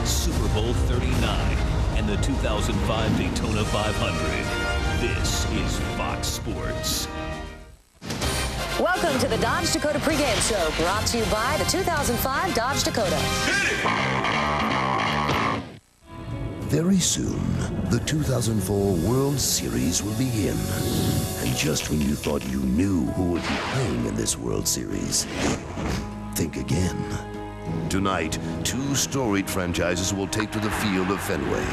Super Bowl 39, and the 2005 Daytona 500. This is Fox Sports. Welcome to the Dodge Dakota Pregame Show, brought to you by the 2005 Dodge Dakota. Very soon, the 2004 World Series will begin. And just when you thought you knew who would be playing in this World Series, think again. Tonight, two storied franchises will take to the field of Fenway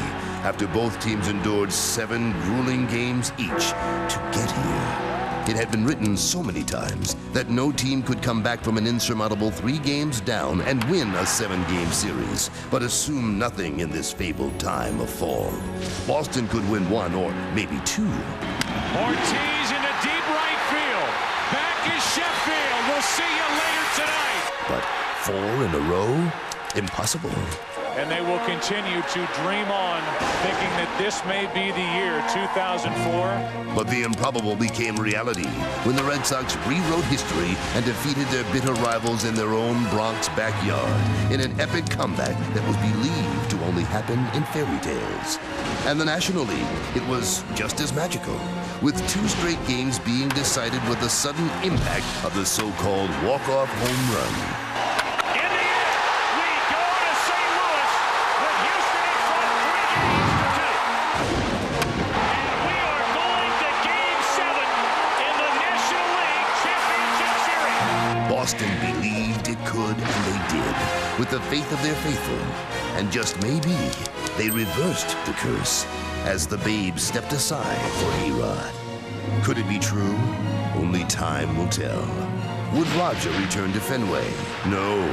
after both teams endured 7 grueling games each to get here. It had been written so many times that no team could come back from an insurmountable 3 games down and win a 7-game series, but assume nothing in this fabled time of fall. Boston could win 1 or maybe 2. Ortiz into deep right field. Back is Sheffield. We'll see you later tonight. But 4 in a row? Impossible. And they will continue to dream on, thinking that this may be the year 2004. But the improbable became reality when the Red Sox rewrote history and defeated their bitter rivals in their own Bronx backyard in an epic comeback that was believed to only happen in fairy tales. And the National League, it was just as magical, with 2 straight games being decided with the sudden impact of the so-called walk-off home run. Boston believed it could, and they did, with the faith of their faithful. And just maybe, they reversed the curse as the Babes stepped aside for A-Rod. Could it be true? Only time will tell. Would Roger return to Fenway? No,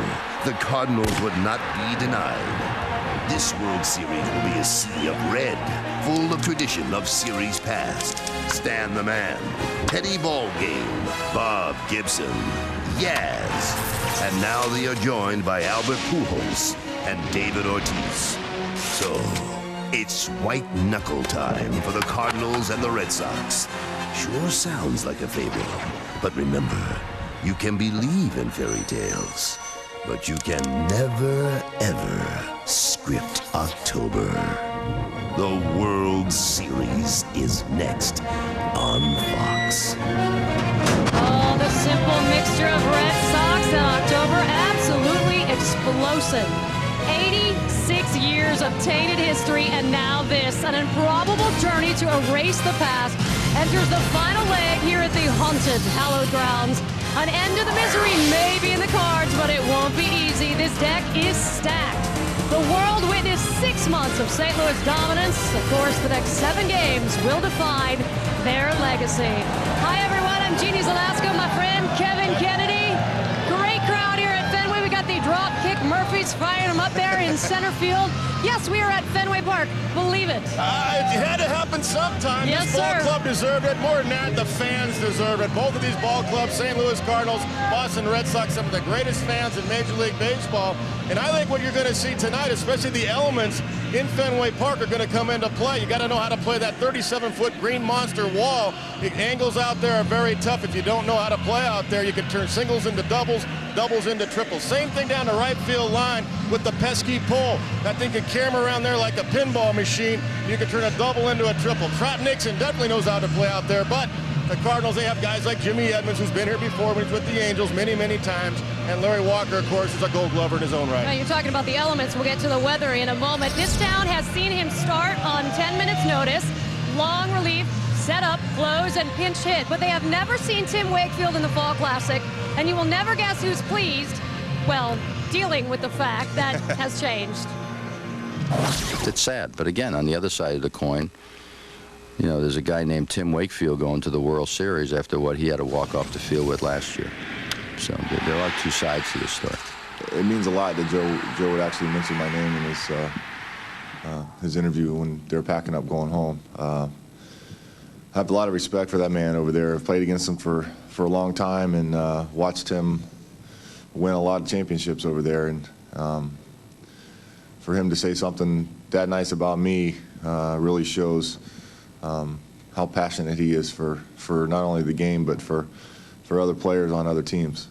the Cardinals would not be denied. This World Series will be a sea of red, full of tradition of series past. Stan the Man, Teddy Ballgame, Bob Gibson, Yaz, and now they are joined by Albert Pujols and David Ortiz. So, it's white knuckle time for the Cardinals and the Red Sox. Sure sounds like a fable, but remember, you can believe in fairy tales, but you can never, ever script October. The World Series is next on Fox. Oh, the simple mixture of Red Sox and October, absolutely explosive. 86 years of tainted history, and now this, an improbable journey to erase the past, enters the final leg here at the haunted, hallowed grounds. An end to the misery may be in the cards, but it won't be easy. This deck is stacked. The world witnessed 6 months of St. Louis dominance. Of course, the next 7 games will define their legacy. Hi, everyone. I'm Jeannie Zalasko, my friend Kevin Kennedy. Great crowd here at Fenway. We got the drop kick. Murphy's firing them up there in center field. Yes, we are at Fenway Park. Believe it. It had to happen sometime. Yes, this ball sir. club deserved it. More than that, the fans deserve it. Both of these ball clubs, St. Louis Cardinals, Boston Red Sox, some of the greatest fans in Major League Baseball. And I think what you're going to see tonight, especially the elements in Fenway Park, are going to come into play. You got to know how to play that 37-foot green monster wall. The angles out there are very tough. If you don't know how to play out there, you can turn singles into doubles, doubles into triples. Same thing down the right field line with the pesky pole. That thing can carry around there like a pinball machine. You can turn a double into a triple. Trot Nixon definitely knows how to play out there, but the Cardinals, they have guys like Jimmy Edmonds, who's been here before when he's with the Angels many, many times. And Larry Walker, of course, is a gold glover in his own right. Now, you're talking about the elements. We'll get to the weather in a moment. This town has seen him start on 10 minutes notice. Long relief, set up, close, and pinch hit. But they have never seen Tim Wakefield in the Fall Classic. And you will never guess who's pleased, well, dealing with the fact that has changed. It's sad, but again, on the other side of the coin, you know, there's a guy named Tim Wakefield going to the World Series after what he had to walk off the field with last year. So there are 2 sides to this story. It means a lot that Joe would actually mention my name in his interview when they were packing up going home. I have a lot of respect for that man over there. I've played against him for a long time and watched him win a lot of championships over there. And for him to say something that nice about me really shows how passionate he is for not only the game but for other players on other teams.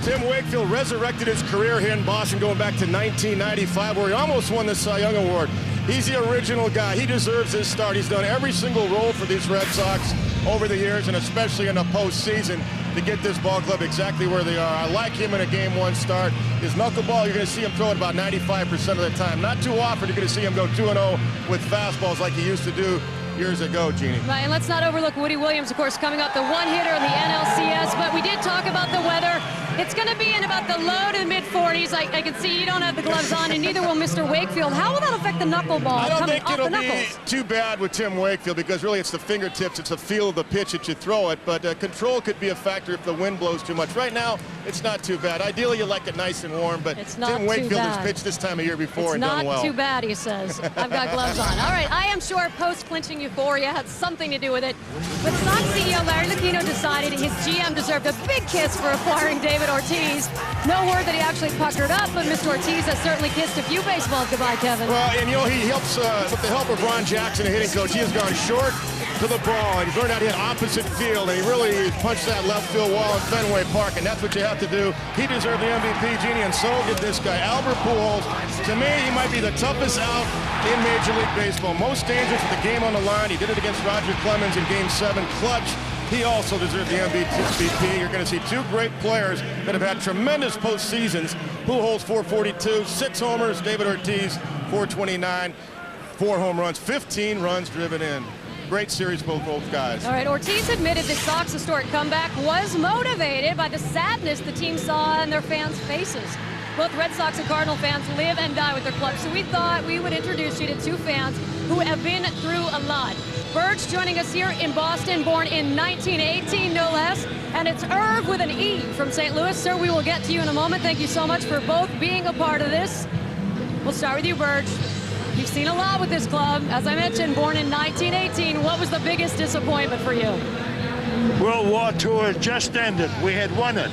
Tim Wakefield resurrected his career here in Boston going back to 1995, where he almost won the Cy Young Award. He's the original guy. He deserves his start. He's done every single role for these Red Sox over the years, and especially in the postseason, to get this ball club exactly where they are. I like him in a Game 1 start. His knuckleball, you're going to see him throw it about 95% of the time. Not too often you're going to see him go 2-0 with fastballs like he used to do years ago, Jeannie. Right, and let's not overlook Woody Williams, of course, coming up, the one-hitter in the NLCS. But we did talk about the weather. It's going to be in about the low to mid-40s. I can see you don't have the gloves on, and neither will Mr. Wakefield. How will that affect the knuckleball? I don't think it'll be too bad with Tim Wakefield, because really it's the fingertips, it's the feel of the pitch that you throw it. But control could be a factor if the wind blows too much. Right now, it's not too bad. Ideally, you like it nice and warm, but Tim Wakefield has pitched this time of year before and done well. It's not too bad, he says. I've got gloves on. All right, I am sure post-clinching euphoria had something to do with it. But Sox CEO Larry Lucchino decided his GM deserved a big kiss for acquiring David Ortiz. No word that he actually puckered up, but Mr. Ortiz has certainly kissed a few baseballs goodbye, Kevin. Well, and you know, he helps with the help of Ron Jackson, a hitting coach. He has gone short to the ball, and he's learned how to hit opposite field, and he really punched that left field wall in Fenway Park, and that's what you have to do. He deserved the MVP, Jeannie, and so did this guy, Albert Pujols. To me, he might be the toughest out in Major League Baseball. Most dangerous with the game on the line. He did it against Roger Clemens in Game 7, clutch. He also deserved the MVP. You're going to see two great players that have had tremendous postseasons. Pujols, 442, 6 homers. David Ortiz, 429, 4 home runs, 15 runs driven in. Great series, both guys. All right, Ortiz admitted that Sox historic comeback was motivated by the sadness the team saw in their fans' faces. Both Red Sox and Cardinal fans live and die with their clubs, so we thought we would introduce you to two fans who have been through a lot. Bird's joining us here in Boston, born in 1918, no less. And it's Irv with an E from St. Louis. Sir, we will get to you in a moment. Thank you so much for both being a part of this. We'll start with you, Bird. You've seen a lot with this club. As I mentioned, born in 1918. What was the biggest disappointment for you? World War II had just ended. We had won it.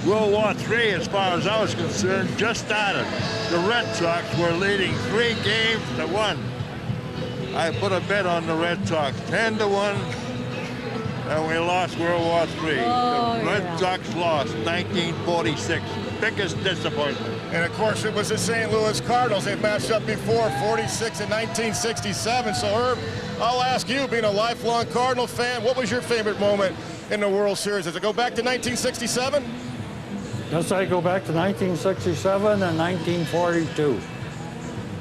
World War III, as far as I was concerned, just started. The Red Sox were leading 3 games to 1. I put a bet on the Red Sox, 10-1, and we lost World War III. Oh, the Red Sox lost 1946. Biggest disappointment. And of course, it was the St. Louis Cardinals. They've matched up before, 46 and 1967. So, Herb, I'll ask you, being a lifelong Cardinal fan, what was your favorite moment in the World Series? Does it go back to 1967? Yes, I go back to 1967 and 1942.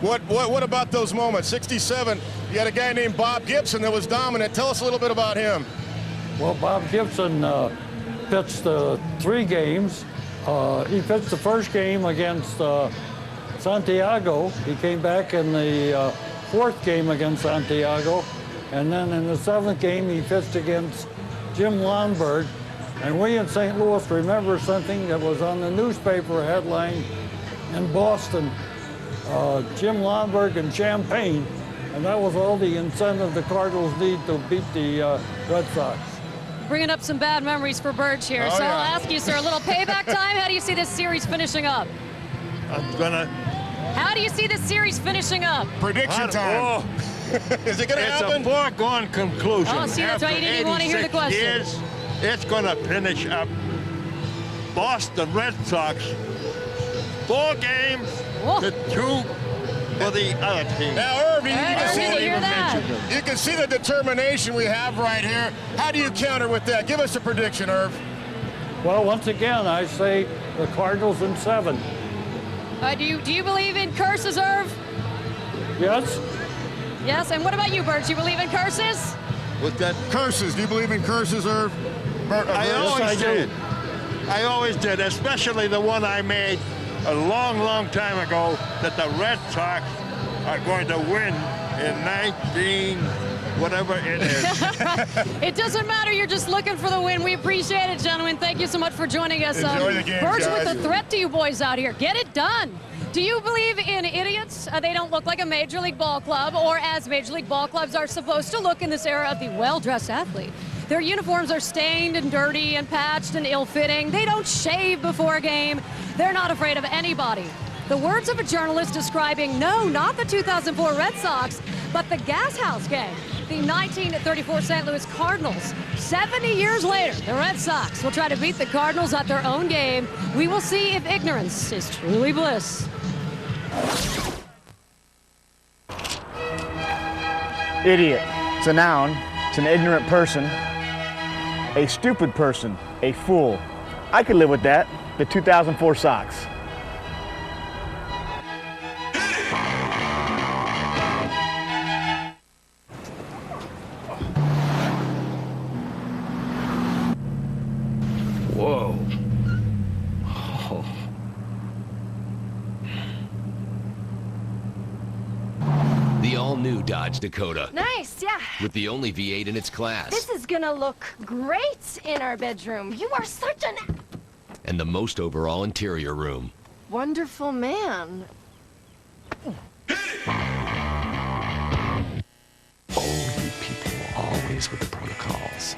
What about those moments? 67, you had a guy named Bob Gibson that was dominant. Tell us a little bit about him. Well, Bob Gibson pitched 3 games. He pitched the first game against Santiago. He came back in the 4th game against Santiago. And then in the 7th game, he pitched against Jim Lonberg. And we in St. Louis remember something that was on the newspaper headline in Boston. Jim Lonberg and champagne, and that was all the incentive the Cardinals need to beat the Red Sox. Bringing up some bad memories for Birch here. Oh, so yeah. I'll ask you, sir, a little payback time. How do you see this series finishing up? How do you see this series finishing up? Prediction time. Is it going to happen? It's a foregone conclusion. Oh, see, that's why you didn't even want to hear the question. Years, it's going to finish up. Boston Red Sox, 4 games to 2 for the other team. Now, Irv, you can see the determination we have right here. How do you counter with that? Give us a prediction, Irv. Well, once again, I say the Cardinals in 7. Do you believe in curses, Irv? Yes? Yes, and what about you, Birch? You believe in curses? With that, Curses. Do you believe in curses, Irv? I always did. I always did, especially the one I made a long, long time ago, that the Red Sox are going to win in 19, whatever it is. It doesn't matter. You're just looking for the win. We appreciate it, gentlemen. Thank you so much for joining us. Enjoy the game, Birch guys. with a threat to you boys out here. Get it done. Do you believe in idiots? They don't look like a Major League ball club, or as Major League ball clubs are supposed to look in this era of the well-dressed athlete. Their uniforms are stained and dirty and patched and ill-fitting. They don't shave before a game. They're not afraid of anybody. The words of a journalist describing, no, not the 2004 Red Sox, but the Gas House game. the 1934 St. Louis Cardinals. 70 years later, the Red Sox will try to beat the Cardinals at their own game. We will see if ignorance is truly bliss. Idiot. It's a noun. It's an ignorant person. A stupid person. A fool. I could live with that. The 2004 Sox. Whoa. Oh. The all-new Dodge Dakota. Nice, yeah. With the only V8 in its class. This is gonna look great in our bedroom. You are such an And the most overall interior room. wonderful man. Oh, you people always with the protocols.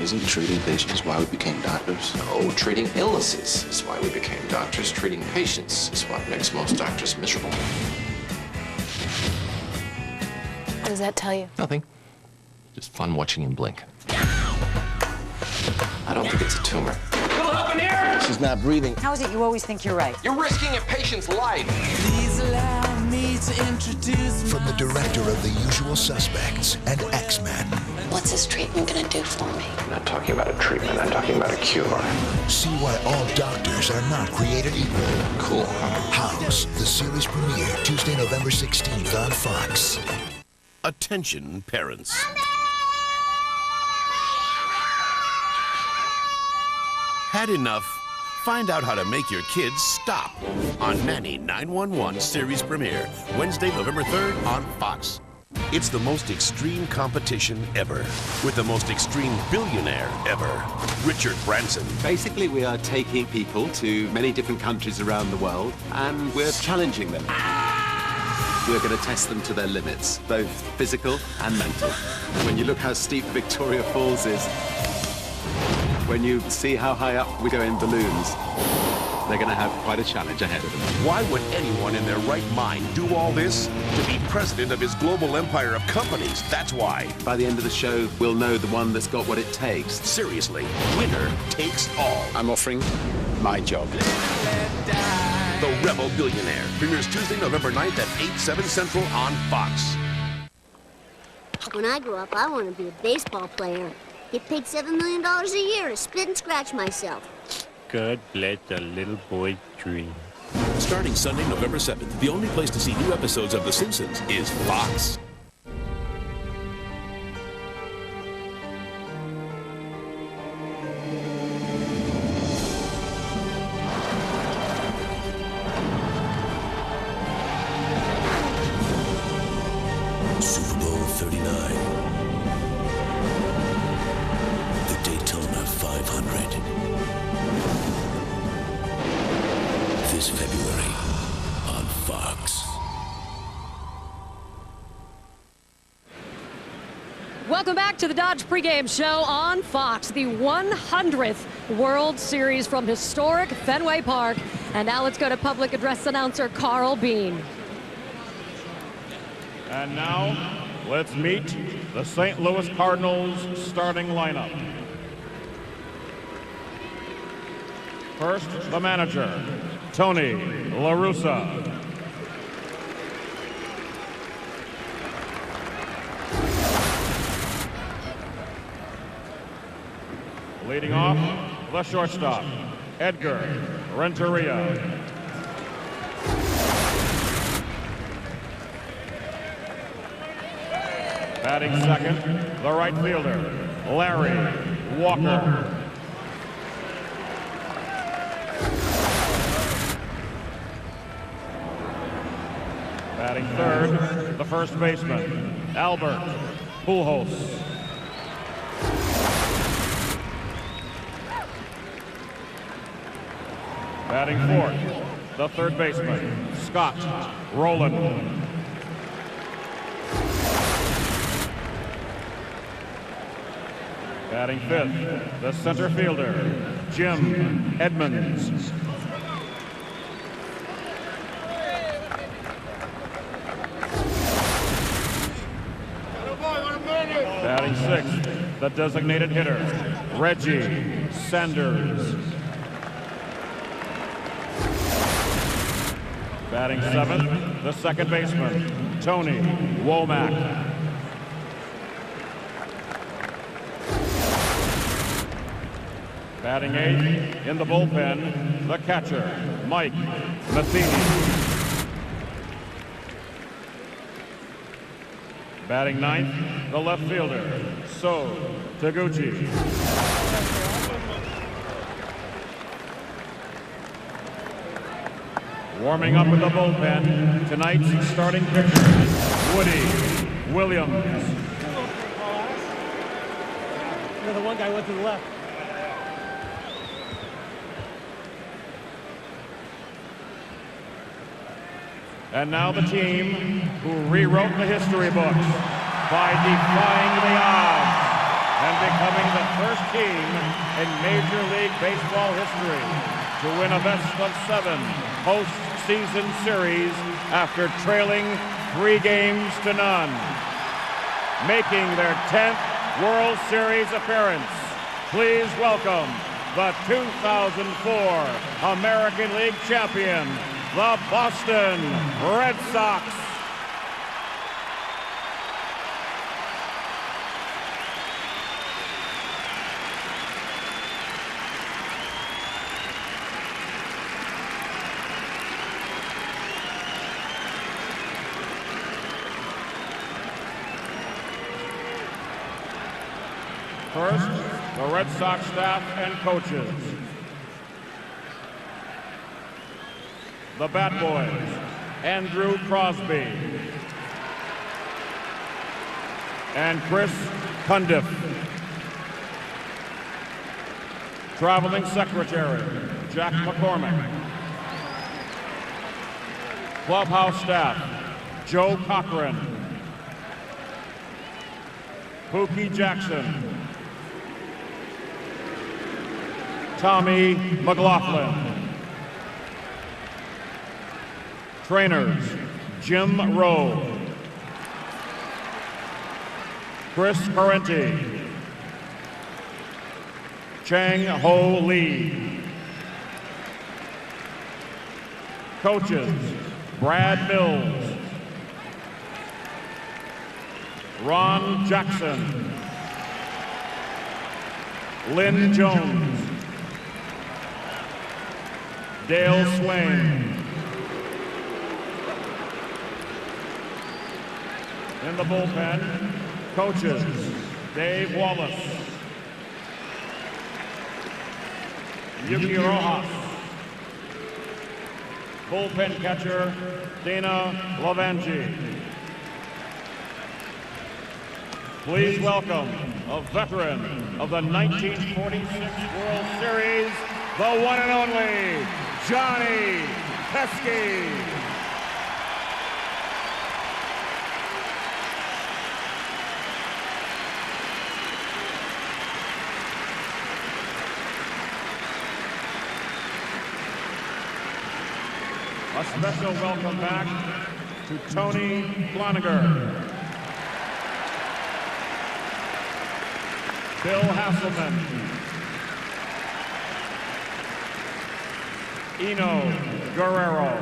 Isn't treating patients why we became doctors? No, treating illnesses is why we became doctors. Treating patients is what makes most doctors miserable. What does that tell you? Nothing. Just fun watching him blink. I don't think it's a tumor. Little help in here! She's not breathing. How is it you always think you're right? You're risking a patient's life. Please allow me to introduce From the director of The Usual Suspects and X-Men. What's this treatment gonna do for me? I'm not talking about a treatment, I'm talking about a cure. See why all doctors are not created equal. Cool. House, the series premiere, Tuesday, November 16th on Fox. Attention, parents. Had enough? Find out how to make your kids stop on Nanny 911 series premiere, Wednesday, November 3rd on Fox. It's the most extreme competition ever, with the most extreme billionaire ever, Richard Branson. Basically, we are taking people to many different countries around the world, and we're challenging them. We're going to test them to their limits, both physical and mental. When you look how steep Victoria Falls is, when you see how high up we go in balloons, they're going to have quite a challenge ahead of them. Why would anyone in their right mind do all this? To be president of his global empire of companies, that's why. By the end of the show, we'll know the one that's got what it takes. Seriously, winner takes all. I'm offering my job. The Rebel Billionaire premieres Tuesday, November 9th at 8/7 Central on Fox. When I grow up, I want to be a baseball player. Get paid $7 million a year to spit and scratch myself. God let the little boy dream. Starting Sunday, November 7th, the only place to see new episodes of The Simpsons is Fox. Super Bowl 39. The Daytona 500. This February on Fox. Welcome back to the Dodge Pregame Show on Fox, the 100th World Series from historic Fenway Park. And now let's go to public address announcer Carl Bean. And now, let's meet the St. Louis Cardinals starting lineup. First, the manager, Tony La Russa. Leading off, the shortstop, Edgar Renteria. Batting second, the right fielder, Larry Walker. Batting third, the first baseman, Albert Pujols. Batting fourth, the third baseman, Scott Rowland. Batting fifth, the center fielder, Jim Edmonds. Batting sixth, the designated hitter, Reggie Sanders. Batting seventh, the second baseman, Tony Womack. Batting eighth, in the bullpen, the catcher, Mike Matheny. Batting ninth, the left fielder, So Taguchi. Warming up in the bullpen, tonight's starting pitcher, Woody Williams. The one guy went to the left. And now the team who rewrote the history books by defying the odds and becoming the first team in Major League Baseball history to win a best-of-7 postseason series after trailing 3 games to none. Making their 10th World Series appearance, please welcome the 2004 American League champion, the Boston Red Sox. First, the Red Sox staff and coaches. The Bat Boys, Andrew Crosby and Chris Cundiff. Traveling Secretary, Jack McCormick. Clubhouse staff, Joe Cochran, Pookie Jackson, Tommy McLaughlin. Trainers, Jim Rowe, Chris Parenti, Chang Ho Lee. Coaches, Brad Mills, Ron Jackson, Lynn Jones, Dale Swain. In the bullpen, coaches, Dave Wallace, Yuki Rojas, bullpen catcher, Dana Lavangi. Please welcome a veteran of the 1946 World Series, the one and only Johnny Pesky. A special welcome back to Tony Flanagan, Bill Hasselman, Eno Guerrero,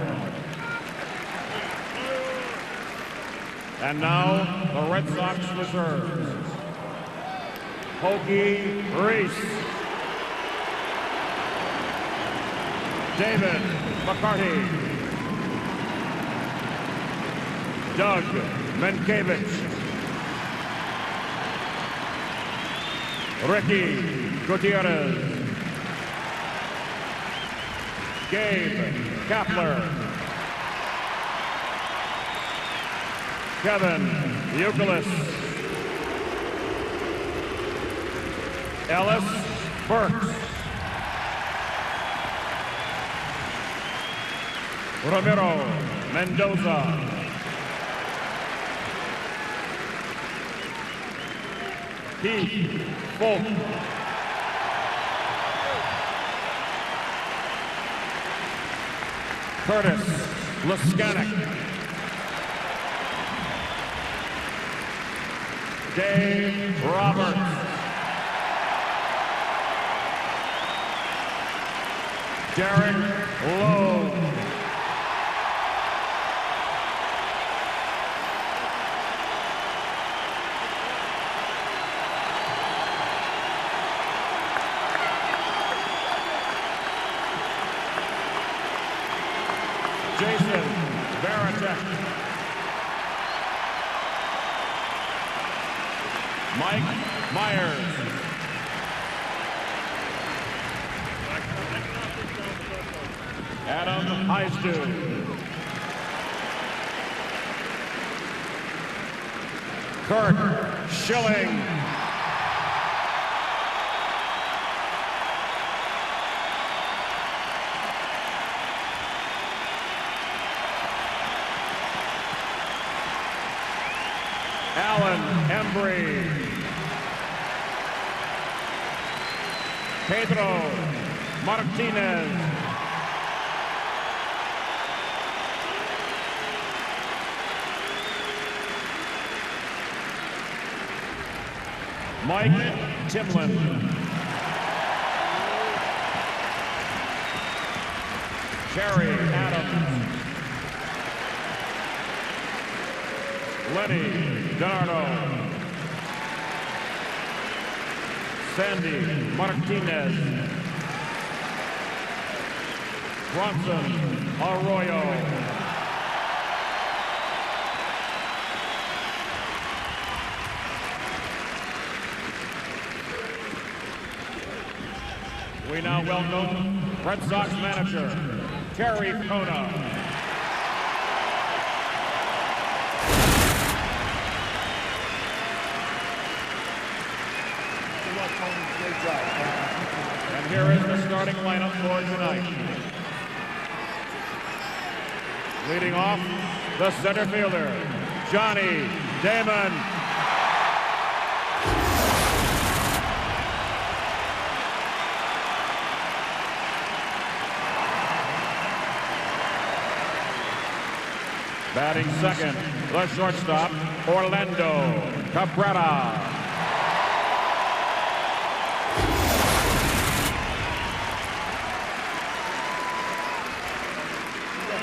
and now the Red Sox reserves, Pokey Reese, David McCarty, Doug Menkiewicz, Ricky Gutierrez, Gabe Kapler, Kevin Youkilis, Ellis Burks, Ramiro Mendoza, Keith Folk, Curtis Laskanik, Dave Roberts. Derek Lowe. Jason Varitek. Mike Myers. Adam Heistu. Kurt Schilling. Alan Embry. Pedro Martinez. Mike Timlin. Jerry Adams. Lenny Donardo. Sandy Martinez. Bronson Arroyo. We now welcome Red Sox manager, Terry Kona. And here is the starting lineup for tonight. Leading off, the center fielder, Johnny Damon. Batting second, the shortstop, Orlando Cabrera.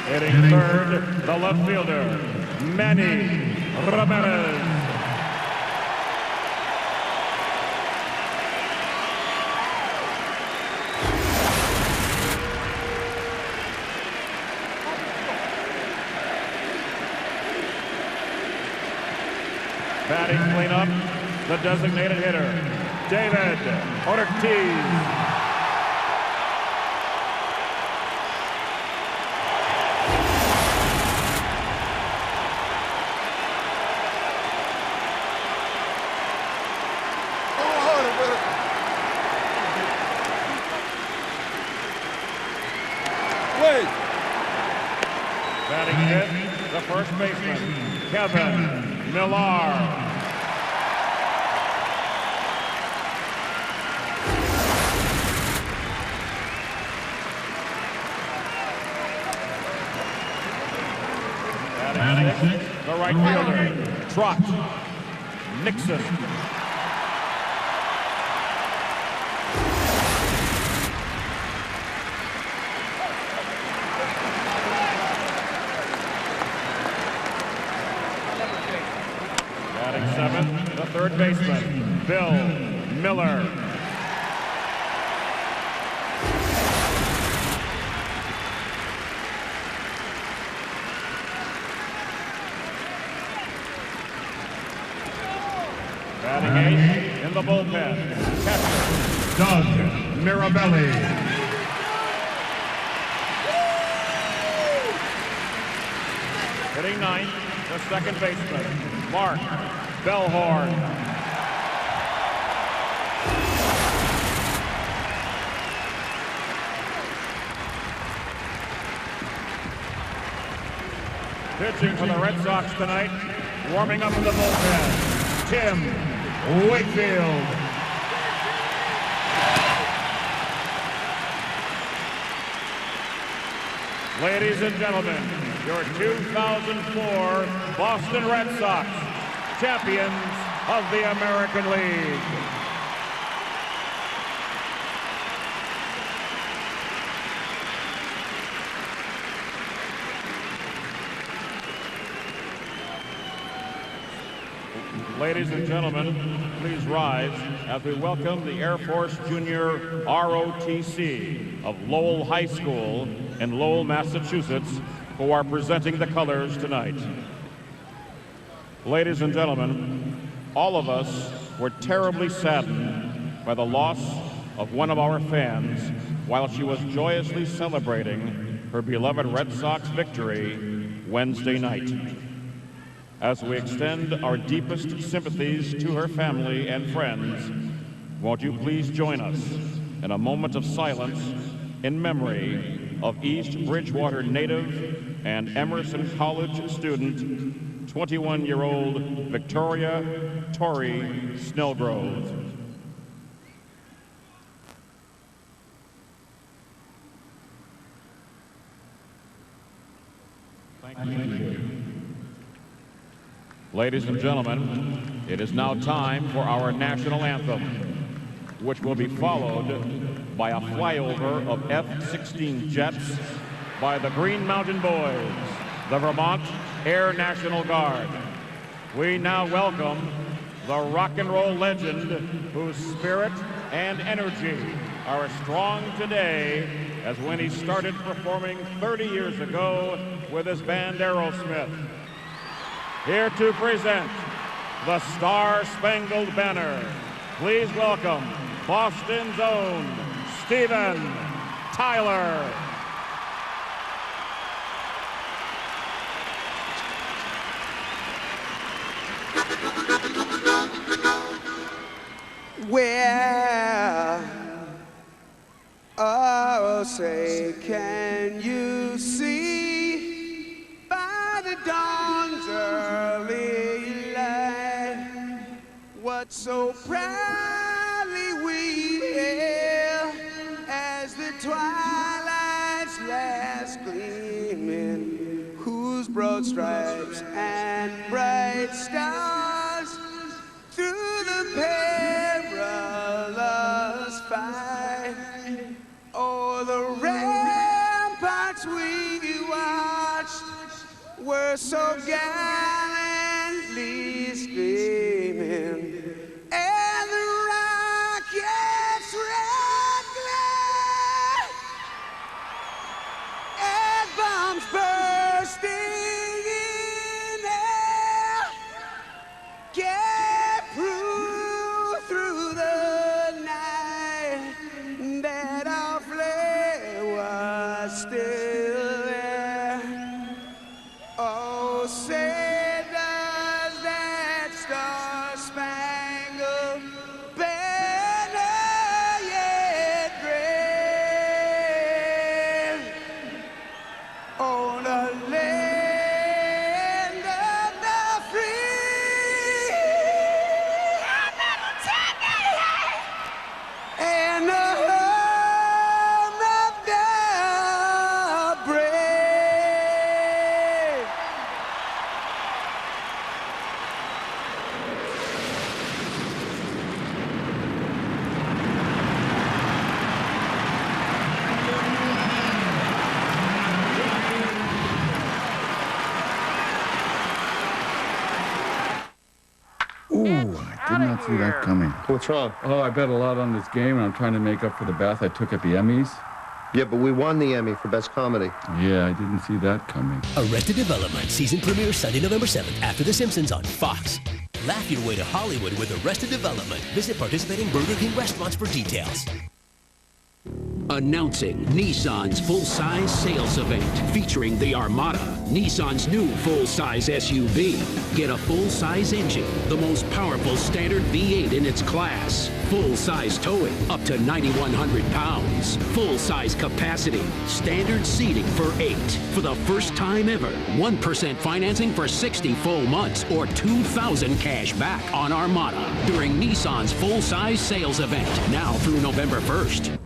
Hitting third, the left fielder, Manny Ramirez. Batting cleanup, the designated hitter, David Ortiz. Batting hit, the first baseman, Kevin Millar. Batting sixth, the right fielder, Trot Nixon. Batting seventh, the third baseman, Bill Miller. Batting eighth in the bullpen, catcher Doug Mirabelli. Hitting ninth, the second baseman, Mark Bellhorn. Pitching for the Red Sox tonight, warming up in the bullpen, Tim Wakefield. Ladies and gentlemen, your 2004 Boston Red Sox champions of the American League. Ladies and gentlemen, please rise as we welcome the Air Force Junior ROTC of Lowell High School in Lowell, Massachusetts, who are presenting the colors tonight. Ladies and gentlemen, all of us were terribly saddened by the loss of one of our fans while she was joyously celebrating her beloved Red Sox victory Wednesday night. As we extend our deepest sympathies to her family and friends, won't you please join us in a moment of silence in memory of East Bridgewater native and Emerson College student, 21-year-old Victoria Torrey Snellgrove. Thank you. Ladies and gentlemen, it is now time for our national anthem, which will be followed by a flyover of F-16 jets by the Green Mountain Boys, the Vermont Air National Guard. We now welcome the rock and roll legend whose spirit and energy are as strong today as when he started performing 30 years ago with his band Aerosmith. Here to present the Star-Spangled Banner, please welcome Boston's own Steven Tyler. Where, oh, say, can you see by the dawn's early light what so proudly we hail as the twilight's last gleaming, whose broad stripes and bright stars through the perilous fight o'er the ramparts we watched were so gallantly streaming, and the rockets' red glare and bombs bursting in air get proof through the night that our flag was still there. Oh, say does that star-spangled banner yet brave on the land of the free and the home of the brave. Ooh, I did not see that coming. What's wrong? Oh, I bet a lot on this game, and I'm trying to make up for the bath I took at the Emmys. Yeah, but we won the Emmy for Best Comedy. Yeah, I didn't see that coming. Arrested Development season premiere Sunday, November 7th after The Simpsons on Fox. Laugh your way to Hollywood with Arrested Development. Visit participating Burger King restaurants for details. Announcing Nissan's full-size sales event featuring the Armada, Nissan's new full-size SUV. Get a full-size engine, the most powerful standard V8 in its class. Full-size towing, up to 9,100 pounds. Full-size capacity, standard seating for 8. For the first time ever, 1% financing for 60 full months or $2,000 cash back on Armada during Nissan's full-size sales event, now through November 1st.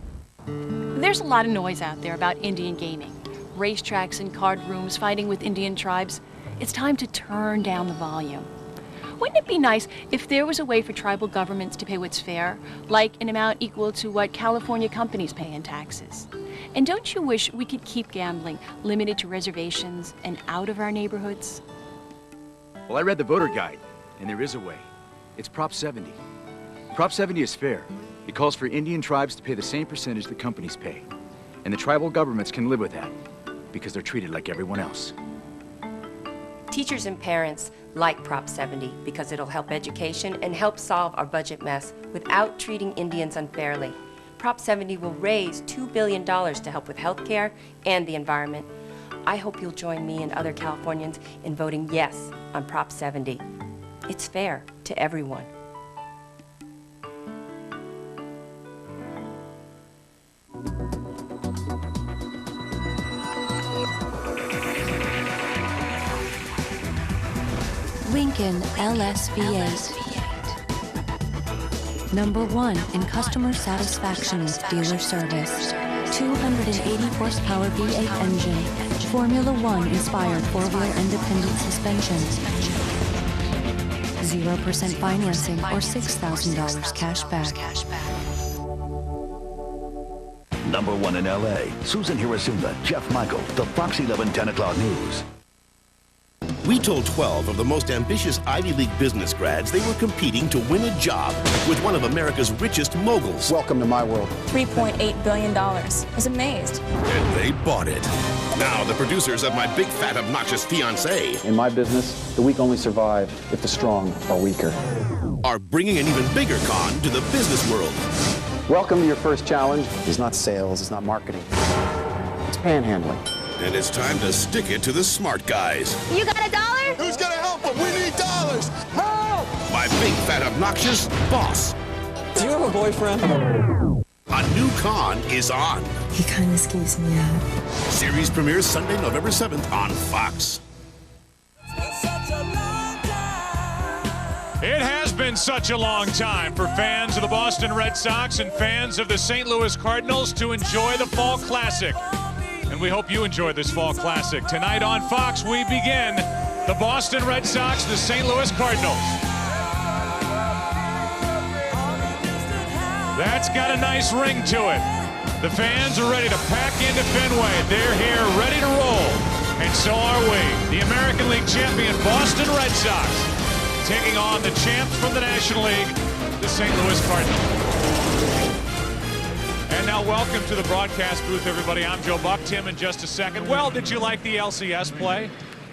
There's a lot of noise out there about Indian gaming. Racetracks and card rooms fighting with Indian tribes. It's time to turn down the volume. Wouldn't it be nice if there was a way for tribal governments to pay what's fair, like an amount equal to what California companies pay in taxes? And don't you wish we could keep gambling limited to reservations and out of our neighborhoods? Well, I read the voter guide, and there is a way. It's Prop 70. Prop 70 is fair. It calls for Indian tribes to pay the same percentage that companies pay. And the tribal governments can live with that, because they're treated like everyone else. Teachers and parents like Prop 70 because it'll help education and help solve our budget mess without treating Indians unfairly. Prop 70 will raise $2 billion to help with health care and the environment. I hope you'll join me and other Californians in voting yes on Prop 70. It's fair to everyone. Lincoln LSV8. #1 in customer satisfaction with dealer service. 280 horsepower V8 engine. Formula One inspired four-wheel independent suspension. 0% financing or $6,000 cash back. #1 in LA. Susan Hirasunda, Jeff Michael, the Fox 11 10 o'clock news. We told 12 of the most ambitious Ivy League business grads they were competing to win a job with one of America's richest moguls. Welcome to my world. $3.8 billion. I was amazed. And they bought it. Now the producers of My Big Fat Obnoxious Fiancé, In my business, the weak only survive if the strong are weaker. are bringing an even bigger con to the business world. Welcome to your first challenge. It's not sales, it's not marketing. It's panhandling. And it's time to stick it to the smart guys. You got $1? Who's gonna help them? We need dollars. Help! My Big Fat Obnoxious Boss. Do you have a boyfriend? A new con is on. He kind of skeeves me out. Series premieres Sunday, November 7th on Fox. It has been such a long time for fans of the Boston Red Sox and fans of the St. Louis Cardinals to enjoy the Fall Classic. And we hope you enjoy this Fall Classic. Tonight on Fox, we begin the Boston Red Sox, the St. Louis Cardinals. That's got a nice ring to it. The fans are ready to pack into Fenway. They're here, ready to roll. And so are we. The American League champion Boston Red Sox taking on the champs from the National League, the St. Louis Cardinals. And now welcome to the broadcast booth, everybody. I'm Joe Buck. Tim in just a second. Well, did you like the LCS play?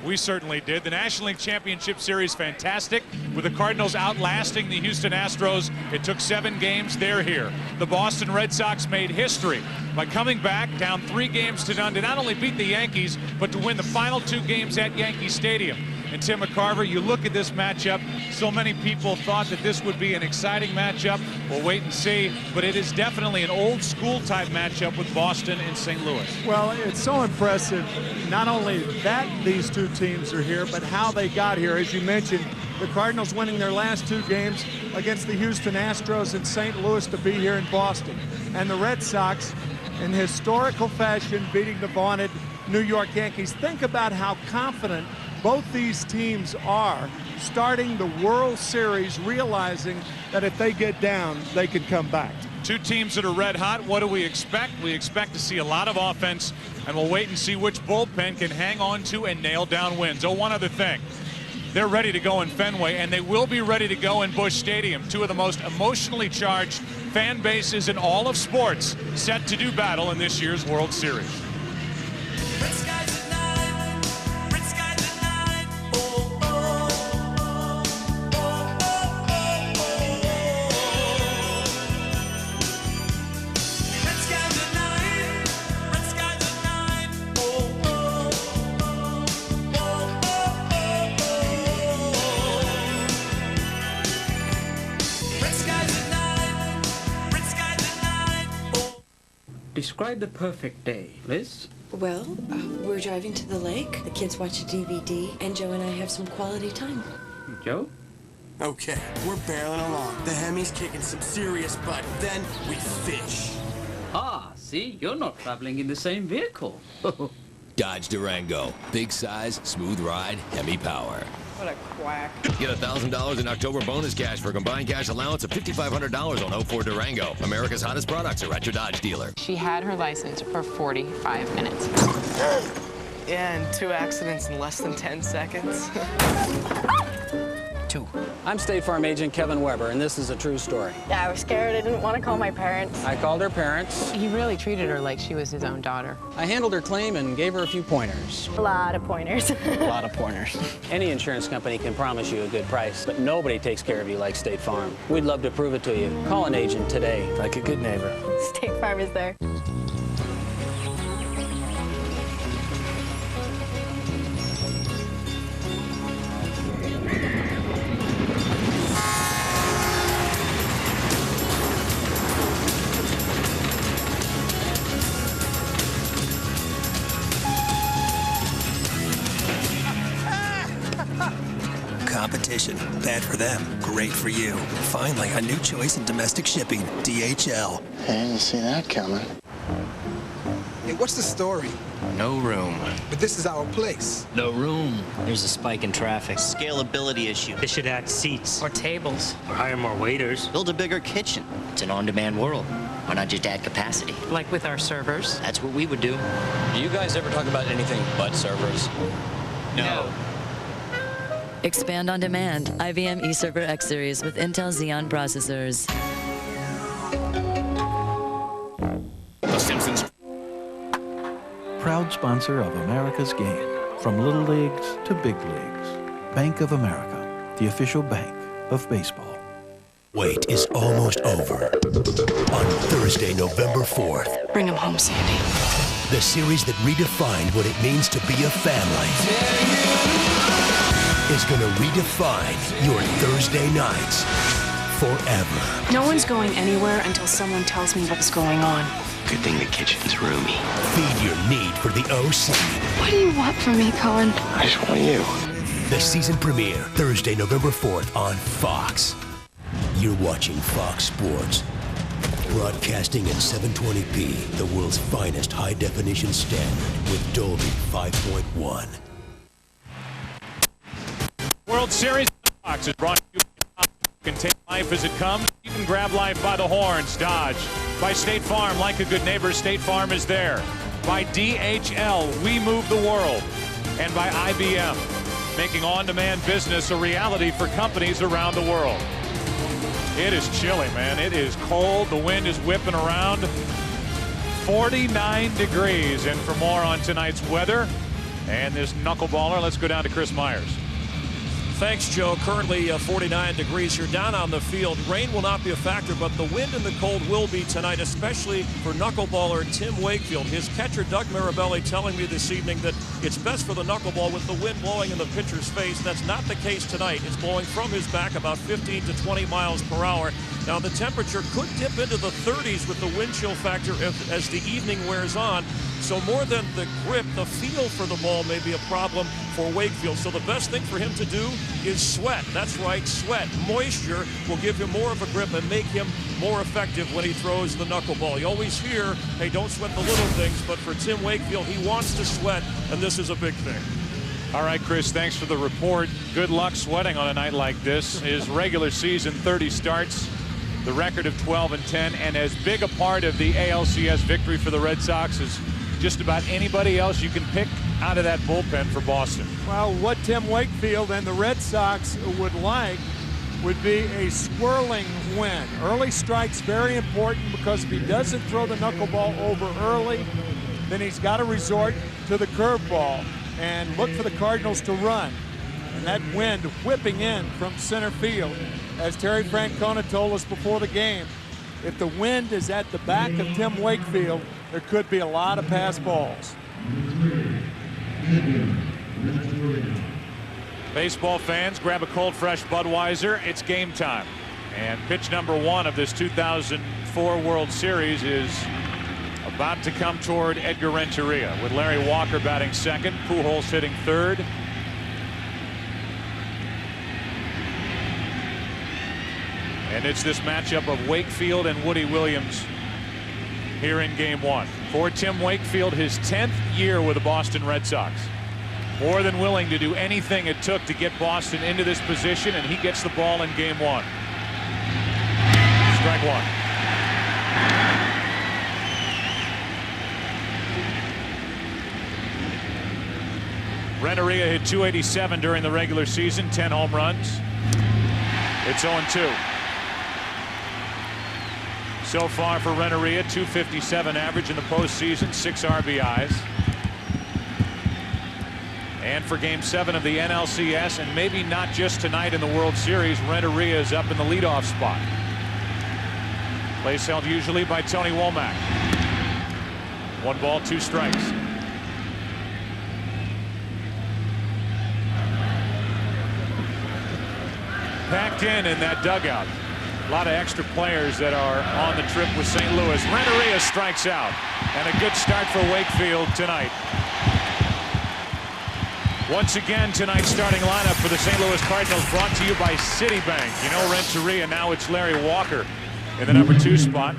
We certainly did. The National League Championship Series, fantastic, with the Cardinals outlasting the Houston Astros. It took 7 games. They're here. The Boston Red Sox made history by coming back down 3 games to none to not only beat the Yankees, but to win the final 2 games at Yankee Stadium. And Tim McCarver, you look at this matchup, so many people thought that this would be an exciting matchup. We'll wait and see, but it is definitely an old school type matchup with Boston and St. Louis. Well, it's so impressive, not only that these two teams are here, but how they got here. As you mentioned, the Cardinals winning their last 2 games against the Houston Astros in St. Louis to be here in Boston. And the Red Sox, in historical fashion, beating the vaunted New York Yankees. Think about how confident both these teams are starting the World Series, realizing that if they get down, they can come back. 2 teams that are red hot. What do we expect? We expect to see a lot of offense, and we'll wait and see which bullpen can hang on to and nail down wins. Oh, one other thing. They're ready to go in Fenway, and they will be ready to go in Busch Stadium. 2 of the most emotionally charged fan bases in all of sports set to do battle in this year's World Series. Describe the perfect day, Liz. Well, we're driving to the lake, the kids watch a DVD, and Joe and I have some quality time. Joe? Okay, we're barreling along. The Hemi's kicking some serious butt. Then we fish. Ah, see, you're not traveling in the same vehicle. Dodge Durango. Big size, smooth ride, Hemi power. What a quack. Get $1,000 in October bonus cash for a combined cash allowance of $5,500 on 04 Durango. America's hottest products are at your Dodge dealer. She had her license for 45 minutes. Yeah, and 2 accidents in less than 10 seconds. 2. I'm State Farm Agent Kevin Weber, and this is a true story. Yeah, I was scared. I didn't want to call my parents. I called her parents. He really treated her like she was his own daughter. I handled her claim and gave her a few pointers. A lot of pointers. A lot of pointers. Any insurance company can promise you a good price, but nobody takes care of you like State Farm. We'd love to prove it to you. Call an agent today, like a good neighbor. State Farm is there. Competition. Bad for them. Great for you. Finally, a new choice in domestic shipping. DHL. Hey, you see that coming. Hey, what's the story? No room. But this is our place. No room. There's a spike in traffic. Scalability issue. They should add seats. Or tables. Or hire more waiters. Build a bigger kitchen. It's an on-demand world. Why not just add capacity? Like with our servers. That's what we would do. Do you guys ever talk about anything but servers? No. Expand on demand. IBM eServer X Series with Intel Xeon processors. The Simpsons. Proud sponsor of America's Game. From little leagues to big leagues. Bank of America, the official bank of baseball. Wait is almost over. On Thursday, November 4th. Bring him home, Sandy. The series that redefined what it means to be a family is going to redefine your Thursday nights forever. No one's going anywhere until someone tells me what's going on. Good thing the kitchen's roomy. Feed your need for the OC. What do you want from me, Cohen? I just want you. The season premiere, Thursday, November 4th on Fox. You're watching Fox Sports. Broadcasting in 720p, the world's finest high-definition standard with Dolby 5.1. World Series Fox is brought to you by Dodge. You can take life as it comes. You can grab life by the horns. Dodge. By State Farm, like a good neighbor, State Farm is there. By DHL, we move the world. And by IBM, making on-demand business a reality for companies around the world. It is chilly, man. It is cold. The wind is whipping around. 49 degrees. And for more on tonight's weather and this knuckleballer, let's go down to Chris Myers. Thanks, Joe. Currently 49 degrees here down on the field. Rain will not be a factor, but the wind and the cold will be tonight, especially for knuckleballer Tim Wakefield. His catcher, Doug Mirabelli, telling me this evening that it's best for the knuckleball with the wind blowing in the pitcher's face. That's not the case tonight. It's blowing from his back about 15 to 20 miles per hour. Now, the temperature could dip into the 30s with the wind chill factor as the evening wears on. So more than the grip, the feel for the ball may be a problem for Wakefield. So the best thing for him to do is sweat. That's right, sweat. Moisture will give him more of a grip and make him more effective when he throws the knuckleball. You always hear, hey, don't sweat the little things, but for Tim Wakefield, he wants to sweat, and this is a big thing. All right, Chris, thanks for the report. Good luck sweating on a night like this. His regular season, 30 starts, the record of 12-10, and as big a part of the ALCS victory for the Red Sox as just about anybody else you can pick out of that bullpen for Boston. Well, what Tim Wakefield and the Red Sox would like would be a swirling wind. Early strike's very important because if he doesn't throw the knuckleball over early, then he's got to resort to the curveball and look for the Cardinals to run. And that wind whipping in from center field. As Terry Francona told us before the game, if the wind is at the back of Tim Wakefield, there could be a lot of pass balls. Baseball fans, grab a cold, fresh Budweiser. It's game time. And pitch number 1 of this 2004 World Series is about to come toward Edgar Renteria, with Larry Walker batting second, Pujols hitting third. And it's this matchup of Wakefield and Woody Williams here in game 1. For Tim Wakefield, his 10th year with the Boston Red Sox. more than willing to do anything it took to get Boston into this position, and he gets the ball in game 1. Strike 1. Renteria hit .287 during the regular season, 10 home runs. It's 0-2. So far for Renteria, .257 average in the postseason, 6 RBIs. And for Game 7 of the NLCS, and maybe not just tonight in the World Series, Renteria is up in the leadoff spot. Place held usually by Tony Womack. 1 ball, 2 strikes. Packed in that dugout. A lot of extra players that are on the trip with St. Louis. Renteria strikes out, and a good start for Wakefield tonight. Once again, tonight's starting lineup for the St. Louis Cardinals brought to you by Citibank. You know Renteria, now it's Larry Walker in the number 2 spot.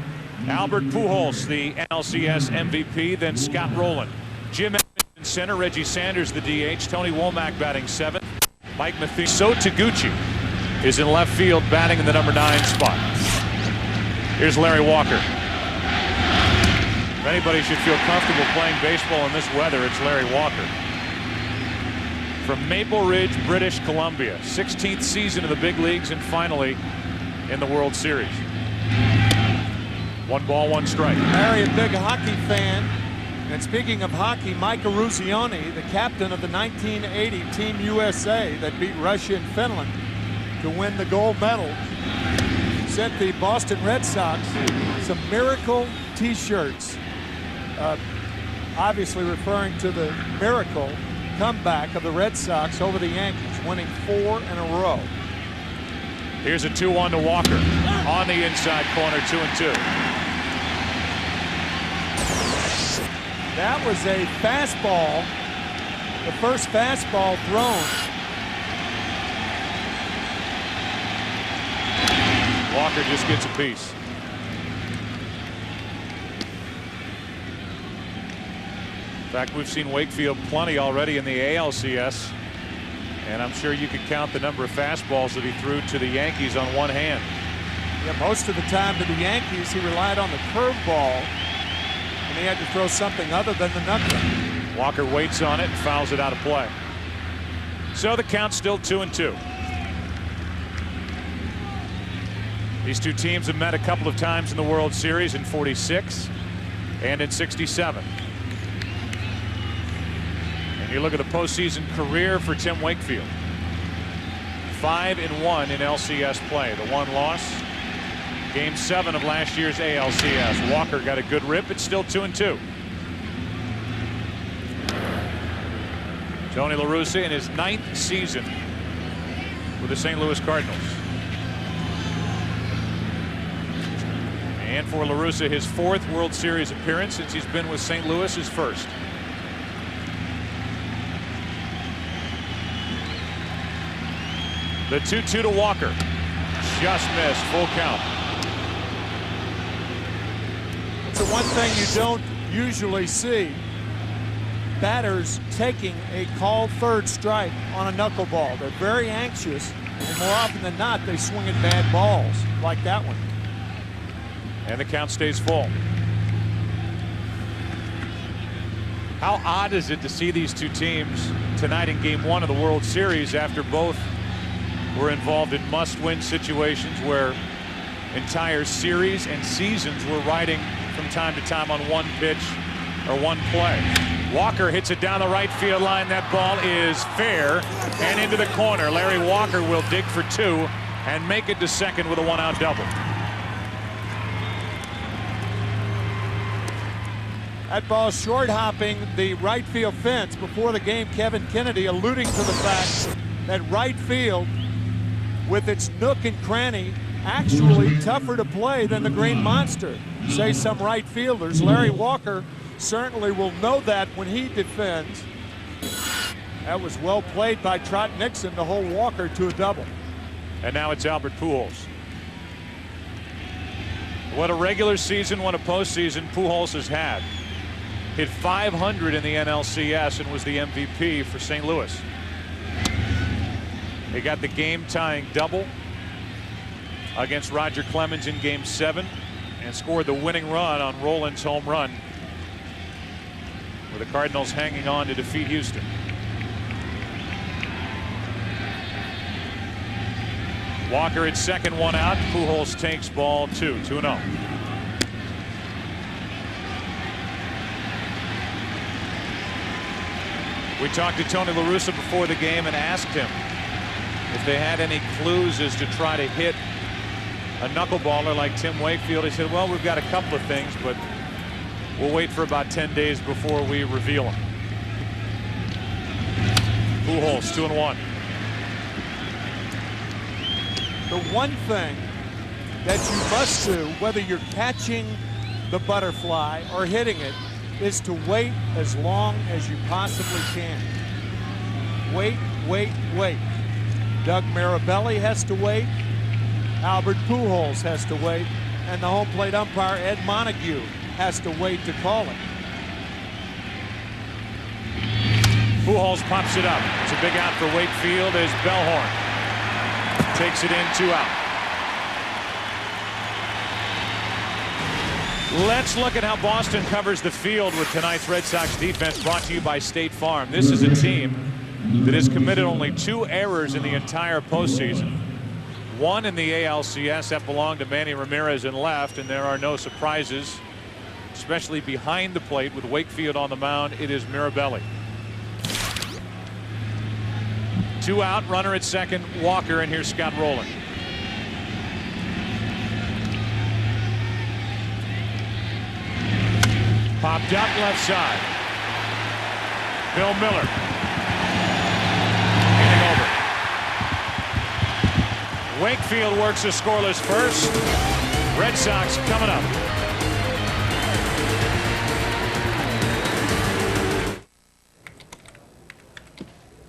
Albert Pujols, the NLCS MVP, then Scott Rowland. Jim Edmonds in center, Reggie Sanders the DH, Tony Womack batting 7th, Mike Matheny. So Taguchi is in left field batting in the number 9 spot. Here's Larry Walker. If anybody should feel comfortable playing baseball in this weather, it's Larry Walker. From Maple Ridge, British Columbia. 16th season of the big leagues and finally in the World Series. 1 ball, 1 strike. Larry, a big hockey fan. And speaking of hockey, Mike Eruzione, the captain of the 1980 Team USA that beat Russia and Finland to win the gold medal, sent the Boston Red Sox some miracle t-shirts, obviously referring to the miracle comeback of the Red Sox over the Yankees, winning 4 in a row. Here's a 2-1 to Walker on the inside corner, 2-2. That was a fastball, the first fastball thrown. Walker just gets a piece. In fact, we've seen Wakefield plenty already in the ALCS, and I'm sure you could count the number of fastballs that he threw to the Yankees on one hand. Yeah, most of the time to the Yankees, he relied on the curveball, and he had to throw something other than the knuckle. Walker waits on it and fouls it out of play. So the count's still 2-2. These two teams have met a couple of times in the World Series, in '46 and in '67. And you look at the postseason career for Tim Wakefield. 5-1 in LCS play. The 1 loss, Game 7 of last year's ALCS. Walker got a good rip. It's still 2-2. Tony La Russa in his 9th season with the St. Louis Cardinals. And for La Russa, his 4th World Series appearance since he's been with St. Louis, his 1st. The 2-2 to Walker. Just missed. Full count. It's the one thing you don't usually see. Batters taking a called 3rd strike on a knuckleball. They're very anxious, and more often than not, they swing at bad balls like that one. And the count stays full. How odd is it to see these two teams tonight in Game 1 of the World Series after both were involved in must-win situations where entire series and seasons were riding from time to time on one pitch or one play. Walker hits it down the right field line. That ball is fair and into the corner. Larry Walker will dig for 2 and make it to second with a 1-out double. That ball short hopping the right field fence. Before the game, Kevin Kennedy alluding to the fact that right field, with its nook and cranny, actually tougher to play than the Green Monster, say some right fielders. Larry Walker certainly will know that when he defends. That was well played by Trot Nixon to hold Walker to a double. And now it's Albert Pujols. What a regular season, what a postseason Pujols has had. hit .500 in the NLCS and was the MVP for St. Louis. He got the game-tying double against Roger Clemens in Game 7 and scored the winning run on Roland's home run, with the Cardinals hanging on to defeat Houston. Walker at second, one out. Pujols takes ball 2, 2-0. We talked to Tony La Russa before the game and asked him if they had any clues as to try to hit a knuckleballer like Tim Wakefield. He said, well, we've got a couple of things, but we'll wait for about 10 days before we reveal them. Pujols 2-1. The one thing that you must do, whether you're catching the butterfly or hitting it, is to wait as long as you possibly can. Wait, wait, wait. Doug Mirabelli has to wait. Albert Pujols has to wait. And the home plate umpire, Ed Montague, has to wait to call it. Pujols pops it up. It's a big out for Wakefield as Bellhorn takes it in, 2 out. Let's look at how Boston covers the field with tonight's Red Sox defense, brought to you by State Farm. This is a team that has committed only 2 errors in the entire postseason. One in the ALCS that belonged to Manny Ramirez in left, and there are no surprises, especially behind the plate with Wakefield on the mound. It is Mirabelli. 2 out, runner at second, Walker, and here's Scott Rowland. Popped up left side. Bill Miller. Inning over. Wakefield works a scoreless first. Red Sox coming up.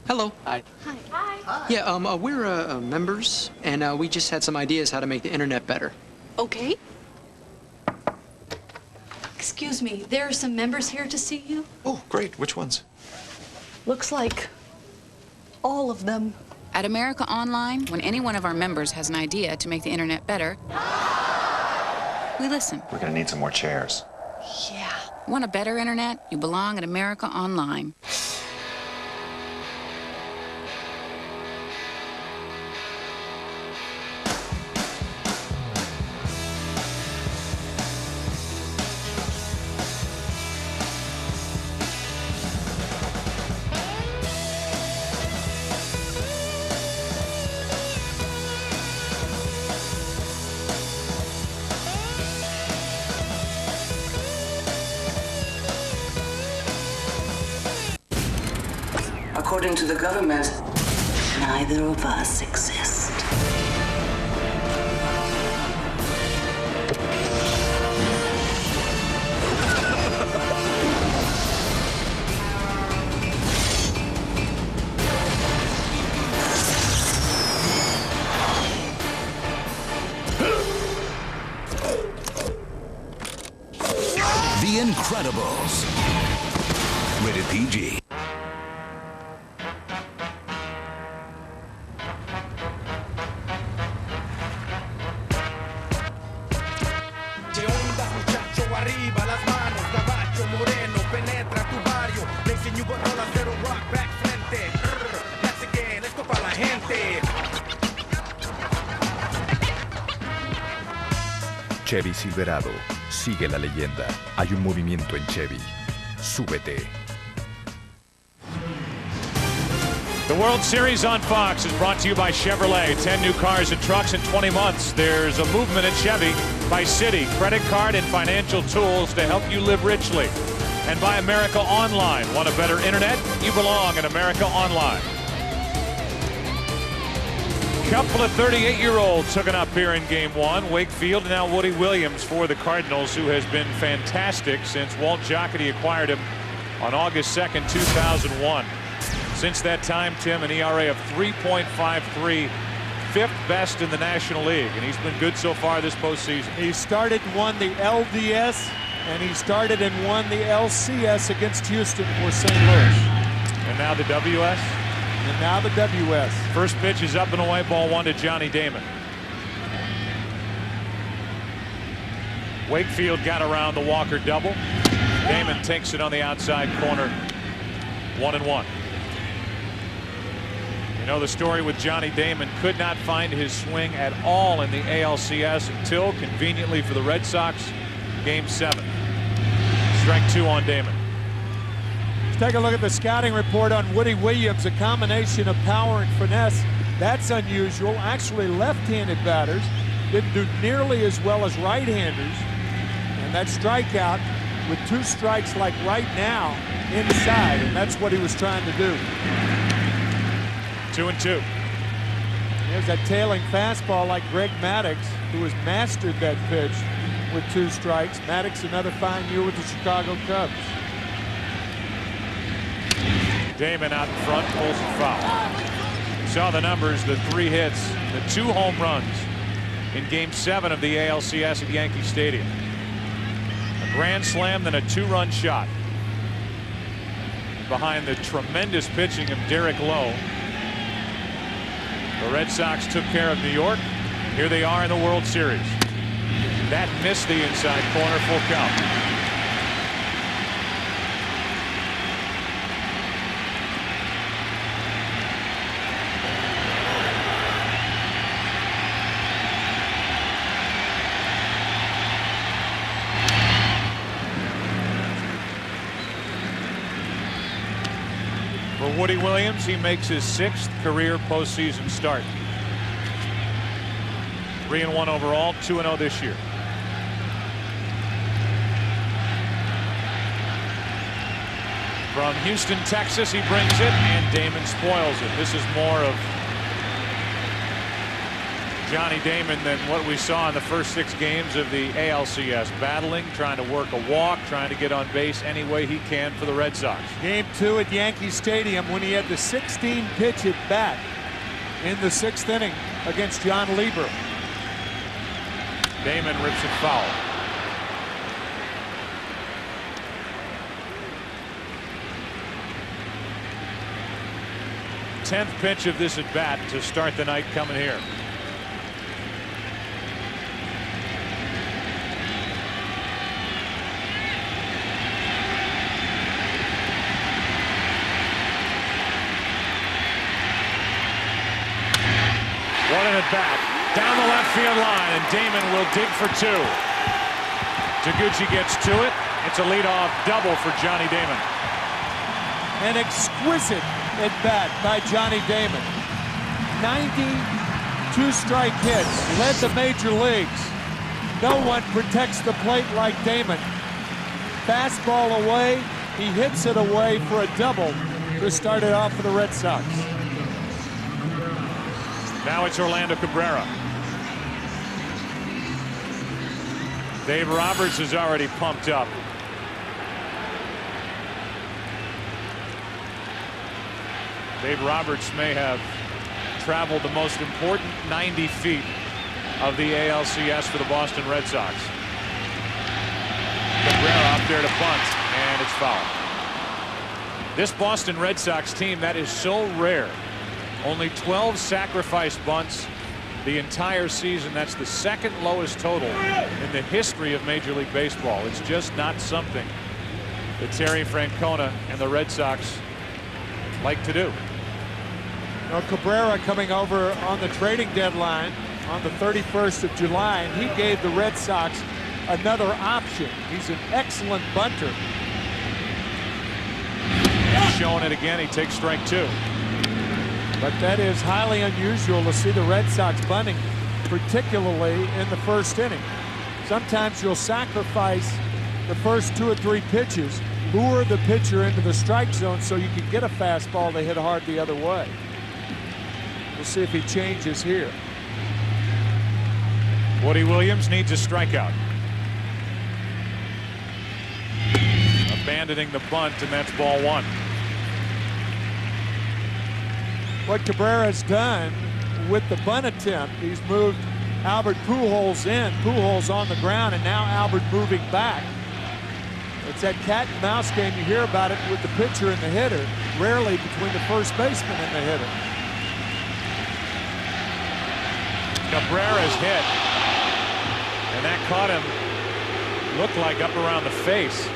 Hello. Hi. Hi. Yeah, we're members, and we just had some ideas how to make the internet better. Okay. Excuse me, there are some members here to see you. Oh, great. Which ones? Looks like all of them. At America Online, when any one of our members has an idea to make the internet better, we listen. We're going to need some more chairs. Yeah. Want a better internet? You belong at America Online. According to the government, neither of us exist. The Incredibles. Rated PG. Chevy Silverado. Sigue la leyenda. Hay un movimiento en Chevy. Súbete. The World Series on Fox is brought to you by Chevrolet. 10 new cars and trucks in 20 months. There's a movement at Chevy by Citi, credit card and financial tools to help you live richly. And by America Online. Want a better internet? You belong at America Online. Couple of 38-year-olds hooking up here in Game 1. Wakefield and now Woody Williams for the Cardinals, who has been fantastic since Walt Jocketty acquired him on August 2nd, 2001. Since that time, Tim, an ERA of 3.53, 5th best in the National League, and he's been good so far this postseason. He started and won the LDS And he started and won the LCS against Houston for St. Louis. And now the WS? And now the WS. First pitch is up and away, ball 1 to Johnny Damon. Wakefield got around the Walker double. Damon takes it on the outside corner. 1-1. You know the story with Johnny Damon. Could not find his swing at all in the ALCS until, conveniently for the Red Sox, Game 7. Strike 2 on Damon. Let's take a look at the scouting report on Woody Williams. A combination of power and finesse. That's unusual. Actually, left-handed batters didn't do nearly as well as right-handers. And that strikeout with 2 strikes like right now inside, and that's what he was trying to do. 2-2. There's that tailing fastball like Greg Maddux, who has mastered that pitch with 2 strikes. Maddux another fine year with the Chicago Cubs. Damon out in front, pulls it foul. Saw the numbers, the 3 hits, the 2 home runs in Game 7 of the ALCS at Yankee Stadium. A grand slam, then a 2-run shot. Behind the tremendous pitching of Derek Lowe, the Red Sox took care of New York. Here they are in the World Series. That missed the inside corner, full count. For Woody Williams, he makes his 6th career postseason start. 3-1 overall, 2-0 this year. From Houston, Texas, he brings it, and Damon spoils it. This is more of Johnny Damon than what we saw in the first 6 games of the ALCS. Battling, trying to work a walk, trying to get on base any way he can for the Red Sox. Game 2 at Yankee Stadium when he had the 16 pitch at bat in the 6th inning against John Lieber. Damon rips it foul. Tenth pitch of this at bat to start the night coming here. What an at bat down the left field line, and Damon will dig for 2. Taguchi gets to it. It's a leadoff double for Johnny Damon. An exquisite at bat by Johnny Damon. 92 strike hits, led the major leagues. No one protects the plate like Damon. Fastball away, he hits it away for a double to start it off for the Red Sox. Now it's Orlando Cabrera. Dave Roberts is already pumped up. Dave Roberts may have traveled the most important 90 feet of the ALCS for the Boston Red Sox. Cabrera up there to bunt, and it's foul. This Boston Red Sox team, that is so rare. Only 12 sacrifice bunts the entire season. That's the 2nd lowest total in the history of Major League Baseball. It's just not something that Terry Francona and the Red Sox like to do. Now, Cabrera coming over on the trading deadline on the 31st of July, and he gave the Red Sox another option. He's an excellent bunter. He's showing it again. He takes strike 2. But that is highly unusual to see the Red Sox bunting, particularly in the 1st inning. Sometimes you'll sacrifice the first 2 or 3 pitches, lure the pitcher into the strike zone so you can get a fastball to hit hard the other way. We'll see if he changes here. Woody Williams needs a strikeout. Abandoning the bunt, and that's ball 1. What Cabrera has done with the bunt attempt, he's moved Albert Pujols in. Pujols on the ground, and now Albert moving back. It's that cat and mouse game. You hear about it with the pitcher and the hitter, rarely between the first baseman and the hitter. Cabrera's hit, and that caught him, looked like up around the face.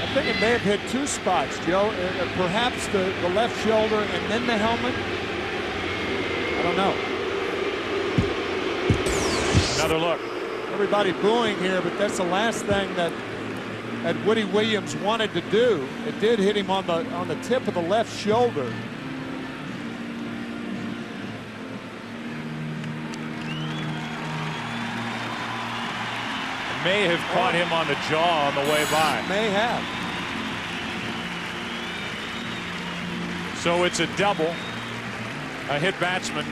I think it may have hit two spots, Joe. Perhaps the left shoulder and then the helmet. I don't know. Another look. Everybody booing here, but that's the last thing that Woody Williams wanted to do. It did hit him on the tip of the left shoulder. May have caught him on the jaw on the way by. May have. So it's a double, a hit batsman.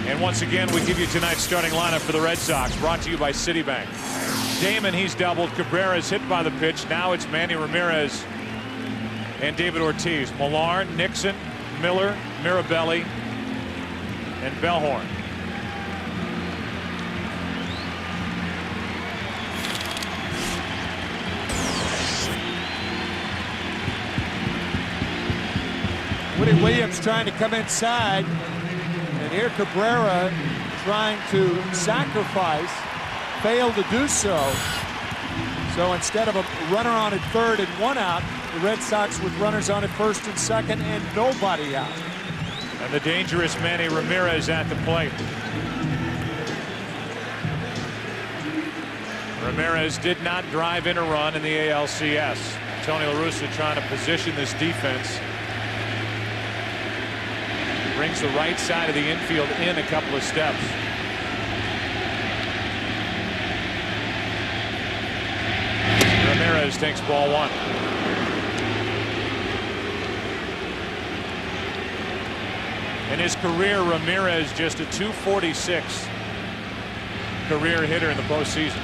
And once again, we give you tonight's starting lineup for the Red Sox, brought to you by Citibank. Damon, he's doubled. Cabrera's hit by the pitch. Now it's Manny Ramirez and David Ortiz. Millar, Nixon, Miller, Mirabelli, and Bellhorn. Woody Williams trying to come inside, and here Cabrera trying to sacrifice, failed to do so. So instead of a runner on at third and one out, the Red Sox with runners on at first and second and nobody out. And the dangerous Manny Ramirez at the plate. Ramirez did not drive in a run in the ALCS. Tony La Russa trying to position this defense. Brings the right side of the infield in a couple of steps. Ramirez takes ball one. In his career, Ramirez just a .246 career hitter in the postseason.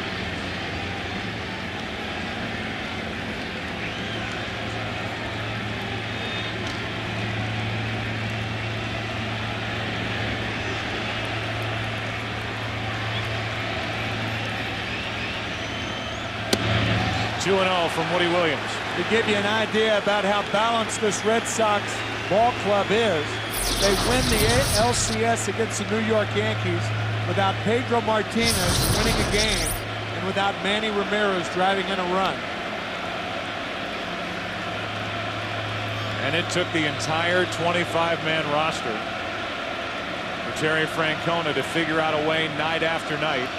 From Woody Williams. To give you an idea about how balanced this Red Sox ball club is, they win the LCS against the New York Yankees without Pedro Martinez winning a game and without Manny Ramirez driving in a run. And it took the entire 25-man roster for Terry Francona to figure out a way night after night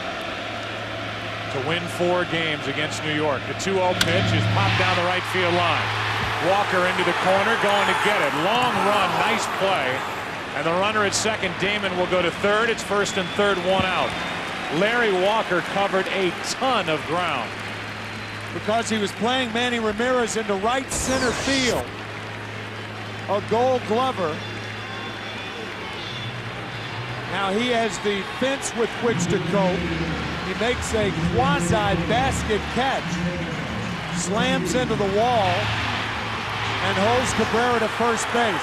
to win 4 games against New York. The 2-0 pitch is popped down the right field line. Walker into the corner, going to get it. Long run, nice play. And the runner at second, Damon, will go to third. It's first and third, one out. Larry Walker covered a ton of ground. Because he was playing Manny Ramirez into right center field. A Gold Glover. Now he has the fence with which to cope. He makes a quasi-basket catch, slams into the wall, and holds Cabrera to first base.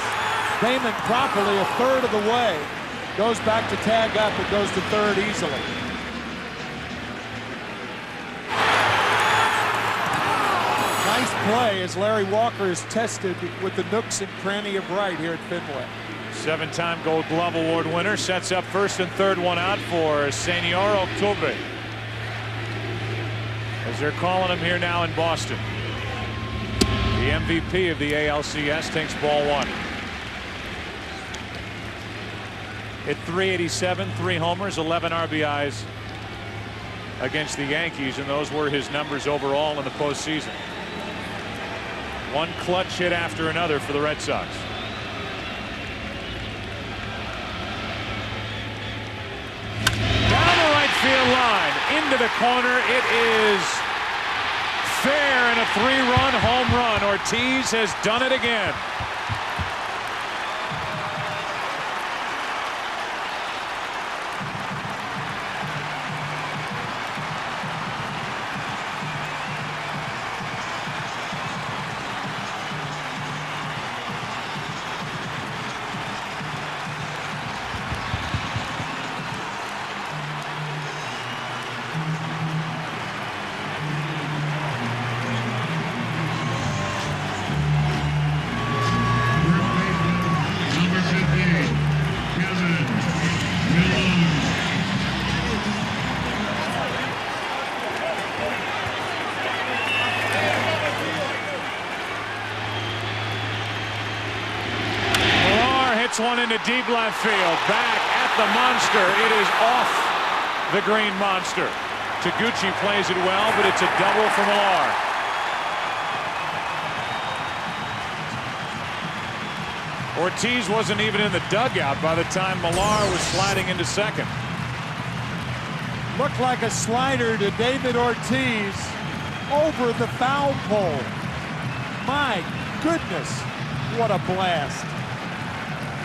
Damon properly a third of the way. Goes back to tag up and goes to third easily. Nice play as Larry Walker is tested with the nooks and cranny of right here at Fenway. 7-time Gold Glove Award winner sets up first and third, one out for Senor Octubre. As they're calling him here now in Boston. The MVP of the ALCS takes ball one. Hit .387, 3 homers, 11 RBIs against the Yankees, and those were his numbers overall in the postseason. One clutch hit after another for the Red Sox. Down the right field line, into the corner. It is fair and a 3-run home run. Ortiz has done it again. into deep left field. Back at the monster. It is off the green monster. Taguchi plays it well, but it's a double for Millar. Ortiz wasn't even in the dugout by the time Millar was sliding into second. Looked like a slider to David Ortiz over the foul pole. My goodness, what a blast.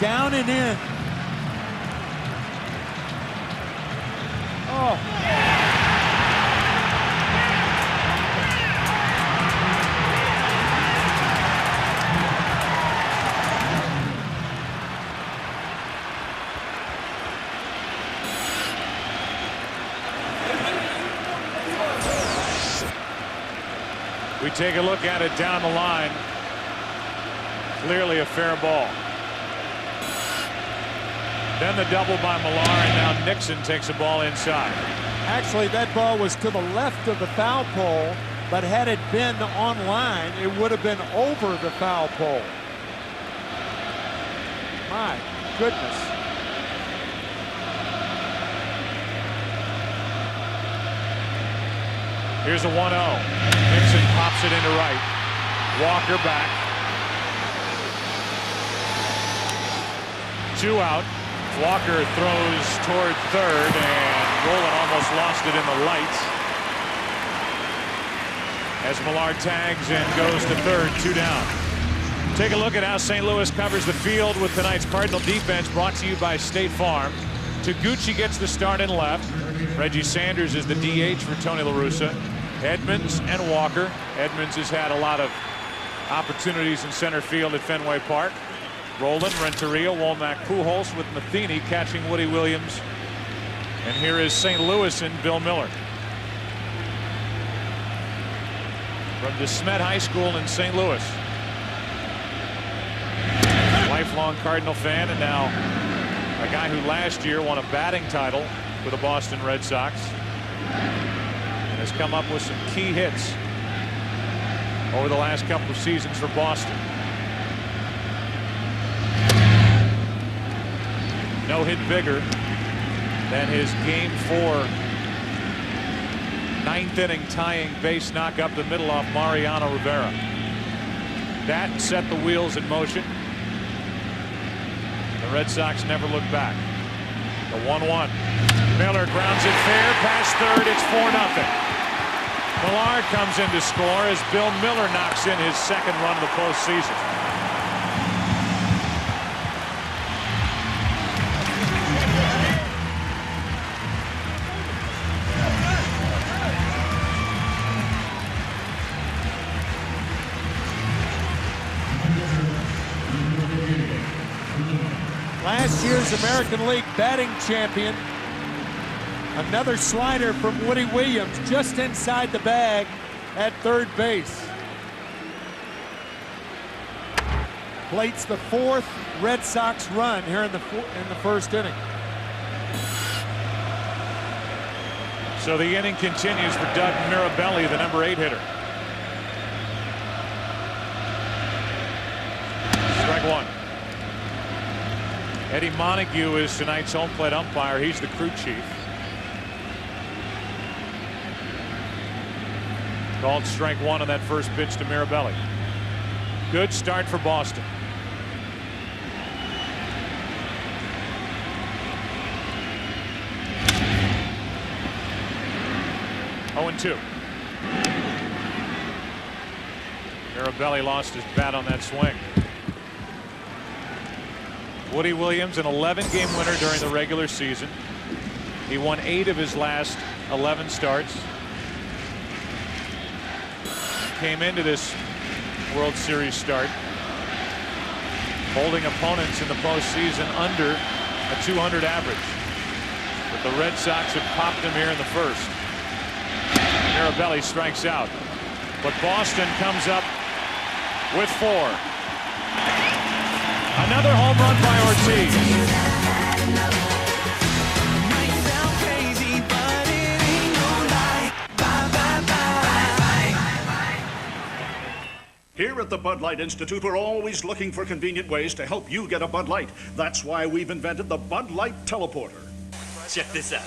Down and in. Oh. We take a look at it down the line. Clearly a fair ball. Then the double by Millar, and now Nixon takes a ball inside. Actually, that ball was to the left of the foul pole, but had it been on line, it would have been over the foul pole. My goodness. Here's a 1-0. Nixon pops it into right. Walker back. 2 out. Walker throws toward third, and Rolen almost lost it in the lights. As Millar tags and goes to third, 2 down. Take a look at how St. Louis covers the field with tonight's Cardinal defense, brought to you by State Farm. Taguchi gets the start in left. Reggie Sanders is the DH for Tony La Russa. Edmonds and Walker. Edmonds has had a lot of opportunities in center field at Fenway Park. Rolen, Renteria, Womack, Pujols, with Matheny catching Woody Williams. And here is St. Louis and Bill Miller. From DeSmet High School in St. Louis. Lifelong Cardinal fan, and now a guy who last year won a batting title for the Boston Red Sox. And has come up with some key hits over the last couple of seasons for Boston. No hit bigger than his Game 4 9th inning tying base knock up the middle off Mariano Rivera. That set the wheels in motion. The Red Sox never looked back. The 1-1. Miller grounds it fair past third. It's 4-0. Millar comes in to score as Bill Miller knocks in his second run of the postseason. Last year's American League batting champion. Another slider from Woody Williams just inside the bag at third base. Plates the 4th Red Sox run here in the first inning. So the inning continues for Doug Mirabelli, the number 8 hitter. Strike 1. Eddie Montague is tonight's home plate umpire. He's the crew chief. Called strike 1 on that first pitch to Mirabelli. Good start for Boston. Oh, 0-2. Mirabelli lost his bat on that swing. Woody Williams, an 11-game winner during the regular season. He won 8 of his last 11 starts. Came into this World Series start holding opponents in the postseason under a 200 average. But the Red Sox have popped him here in the first. Mirabelli strikes out. But Boston comes up with 4. Another home run by Ortiz. Here at the the Bud Light Institute, we're always looking for convenient ways to help you get a Bud Light. That's why we've invented the Bud Light Teleporter. Check this out.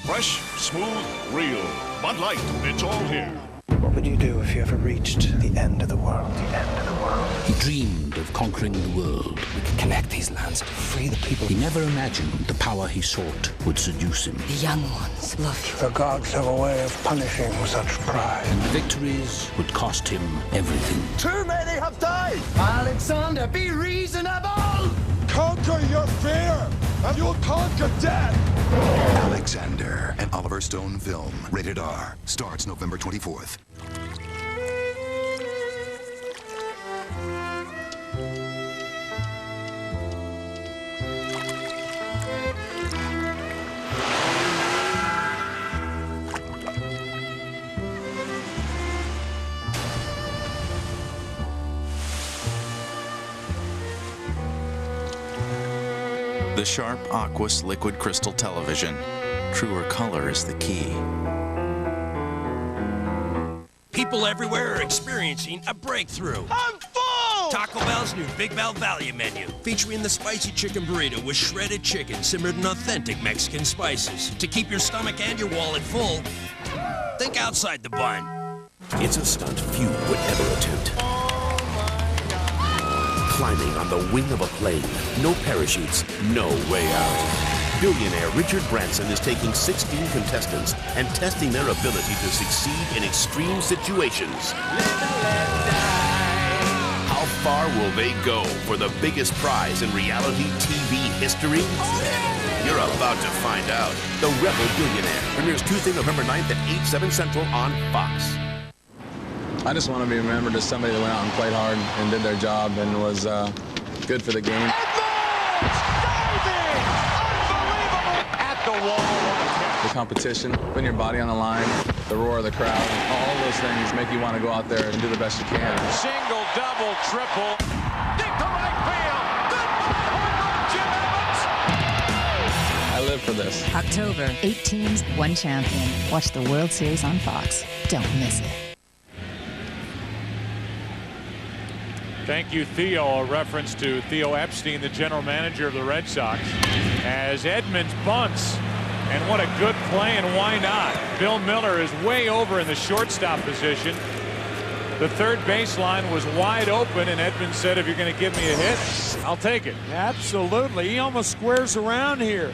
Fresh, smooth, real. Bud Light, it's all here. What would you do if you ever reached the end of the world? The end of the world. He dreamed of conquering the world. We could connect these lands to free the people. He never imagined the power he sought would seduce him. The young ones love you. The gods have a way of punishing such pride. And the victories would cost him everything. Too many have died! Alexander, be reasonable! Conquer your fear, and you'll conquer death! Alexander, an Oliver Stone film. Rated R. Starts November 24th. The Sharp Aquos Liquid Crystal Television. Truer color is the key. People everywhere are experiencing a breakthrough. I'm full! Taco Bell's new Big Bell Value Menu, featuring the spicy chicken burrito with shredded chicken simmered in authentic Mexican spices. To keep your stomach and your wallet full, think outside the bun. It's a stunt few would ever attempt. Climbing on the wing of a plane, no parachutes, no way out. Billionaire Richard Branson is taking 16 contestants and testing their ability to succeed in extreme situations. How far will they go for the biggest prize in reality TV history? You're about to find out. The Rebel Billionaire premieres Tuesday, November 9th at 8, 7 Central on Fox. I just want to be remembered as somebody that went out and played hard and did their job and was good for the game. At the wall. The competition, putting your body on the line, the roar of the crowd, all those things make you want to go out there and do the best you can. Single, double, triple. Deep to right field. Goodbye, home run, Jim Evans. I live for this. October, 8 teams, 1 champion. Watch the World Series on Fox. Don't miss it. Thank you, Theo. A reference to Theo Epstein, the general manager of the Red Sox, as Edmonds bunts. And what a good play, and why not? Bill Miller is way over in the shortstop position. The third baseline was wide open, and Edmonds said, if you're going to give me a hit, I'll take it. Absolutely. He almost squares around here.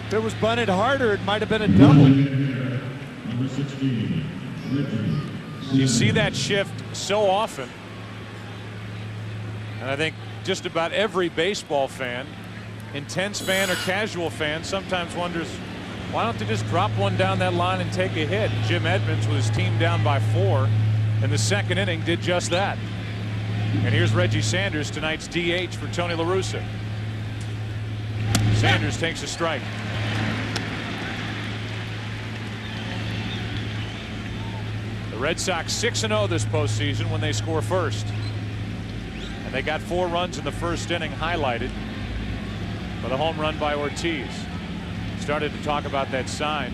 If it was bunted harder, it might have been a double. Number 16, you see that shift so often, and I think just about every baseball fan, intense fan or casual fan, sometimes wonders, why don't they just drop one down that line and take a hit? Jim Edmonds, with his team down by 4 in the second inning, did just that. And here's Reggie Sanders, tonight's DH for Tony La Russa. Sanders takes a strike. The Red Sox 6-0 this postseason when they score first. And they got 4 runs in the first inning, highlighted by the home run by Ortiz. Started to talk about that sign.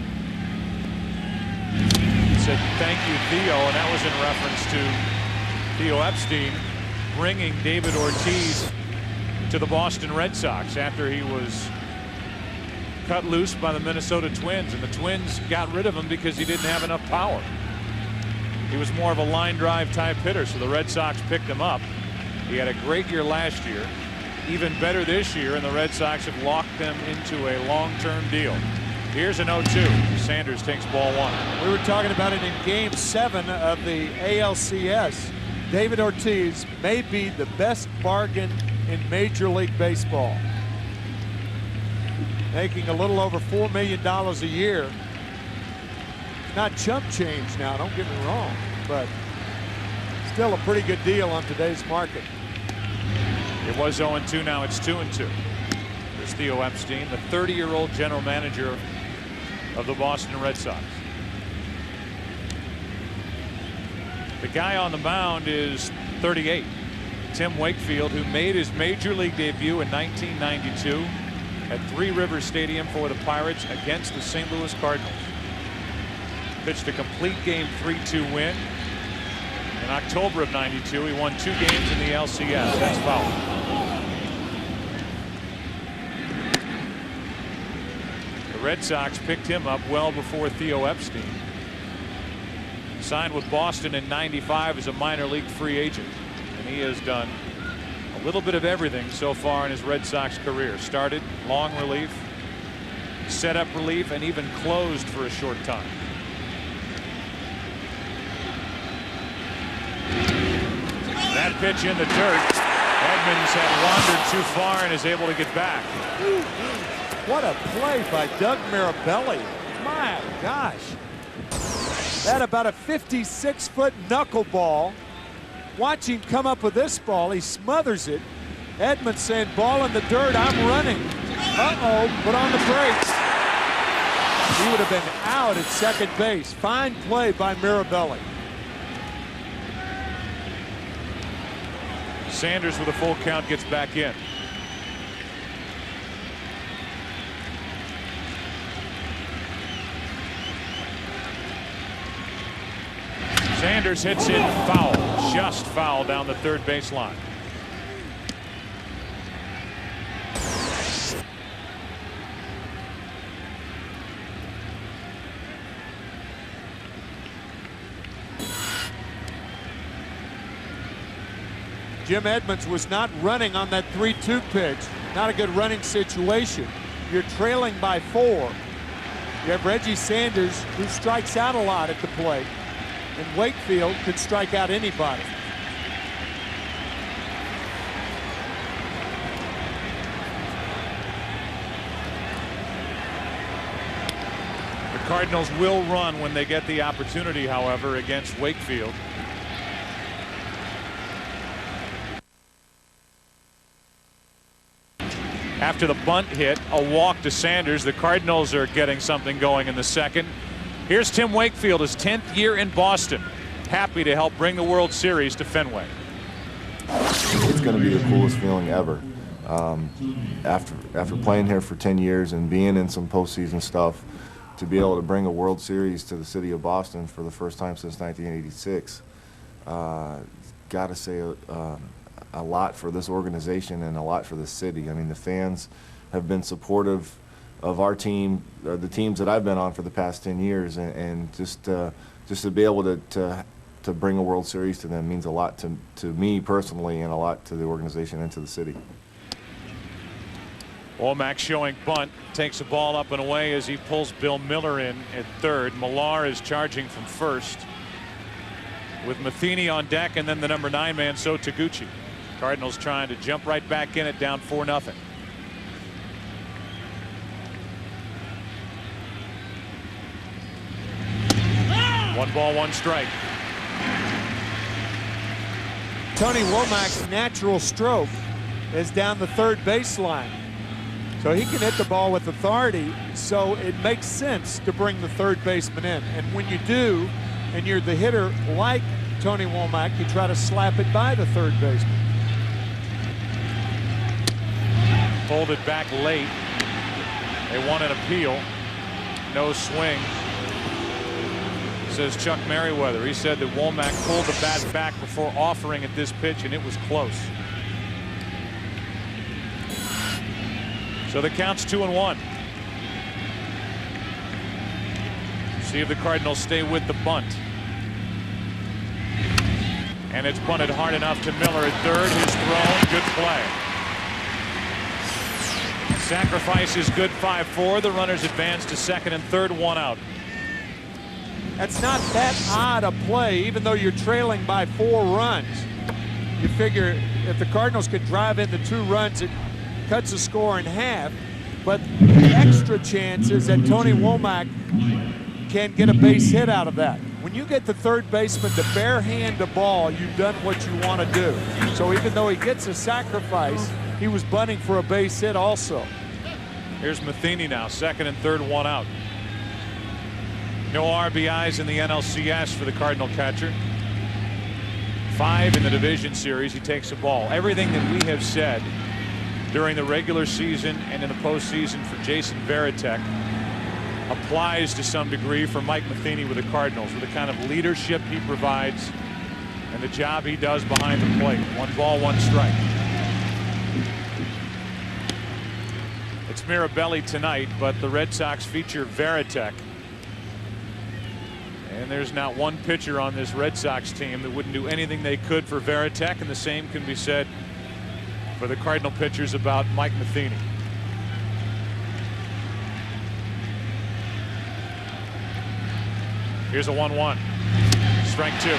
He said, thank you, Theo, and that was in reference to Theo Epstein bringing David Ortiz to the Boston Red Sox after he was cut loose by the Minnesota Twins, and the Twins got rid of him because he didn't have enough power. He was more of a line drive type hitter, so the Red Sox picked him up. He had a great year last year, even better this year, and the Red Sox have locked them into a long-term deal. Here's an 0-2. Sanders takes ball 1. We were talking about it in Game 7 of the ALCS. David Ortiz may be the best bargain in Major League Baseball. Making a little over $4 million a year. Not chump change now, don't get me wrong, but still a pretty good deal on today's market. It was 0-2, now it's 2-2. There's Theo Epstein, the 30-year-old general manager of the Boston Red Sox. The guy on the mound is 38. Tim Wakefield, who made his major league debut in 1992 at Three Rivers Stadium for the Pirates against the St. Louis Cardinals. Pitched a complete game 3-2 win. In October of '92, he won 2 games in the LCS. That's foul. The Red Sox picked him up well before Theo Epstein. Signed with Boston in '95 as a minor league free agent. And he has done a little bit of everything so far in his Red Sox career. Started long relief, set up relief, and even closed for a short time. That pitch in the dirt. Edmonds had wandered too far and is able to get back. What a play by Doug Mirabelli. My gosh. That about a 56-foot knuckleball. Watch him come up with this ball. He smothers it. Edmonds saying, ball in the dirt, I'm running. Uh-oh, put on the brakes. He would have been out at second base. Fine play by Mirabelli. Sanders with a full count gets back in. Sanders hits it foul, just foul down the third baseline. Jim Edmonds was not running on that 3-2 pitch. Not a good running situation. You're trailing by 4. You have Reggie Sanders, who strikes out a lot at the plate. And Wakefield could strike out anybody. The Cardinals will run when they get the opportunity, however, against Wakefield. After the bunt hit, a walk to Sanders. The Cardinals are getting something going in the second. Here's Tim Wakefield, his 10th year in Boston. Happy to help bring the World Series to Fenway. It's going to be the coolest feeling ever. After playing here for 10 years and being in some postseason stuff, to be able to bring a World Series to the city of Boston for the first time since 1986, got to say a lot for this organization and a lot for the city. I mean, the fans have been supportive of our team, the teams that I've been on for the past 10 years, and just to be able to bring a World Series to them means a lot to me personally and a lot to the organization and to the city. Womack showing bunt, takes the ball up and away as he pulls Bill Miller in at third. Millar is charging from first with Matheny on deck, and then the number 9 man, So Taguchi. Cardinals trying to jump right back in it, down 4-0. One ball, one strike. Tony Womack's natural stroke is down the third baseline. So he can hit the ball with authority, so it makes sense to bring the third baseman in. And when you do, and you're the hitter like Tony Womack, you try to slap it by the third baseman. Folded back late. They want an appeal. No swing, says Chuck Merriweather. He said that Womack pulled the bat back before offering at this pitch, and it was close. So the count's 2-1. See if the Cardinals stay with the bunt. And it's bunted hard enough to Miller at third. His thrown, good play. Sacrifice is good, 5-4. The runners advance to second and third, 1 out. That's not that odd a play, even though you're trailing by 4 runs. You figure if the Cardinals could drive in the 2 runs, it cuts the score in half. But the extra chance is that Tony Womack can get a base hit out of that. When you get the third baseman to barehand the ball, you've done what you want to do. So even though he gets a sacrifice, he was bunting for a base hit also. Here's Matheny now, second and third, 1 out. No RBIs in the NLCS for the Cardinal catcher. 5 in the division series. He takes the ball. Everything that we have said during the regular season and in the postseason for Jason Varitek applies to some degree for Mike Matheny with the Cardinals, with the kind of leadership he provides and the job he does behind the plate. 1 ball, 1 strike. It's Mirabelli tonight, but the Red Sox feature Varitek. And there's not one pitcher on this Red Sox team that wouldn't do anything they could for Varitek, and the same can be said for the Cardinal pitchers about Mike Matheny. Here's a 1-1. Strike 2.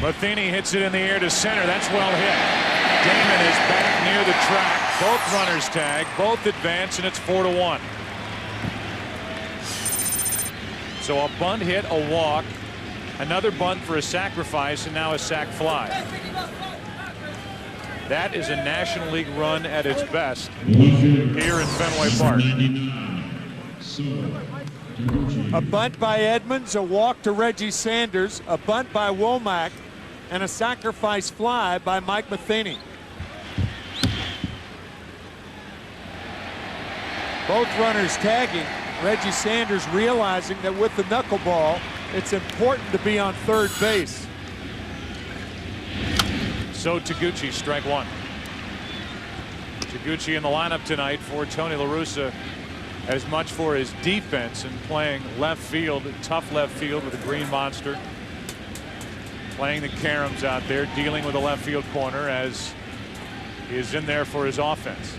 Matheny hits it in the air to center. That's well hit. Damon is back near the track. Both runners tag, both advance, and it's 4-1. So a bunt hit, a walk, another bunt for a sacrifice, and now a sac fly. That is a National League run at its best here in Fenway Park. A bunt by Edmonds, a walk to Reggie Sanders, a bunt by Womack, and a sacrifice fly by Mike Matheny. Both runners tagging. Reggie Sanders realizing that with the knuckleball, it's important to be on third base. So Taguchi, strike 1. Taguchi in the lineup tonight for Tony La Russa, as much for his defense and playing left field, tough left field with a green monster. Playing the caroms out there, dealing with the left field corner as he is in there for his offense.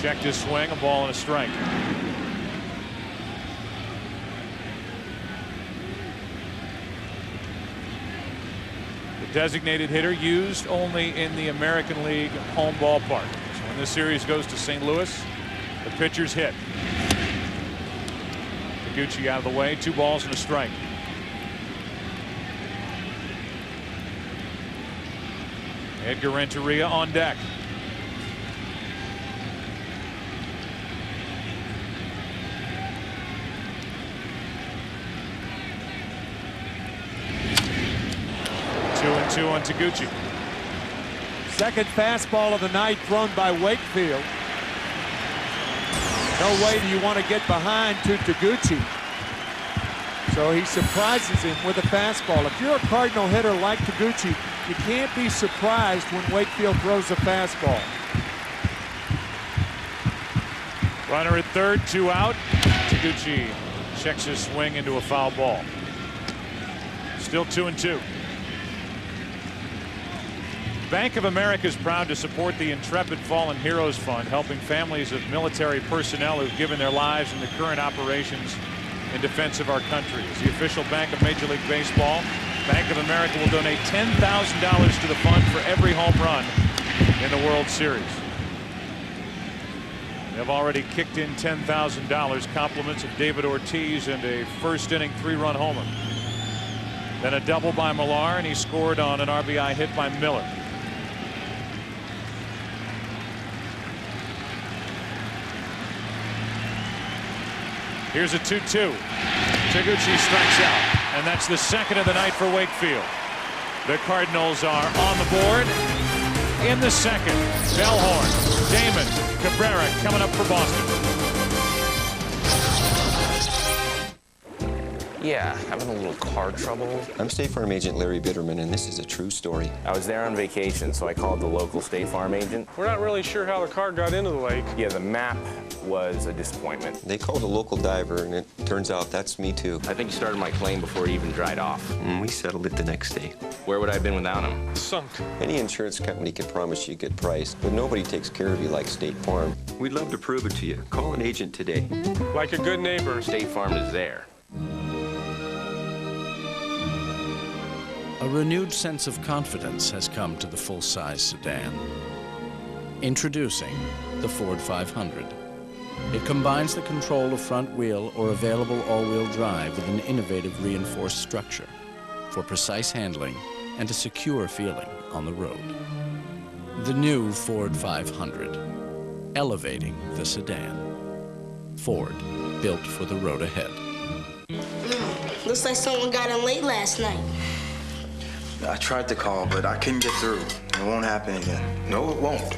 Checked his swing, a ball and a strike. The designated hitter used only in the American League home ballpark. So when this series goes to St. Louis, the pitcher's hit. Taguchi out of the way, 2 balls and a strike. Edgar Renteria on deck. Two and 2 on Taguchi. Second fastball of the night thrown by Wakefield. No way do you want to get behind to Taguchi. So he surprises him with a fastball. If you're a Cardinal hitter like Taguchi, you can't be surprised when Wakefield throws a fastball. Runner at third, 2 out. Taguchi checks his swing into a foul ball. Still 2 and 2. Bank of America is proud to support the Intrepid Fallen Heroes Fund, helping families of military personnel who've given their lives in the current operations in defense of our country. As the official bank of Major League Baseball, Bank of America will donate $10,000 to the fund for every home run in the World Series. They've already kicked in $10,000, compliments of David Ortiz and a first inning 3-run homer. Then a double by Millar, and he scored on an RBI hit by Miller. Here's a 2-2. Taguchi strikes out, and that's the second of the night for Wakefield. The Cardinals are on the board in the second. Bellhorn, Damon, Cabrera coming up for Boston. Yeah, having a little car trouble. I'm State Farm agent Larry Bitterman, and this is a true story. I was there on vacation, so I called the local State Farm agent. We're not really sure how the car got into the lake. Yeah, the map was a disappointment. They called a local diver, and it turns out that's me, too. I think he started my claim before he even dried off. We settled it the next day. Where would I have been without him? Sunk. Any insurance company can promise you a good price, but nobody takes care of you like State Farm. We'd love to prove it to you. Call an agent today. Like a good neighbor. State Farm is there. A renewed sense of confidence has come to the full-size sedan. Introducing the Ford 500. It combines the control of front wheel or available all-wheel drive with an innovative reinforced structure for precise handling and a secure feeling on the road. The new Ford 500, elevating the sedan. Ford, built for the road ahead. Looks like someone got in late last night. I tried to call, but I couldn't get through. It won't happen again. No, it won't.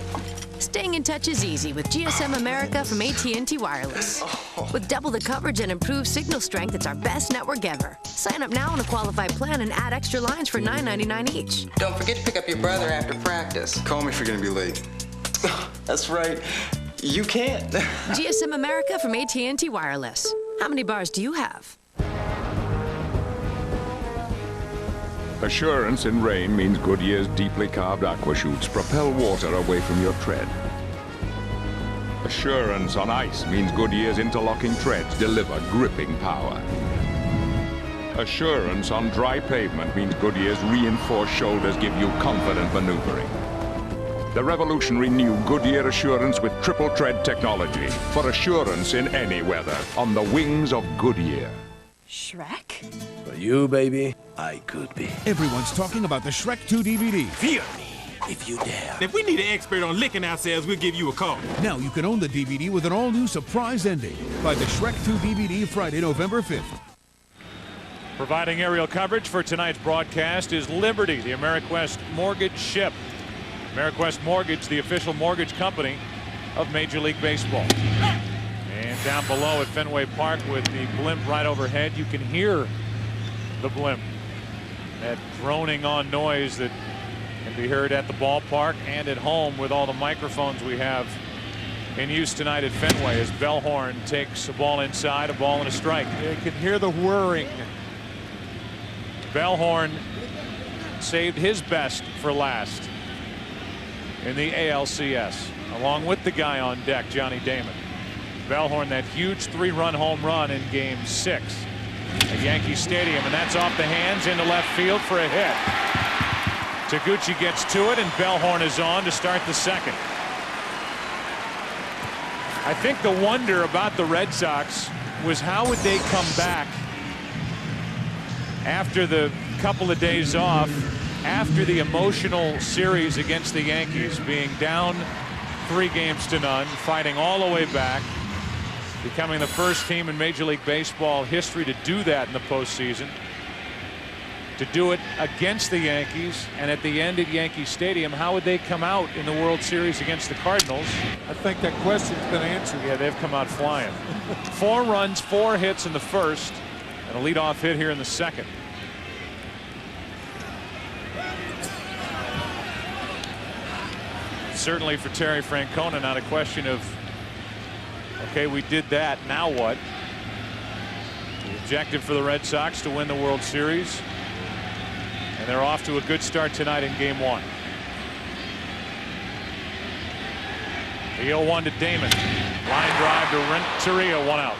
Staying in touch is easy with GSM America from AT&T Wireless. With double the coverage and improved signal strength, it's our best network ever. Sign up now on a qualified plan and add extra lines for $9.99 each. Don't forget to pick up your brother after practice. Call me if you're gonna be late. That's right. You can't. GSM America from AT&T Wireless. How many bars do you have? Assurance in rain means Goodyear's deeply carved aqua chutes propel water away from your tread. Assurance on ice means Goodyear's interlocking treads deliver gripping power. Assurance on dry pavement means Goodyear's reinforced shoulders give you confident maneuvering. The revolutionary new Goodyear Assurance with triple tread technology for assurance in any weather on the wings of Goodyear. Shrek? For you, baby, I could be. Everyone's talking about the Shrek 2 DVD. Fear me, if you dare. If we need an expert on licking ourselves, we'll give you a call. Now you can own the DVD with an all-new surprise ending. Buy the Shrek 2 DVD Friday, November 5th. Providing aerial coverage for tonight's broadcast is Liberty, the AmeriQuest mortgage ship. AmeriQuest Mortgage, the official mortgage company of Major League Baseball. And down below at Fenway Park with the blimp right overhead, you can hear the blimp. That droning on noise that can be heard at the ballpark and at home with all the microphones we have in use tonight at Fenway as Bellhorn takes a ball inside, a ball and a strike. You can hear the whirring. Bellhorn saved his best for last in the ALCS, along with the guy on deck, Johnny Damon. Bellhorn, that huge 3-run home run in Game 6 at Yankee Stadium, and that's off the hands into left field for a hit. Taguchi gets to it, and Bellhorn is on to start the second. I think the wonder about the Red Sox was how would they come back after the couple of days off, after the emotional series against the Yankees, being down 3-0, fighting all the way back, becoming the first team in Major League Baseball history to do that in the postseason, to do it against the Yankees, and at the end at Yankee Stadium, how would they come out in the World Series against the Cardinals? I think that question's been answered. Yeah, they've come out flying. 4 runs, 4 hits in the first, and a leadoff hit here in the second. Certainly for Terry Francona, not a question of, okay, we did that, now what? The objective for the Red Sox to win the World Series, and they're off to a good start tonight in Game 1. The 0-1 to Damon. Line drive to Renteria, 1 out.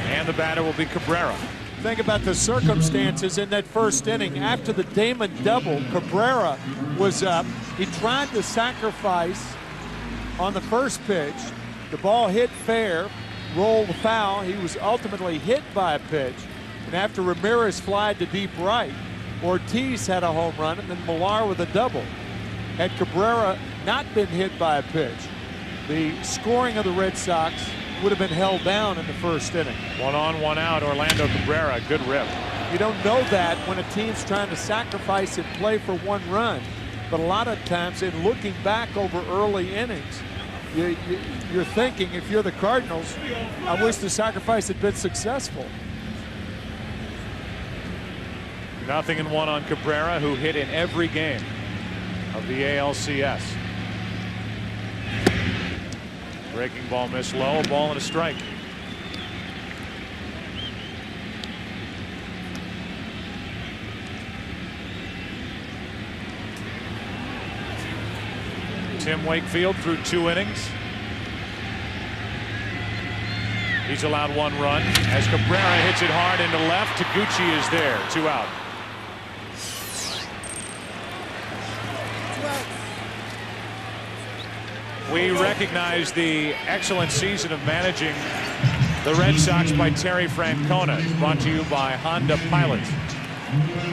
And the batter will be Cabrera. Think about the circumstances in that first inning. After the Damon double, Cabrera was up. He tried to sacrifice on the first pitch. The ball hit fair, rolled foul. He was ultimately hit by a pitch. And after Ramirez flied to deep right, Ortiz had a home run, and then Millar with a double. Had Cabrera not been hit by a pitch, the scoring of the Red Sox would have been held down in the first inning. 1 on, 1 out. Orlando Cabrera, good rip. You don't know that when a team's trying to sacrifice and play for 1 run, but a lot of times in looking back over early innings, you're thinking, if you're the Cardinals, I wish the sacrifice had been successful. 0-1 on Cabrera, who hit in every game of the ALCS. Breaking ball missed low, a ball and a strike. Tim Wakefield through 2 innings. He's allowed 1 run as Cabrera hits it hard into left. Taguchi is there, 2 out. We recognize the excellent season of managing the Red Sox by Terry Francona. It's brought to you by Honda Pilot.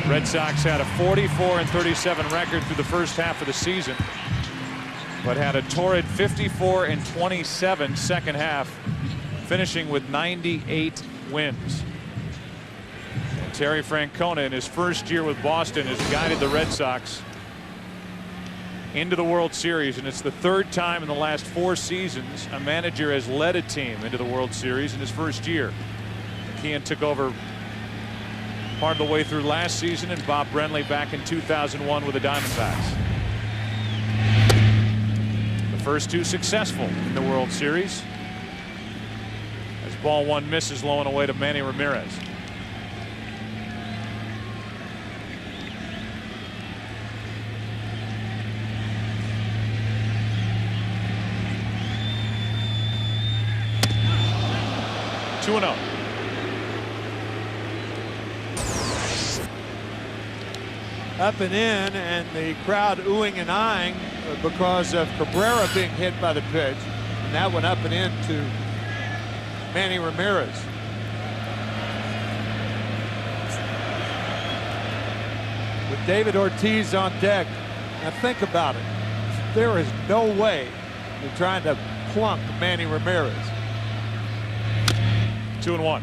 Red Sox had a 44-37 record through the first half of the season, but had a torrid 54-27 second half, finishing with 98 wins. And Terry Francona, in his first year with Boston, has guided the Red Sox into the World Series, and it's the third time in the last 4 seasons a manager has led a team into the World Series in his first year. McKeon took over part of the way through last season, and Bob Brenly back in 2001 with the Diamondbacks. The first 2 successful in the World Series, as ball 1 misses low and away to Manny Ramirez. Two and 0. Up and in, and the crowd oohing and eyeing because of Cabrera being hit by the pitch, and that went up and in to Manny Ramirez. With David Ortiz on deck, now think about it. There is no way you're trying to plunk Manny Ramirez. 2-1.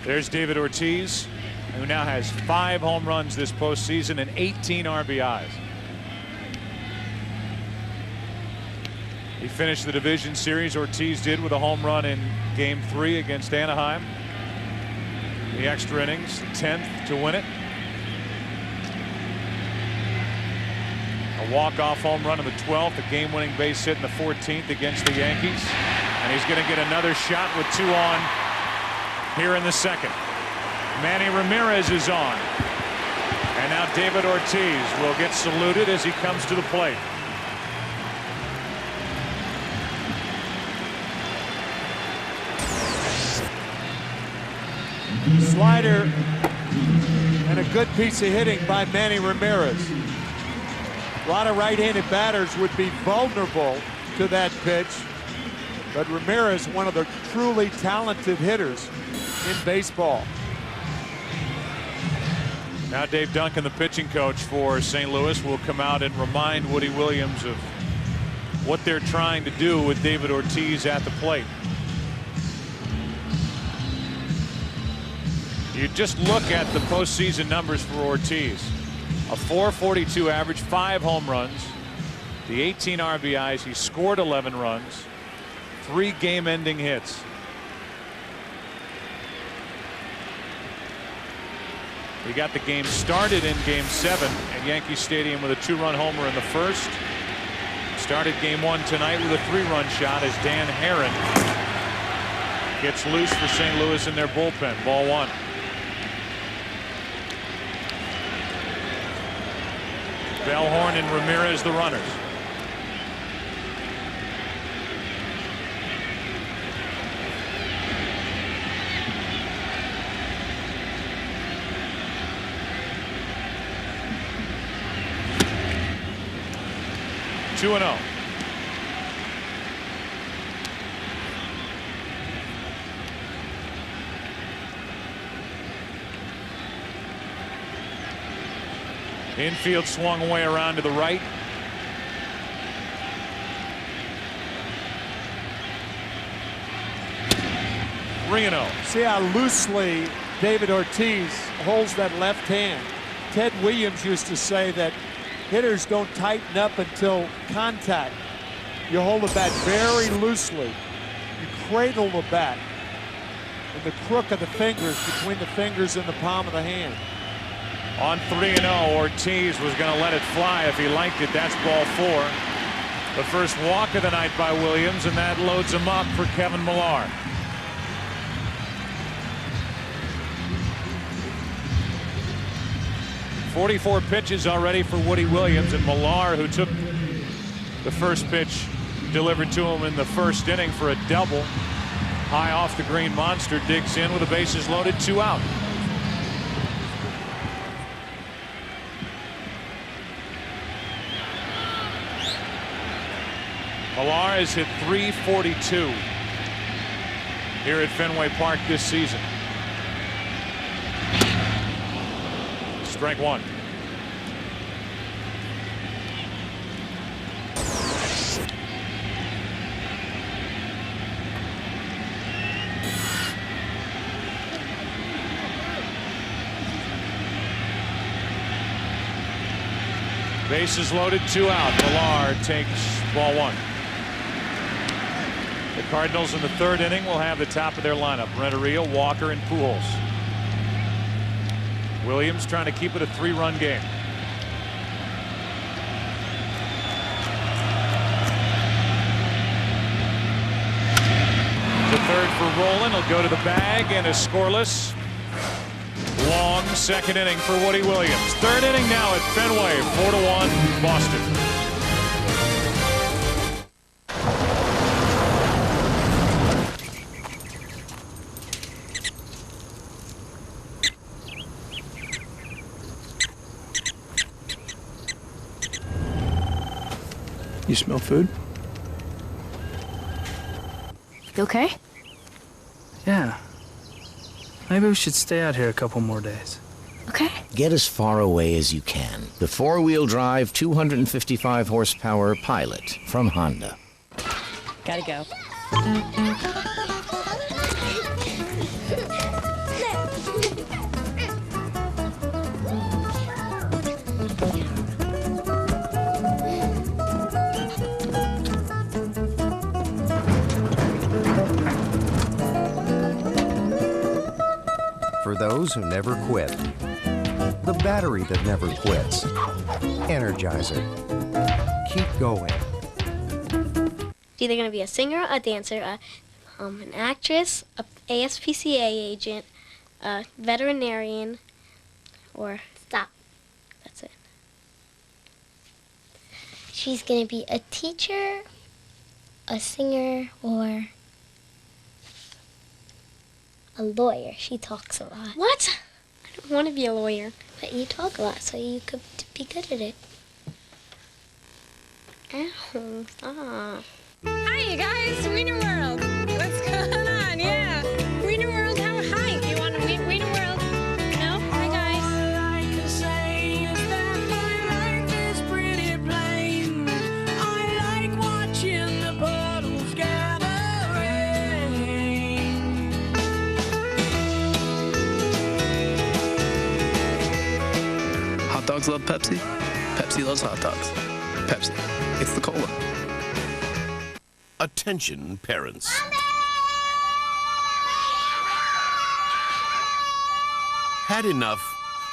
There's David Ortiz, who now has 5 home runs this postseason and 18 RBIs. He finished the division series, Ortiz did, with a home run in Game 3 against Anaheim. The extra innings, 10th to win it. A walk-off home run in the 12th, a game-winning base hit in the 14th against the Yankees. And he's going to get another shot with 2 on here in the second. Manny Ramirez is on. And now David Ortiz will get saluted as he comes to the plate. Slider and a good piece of hitting by Manny Ramirez. A lot of right-handed batters would be vulnerable to that pitch, but Ramirez, one of the truly talented hitters in baseball. Now Dave Duncan, the pitching coach for St. Louis, will come out and remind Woody Williams of what they're trying to do with David Ortiz at the plate. You just look at the postseason numbers for Ortiz. A .442 average, 5 home runs, the 18 RBIs. He scored 11 runs, 3 game-ending hits. He got the game started in Game 7 at Yankee Stadium with a 2-run homer in the first. Started Game 1 tonight with a 3-run shot as Dan Herron gets loose for St. Louis in their bullpen. Ball 1. Bellhorn and Ramirez the runners. Two and 0. Infield swung away around to the right. See how loosely David Ortiz holds that left hand. Ted Williams used to say that hitters don't tighten up until contact. You hold the bat very loosely. You cradle the bat in the crook of the fingers, between the fingers and the palm of the hand. On 3-0, Ortiz was going to let it fly if he liked it. That's ball 4. The first walk of the night by Williams, and that loads him up for Kevin Millar. .44 pitches already for Woody Williams, and Millar, who took the first pitch delivered to him in the first inning for a double, high off the green monster, digs in with the bases loaded, 2 out. Millar has hit .342 here at Fenway Park this season. Strike one. Bases loaded, 2 out. Millar takes ball 1. The Cardinals in the 3rd inning will have the top of their lineup: Renteria, Walker, and Pujols. Williams trying to keep it a 3-run game. To third for Rolen. He'll go to the bag and is scoreless. Long 2nd inning for Woody Williams. 3rd inning now at Fenway. 4-1 Boston. You smell food? You okay? Yeah. Maybe we should stay out here a couple more days. Okay. Get as far away as you can. The 4-wheel drive, 255 horsepower Pilot from Honda. Gotta go. For those who never quit. The battery that never quits. Energizer. Keep going. Either going to be a singer, a dancer, an actress, a ASPCA agent, a veterinarian, or stop. That's it. She's going to be a teacher, a singer, or a lawyer. She talks a lot. What? I don't want to be a lawyer. But you talk a lot, so you could be good at it. Ow, stop. Hi, you guys. Wiener World. What's going on? Yeah. Wiener World, how hi. You want to meet Wiener World? No? Hi, guys. All I can say is that my life is pretty plain. I like watching the puddles gather rain. Hot dogs love Pepsi. Pepsi loves hot dogs. Pepsi. It's the cola. Attention, parents. Had enough?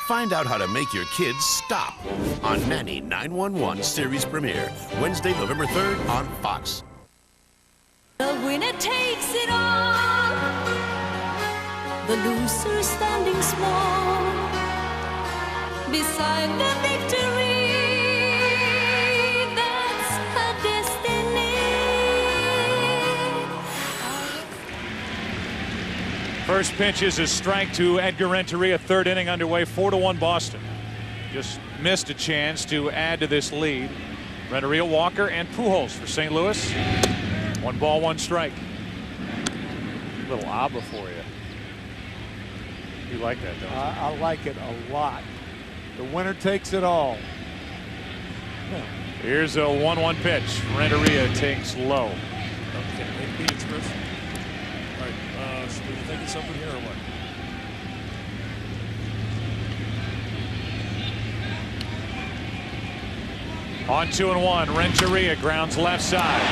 Find out how to make your kids stop on Nanny 911 series premiere, Wednesday, November 3rd on Fox. The winner takes it all. The loser standing small beside the victory. That's her destiny. First pitch is a strike to Edgar Renteria. 3rd inning underway. 4-1 Boston. Just missed a chance to add to this lead. Renteria, Walker, and Pujols for St. Louis. 1 ball, 1 strike. Little ABBA for you. You like that, don't you? I like it a lot. The winner takes it all. Here's a 1-1 pitch. Renteria takes low. Okay, it's first. All right, so are you thinking something here or what? On 2-1, Renteria grounds left side.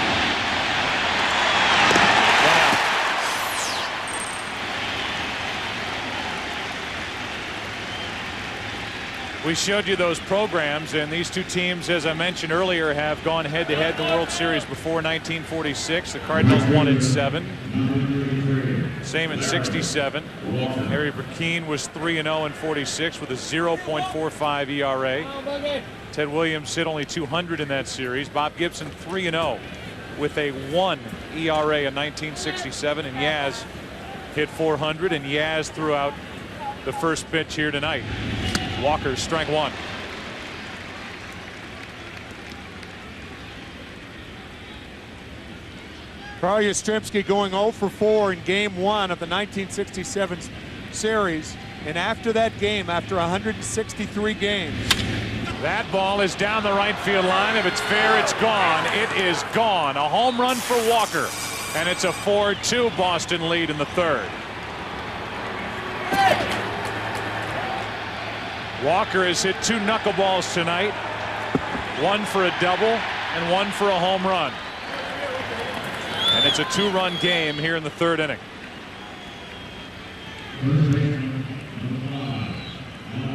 We showed you those programs, and these two teams, as I mentioned earlier, have gone head-to-head in the World Series before 1946. The Cardinals won in 7. Same in 67. Harry Burkeen was 3-0 in 46 with a 0.45 ERA. Ted Williams hit only 200 in that series. Bob Gibson 3-0 with a 1 ERA in 1967, and Yaz hit 400, and Yaz threw out the first pitch here tonight. Walker's strike 1. Carl Yastrzemski going 0 for 4 in Game 1 of the 1967 series. And after that game, after 163 games. That ball is down the right field line. If it's fair, it's gone. It is gone. A home run for Walker. And it's a 4-2 Boston lead in the third. Walker has hit 2 knuckleballs tonight. 1 for a double and 1 for a home run. And it's a 2-run game here in the third inning.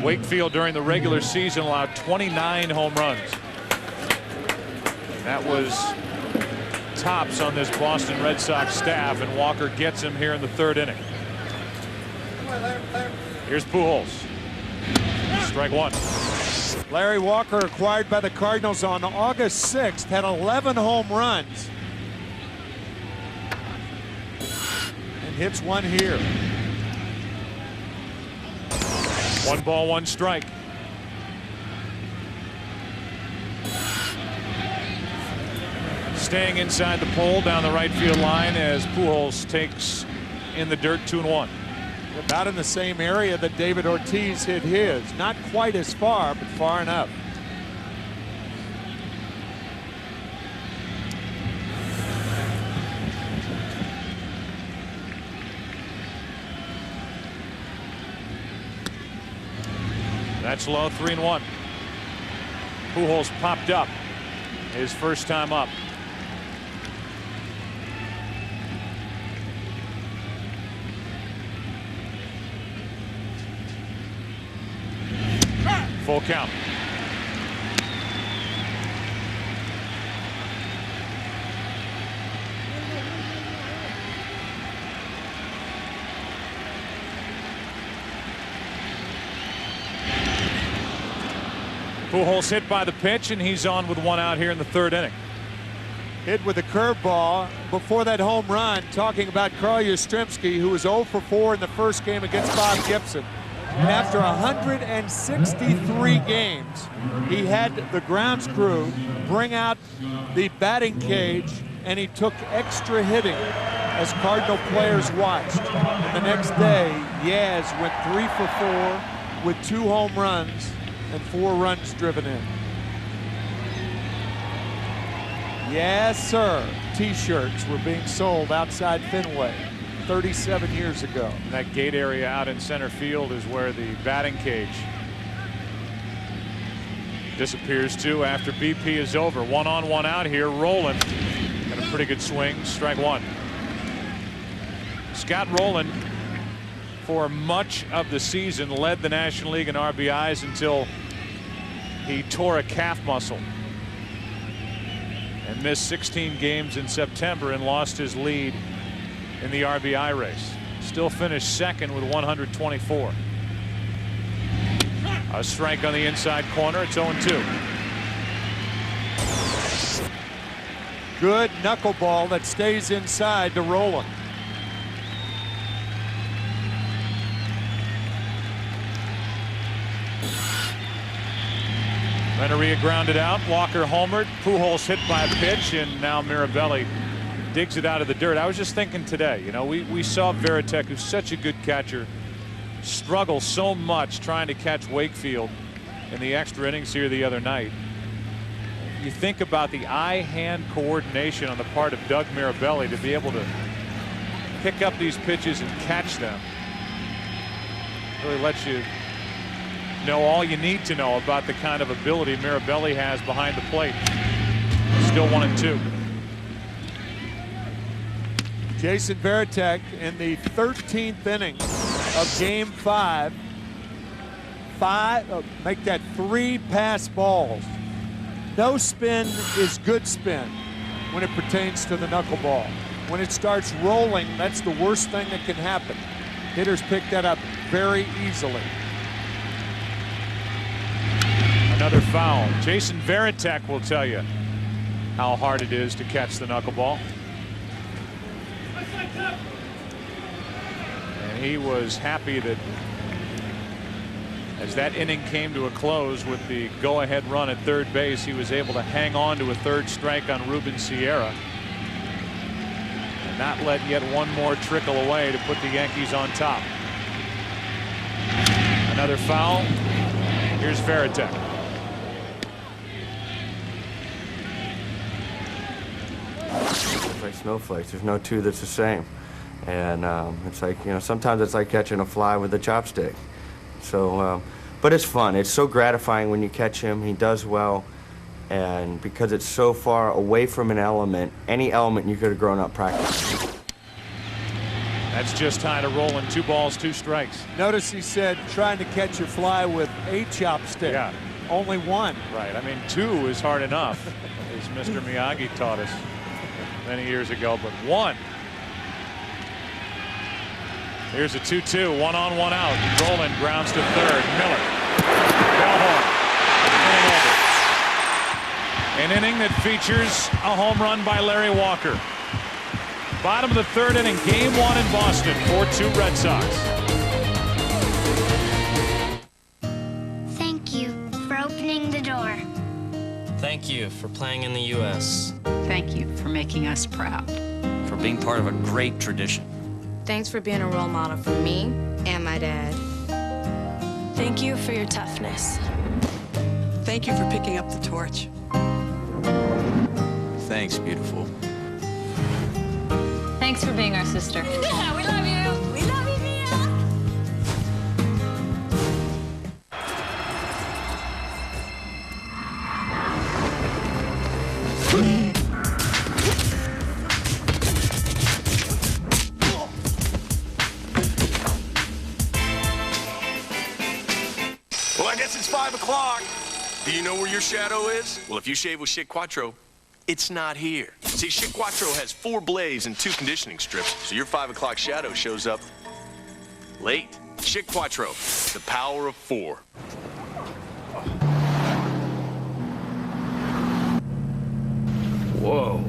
Wakefield during the regular season allowed 29 home runs. That was tops on this Boston Red Sox staff, and Walker gets him here in the third inning. Here's Pujols. Strike 1. Larry Walker, acquired by the Cardinals on August 6th, had 11 home runs. And hits 1 here. 1 ball, 1 strike. Staying inside the pole down the right field line as Pujols takes in the dirt 2-1. About in the same area that David Ortiz hit his. Not quite as far, but far enough. That's low, 3-1. Pujols popped up his first time up. Full count. Pujols hit by the pitch, and he's on with 1 out here in the third inning. Hit with a curveball before that home run, talking about Carl Yastrzemski, who was 0 for 4 in the first game against Bob Gibson. And after 163 games, he had the grounds crew bring out the batting cage, and he took extra hitting as Cardinal players watched. And the next day, Yaz went 3 for 4 with 2 home runs and 4 runs driven in. Yes, sir. T-shirts were being sold outside Fenway 37 years ago. And that gate area out in center field is where the batting cage disappears to after BP is over. 1 on, 1 out here. Rowland got a pretty good swing. Strike 1. Scott Rowland, for much of the season, led the National League in RBIs until he tore a calf muscle and missed 16 games in September and lost his lead in the RBI race. Still finished second with 124. A strike on the inside corner. It's 0-2. Good knuckleball that stays inside to Rowland. Renneria grounded out. Walker homered. Pujols hit by a pitch, and now Mirabelli digs it out of the dirt. I was just thinking today, you know, we saw Varitek, who's such a good catcher, struggle so much trying to catch Wakefield in the extra innings here the other night. You think about the eye-hand coordination on the part of Doug Mirabelli to be able to pick up these pitches and catch them. Really lets you know all you need to know about the kind of ability Mirabelli has behind the plate. Still 1-2. Jason Varitek in the 13th inning of Game 5. Make that 3 pass balls. No spin is good spin when it pertains to the knuckleball. When it starts rolling, that's the worst thing that can happen. Hitters pick that up very easily. Another foul. Jason Varitek will tell you how hard it is to catch the knuckleball. And he was happy that as that inning came to a close with the go-ahead run at third base, he was able to hang on to a 3rd strike on Ruben Sierra. and not let yet one more trickle away to put the Yankees on top. Another foul. Here's Veritek. It's like snowflakes. There's no two that's the same. And it's like, sometimes it's like catching a fly with a chopstick. So, but it's fun. It's so gratifying when you catch him. He does well. And because it's so far away from an element, any element you could have grown up practicing. That's just high to roll in 2 balls, 2 strikes. Notice he said trying to catch a fly with a chopstick. Yeah. Only one. Right. I mean, 2 is hard enough, as Mr. Miyagi taught us many years ago, but 1. Here's a 2-2, 1 on, 1 out. Roland grounds to third. Miller. Bellhorn. Inning over. An inning that features a home run by Larry Walker. Bottom of the 3rd inning, game 1 in Boston, 4-2 Red Sox. Thank you for opening the door. Thank you for playing in the U.S. Thank you for making us proud. For being part of a great tradition. Thanks for being a role model for me and my dad. Thank you for your toughness. Thank you for picking up the torch. Thanks, beautiful. Thanks for being our sister. Yeah, we love you. We love you, Mia. Well, I guess it's 5 o'clock. Do you know where your shadow is? Well, if you shave with Schick Quattro, it's not here. See, Schick Quattro has 4 blades and 2 conditioning strips, so your 5 o'clock shadow shows up late. Schick Quattro, the power of 4. Whoa.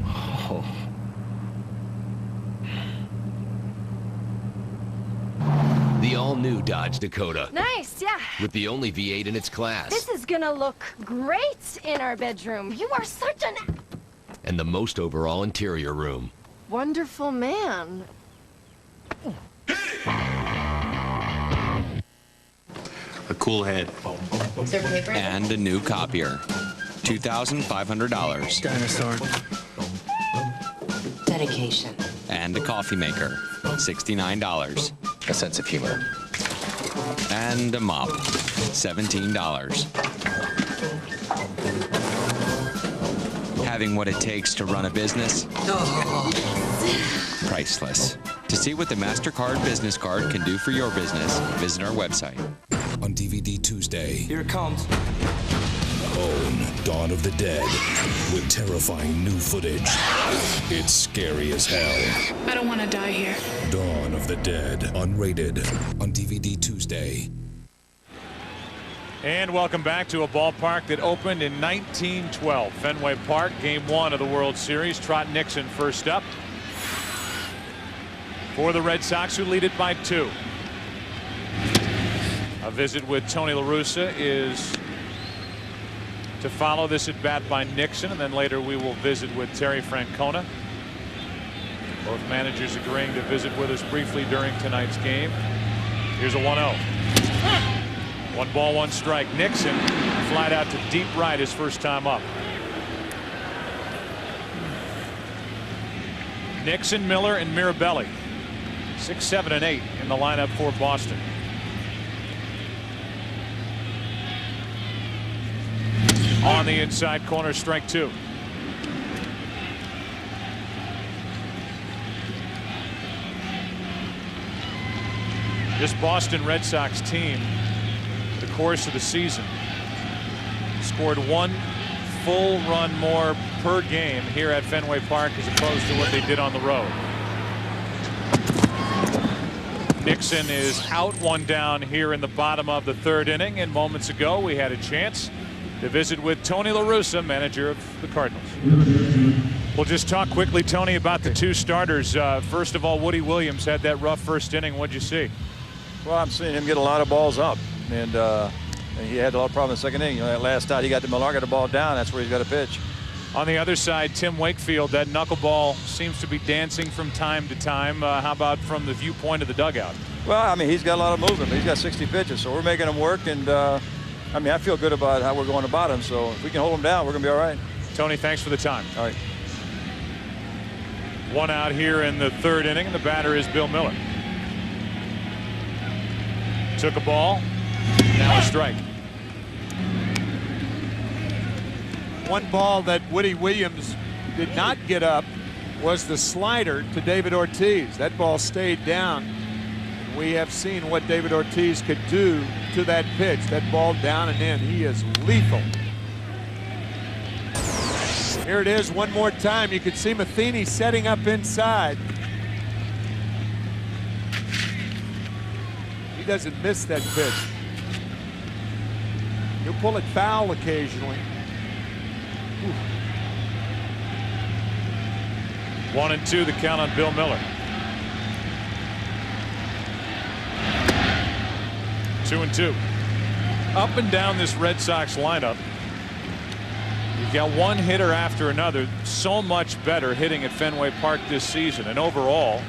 Oh. The all-new Dodge Dakota. Nice, yeah. With the only V8 in its class. This is gonna look great in our bedroom. You are such an And the most overall interior room. wonderful man. A cool head. And a new copier. $2,500. Dinosaur. Dedication. And a coffee maker. $69. A sense of humor. And a mop. $17. Having what it takes to run a business? Priceless. To see what the MasterCard business card can do for your business, visit our website. On DVD Tuesday. Here it comes. Own Dawn of the Dead with terrifying new footage. It's scary as hell. I don't want to die here. Dawn of the Dead, unrated, on DVD Tuesday. And welcome back to a ballpark that opened in 1912. Fenway Park, game 1 of the World Series. Trot Nixon first up for the Red Sox, who lead it by 2. A visit with Tony La Russa is to follow this at bat by Nixon, and then later we will visit with Terry Francona. Both managers agreeing to visit with us briefly during tonight's game. Here's a 1-0. 1 ball, 1 strike. Nixon flied out to deep right his first time up. Nixon, Miller, and Mirabelli. 6, 7, and 8 in the lineup for Boston. On the inside corner, strike 2. This Boston Red Sox team, the course of the season, scored 1 full run more per game here at Fenway Park as opposed to what they did on the road. Nixon is out 1 down here in the bottom of the 3rd inning, and moments ago we had a chance to visit with Tony La Russa, manager of the Cardinals. We'll just talk quickly, Tony, about the 2 starters. First of all, Woody Williams had that rough first inning. What'd you see? Well, I'm seeing him get a lot of balls up, and he had a lot of problems in the 2nd inning. That last out, he got to Miller, got the ball down. That's where he's got to pitch. On the other side, Tim Wakefield, that knuckleball seems to be dancing from time to time. How about from the viewpoint of the dugout? Well, I mean, he's got a lot of movement. He's got 60 pitches, so we're making him work. And, I mean, I feel good about how we're going about him. So if we can hold him down, we're going to be all right. Tony, thanks for the time. All right. One out here in the third inning, and the batter is Bill Miller. Took a ball, now a strike. One ball that Woody Williams did not get up was the slider to David Ortiz. That ball stayed down. We have seen what David Ortiz could do to that pitch. That ball down and in. He is lethal. Here it is one more time. You can see Matheny setting up inside. He doesn't miss that pitch. He'll pull it foul occasionally. 1-2 the count on Bill Miller. 2-2. Up and down this Red Sox lineup. You've got one hitter after another, so much better hitting at Fenway Park this season. And overall,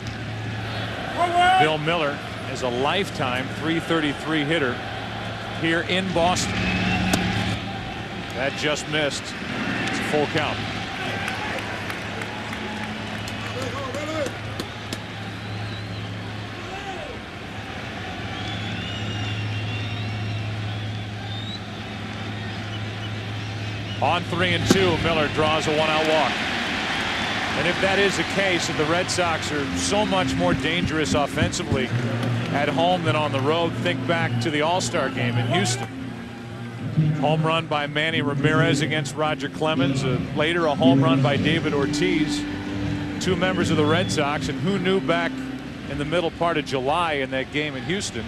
Bill Miller is a lifetime .333 hitter here in Boston. That just missed. It's a full count. On 3-2, Miller draws a one-out walk. And if that is the case, and the Red Sox are so much more dangerous offensively at home than on the road, think back to the All-Star game in Houston. Home run by Manny Ramirez against Roger Clemens. Later a home run by David Ortiz. Two members of the Red Sox, and who knew back in the middle part of July in that game in Houston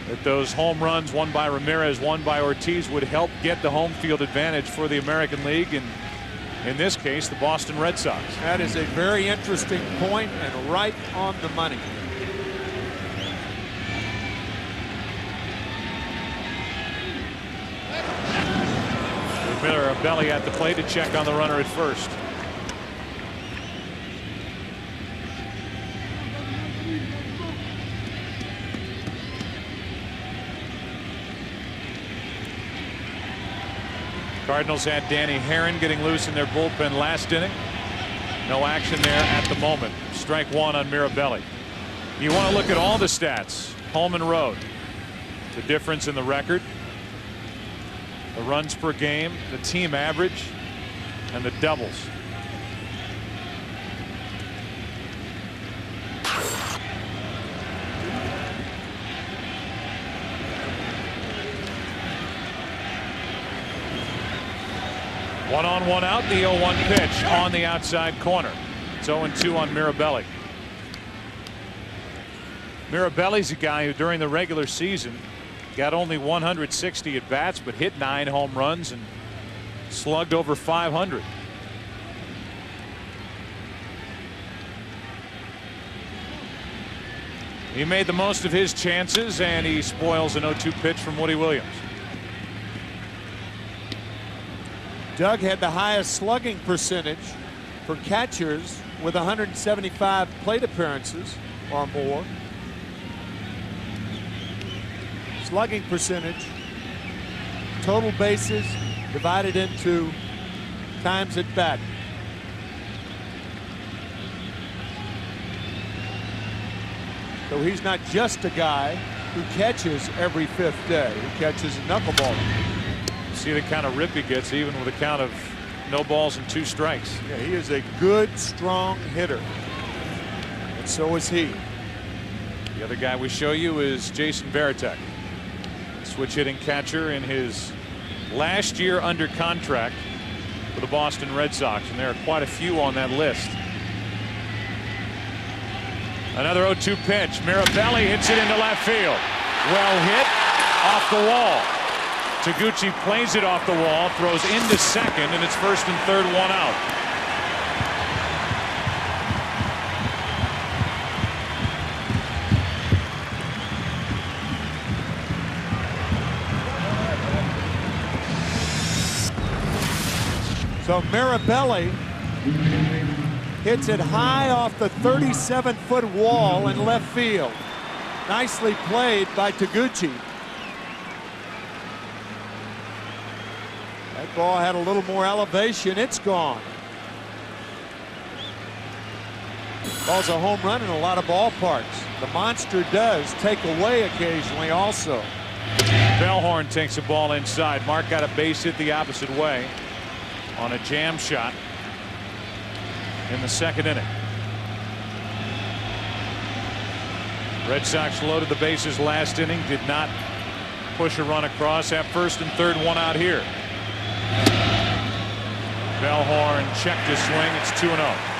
that those home runs, one by Ramirez, one by Ortiz, would help get the home field advantage for the American League, and in this case the Boston Red Sox. That is a very interesting point and right on the money. Miller a belly at the plate to check on the runner at first. Cardinals had Danny Herron getting loose in their bullpen last inning. No action there at the moment. Strike one on Mirabelli. You want to look at all the stats, home and road. The difference in the record, the runs per game, the team average, and the doubles. One on, one out. The 0-1 pitch on the outside corner. It's 0-2 on Mirabelli. Mirabelli's a guy who during the regular season got only 160 at bats, but hit 9 home runs and slugged over 500. He made the most of his chances, and he spoils an 0-2 pitch from Woody Williams. Doug had the highest slugging percentage for catchers with 175 plate appearances or more. Slugging percentage, total bases divided into times at bat. So he's not just a guy who catches every 5th day. He catches a knuckleball. See the kind of rip he gets even with a count of no balls and 2 strikes. Yeah, he is a good, strong hitter. And so is he. The other guy we show you is Jason Varitek. Switch hitting catcher in his last year under contract for the Boston Red Sox, and there are quite a few on that list. Another 0-2 pitch. Mirabelli hits it into left field. Well hit off the wall. Taguchi plays it off the wall, throws into second, and it's first and third, 1 out. So Mirabelli hits it high off the 37-foot wall in left field. Nicely played by Taguchi. That ball had a little more elevation. It's gone. Ball's a home run in a lot of ballparks. The monster does take away occasionally also. Bellhorn takes a ball inside. Mark got a base hit the opposite way on a jam shot in the second inning. Red Sox loaded the bases last inning, did not push a run across. Have first and third, one out here. Bellhorn checked his swing. It's 2-0.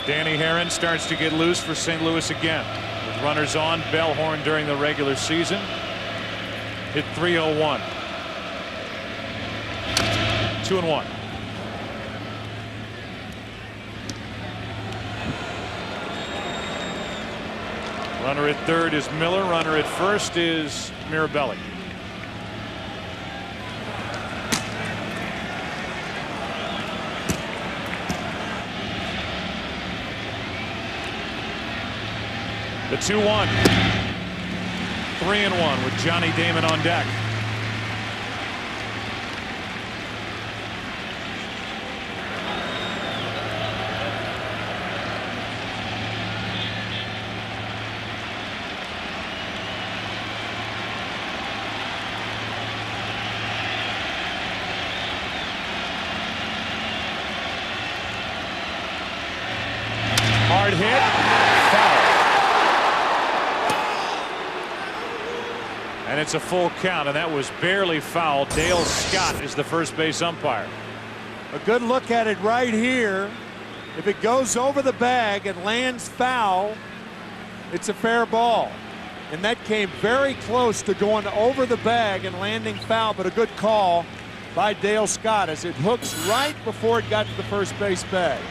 Danny Herron starts to get loose for St. Louis again. With runners on, Bellhorn during the regular season hit .301. 2-1. Runner at third is Miller. Runner at first is Mirabelli. The 2-1. 3-1 with Johnny Damon on deck. Hard hit. Foul. And it's a full count, and that was barely foul. Dale Scott is the first base umpire. A good look at it right here. If it goes over the bag and lands foul, it's a fair ball. And that came very close to going over the bag and landing foul, but a good call by Dale Scott as it hooks right before it got to the first base bag.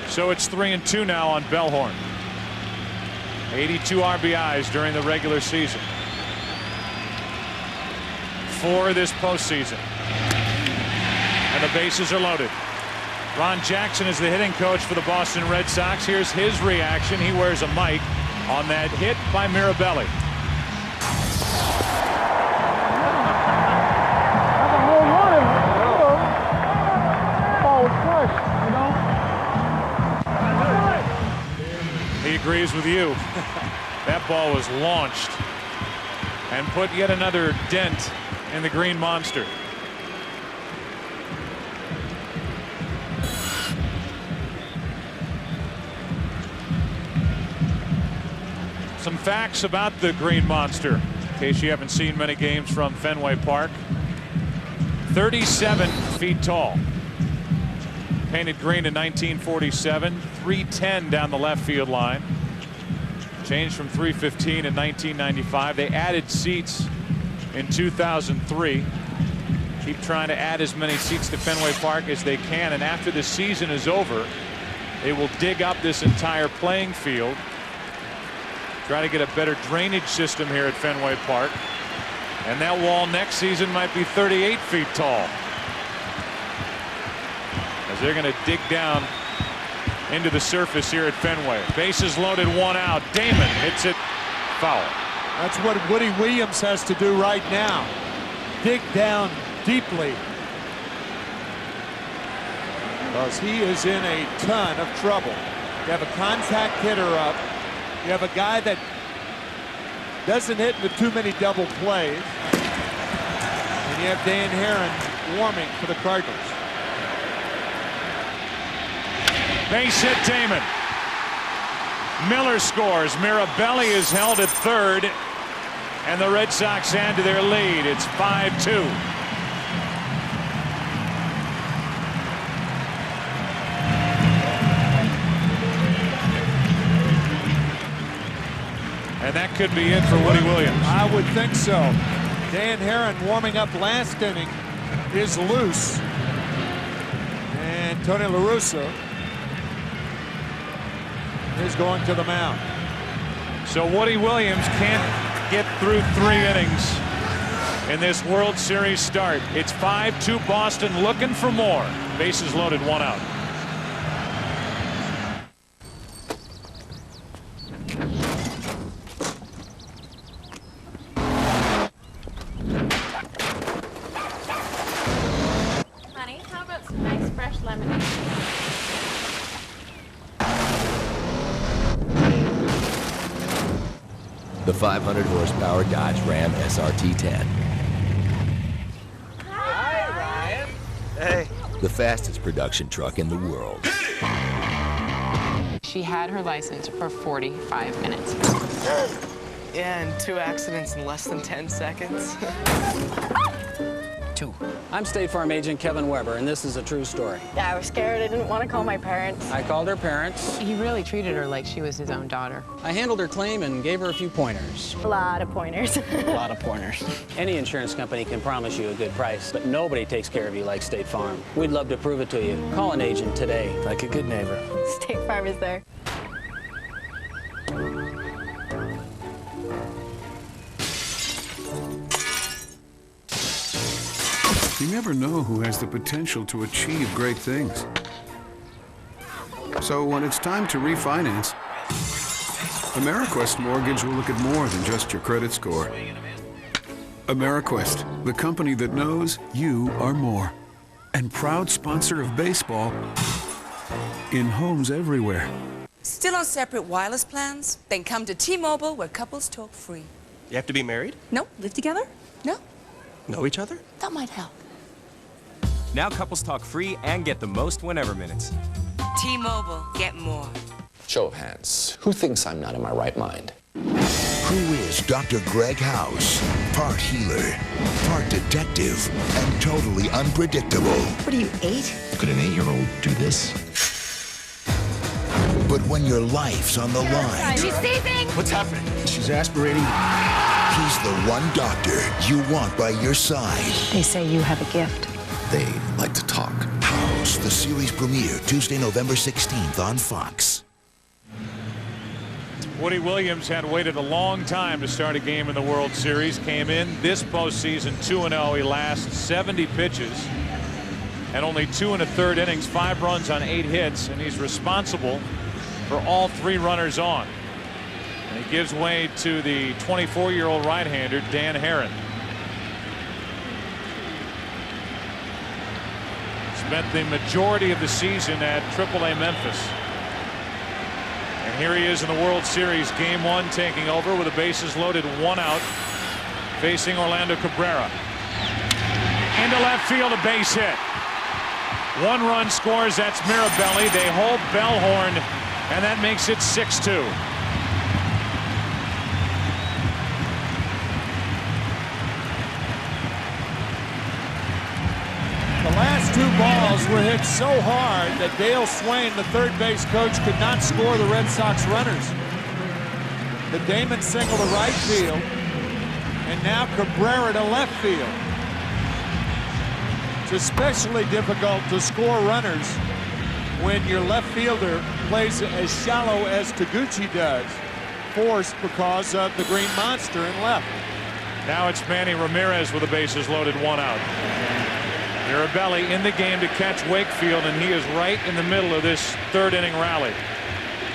So it's 3-2 now on Bellhorn. 82 RBIs during the regular season. 4 this postseason. And the bases are loaded. Ron Jackson is the hitting coach for the Boston Red Sox. Here's his reaction. He wears a mic on that hit by Mirabelli. He agrees with you. That ball was launched and put yet another dent in the Green Monster. Some facts about the Green Monster, in case you haven't seen many games from Fenway Park. 37 feet tall. Painted green in 1947, 310 down the left field line. Changed from 315 in 1995. They added seats in 2003. Keep trying to add as many seats to Fenway Park as they can, and after the season is over, they will dig up this entire playing field. Try to get a better drainage system here at Fenway Park. And that wall next season might be 38 feet tall. As they're going to dig down into the surface here at Fenway. Bases loaded, one out. Damon hits it foul. That's what Woody Williams has to do right now. Dig down deeply. Because he is in a ton of trouble. You have a contact hitter up. You have a guy that doesn't hit into too many double plays. And you have Dan Herron warming for the Cardinals. Base hit Damon. Miller scores. Mirabelli is held at third, and the Red Sox add to their lead. It's 5-2. And that could be it for Woody Williams. I would think so. Dan Herron, warming up last inning, is loose. And Tony La Russa is going to the mound. So Woody Williams can't get through 3 innings in this World Series start. It's 5-2 Boston, looking for more. Bases loaded, 1 out. Honey, how about some nice fresh lemonade? The 500 horsepower Dodge Ram SRT-10. Hi, Ryan. Hey. The fastest production truck in the world. She had her license for 45 minutes. Yeah, and 2 accidents in less than 10 seconds. 2. I'm State Farm Agent Kevin Weber, and this is a true story. Yeah, I was scared. I didn't want to call my parents. I called her parents. He really treated her like she was his own daughter. I handled her claim and gave her a few pointers. A lot of pointers. A lot of pointers. Any insurance company can promise you a good price, but nobody takes care of you like State Farm. We'd love to prove it to you. Call an agent today. Like a good neighbor. State Farm is there. You never know who has the potential to achieve great things. So when it's time to refinance, AmeriQuest Mortgage will look at more than just your credit score. AmeriQuest, the company that knows you are more. And proud sponsor of baseball in homes everywhere. Still on separate wireless plans? Then come to T-Mobile, where couples talk free. You have to be married? No, live together? No. Know each other? That might help. Now couples talk free and get the most whenever minutes. T-Mobile, get more. Show of hands. Who thinks I'm not in my right mind? Who is Dr. Greg House? Part healer, part detective, and totally unpredictable. What are you, 8? Could an 8-year-old do this? But when your life's on the line... She's seizing! What's happening? She's aspirating. He's the one doctor you want by your side. They say you have a gift. They like to talk. House, the series premiere, Tuesday, November 16th on Fox. Woody Williams had waited a long time to start a game in the World Series. Came in this postseason 2-0. He lasts 70 pitches and only 2 1/3 innings, 5 runs on 8 hits, and he's responsible for all 3 runners on. And he gives way to the 24-year-old right-hander Dan Herron. Spent the majority of the season at AAA Memphis. And here he is in the World Series, Game 1, taking over with the bases loaded, 1 out, facing Orlando Cabrera. Into left field, a base hit. 1 run scores, that's Mirabelli. They hold Bellhorn, and that makes it 6-2. The last 2 balls were hit so hard that Dale Swain, the third base coach, could not score the Red Sox runners. The Damon single to right field, and now Cabrera to left field. It's especially difficult to score runners when your left fielder plays as shallow as Taguchi does, forced because of the green monster in left. Now it's Manny Ramirez with the bases loaded, 1 out. Mirabelli in the game to catch Wakefield, and he is right in the middle of this 3rd inning rally.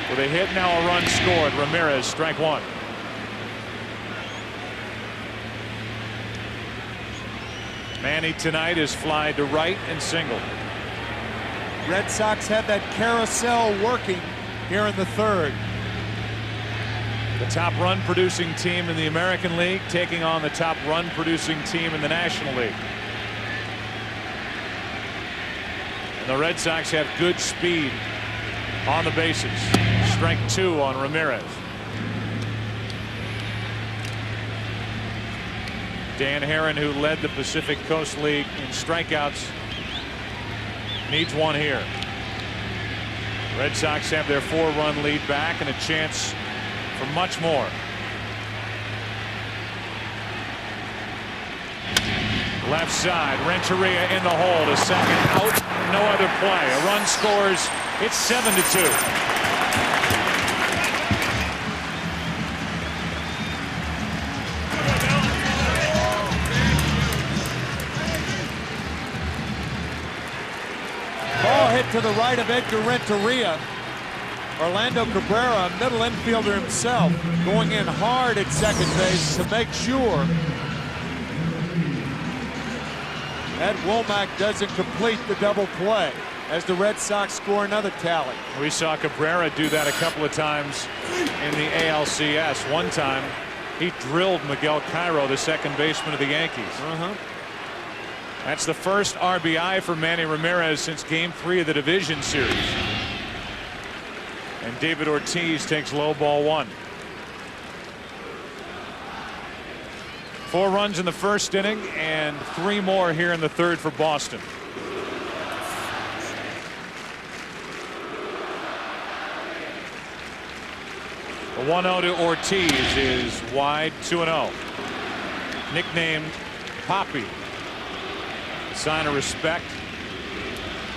With a hit, now a run scored. Ramirez, strike 1. Manny tonight is fly to right and single. Red Sox had that carousel working here in the 3rd. The top run producing team in the American League taking on the top run producing team in the National League. And the Red Sox have good speed on the bases. Strike 2 on Ramirez. Dan Herron, who led the Pacific Coast League in strikeouts, needs 1 here. Red Sox have their 4-run lead back and a chance for much more. Left side, Renteria in the hole to second, out, no other play. A run scores, it's 7-2. Ball hit to the right of Edgar Renteria. Orlando Cabrera, a middle infielder himself, going in hard at second base to make sure Ed Womack doesn't complete the double play as the Red Sox score another tally. We saw Cabrera do that a couple of times in the ALCS. One time, he drilled Miguel Cairo, the second baseman of the Yankees. That's the first RBI for Manny Ramirez since Game 3 of the division series. And David Ortiz takes low ball 1. 4 runs in the first inning and 3 more here in the third for Boston. The 1-0 to Ortiz is wide, 2-0. Nicknamed Poppy. A sign of respect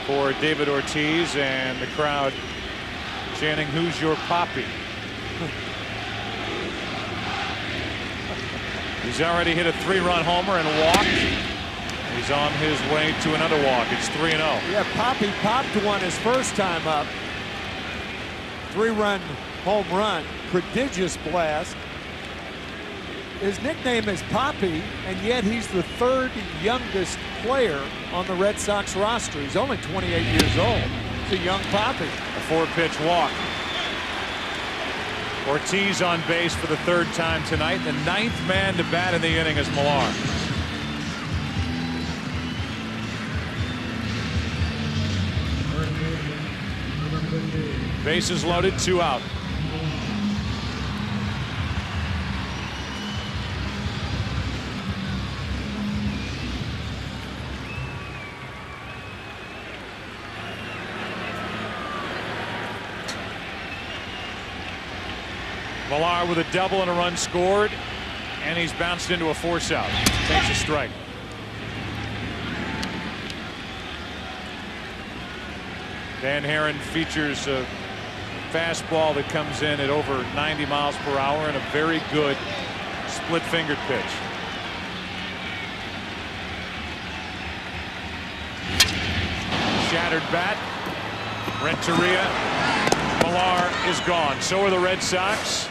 for David Ortiz, and the crowd chanting, "Who's your Poppy?" He's already hit a 3-run homer and walked. He's on his way to another walk. It's 3-0. Yeah, Poppy popped one his first time up. 3-run home run, prodigious blast. His nickname is Poppy, and yet he's the 3rd youngest player on the Red Sox roster. He's only 28 years old. He's a young Poppy. A 4-pitch walk. Ortiz on base for the 3rd time tonight. The 9th man to bat in the inning is Millar. Bases loaded, 2 out. Millar with a double and a run scored, and he's bounced into a force out. Takes a strike. Dan Herron features a fastball that comes in at over 90 miles per hour and a very good split-fingered pitch. Shattered bat. Renteria. Millar is gone. So are the Red Sox.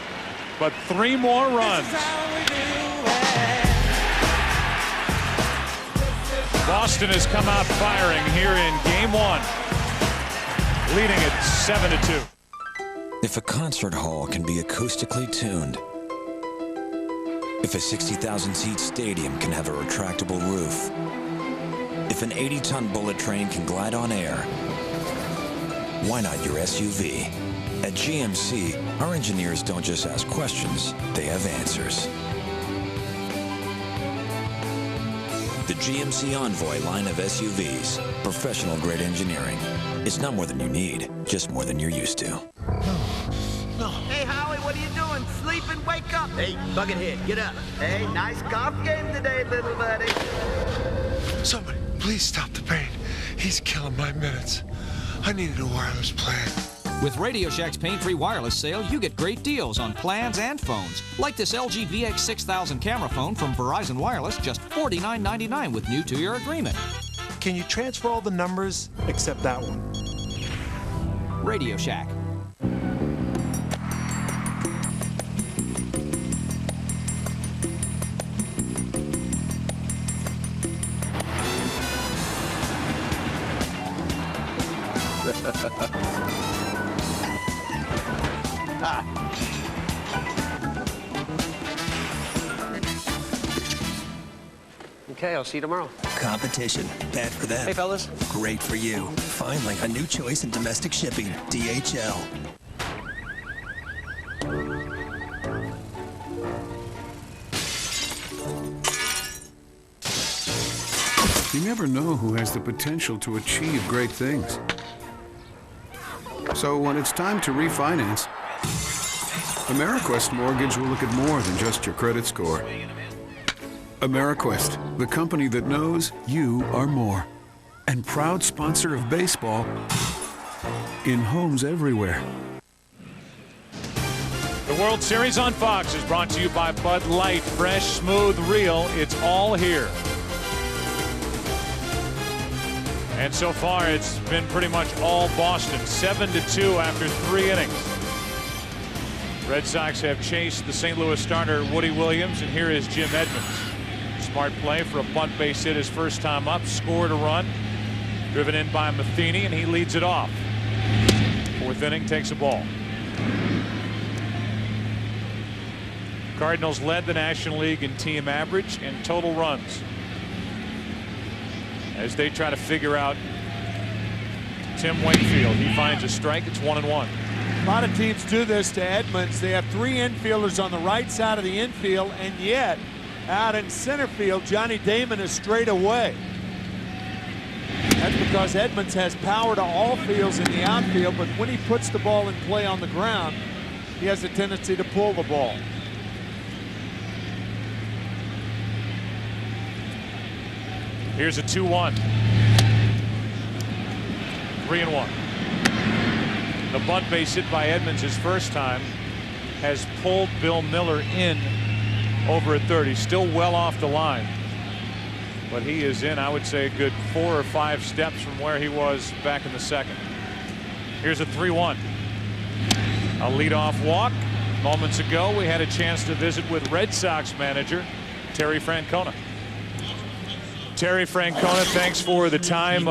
But 3 more runs. Boston has come out firing here in Game 1, leading at 7-2. If a concert hall can be acoustically tuned, if a 60,000-seat stadium can have a retractable roof, if an 80-ton bullet train can glide on air, why not your SUV? At GMC, our engineers don't just ask questions, they have answers. The GMC Envoy line of SUVs, professional-grade engineering. It's not more than you need, just more than you're used to. Hey, Howie, what are you doing? Sleeping? Wake up. Hey, Buckethead, get up. Hey, nice golf game today, little buddy. Somebody, please stop the pain. He's killing my minutes. I needed a wireless plan. With Radio Shack's pain-free wireless sale, you get great deals on plans and phones. Like this LG VX6000 camera phone from Verizon Wireless, just $49.99 with new 2-year agreement. Can you transfer all the numbers except that one? Radio Shack. Okay, I'll see you tomorrow. Competition. Bad for them. Hey, fellas. Great for you. Finally, a new choice in domestic shipping. DHL. You never know who has the potential to achieve great things. So when it's time to refinance, AmeriQuest Mortgage will look at more than just your credit score. AmeriQuest, the company that knows you are more. And proud sponsor of baseball in homes everywhere. The World Series on Fox is brought to you by Bud Light. Fresh, smooth, real. It's all here. And so far, it's been pretty much all Boston. 7-2 after 3 innings. Red Sox have chased the St. Louis starter Woody Williams, and here is Jim Edmonds. Smart play for a bunt base hit his first time up. Scored a run. Driven in by Matheny, and he leads it off. 4th inning, takes a ball. Cardinals led the National League in team average and total runs as they try to figure out Tim Wakefield. He finds a strike. It's 1-1. A lot of teams do this to Edmonds. They have 3 infielders on the right side of the infield, and yet out in center field, Johnny Damon is straight away. That's because Edmonds has power to all fields in the outfield, but when he puts the ball in play on the ground, he has a tendency to pull the ball. Here's a 2-1. 3-1. The bunt base hit by Edmonds his first time has pulled Bill Miller in over at third. He's still well off the line, but he is in, I would say, a good 4 or 5 steps from where he was back in the second. Here's a 3-1. A leadoff walk. Moments ago, we had a chance to visit with Red Sox manager Terry Francona. Terry Francona, thanks for the time.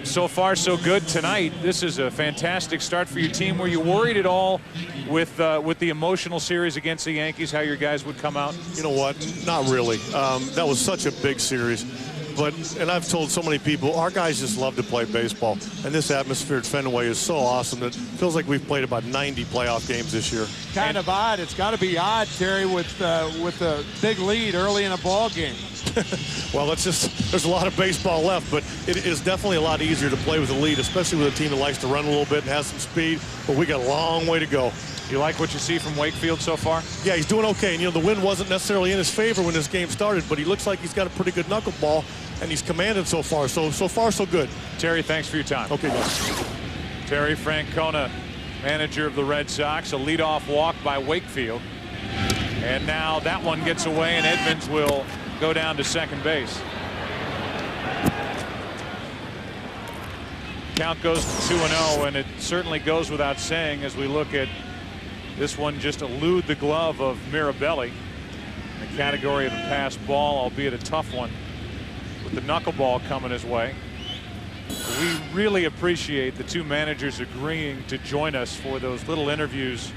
So far, so good tonight. This is a fantastic start for your team. Were you worried at all with the emotional series against the Yankees, how your guys would come out? You know what? Not really. That was such a big series. And I've told so many people, our guys just love to play baseball. And this atmosphere at Fenway is so awesome that it feels like we've played about 90 playoff games this year. Kind of odd. It's got to be odd, Terry, with a big lead early in a ball game. Well, there's a lot of baseball left, but it is definitely a lot easier to play with a lead, especially with a team that likes to run a little bit and has some speed. But we got a long way to go. You like what you see from Wakefield so far? Yeah, he's doing okay. And, the wind wasn't necessarily in his favor when this game started, but he looks like he's got a pretty good knuckleball, and he's commanded so far. So far, so good. Terry, thanks for your time. Okay, guys. Terry Francona, manager of the Red Sox. A leadoff walk by Wakefield. And now that one gets away, and Edmonds will go down to second base. Count goes to 2-0, and it certainly goes without saying as we look at this one just elude the glove of Mirabelli. In the category of a pass ball, albeit a tough one, with the knuckleball coming his way. We really appreciate the two managers agreeing to join us for those little interviews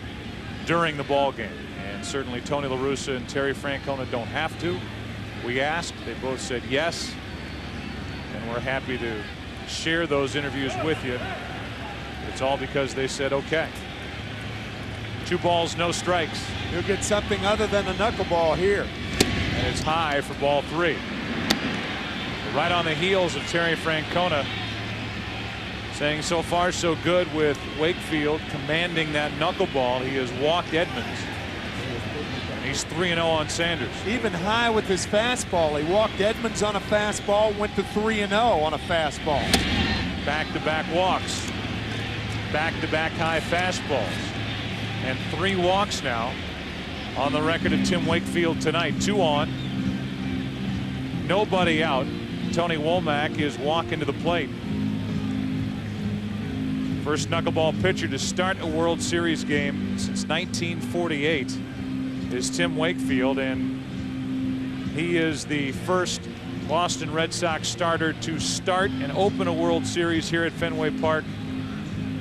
during the ball game. And certainly Tony La Russa and Terry Francona don't have to. We asked, they both said yes, and we're happy to share those interviews with you. It's all because they said okay. 2 balls, no strikes. You'll get something other than a knuckleball here. And it's high for ball 3. Right on the heels of Terry Francona saying so far so good with Wakefield commanding that knuckleball. He has walked Edmonds. He's 3-0 on Sanders. Even high with his fastball. He walked Edmonds on a fastball, went to 3-0 on a fastball. Back-to-back walks. Back-to-back high fastballs. And 3 walks now on the record of Tim Wakefield tonight. 2 on. Nobody out. Tony Womack is walking to the plate. First knuckleball pitcher to start a World Series game since 1948. Is Tim Wakefield, and he is the first Boston Red Sox starter to start and open a World Series here at Fenway Park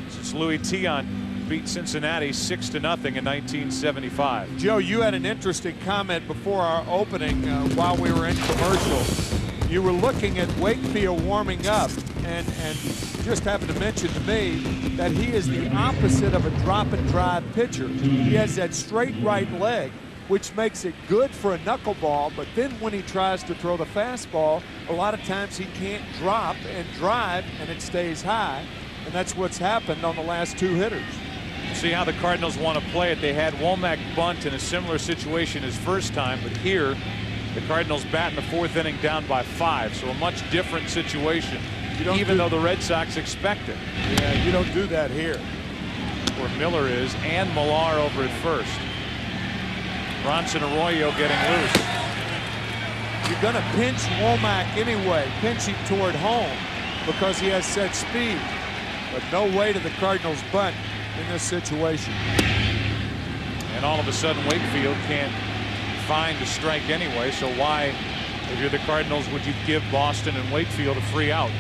since Louis Tion beat Cincinnati 6-0 in 1975. Joe, you had an interesting comment before our opening while we were in commercial. You were looking at Wakefield warming up and just happened to mention to me that he is the opposite of a drop and drive pitcher. He has that straight right leg, which makes it good for a knuckleball, but then when he tries to throw the fastball, a lot of times he can't drop and drive and it stays high, and that's what's happened on the last 2 hitters. See how the Cardinals want to play it. They had Womack bunt in a similar situation his first time, but here The Cardinals bat in the 4th inning down by 5, so a much different situation, even though the Red Sox expect it. Yeah, you don't do that here. Where Miller is, and Millar over at first. Bronson Arroyo getting loose. You're going to pinch Womack anyway, pinch him toward home because he has set speed. But no way to the Cardinals bunt in this situation. And all of a sudden Wakefield can't find a strike anyway, so why, if you're the Cardinals, would you give Boston and Wakefield a free out?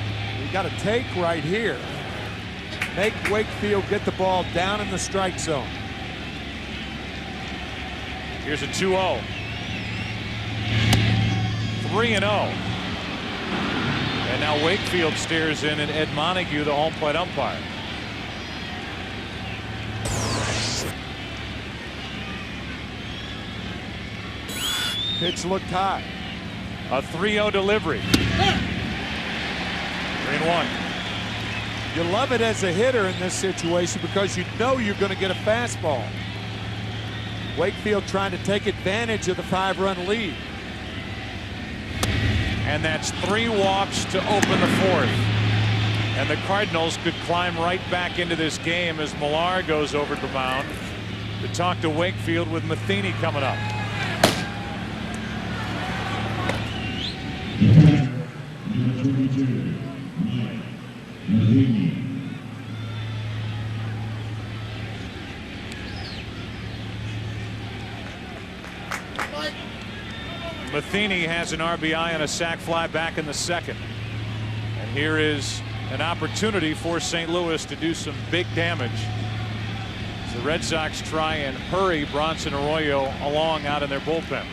You got to take right here. Make Wakefield get the ball down in the strike zone. Here's a 2-0. 3-0. And now Wakefield stares in, and Ed Montague, the home plate umpire. Pitch looked high. A 3-0 delivery. 3-1. You love it as a hitter in this situation because you know you're going to get a fastball. Wakefield trying to take advantage of the 5-run lead. And that's 3 walks to open the 4th. And the Cardinals could climb right back into this game as Millar goes over the mound to talk to Wakefield with Matheny coming up. Matheny has an RBI and a sac fly back in the 2nd. And here is an opportunity for St. Louis to do some big damage. As the Red Sox try and hurry Bronson Arroyo along out in their bullpen.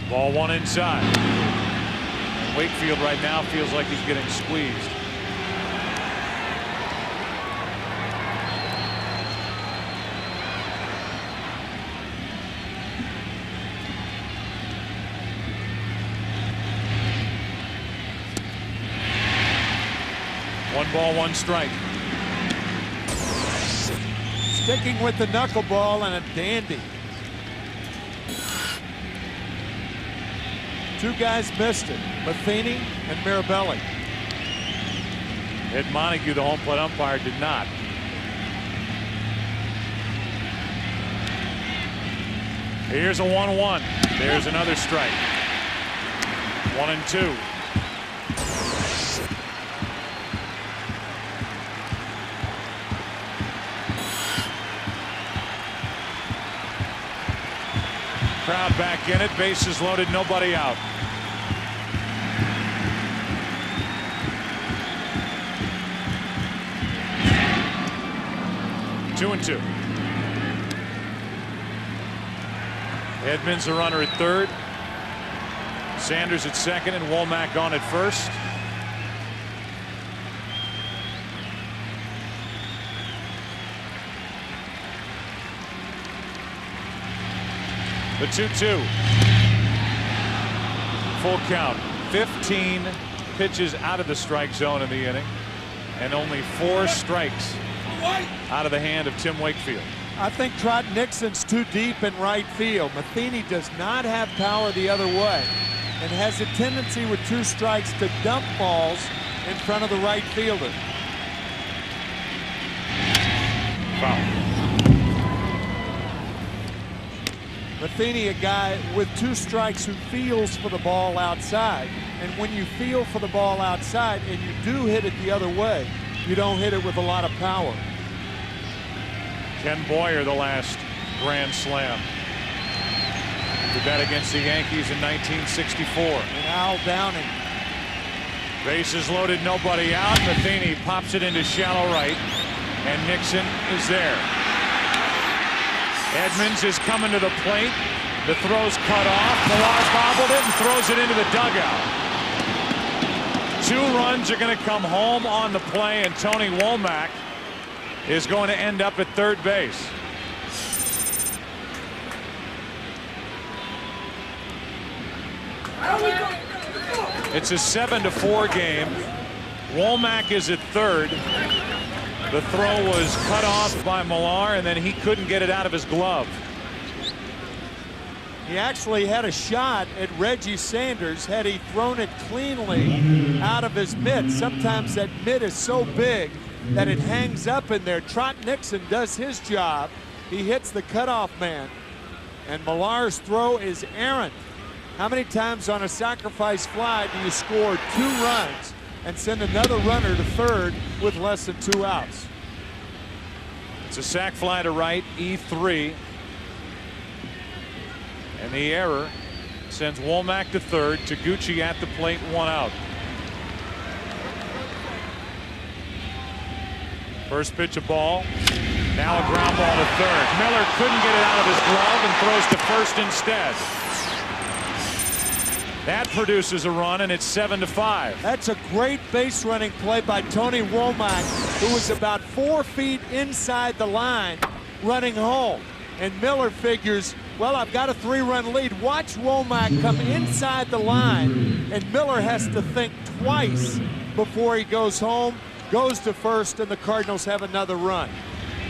Ball 1 inside. And Wakefield right now feels like he's getting squeezed. One ball, 1 strike. Sticking with the knuckleball and a dandy. 2 guys missed it, Matheny and Mirabelli. Ed Montague, the home plate umpire, did not. Here's a 1-1. There's another strike. 1-2. Crowd back in it, bases loaded, nobody out. Two and 2. Edmonds the runner at 3rd. Sanders at 2nd, and Womack on at 1st. The 2-2. Full count. 15 pitches out of the strike zone in the inning, and only 4 strikes out of the hand of Tim Wakefield. I think Trot Nixon's too deep in right field. Matheny does not have power the other way and has a tendency with 2 strikes to dump balls in front of the right fielder. Foul. Matheny, a guy with 2 strikes who feels for the ball outside. And when you feel for the ball outside and you do hit it the other way, you don't hit it with a lot of power. Ken Boyer, the last grand slam. Did that against the Yankees in 1964. And Al Downing. Bases loaded, nobody out. Matheny pops it into shallow right, and Nixon is there. Edmonds is coming to the plate. The throw's cut off. Millar bobbled it and throws it into the dugout. 2 runs are going to come home on the play, and Tony Womack is going to end up at 3rd base. It's a 7-4 game. Womack is at 3rd. The throw was cut off by Millar, and then he couldn't get it out of his glove. He actually had a shot at Reggie Sanders had he thrown it cleanly out of his mitt. Sometimes that mitt is so big that it hangs up in there. Trot Nixon does his job. He hits the cutoff man. And Millar's throw is errant. How many times on a sacrifice fly do you score 2 runs and send another runner to third with less than 2 outs? It's a sac fly to right, E3. And the error sends Womack to third. Taguchi at the plate, 1 out. First pitch a ball. Now a ground ball to third. Miller couldn't get it out of his glove and throws to first instead. That produces a run, and it's 7-5. That's a great base running play by Tony Womack, who was about 4 feet inside the line running home. And Miller figures, well, I've got a 3-run lead. Watch Womack come inside the line, and Miller has to think twice before he goes home, goes to first, and the Cardinals have another run.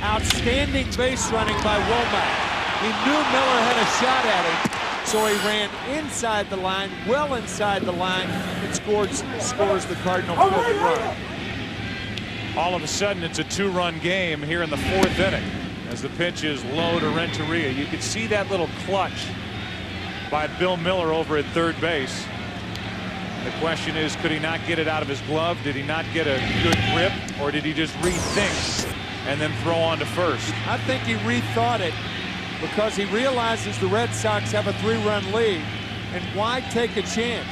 Outstanding base running by Womack. He knew Miller had a shot at him, so he ran inside the line, well inside the line, and scores the Cardinal 5th run. All of a sudden, it's a 2-run game here in the 4th inning as the pitch is low to Renteria. You could see that little clutch by Bill Miller over at third base. The question is, could he not get it out of his glove? Did he not get a good grip, or did he just rethink and then throw on to first? I think he rethought it because he realizes the Red Sox have a 3-run lead, and why take a chance?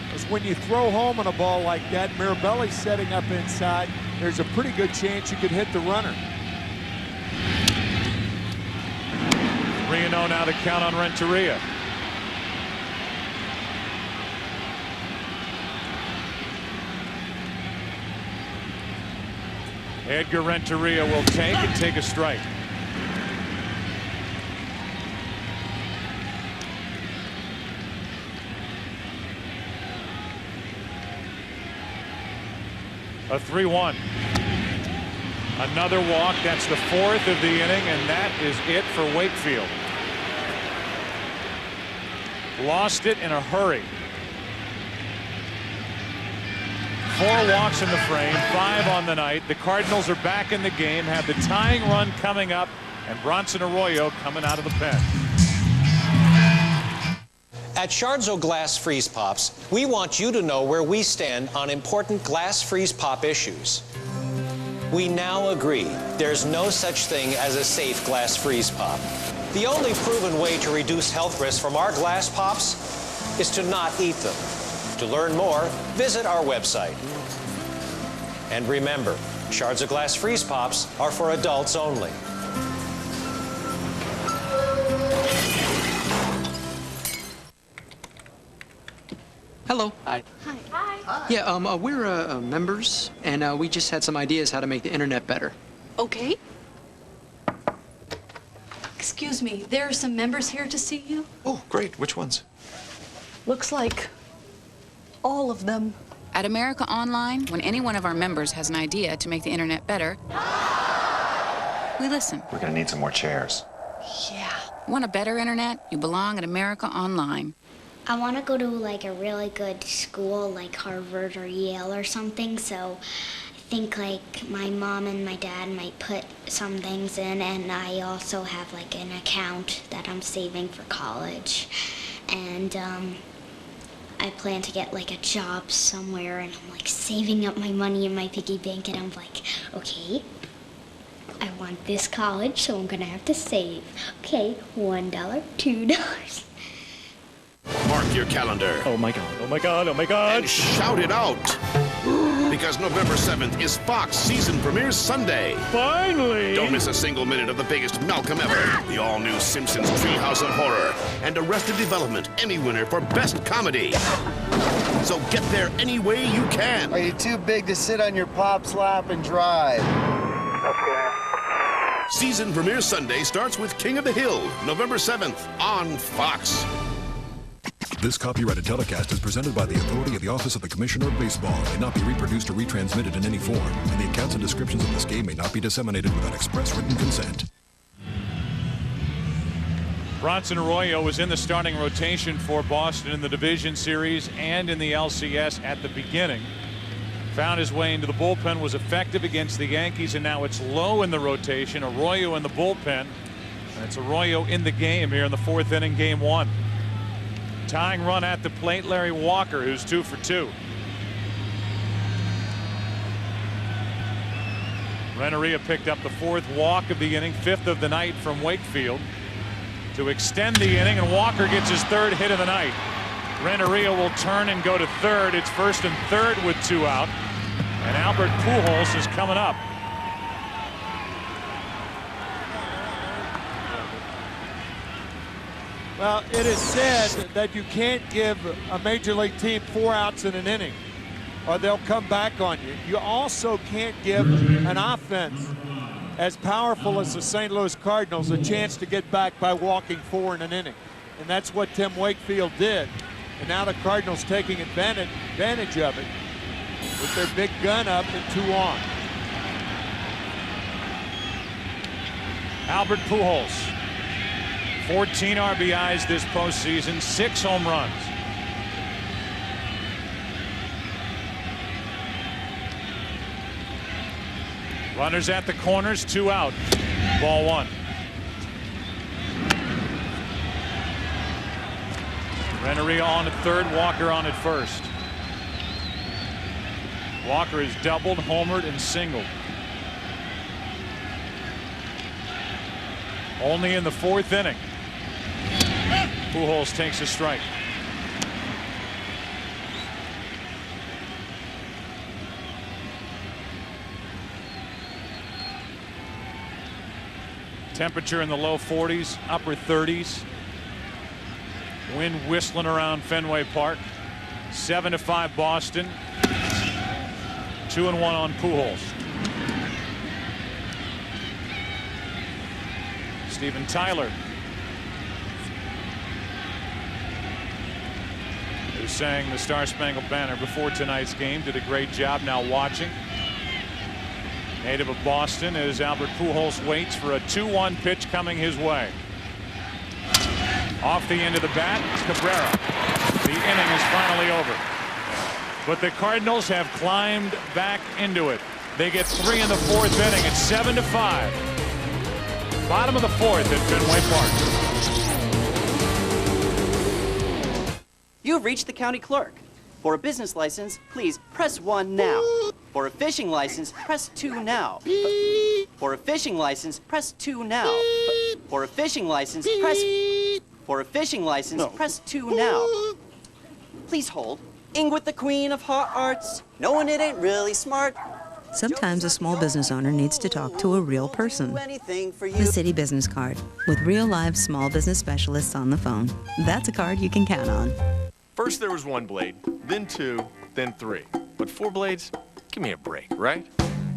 Because when you throw home on a ball like that, Mirabelli's setting up inside, there's a pretty good chance you could hit the runner. 3-0 now to count on Renteria. Edgar Renteria will take a strike. A 3-1. Another walk. That's the 4th of the inning, and that is it for Wakefield. Lost it in a hurry. 4 walks in the frame, 5 on the night. The Cardinals are back in the game, have the tying run coming up, and Bronson Arroyo coming out of the pen. At Shardzo Glass Freeze Pops, we want you to know where we stand on important glass freeze pop issues. We now agree there's no such thing as a safe glass freeze pop. The only proven way to reduce health risks from our glass pops is to not eat them. To learn more, visit our website. And remember, Shards of Glass Freeze Pops are for adults only. Hello. Hi. Hi. Yeah, we're members, and we just had some ideas how to make the internet better. Okay. Excuse me, there are some members here to see you. Oh, great. Which ones? Looks like all of them. At America Online, when any one of our members has an idea to make the internet better, we listen. We're gonna need some more chairs. Yeah. Want a better internet? You belong at America Online. I want to go to like a really good school like Harvard or Yale or something, so I think like my mom and my dad might put some things in, and I also have like an account that I'm saving for college, and I plan to get like a job somewhere, and I'm like saving up my money in my piggy bank, and I'm like, okay, I want this college, so I'm gonna have to save. Okay, $1, $2. Mark your calendar. Oh my God, oh my God, oh my God. And shout it out. Because November 7th is Fox Season Premiere Sunday. Finally! Don't miss a single minute of the biggest Malcolm ever, the all-new Simpsons Treehouse of Horror, and Arrested Development, Emmy winner for Best Comedy. So get there any way you can. Are you too big to sit on your pop's lap and drive? Season Premiere Sunday starts with King of the Hill, November 7th on Fox. This copyrighted telecast is presented by the authority of the Office of the Commissioner of Baseball and may not be reproduced or retransmitted in any form, and the accounts and descriptions of this game may not be disseminated without express written consent. Bronson Arroyo was in the starting rotation for Boston in the division series and in the LCS at the beginning. Found his way into the bullpen, was effective against the Yankees, and now it's Lowe in the rotation. Arroyo in the bullpen. And it's Arroyo in the game here in the 4th inning, game 1. Tying run at the plate, Larry Walker, who's 2 for 2. Renteria picked up the 4th walk of the inning, 5th of the night from Wakefield to extend the inning, and Walker gets his 3rd hit of the night. Renteria will turn and go to 3rd. It's 1st and 3rd with 2 out, and Albert Pujols is coming up. Well, it is said that you can't give a major league team 4 outs in an inning, or they'll come back on you. You also can't give an offense as powerful as the St. Louis Cardinals a chance to get back by walking 4 in an inning. And that's what Tim Wakefield did. And now the Cardinals taking advantage of it with their big gun up and 2 on. Albert Pujols, 14 RBIs this postseason, 6 home runs. Runners at the corners, 2 out. Ball 1. Renteria on at 3rd, Walker on at 1st. Walker has doubled, homered, and singled. Only in the 4th inning. Pujols takes a strike. Temperature in the low 40s, upper 30s. Wind whistling around Fenway Park. 7-5 Boston. 2-1 on Pujols. Steven Tyler, who sang the Star Spangled Banner before tonight's game, did a great job now watching. Native of Boston, as Albert Pujols waits for a 2-1 pitch coming his way. Off the end of the bat, Cabrera. The inning is finally over. But the Cardinals have climbed back into it. They get 3 in the 4th inning. It's 7-5. Bottom of the 4th at Fenway Park. You have reached the county clerk. For a business license, please press 1 now. For a fishing license, press 2 now. For a fishing license, press 2 now. For a fishing license, press... For a fishing license, press 2 now. Please hold. Ingrid, the queen of hearts. Knowing it ain't really smart. Sometimes a small business owner needs to talk to a real person. The City Business Card, with real live small business specialists on the phone. That's a card you can count on. First there was 1 blade, then 2, then 3. But 4 blades? Give me a break, right?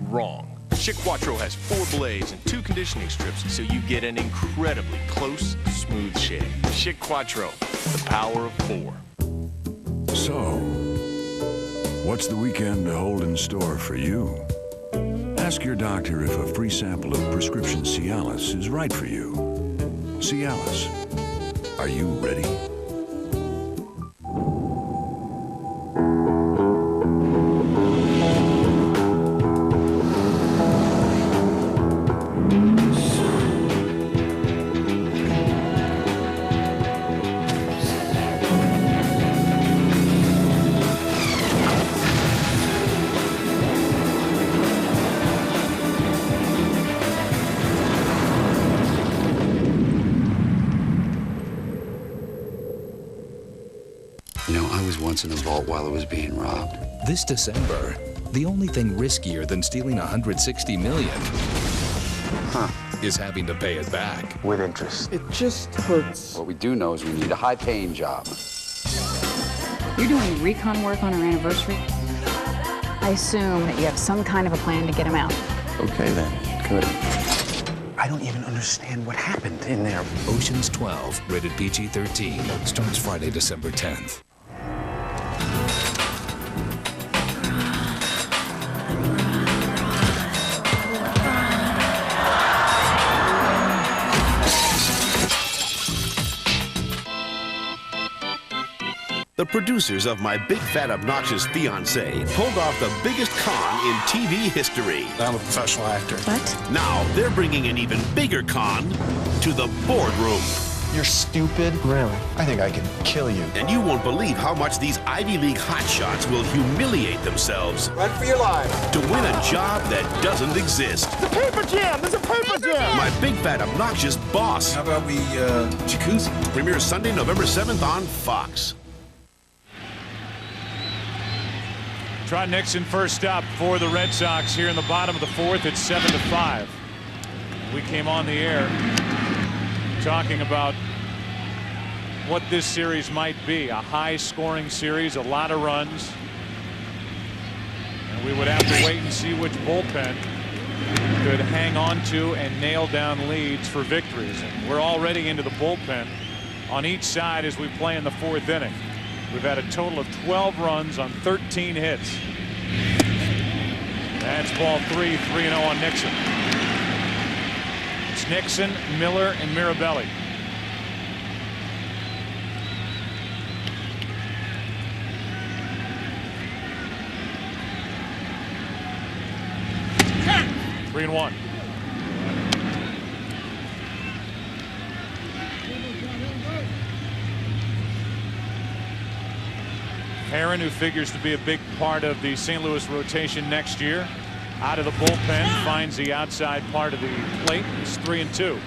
Wrong. Schick Quattro has 4 blades and 2 conditioning strips, so you get an incredibly close, smooth shave. Schick Quattro, the power of 4. So, what's the weekend hold in store for you? Ask your doctor if a free sample of prescription Cialis is right for you. Cialis, are you ready? In a vault while it was being robbed. This December, the only thing riskier than stealing $160 million is having to pay it back. With interest. It just hurts. What we do know is we need a high-paying job. You're doing recon work on our anniversary? I assume that you have some kind of a plan to get him out. Okay then, good. I don't even understand what happened in there. Ocean's 12, rated PG-13. Starts Friday, December 10th. The producers of My Big Fat Obnoxious Fiancé pulled off the biggest con in TV history. I'm a professional actor. What? Now they're bringing an even bigger con to the boardroom. You're stupid? Really? I think I could kill you. And you won't believe how much these Ivy League hotshots will humiliate themselves. Run for your lives. To win a job that doesn't exist. The paper jam! There's a paper jam! My Big Fat Obnoxious Boss. How about we, jacuzzi? Premieres Sunday, November 7th on Fox. Trot Nixon first up for the Red Sox here in the bottom of the fourth. It's 7-5. We came on the air talking about what this series might be. A high-scoring series, a lot of runs. And we would have to wait and see which bullpen could hang on to and nail down leads for victories. And we're already into the bullpen on each side as we play in the fourth inning. We've had a total of 12 runs on 13 hits. That's ball 3, 3-0 on Nixon. It's Nixon, Miller, and Mirabelli. Three and 1. Herron, who figures to be a big part of the St. Louis rotation next year, out of the bullpen, finds the outside part of the plate. It's 3-2.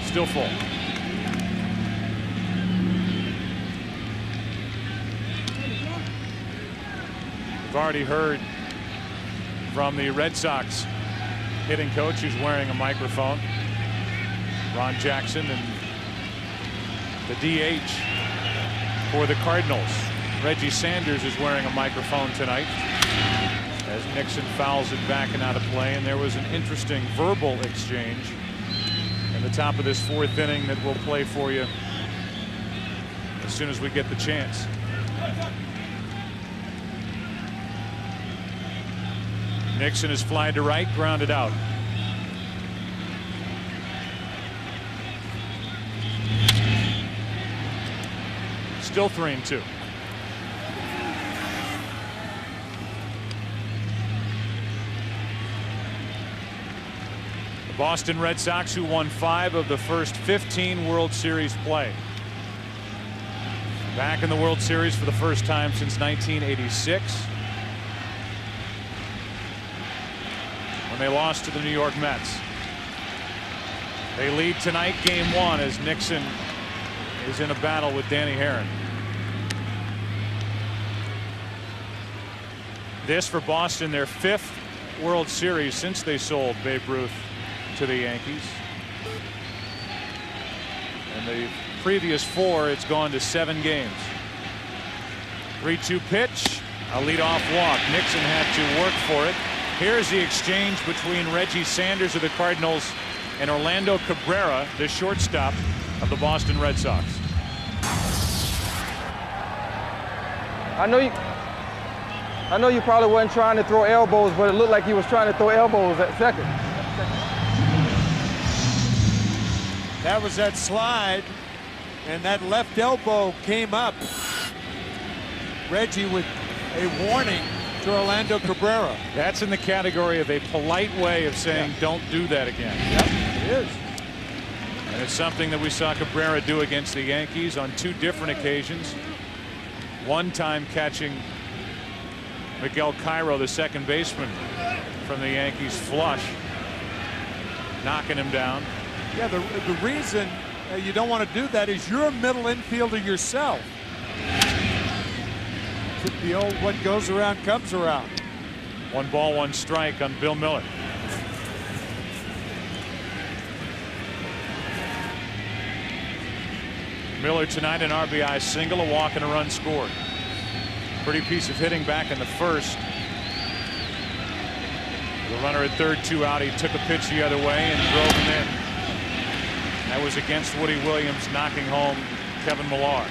Still full. We've already heard from the Red Sox hitting coach, who's wearing a microphone, Ron Jackson, and the DH for the Cardinals, Reggie Sanders, is wearing a microphone tonight as Nixon fouls it back and out of play. And there was an interesting verbal exchange in the top of this fourth inning that we'll play for you as soon as we get the chance. Nixon is fly to right, grounded out. Still 3-2. The Boston Red Sox, who won 5 of the first 15 World Series play. Back in the World Series for the first time since 1986. They lost to the New York Mets. They lead tonight, game 1, as Nixon is in a battle with Danny Herron. This for Boston, their 5th World Series since they sold Babe Ruth to the Yankees. And the previous 4, it's gone to 7 games. 3-2 pitch, a leadoff walk. Nixon had to work for it. Here's the exchange between Reggie Sanders of the Cardinals and Orlando Cabrera, the shortstop of the Boston Red Sox. I know you probably wasn't trying to throw elbows, but it looked like he was trying to throw elbows at second. That was that slide, and that left elbow came up. Reggie with a warning to Orlando Cabrera. That's in the category of a polite way of saying don't do that again. Yep, it is. And it's something that we saw Cabrera do against the Yankees on 2 different occasions. One time catching Miguel Cairo, the second baseman from the Yankees, flush, knocking him down. Yeah, the reason you don't want to do that is you're a middle infielder yourself. The old what goes around comes around. 1 ball, 1 strike on Bill Miller. Miller tonight an RBI single, a walk and a run scored. Pretty piece of hitting back in the first. The runner at third, 2 out. He took a pitch the other way and drove him in. That was against Woody Williams, knocking home Kevin Millar.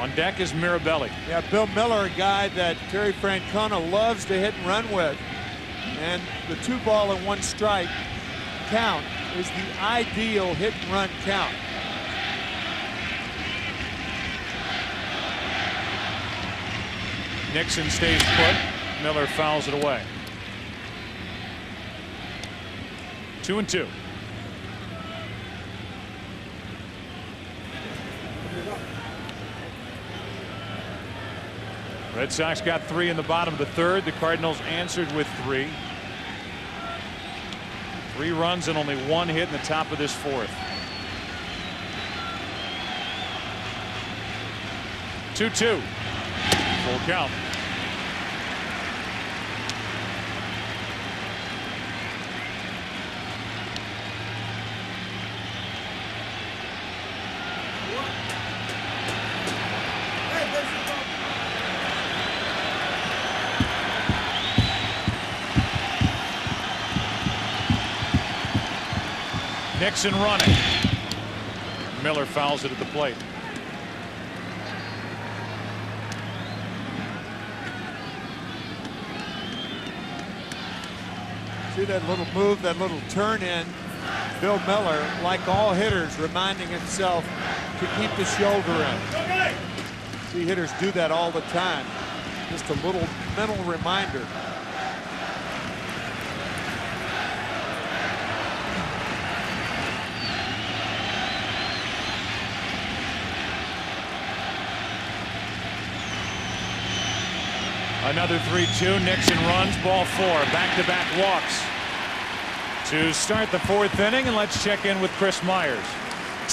On deck is Mirabelli. Yeah, Bill Miller, a guy that Terry Francona loves to hit and run with. And the 2-ball and 1 strike count is the ideal hit and run count. Nixon stays put. Miller fouls it away. 2-2. Red Sox got 3 in the bottom of the third. The Cardinals answered with 3. 3 runs and only 1 hit in the top of this fourth. 2-2. Full count. Nixon running. Miller fouls it at the plate. See that little move, that little turn in. Bill Miller, like all hitters, reminding himself to keep the shoulder in. See hitters do that all the time. Just a little mental reminder. Another 3-2. Nixon runs. Ball 4. Back-to-back walks to start the fourth inning. And let's check in with Chris Myers.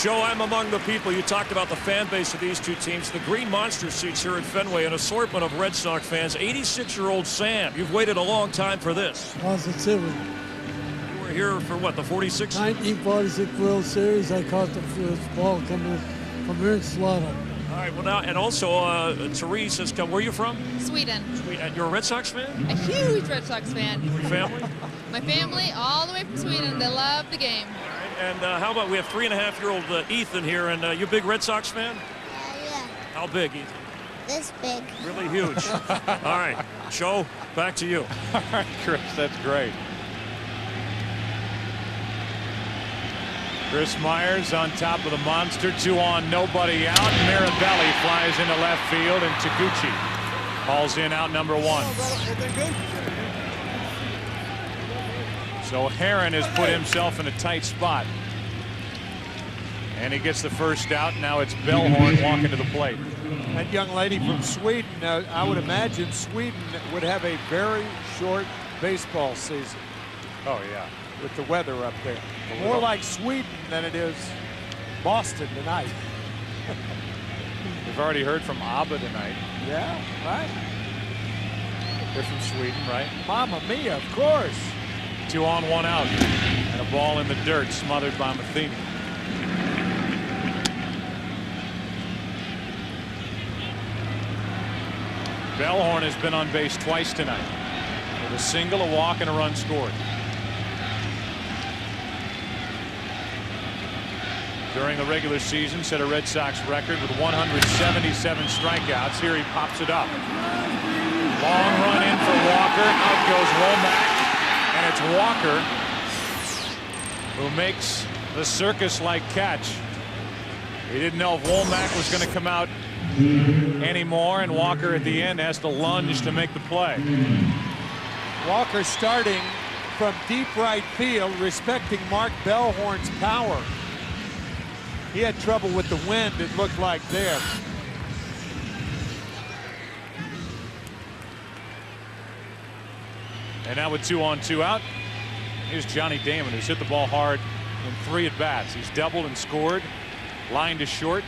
Joe, I'm among the people. You talked about the fan base of these two teams. The Green Monster seats here at Fenway, an assortment of Red Sox fans. 86-year-old Sam, you've waited a long time for this. Positively. You were here for what, the 46th? 1946 World Series. I caught the first ball coming from Ernst Slaughter. All right, well now, and also Therese has come. Where are you from? Sweden. And you're a Red Sox fan? A huge Red Sox fan. Your family? My family, all the way from Sweden. They love the game. All right, and how about we have 3.5-year-old Ethan here, and you a big Red Sox fan? Yeah. How big, Ethan? This big. Really huge. All right, Joe, back to you. All right, Chris, that's great. Chris Myers on top of the monster. 2 on, nobody out. Mirabelli flies into left field, and Taguchi hauls in out number 1. So Herron has put himself in a tight spot. And he gets the first out. Now it's Bellhorn walking to the plate. That young lady from Sweden, I would imagine Sweden would have a very short baseball season. Oh, yeah. With the weather up there. More like Sweden than it is Boston tonight. We've already heard from Abba tonight. Yeah, right. They're from Sweden, right? Mamma mia, of course. 2 on, 1 out. And a ball in the dirt smothered by Matheny. Bellhorn has been on base twice tonight. With a single, a walk, and a run scored. During the regular season, set a Red Sox record with 177 strikeouts. Here he pops it up. Long run in for Walker. Out goes Womack. And it's Walker who makes the circus-like catch. He didn't know if Womack was going to come out anymore, and Walker at the end has to lunge to make the play. Walker starting from deep right field, respecting Mark Bellhorn's power. He had trouble with the wind, it looked like there. And now with 2 on, 2 out, here's Johnny Damon, who's hit the ball hard in 3 at-bats. He's doubled and scored, line to short,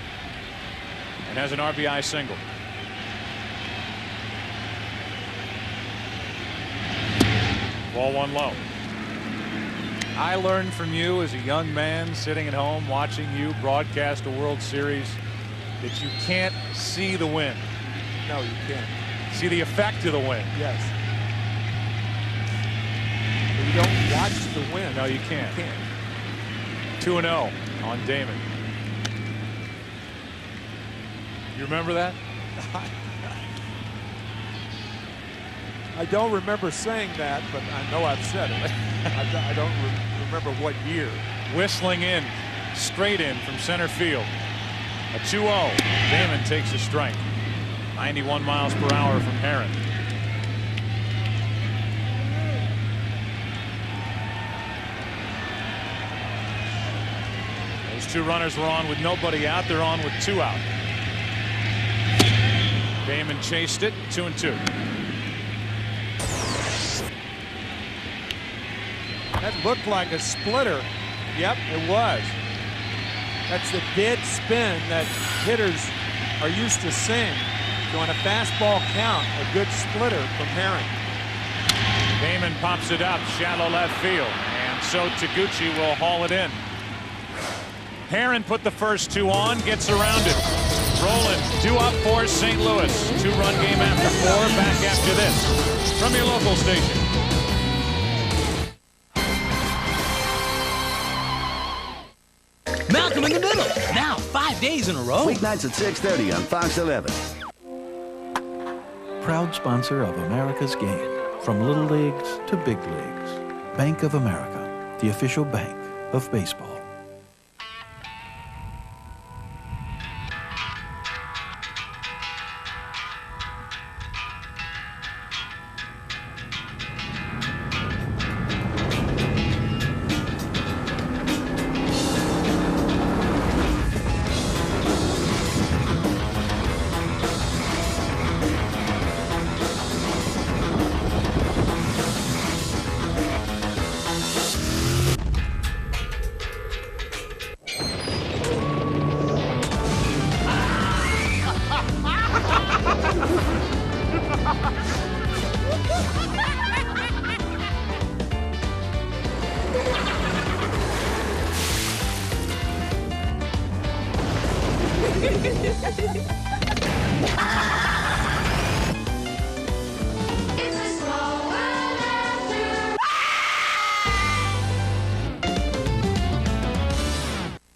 and has an RBI single. Ball 1 low. I learned from you as a young man sitting at home watching you broadcast a World Series that you can't see the win. No, you can't. See the effect of the win. Yes. But you don't watch the win. No, you can't. You can't. 2-0 on Damon. You remember that? I don't remember saying that, but I know I've said it. I don't remember what year. Whistling in, straight in from center field. A 2-0. Damon takes a strike. 91 miles per hour from Herron. Those two runners were on with nobody out. They're on with 2 out. Damon chased it. 2-2. That looked like a splitter. Yep, it was. That's the dead spin that hitters are used to seeing. So on a fastball count, a good splitter from Herron. Damon pops it up, shallow left field, and so Taguchi will haul it in. Herron put the first 2 on, gets around it. Rolling, 2 up for St. Louis. 2-run game after 4. Back after this from your local station. Malcolm in the Middle, now 5 days in a row. Weeknights at 6:30 on Fox 11. Proud sponsor of America's game. From little leagues to big leagues. Bank of America, the official bank of baseball.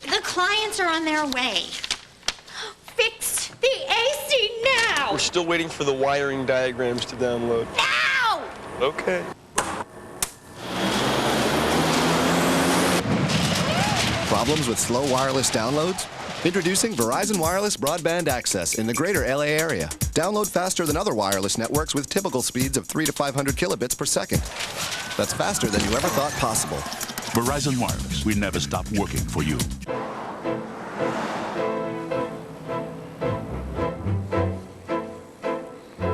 The clients are on their way. Fix the AC now! We're still waiting for the wiring diagrams to download. Now! Okay. Problems with slow wireless downloads? Introducing Verizon Wireless Broadband Access in the greater LA area. Download faster than other wireless networks with typical speeds of 300 to 500 kilobits per second. That's faster than you ever thought possible. Verizon Wireless, we never stop working for you.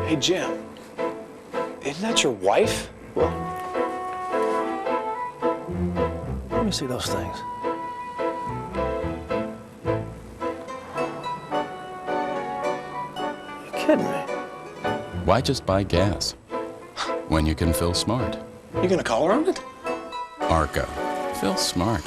Hey, Jim. Isn't that your wife? Well, let me see those things. Kidding me? Why just buy gas when you can fill smart? You gonna call her on it? Arco. Fill smart.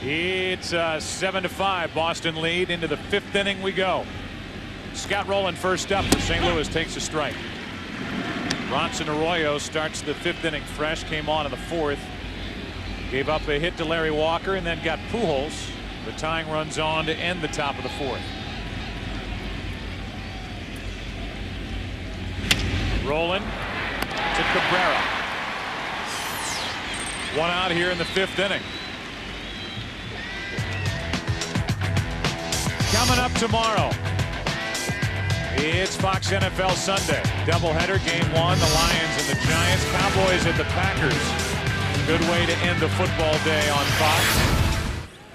It's a 7-5 Boston lead. Into the 5th inning we go. Scott Rowland first up for St. Louis, takes a strike. Bronson Arroyo starts the 5th inning fresh, came on in the 4th. Gave up a hit to Larry Walker and then got Pujols. The tying runs on to end the top of the 4th. Rowland to Cabrera. 1 out here in the 5th inning. Coming up tomorrow, it's Fox NFL Sunday. Doubleheader, game 1, the Lions and the Giants. Cowboys at the Packers. Good way to end the football day on Fox.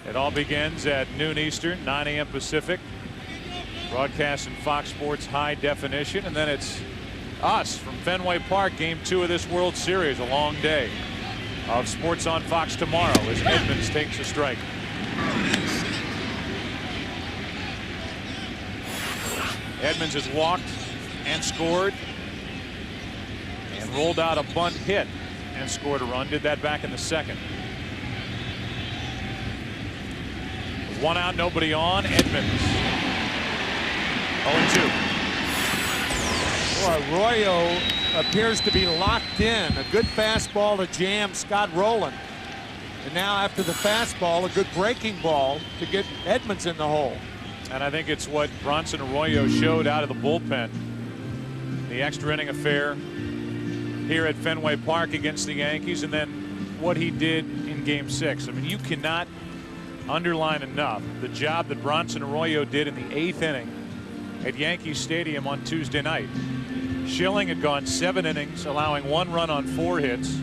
It all begins at noon Eastern, 9 a.m. Pacific. Broadcast in Fox Sports high definition. And then it's us from Fenway Park, game 2 of this World Series. A long day of sports on Fox tomorrow as Edmonds takes a strike. Edmonds has walked and scored rolled out a bunt hit and scored a run. Did that back in the second. With 1 out, nobody on. Edmonds. 0-2. Boy, Arroyo appears to be locked in. A good fastball to jam Scott Rowland. And now after the fastball, a good breaking ball to get Edmonds in the hole. And I think it's what Bronson Arroyo showed out of the bullpen. The extra inning affair here at Fenway Park against the Yankees, and then what he did in Game 6. I mean, you cannot underline enough the job that Bronson Arroyo did in the 8th inning at Yankee Stadium on Tuesday night. Schilling had gone 7 innings, allowing 1 run on 4 hits.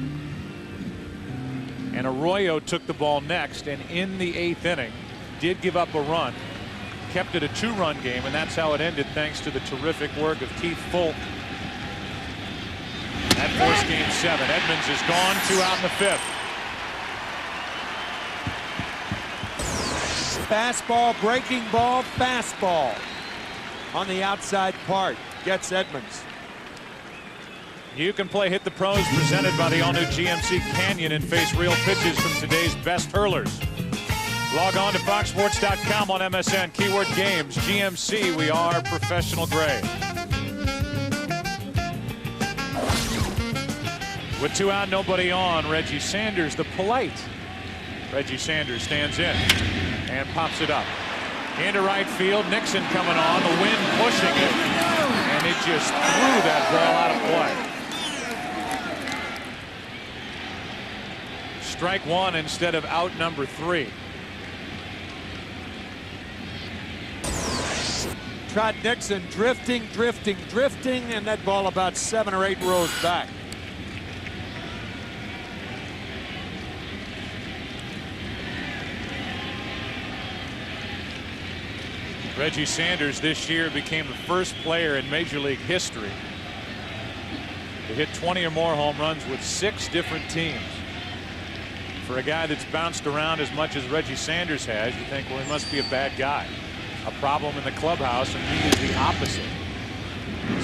And Arroyo took the ball next, and in the 8th inning did give up a run, kept it a 2-run game, and that's how it ended, thanks to the terrific work of Keith Fulk. That forced Game 7. Edmonds is gone, 2 out in the 5th. Fastball, breaking ball, fastball on the outside part. Gets Edmonds. You can play Hit the Pros, presented by the all-new GMC Canyon, and face real pitches from today's best hurlers. Log on to foxsports.com on MSN. Keyword games. GMC, we are professional grade. With 2 out, nobody on, Reggie Sanders, the polite Reggie Sanders, stands in and pops it up. Into right field, Nixon coming on, the wind pushing it, and it just threw that ball out of play. Strike 1 instead of out number 3. Trot Nixon drifting, and that ball about 7 or 8 rows back. Reggie Sanders this year became the first player in Major League history to hit 20 or more home runs with 6 different teams. For a guy that's bounced around as much as Reggie Sanders has, you think, well, he must be a bad guy. A problem in the clubhouse, and he is the opposite.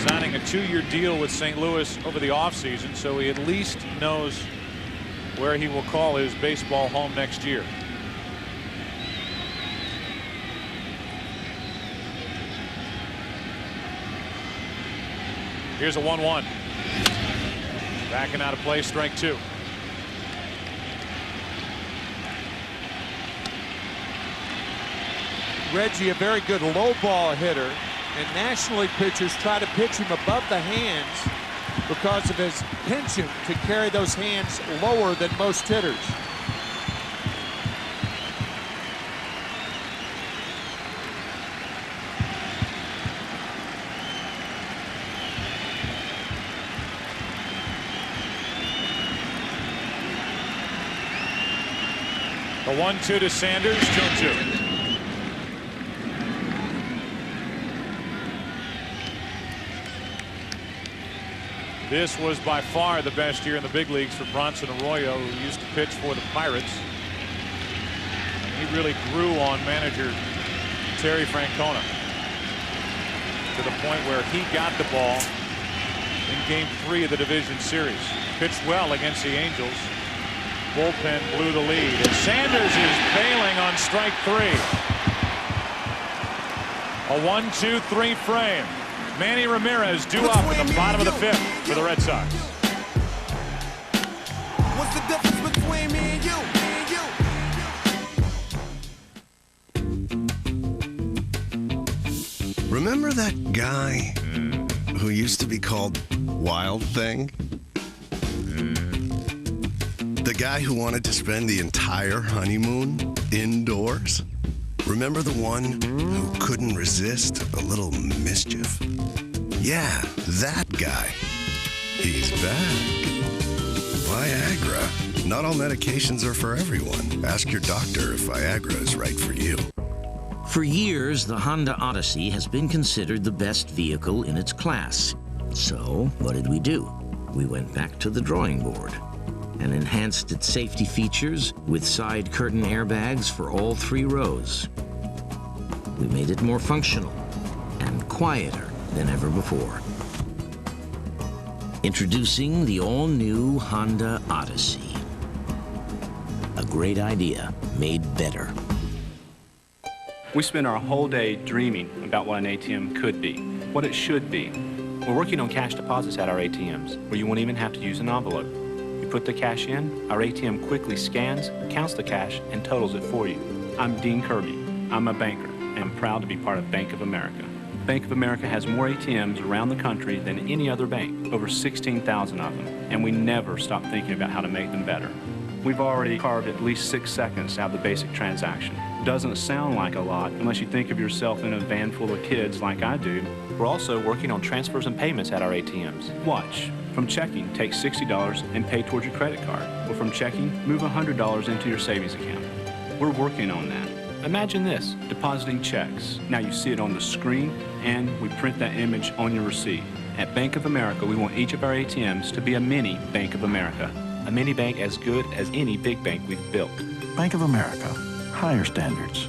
Signing a 2-year deal with St. Louis over the offseason, so he at least knows where he will call his baseball home next year. Here's a 1-1. Backing out of play, strike 2. Reggie, a very good low ball hitter, and National League pitchers try to pitch him above the hands because of his penchant to carry those hands lower than most hitters. The 1-2 to Sanders, 2-2. This was by far the best year in the big leagues for Bronson Arroyo, who used to pitch for the Pirates. And he really grew on manager Terry Francona to the point where he got the ball in Game 3 of the division series. Pitched well against the Angels. Bullpen blew the lead, and Sanders is bailing on strike 3. A 1-2-3 frame. Manny Ramirez due up in the bottom of the 5th for the Red Sox. What's the difference between me and you? Remember that guy who used to be called Wild Thing? The guy who wanted to spend the entire honeymoon indoors? Remember the one who couldn't resist a little mischief? Yeah, that guy. He's back. Viagra. Not all medications are for everyone. Ask your doctor if Viagra is right for you. For years, the Honda Odyssey has been considered the best vehicle in its class. So, what did we do? We went back to the drawing board and enhanced its safety features with side curtain airbags for all 3 rows. We made it more functional and quieter than ever before. Introducing the all-new Honda Odyssey. A great idea made better. We spend our whole day dreaming about what an ATM could be, what it should be. We're working on cash deposits at our ATMs, where you won't even have to use an envelope. You put the cash in, our ATM quickly scans, counts the cash, and totals it for you. I'm Dean Kirby. I'm a banker, and I'm proud to be part of Bank of America. Bank of America has more ATMs around the country than any other bank, over 16,000 of them, and we never stop thinking about how to make them better. We've already carved at least 6 seconds out of the basic transaction. Doesn't sound like a lot unless you think of yourself in a van full of kids like I do. We're also working on transfers and payments at our ATMs. Watch. From checking, take $60 and pay towards your credit card. Or from checking, move $100 into your savings account. We're working on that. Imagine this, depositing checks. Now you see it on the screen, and we print that image on your receipt. At Bank of America, we want each of our ATMs to be a mini Bank of America. A mini bank as good as any big bank we've built. Bank of America. Higher standards.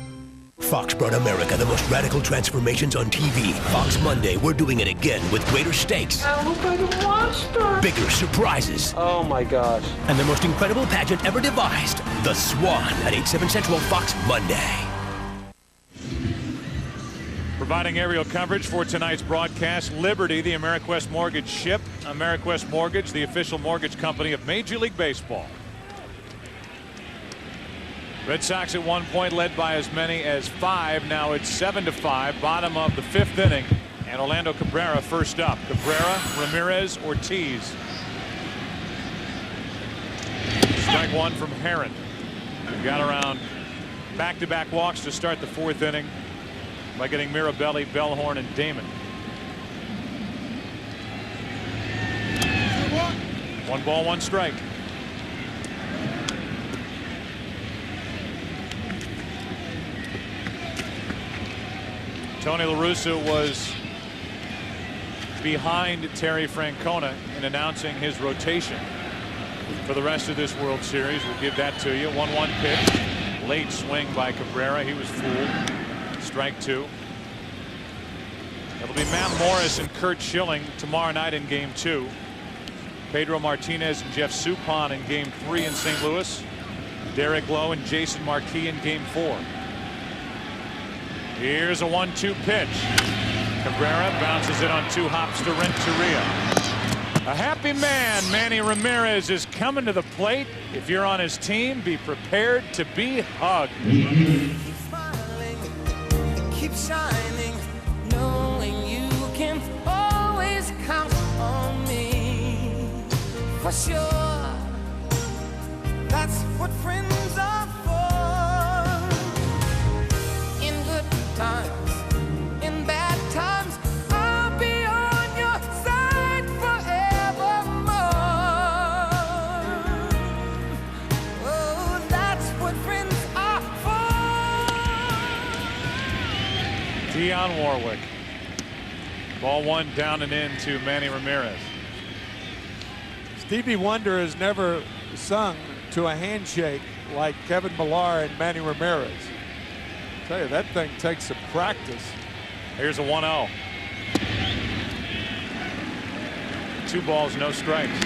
Fox brought America the most radical transformations on TV. Fox Monday, we're doing it again with greater stakes. I look like a monster. Bigger surprises. Oh my gosh. And the most incredible pageant ever devised. The Swan at 8/7 Central Fox Monday. Providing aerial coverage for tonight's broadcast, Liberty, the AmeriQuest Mortgage ship. AmeriQuest Mortgage, the official mortgage company of Major League Baseball. Red Sox at one point led by as many as 5. Now it's 7-5. Bottom of the 5th inning. And Orlando Cabrera first up. Cabrera, Ramirez, Ortiz. Strike one from Herron. We've got around back-to-back walks to start the 4th inning by getting Mirabelli, Bellhorn, and Damon. 1 ball, 1 strike. Tony La Russa was behind Terry Francona in announcing his rotation for the rest of this World Series. We'll give that to you. 1-1 pitch. Late swing by Cabrera. He was fooled. Strike 2. It'll be Matt Morris and Kurt Schilling tomorrow night in Game 2. Pedro Martinez and Jeff Suppan in Game 3 in St. Louis. Derek Lowe and Jason Marquis in Game 4. Here's a 1-2 pitch. Cabrera bounces it on 2 hops to Renteria. A happy man, Manny Ramirez, is coming to the plate. If you're on his team, be prepared to be hugged. Keep smiling, keep shining, knowing you can always count on me. For sure, that's what friends are for. In good times, in bad times, I'll be on your side forevermore. Oh, that's what friends are for. Dionne Warwick. Ball 1 down and in to Manny Ramirez. Stevie Wonder has never sung to a handshake like Kevin Millar and Manny Ramirez. I tell you, that thing takes some practice. Here's a 1-0. 2 balls, no strikes.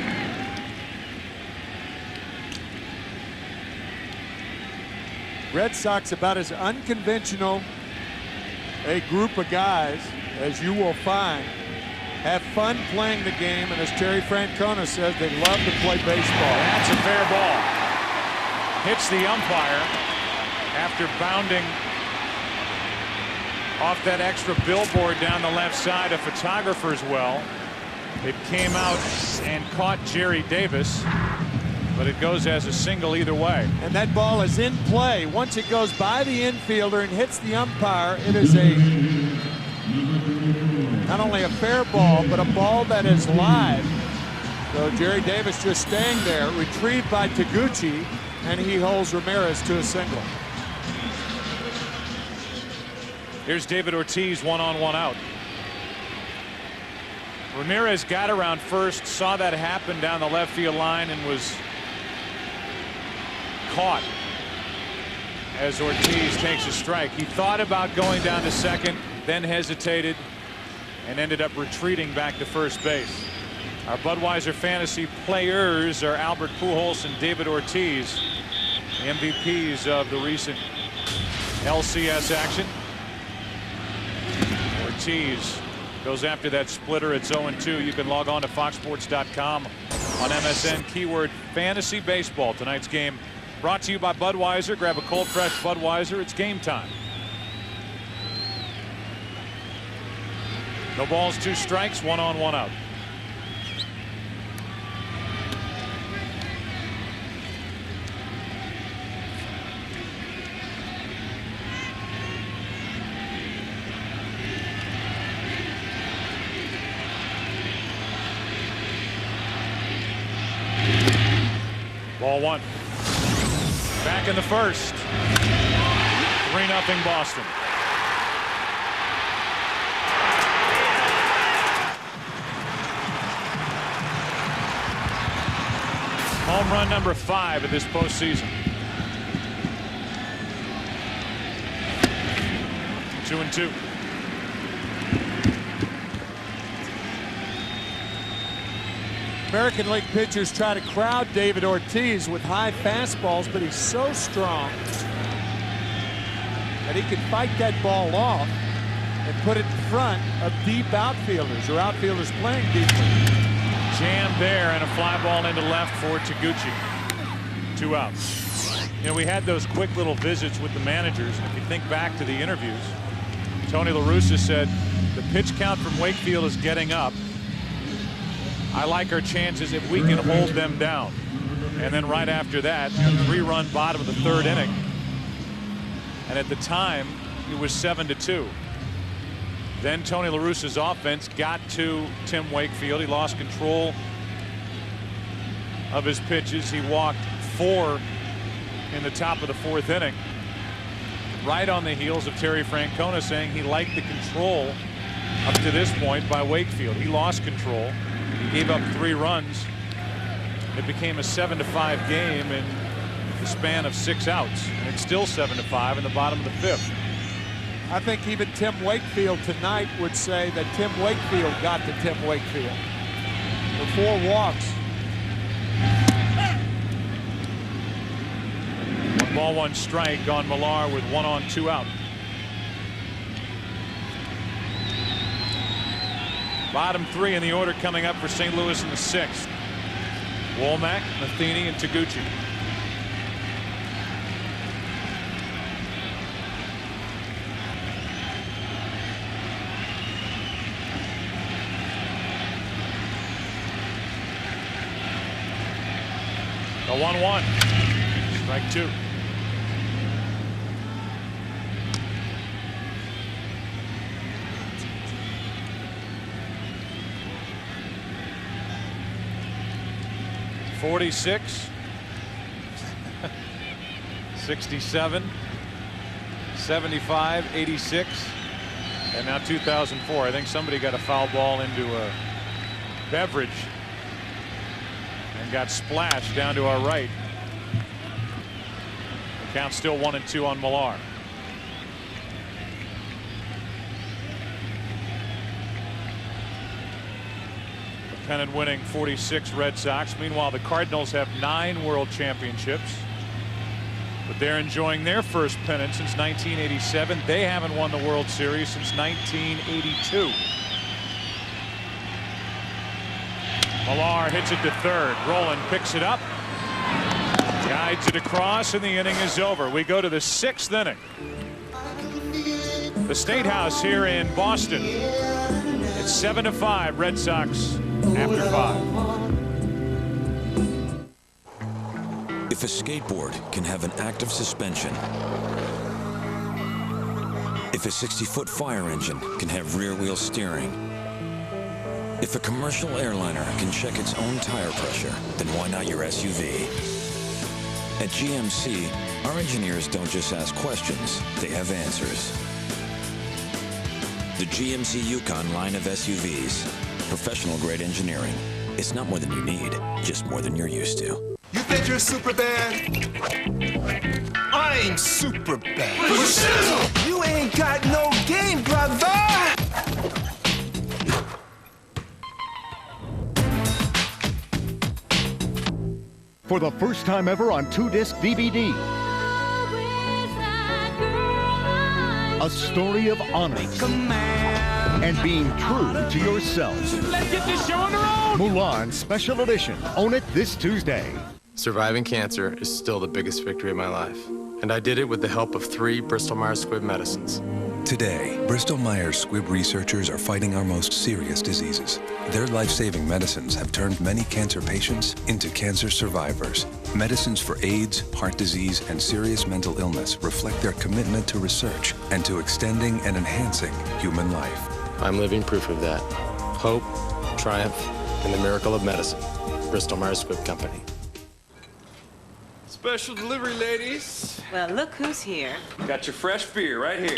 Red Sox about as unconventional a group of guys as you will find. Have fun playing the game, and as Terry Francona says, they love to play baseball. That's a fair ball. Hits the umpire after bounding off that extra billboard down the left side of Photographer's Well. It came out and caught Jerry Davis, but it goes as a single either way. And that ball is in play. Once it goes by the infielder and hits the umpire, it is a not only a fair ball, but a ball that is live. So Jerry Davis just staying there, retrieved by Taguchi, and he holds Ramirez to a single. Here's David Ortiz, 1-on-1 out. Ramirez got around first, saw that happen down the left field line, and was caught as Ortiz takes a strike. He thought about going down to second, then hesitated, and ended up retreating back to first base. Our Budweiser fantasy players are Albert Pujols and David Ortiz, the MVPs of the recent LCS action. Ortiz goes after that splitter. It's 0-2. You can log on to foxsports.com on MSN, keyword fantasy baseball. Tonight's game brought to you by Budweiser. Grab a cold fresh Budweiser. It's game time. No balls, 2 strikes, 1 on, 1 out. Ball 1. Back in the first. 3-0 Boston. Home run number 5 of this postseason. 2-2. American League pitchers try to crowd David Ortiz with high fastballs, but he's so strong that he can fight that ball off and put it in front of deep outfielders or outfielders playing deeply. Jammed there and a fly ball into left for Taguchi. 2 outs. You know, we had those quick little visits with the managers. And if you think back to the interviews, Tony La Russa said the pitch count from Wakefield is getting up. I like our chances if we can hold them down. And then right after that, 3-run bottom of the 3rd inning. And at the time, it was 7-2. Then Tony La Russa's offense got to Tim Wakefield. He lost control of his pitches. He walked 4 in the top of the 4th inning. Right on the heels of Terry Francona saying he liked the control up to this point by Wakefield. He lost control. He gave up 3 runs. It became a 7-5 game in the span of 6 outs. And it's still 7-5 in the bottom of the 5th. I think even Tim Wakefield tonight would say that Tim Wakefield got to Tim Wakefield. The 4 walks. 1 ball, 1 strike on Millar with 1 on, 2 out. Bottom 3 in the order coming up for St. Louis in the 6th. Womack, Matheny, and Taguchi. The 1-1. Strike 2. '46, 67, 75, 86, and now 2004. I think somebody got a foul ball into a beverage and got splashed down to our right. The count's still 1-2 on Millar. Pennant winning 46 Red Sox. Meanwhile, the Cardinals have 9 world championships, but they're enjoying their first pennant since 1987. They haven't won the World Series since 1982. Millar hits it to 3rd. Rolen picks it up, guides it across, and the inning is over. We go to the 6th inning. The State House here in Boston. It's 7-5 Red Sox after 5. If a skateboard can have an active suspension, if a 60-foot fire engine can have rear-wheel steering, if a commercial airliner can check its own tire pressure, then why not your SUV? At GMC, our engineers don't just ask questions, they have answers. The GMC Yukon line of SUVs. Professional-grade engineering. It's not more than you need, just more than you're used to. You think you're super bad? I ain't super bad. You ain't got no game, brother! For the first time ever on 2-disc DVD. A story of honor and being true to yourself. Let's get this show on the road! Mulan Special Edition. Own it this Tuesday. Surviving cancer is still the biggest victory of my life. And I did it with the help of 3 Bristol-Myers Squibb medicines. Today, Bristol-Myers Squibb researchers are fighting our most serious diseases. Their life-saving medicines have turned many cancer patients into cancer survivors. Medicines for AIDS, heart disease, and serious mental illness reflect their commitment to research and to extending and enhancing human life. I'm living proof of that. Hope, triumph, and the miracle of medicine. Bristol-Myers Squibb Company. Special delivery, ladies. Well, look who's here. Got your fresh beer right here.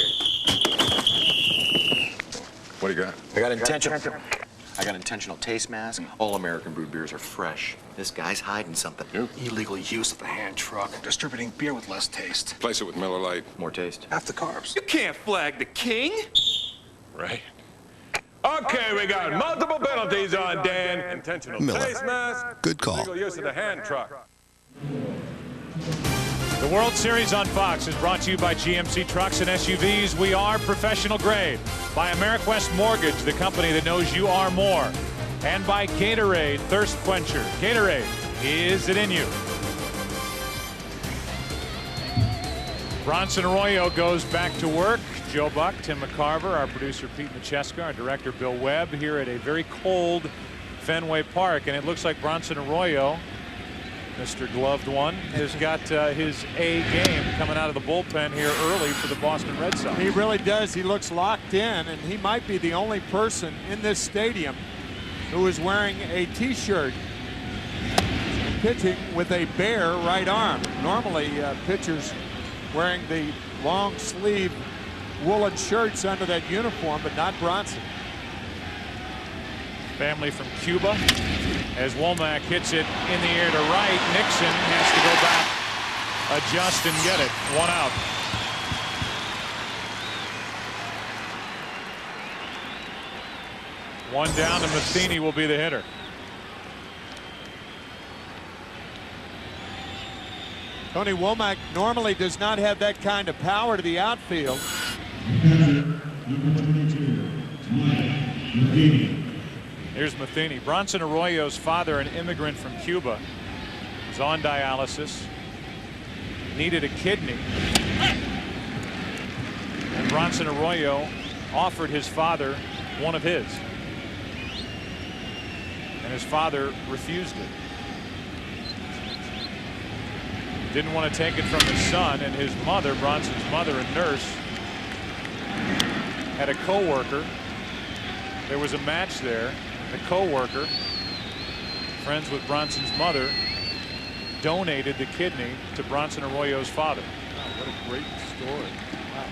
What do you got? I got intentional taste mask. All American brewed beers are fresh. This guy's hiding something. Illegal use of the hand truck. Distributing beer with less taste. Place it with Miller Lite. More taste. Half the carbs. You can't flag the king. Right. Okay, we got multiple penalties on Dan. Intentional Miller. face mask. Good call. Illegal use of the hand truck. The World Series on Fox is brought to you by GMC Trucks and SUVs. We are professional grade. By AmeriQuest Mortgage, the company that knows you are more. And by Gatorade Thirst Quencher. Gatorade, is it in you? Bronson Arroyo goes back to work. Joe Buck, Tim McCarver, our producer Pete Macheska, our director Bill Webb here at a very cold Fenway Park. And it looks like Bronson Arroyo, Mr. Gloved One, has got his A game coming out of the bullpen here early for the Boston Red Sox. He really does. He looks locked in, and he might be the only person in this stadium who is wearing a T-shirt pitching with a bare right arm. Normally, pitchers wearing the long sleeve woolen shirts under that uniform, but not Bronson. Family from Cuba. As Womack hits it in the air to right, Nixon has to go back, adjust, and get it. 1 out. One down, and Matheny will be the hitter. Tony Womack normally does not have that kind of power to the outfield. Here's Matheny. Bronson Arroyo's father, an immigrant from Cuba, was on dialysis, needed a kidney, and Bronson Arroyo offered his father one of his, and his father refused it. Didn't want to take it from his son, and his mother, Bronson's mother, a nurse, had a co-worker. There was a match there. The co-worker, friends with Bronson's mother, donated the kidney to Bronson Arroyo's father. Wow, what a great story. Wow.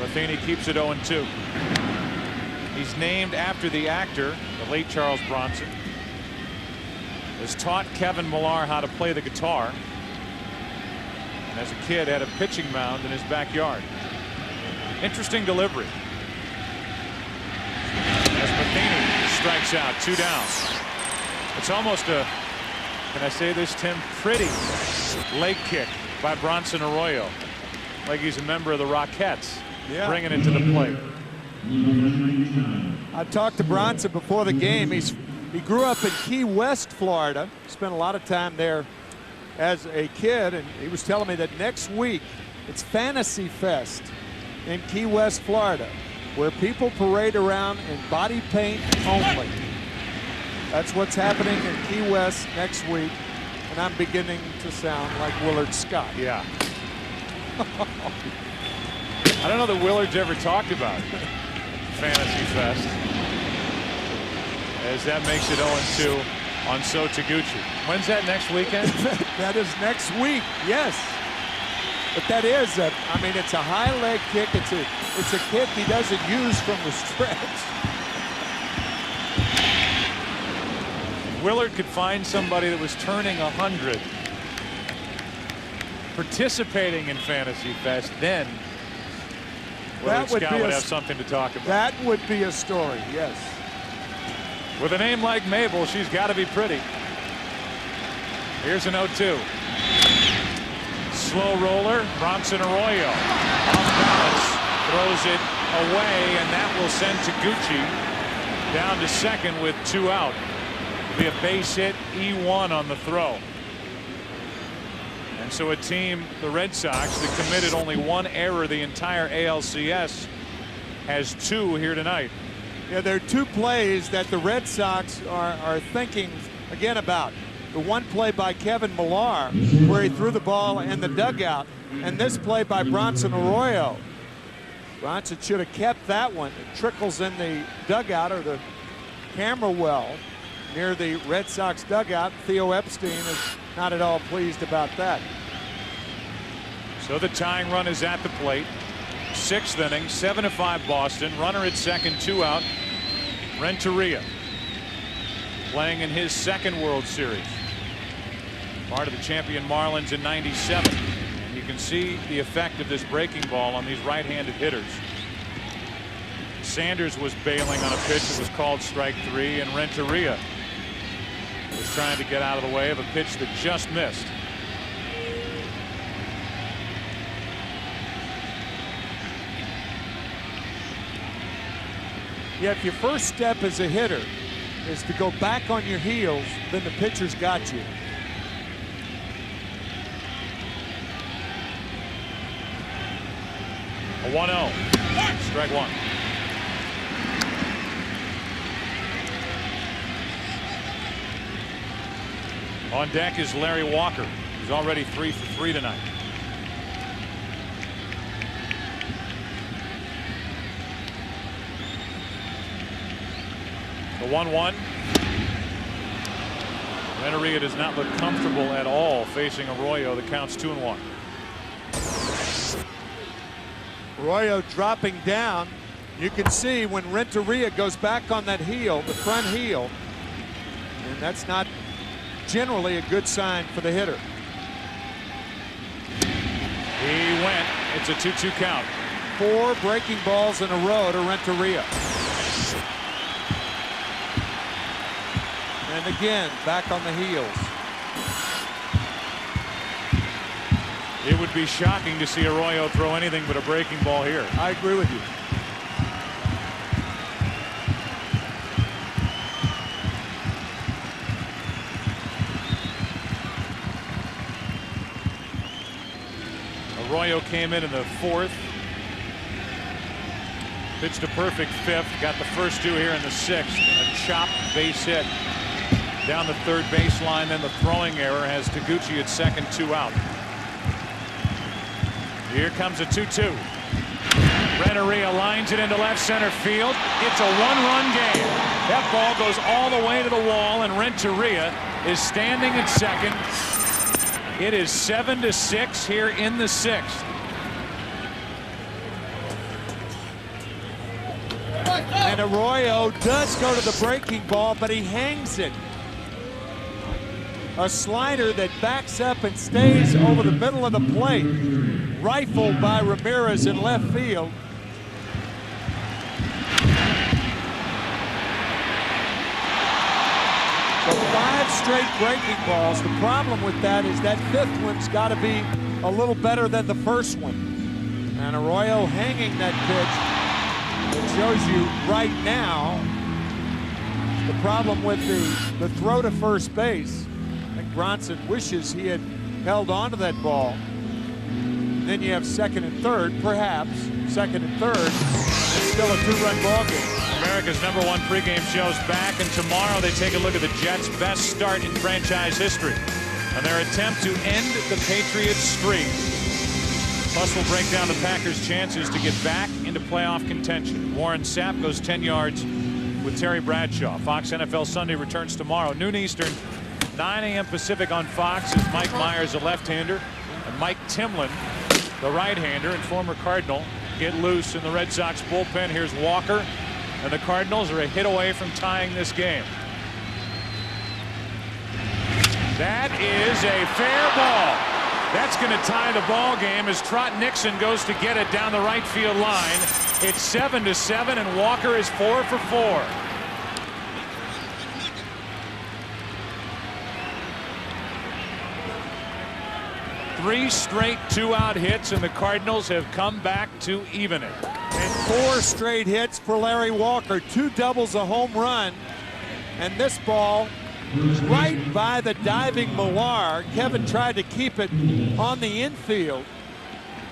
Matheny keeps it 0-2. He's named after the actor, the late Charles Bronson. Has taught Kevin Millar how to play the guitar. And as a kid had a pitching mound in his backyard. Interesting delivery. As Matheny strikes out, 2 down. It's almost a, can I say this, Tim, pretty leg kick by Bronson Arroyo. Like he's a member of the Rockettes, bringing it to the plate. I talked to Bronson before the game. He grew up in Key West, Florida. Spent a lot of time there as a kid, and he was telling me that next week it's Fantasy Fest in Key West, Florida, where people parade around in body paint only. That's what's happening in Key West next week, and I'm beginning to sound like Willard Scott. Yeah. I don't know that Willard's ever talked about Fantasy Fest, as that makes it 0-2 on So Taguchi. When's that, next weekend? That is next week, yes. But that is, I mean, it's a high leg kick. It's a kick he doesn't use from the stretch. Willard could find somebody that was turning 100, participating in Fantasy Fest, then Willard would Scott be would have something to talk about. That would be a story, yes. With a name like Mabel, she's got to be pretty. Here's an 0-2. Slow roller, Bronson Arroyo. Off balance, throws it away, and that will send Taguchi down to second with 2 out. It'll be a base hit, E1 on the throw. And so a team, the Red Sox, that committed only 1 error the entire ALCS, has 2 here tonight. Yeah, there are 2 plays that the Red Sox are thinking again about. The one play by Kevin Millar where he threw the ball in the dugout, and this play by Bronson Arroyo. Bronson should have kept that one. It trickles in the dugout or the camera well near the Red Sox dugout. Theo Epstein is not at all pleased about that. So the tying run is at the plate. 6th inning, 7-5 Boston. Runner at second, 2 out. Renteria playing in his 2nd World Series. Part of the champion Marlins in '97. And you can see the effect of this breaking ball on these right-handed hitters. Sanders was bailing on a pitch that was called strike 3, and Renteria was trying to get out of the way of a pitch that just missed. Yeah, if your first step as a hitter is to go back on your heels, then the pitcher's got you. A 1-0. Strike 1. On deck is Larry Walker. He's already 3 for 3 tonight. The 1-1. Renteria does not look comfortable at all facing Arroyo. The count's 2-1. Arroyo dropping down. You can see when Renteria goes back on that heel, the front heel, and that's not generally a good sign for the hitter. He went. It's a 2-2 count. 4 breaking balls in a row to Renteria. And again, back on the heels. It would be shocking to see Arroyo throw anything but a breaking ball here. I agree with you. Arroyo came in the 4th. Pitched a perfect 5th. Got the first 2 here in the 6th. And a chopped base hit down the 3rd baseline. Then the throwing error has Taguchi at second, 2 out. Here comes a 2-2. Renteria lines it into left center field. It's a 1-run game. That ball goes all the way to the wall, and Renteria is standing at second. It is 7-6 here in the 6th. And Arroyo does go to the breaking ball, but he hangs it. A slider that backs up and stays over the middle of the plate. Rifled by Ramirez in left field. So 5 straight breaking balls. The problem with that is that 5th one's got to be a little better than the first one. And Arroyo hanging that pitch. It shows you right now the problem with the throw to first base. I think Bronson wishes he had held on to that ball. Then you have 2nd and 3rd, perhaps 2nd and 3rd. It's still a 2-run ball game. America's #1 pregame show's back, and tomorrow they take a look at the Jets' best start in franchise history and their attempt to end the Patriots' streak. Plus, we'll break down the Packers' chances to get back into playoff contention. Warren Sapp goes 10 yards with Terry Bradshaw. Fox NFL Sunday returns tomorrow, noon Eastern, 9 a.m. Pacific on Fox, as Mike Myers, a left-hander, and Mike Timlin, the right-hander and former Cardinal, get loose in the Red Sox bullpen. Here's Walker, and the Cardinals are a hit away from tying this game. That is a fair ball. That's going to tie the ball game as Trot Nixon goes to get it down the right field line. It's 7-7, and Walker is 4 for 4. Three straight 2-out hits, and the Cardinals have come back to even it. And 4 straight hits for Larry Walker. 2 doubles, a home run. And this ball right by the diving Millar. Kevin tried to keep it on the infield,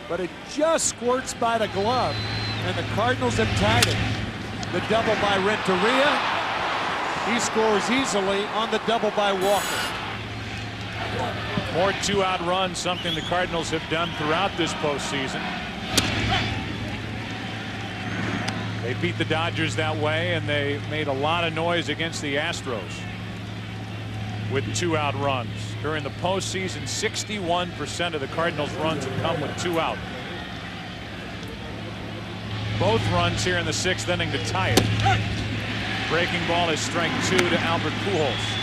but it just squirts by the glove, and the Cardinals have tied it. The double by Renteria. He scores easily on the double by Walker. More 2-out runs, something the Cardinals have done throughout this postseason. They beat the Dodgers that way, and they made a lot of noise against the Astros with 2-out runs. During the postseason, 61% of the Cardinals' runs have come with 2 out. Both runs here in the 6th inning to tie it. Breaking ball is strike 2 to Albert Pujols.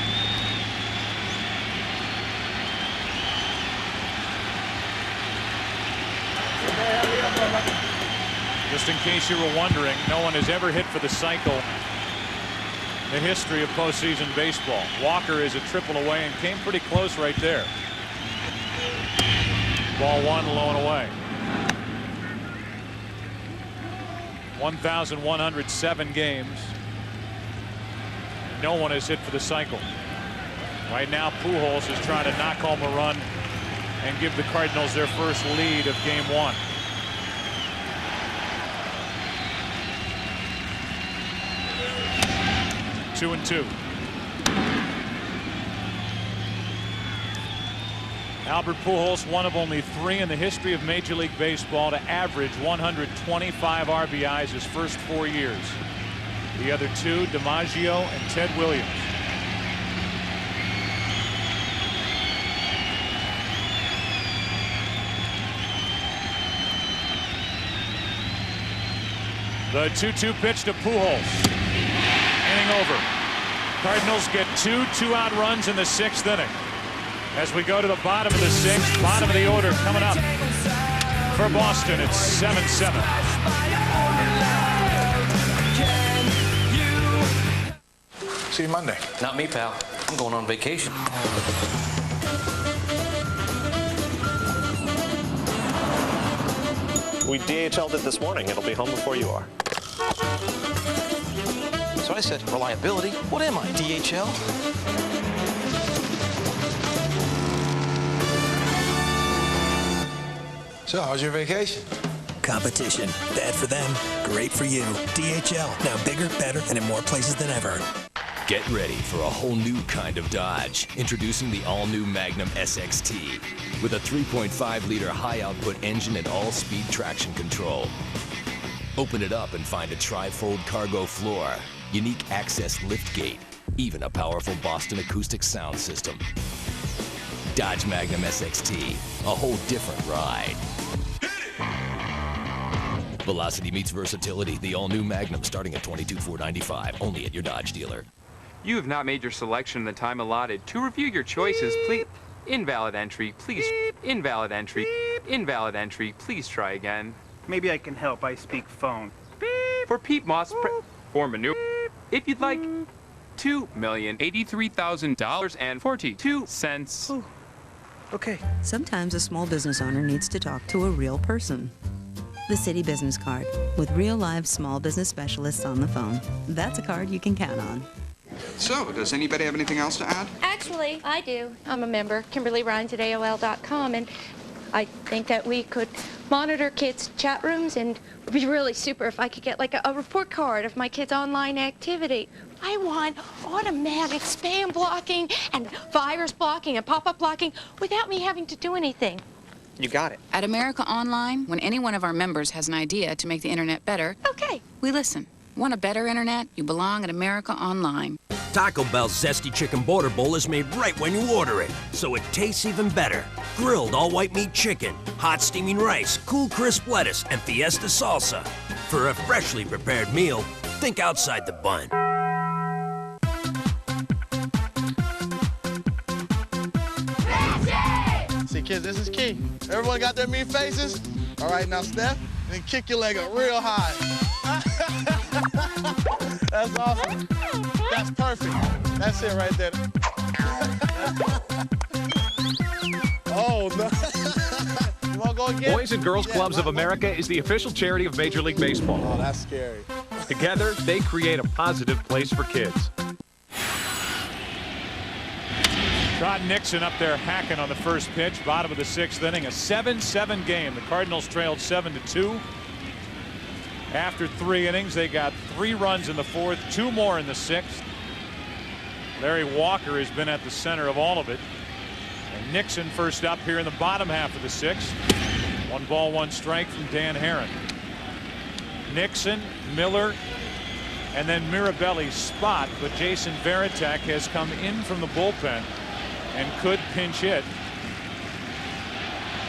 Just in case you were wondering, no one has ever hit for the cycle in the history of postseason baseball. Walker is a triple away and came pretty close right there. Ball 1, low and away. 1,107 games. No one has hit for the cycle. Right now, Pujols is trying to knock home a run and give the Cardinals their first lead of Game 1. Two and 2. Albert Pujols, one of only 3 in the history of Major League Baseball to average 125 RBIs his first 4 years. The other 2, DiMaggio and Ted Williams. The 2-2 pitch to Pujols. Inning over. Cardinals get 2 2-out runs in the 6th inning. As we go to the bottom of the 6th, bottom of the order coming up. For Boston, it's 7-7. See you Monday. Not me, pal. I'm going on vacation. We DHL'd it this morning. It'll be home before you are. So I said, reliability? What am I, DHL? So, how's your vacation? Competition. Bad for them, great for you. DHL. Now bigger, better, and in more places than ever. Get ready for a whole new kind of Dodge. Introducing the all-new Magnum SXT. With a 3.5-liter high-output engine and all-speed traction control. Open it up and find a tri-fold cargo floor. Unique access liftgate, even a powerful Boston acoustic sound system. Dodge Magnum SXT, a whole different ride. Velocity meets versatility. The all-new Magnum starting at $22,495, only at your Dodge dealer. You have not made your selection in the time allotted. To review your choices, please... Invalid entry, please. Invalid entry. Invalid entry, please try again. Maybe I can help. I speak phone. For Pete Moss, for manure. If you'd like, $2,083,000.42. Okay. Sometimes a small business owner needs to talk to a real person. The City Business Card, with real live small business specialists on the phone. That's a card you can count on. So, does anybody have anything else to add? Actually, I do. I'm a member, Kimberly Rhines at AOL.com, and I think that we could monitor kids' chat rooms, and it would be really super if I could get like a report card of my kids' online activity. I want automatic spam blocking and virus blocking and pop-up blocking without me having to do anything. You got it. At America Online, when any one of our members has an idea to make the internet better, okay, we listen. Want a better internet? You belong at America Online. Taco Bell's Zesty Chicken Border Bowl is made right when you order it, so it tastes even better. Grilled all-white meat chicken, hot steaming rice, cool crisp lettuce, and Fiesta salsa. For a freshly prepared meal, think outside the bun. See, kids. This is key. Everyone got their mean faces? All right, now step and kick your leg up real high. That's awesome. That's perfect. That's it right there. Oh, no. You want to go again? Boys and Girls Clubs of America is the official charity of Major League Baseball. Oh, that's scary. Together, they create a positive place for kids. Trot Nixon up there hacking on the first pitch, bottom of the 6th inning, a 7-7 game. The Cardinals trailed 7-2. After 3 innings, they got 3 runs in the 4th, 2 more in the 6th. Larry Walker has been at the center of all of it. And Nixon first up here in the bottom half of the 6th. 1 ball, 1 strike from Dan Herron. Nixon, Miller, and then Mirabelli's spot, but Jason Varitek has come in from the bullpen and could pinch hit.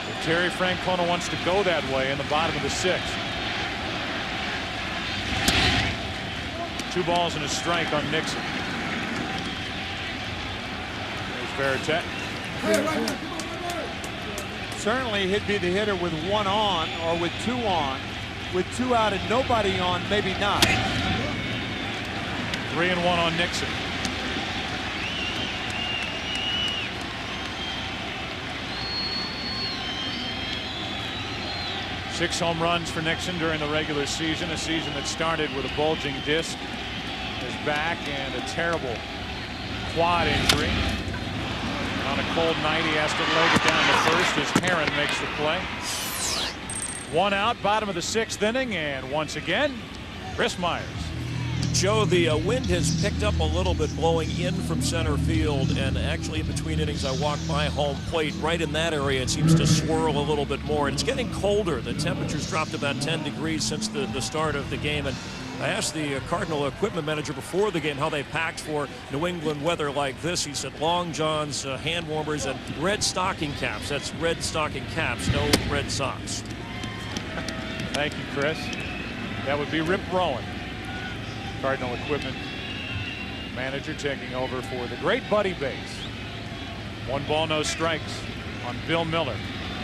If Terry Francona wants to go that way in the bottom of the 6th. 2 balls and a strike on Nixon. There's Varitek. Certainly he'd be the hitter with 1 on or with 2 on. With 2 out and nobody on, maybe not. 3-1 on Nixon. Six home runs for Nixon during the regular season, a season that started with a bulging disc in his back and a terrible quad injury. On a cold night, he has to leg it down to first as Herron makes the play. 1 out, bottom of the 6th inning, and once again, Chris Myers. Joe, the wind has picked up a little bit blowing in from center field, and actually in between innings I walked by home plate. Right in that area it seems to swirl a little bit more, and it's getting colder. The temperature's dropped about 10 degrees since the start of the game, and I asked the Cardinal equipment manager before the game how they packed for New England weather like this. He said long johns, hand warmers, and red stocking caps. That's red stocking caps, no Red Sox. Thank you, Chris. That would be Rip Rowan, Cardinal equipment manager, taking over for the great Buddy Bates. 1 ball, no strikes on Bill Miller.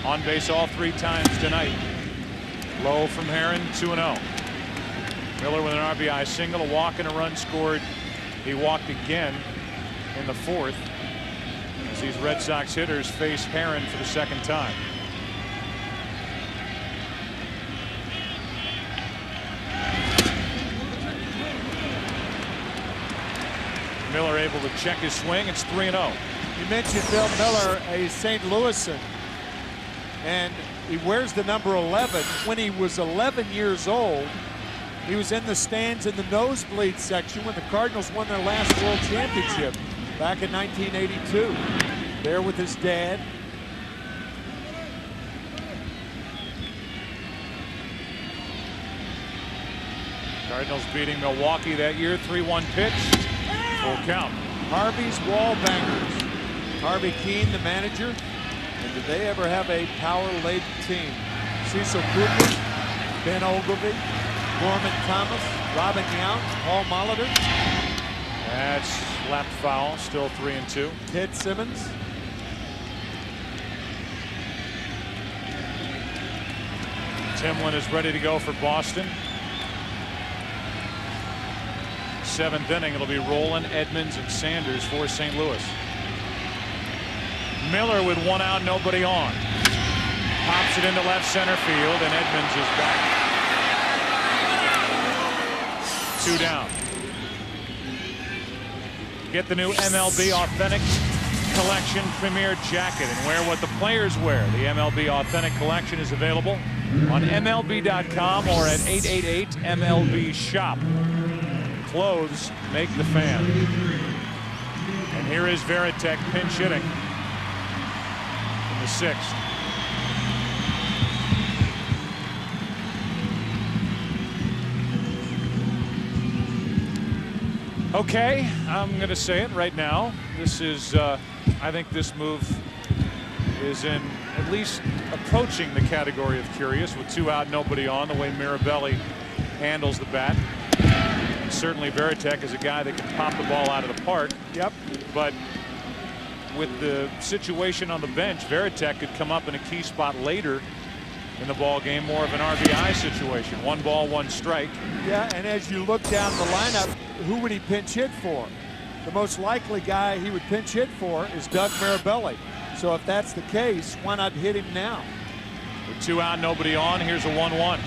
On base all 3 times tonight. Low from Herron, 2-0. Miller with an RBI single, a walk and a run scored. He walked again in the 4th as these Red Sox hitters face Herron for the 2nd time. Miller able to check his swing. It's 3-0. You mentioned Bill Miller, a St. Louisan, and he wears the number 11. When he was 11 years old, he was in the stands in the nosebleed section when the Cardinals won their last World Championship back in 1982. There with his dad. Cardinals beating Milwaukee that year. 3-1 pitch. Full count. Harvey's wall bangers. Harvey Keene, the manager. And did they ever have a power-laden team? Cecil Cooper, Ben Ogilvy, Gorman Thomas, Robin Yount, Paul Molitor. That's slapped foul. Still 3-2. Ted Simmons. Timlin is ready to go for Boston. 7th inning, it'll be Rowland, Edmonds, and Sanders for St. Louis. Miller with 1 out, nobody on. Pops it into left center field, and Edmonds is back. 2 down. Get the new MLB Authentic Collection Premier Jacket and wear what the players wear. The MLB Authentic Collection is available on MLB.com or at 888-MLB-SHOP. Clothes make the fan. And here is Varitek pinch hitting in the 6th. Okay, I'm going to say it right now. This is, I think this move is in at least approaching the category of curious with 2 out, nobody on, the way Mirabelli handles the bat. And certainly Varitek is a guy that can pop the ball out of the park. Yep. But with the situation on the bench, Varitek could come up in a key spot later in the ball game, more of an RBI situation. 1 ball, 1 strike. Yeah, and as you look down the lineup, who would he pinch hit for? The most likely guy he would pinch hit for is Doug Mirabelli. So if that's the case, why not hit him now? With 2 out, nobody on. Here's a 1-1.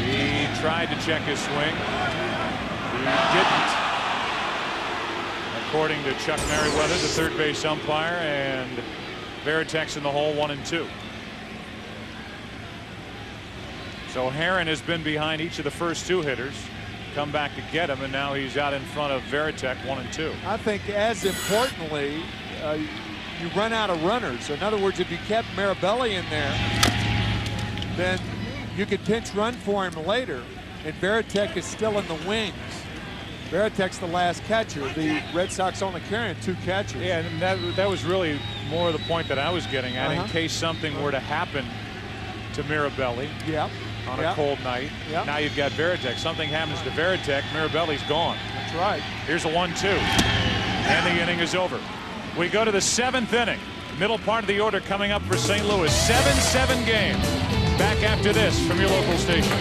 He tried to check his swing. He didn't. According to Chuck Merriweather, the third base umpire, and Varitek's in the hole, 1-2. So Herron has been behind each of the first 2 hitters, come back to get him, and now he's out in front of Varitek, 1-2. I think as importantly, you run out of runners. In other words, if you kept Mirabelli in there, then you could pinch run for him later, and Varitek is still in the wings. Varitek's the last catcher. The Red Sox only carrying 2 catchers. Yeah, and that was really more of the point that I was getting at. In case something were to happen to Mirabelli on a cold night. Now you've got Varitek. Something happens to Varitek, Mirabelli's gone. That's right. Here's a 1-2. And the inning is over. We go to the 7th inning. Middle part of the order coming up for St. Louis. 7-7 game. Back after this from your local station.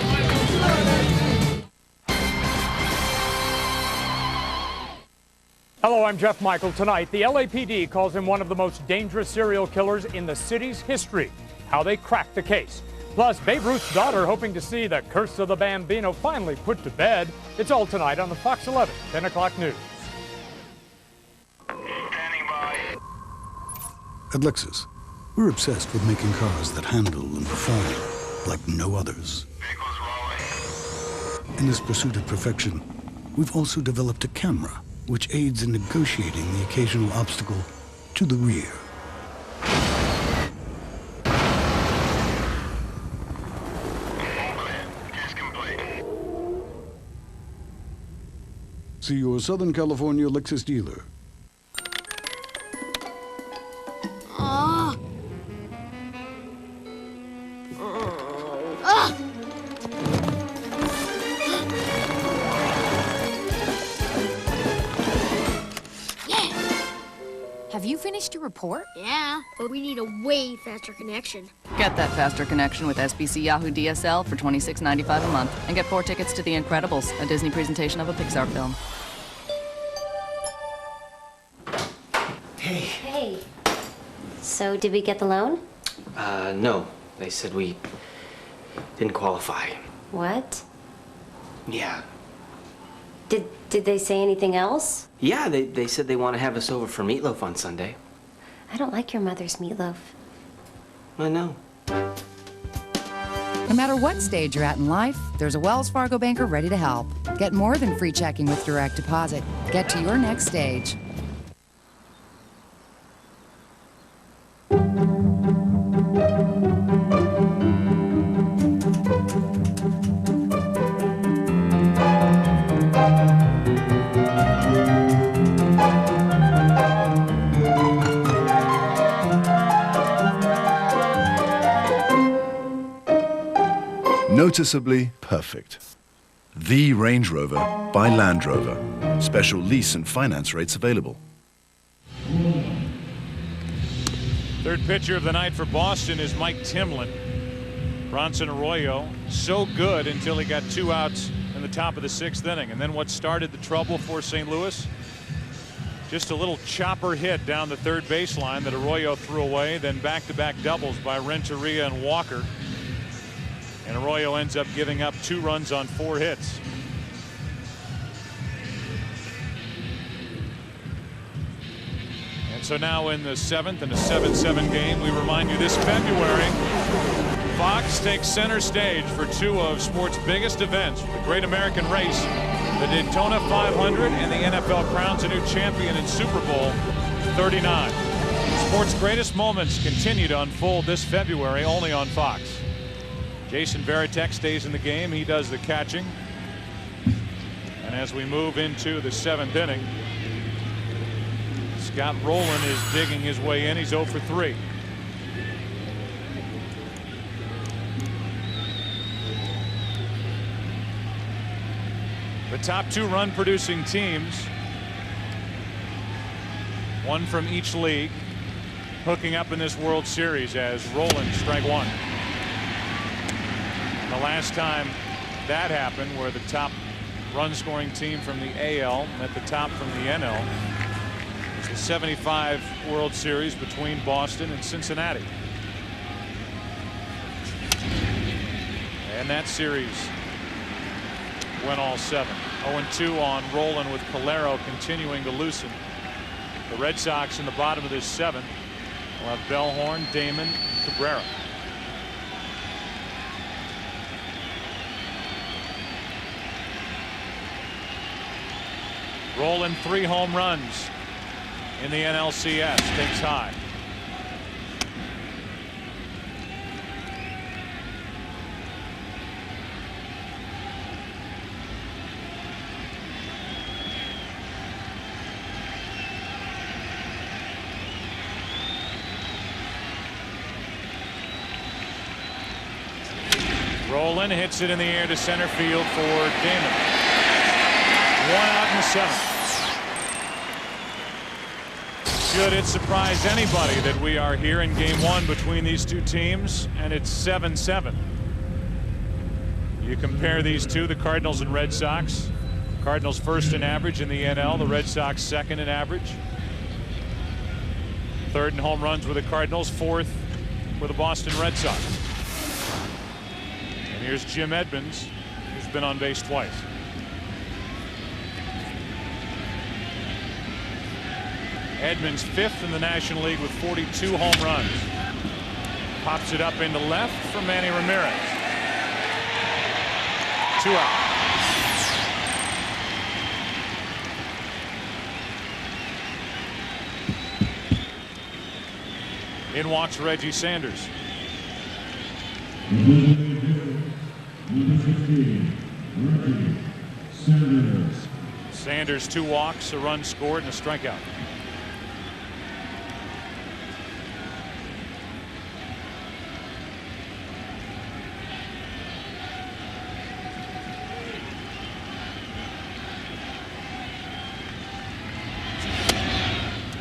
Hello, I'm Jeff Michael. Tonight, the LAPD calls him one of the most dangerous serial killers in the city's history. How they cracked the case. Plus, Babe Ruth's daughter hoping to see the curse of the Bambino finally put to bed. It's all tonight on the Fox 11, 10 o'clock news. At Lexus, we're obsessed with making cars that handle and perform like no others. In this pursuit of perfection, we've also developed a camera which aids in negotiating the occasional obstacle to the rear. See your Southern California Lexus dealer. Have you finished your report? Yeah, but we need a way faster connection. Get that faster connection with SBC Yahoo DSL for $26.95 a month and get 4 tickets to The Incredibles, a Disney presentation of a Pixar film. Hey. So, did we get the loan? No. They said we didn't qualify. What? Yeah. Did they say anything else? Yeah, they said they want to have us over for meatloaf on Sunday. I don't like your mother's meatloaf. I know. No matter what stage you're at in life, there's a Wells Fargo banker ready to help. Get more than free checking with direct deposit. Get to your next stage. Noticeably perfect. The Range Rover by Land Rover. Special lease and finance rates available. Third pitcher of the night for Boston is Mike Timlin. Bronson Arroyo, so good until he got 2 outs in the top of the 6th inning. And then what started the trouble for St. Louis? Just a little chopper hit down the third baseline that Arroyo threw away, then back-to-back doubles by Renteria and Walker. And Arroyo ends up giving up 2 runs on 4 hits. And so now in the 7th and a 7-7 game, we remind you this February, Fox takes center stage for 2 of sports' biggest events, the Great American Race, the Daytona 500, and the NFL crowns a new champion in Super Bowl 39. Sports' greatest moments continue to unfold this February only on Fox. Jason Varitek stays in the game. He does the catching. And as we move into the 7th inning, Scott Rowland is digging his way in. He's 0 for 3. The top 2 run producing teams One from each league hooking up in this World Series as Roland strike one. And the last time that happened, where the top run scoring team from the AL met the top from the NL, was the '75 World Series between Boston and Cincinnati. And that series went all 7. 0-2 on Roland, with Calero continuing to loosen. The Red Sox in the bottom of this 7th will have Bellhorn, Damon, Cabrera. Roland 3 home runs in the NLCS, takes high. Roland hits it in the air to center field for Damon. 1 out in the 7th. Should it surprise anybody that we are here in game 1 between these two teams, and it's 7-7. You compare these two, the Cardinals and Red Sox. Cardinals first in average in the NL, the Red Sox second in average. Third in home runs with the Cardinals, fourth for the Boston Red Sox. And here's Jim Edmonds, who's been on base twice. Edmonds 5th in the National League with 42 home runs. Pops it up into left for Manny Ramirez. 2 out. In walks Reggie Sanders. Sanders 2 walks, a run scored, and a strikeout.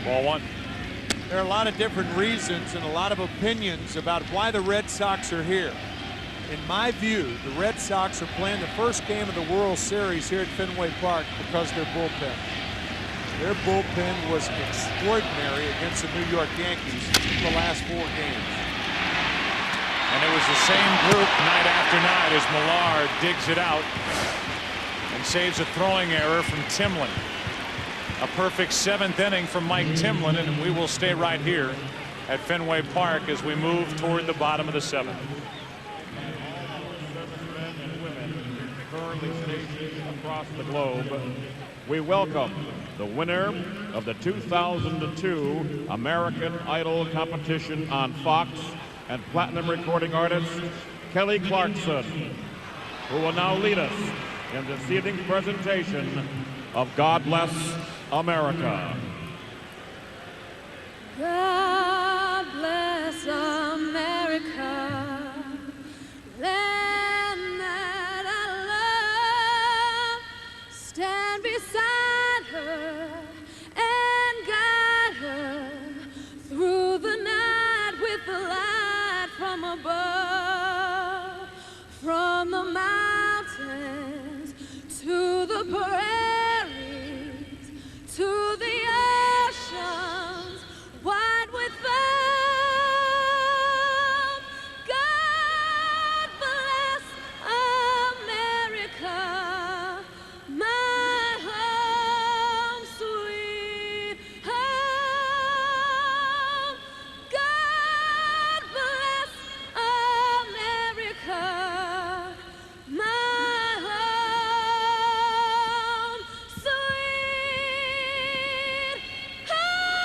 Ball 1. There are a lot of different reasons and a lot of opinions about why the Red Sox are here. In my view, the Red Sox are playing the first game of the World Series here at Fenway Park because their bullpen. Their bullpen was extraordinary against the New York Yankees in the last 4 games. And it was the same group night after night as Millard digs it out and saves a throwing error from Timlin. A perfect 7th inning from Mike Timlin, and we will stay right here at Fenway Park as we move toward the bottom of the 7th. Men and women currently stationed across the globe, we welcome the winner of the 2002 American Idol competition on Fox and Platinum recording artist Kelly Clarkson, who will now lead us in this evening's presentation of God Bless America. God bless America, land that I love. Stand beside her and guide her through the night with the light from above, from the mountains to the prairies, to the oceans wide with foam. God bless America, my home, sweet home. God bless America, my home, sweet home.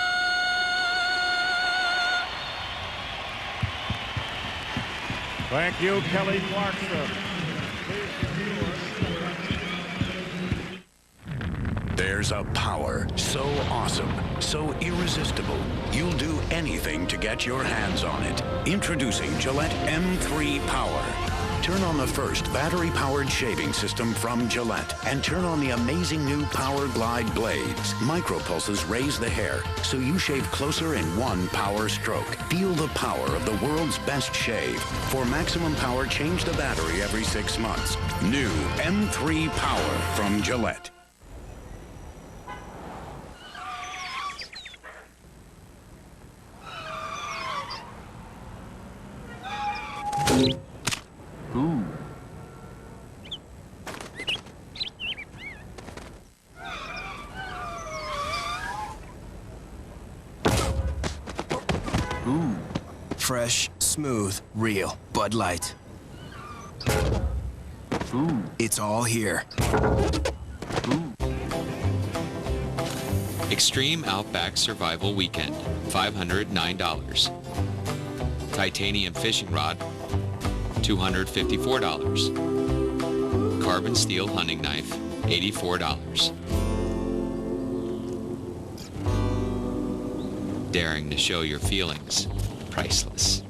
Thank you, Kelly Clarkson. There's a power so awesome, so irresistible, you'll do anything to get your hands on it. Introducing Gillette M3 Power. Turn on the first battery-powered shaving system from Gillette and turn on the amazing new Power Glide blades. Micropulses raise the hair so you shave closer in one power stroke. Feel the power of the world's best shave. For maximum power, change the battery every 6 months. New M3 Power from Gillette. Ooh. Ooh. Fresh, smooth, real Bud Light. Ooh. It's all here. Ooh. Extreme Outback Survival Weekend, $509. Titanium fishing rod, $254. Carbon steel hunting knife, $84. Daring to show your feelings, priceless.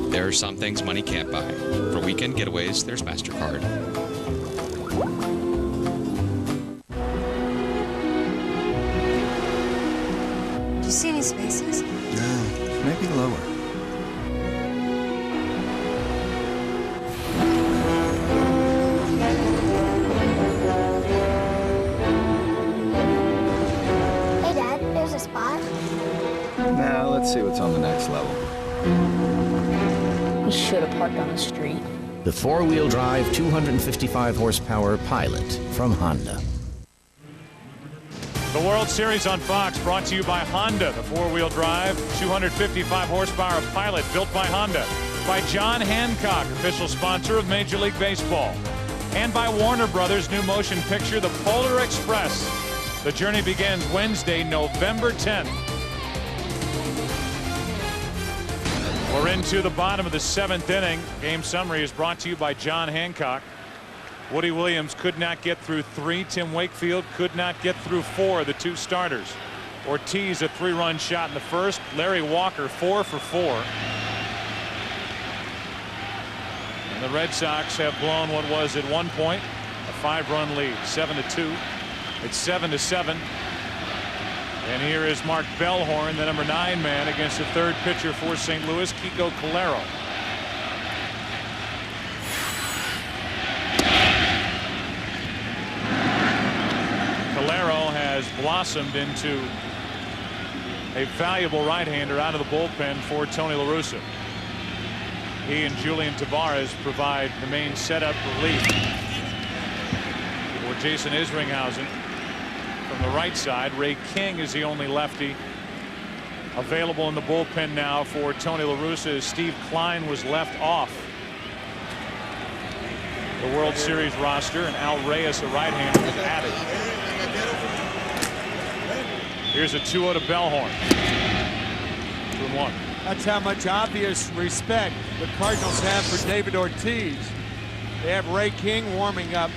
There are some things money can't buy. For weekend getaways, there's MasterCard. Do you see any spaces? No, maybe lower. Hey, Dad, there's a spot. Now, let's see what's on the next level. We should have parked on the street. The four-wheel drive 255 horsepower Pilot from Honda. The World Series on Fox brought to you by Honda. The four-wheel drive 255 horsepower Pilot built by Honda. By John Hancock, official sponsor of Major League Baseball. And by Warner Brothers' new motion picture, The Polar Express. The journey begins Wednesday, November 10th. We're into the bottom of the 7th inning. Game summary is brought to you by John Hancock. Woody Williams could not get through 3. Tim Wakefield could not get through 4, the 2 starters. Ortiz a 3-run shot in the first. Larry Walker 4 for 4. And the Red Sox have blown what was at one point a 5-run lead, 7-2. It's 7-7. And here is Mark Bellhorn, the number 9 man, against the 3rd pitcher for St. Louis, Kiko Calero. Calero has blossomed into a valuable right-hander out of the bullpen for Tony La Russa. He and Julian Tavares provide the main setup relief for Jason Isringhausen. From the right side, Ray King is the only lefty available in the bullpen now for Tony La Russa, as Steve Klein was left off the World Series roster, and Al Reyes, a right-hander, was added. Here's a 2-0 to Bellhorn. 2-1. That's how much obvious respect the Cardinals have for David Ortiz. They have Ray King warming up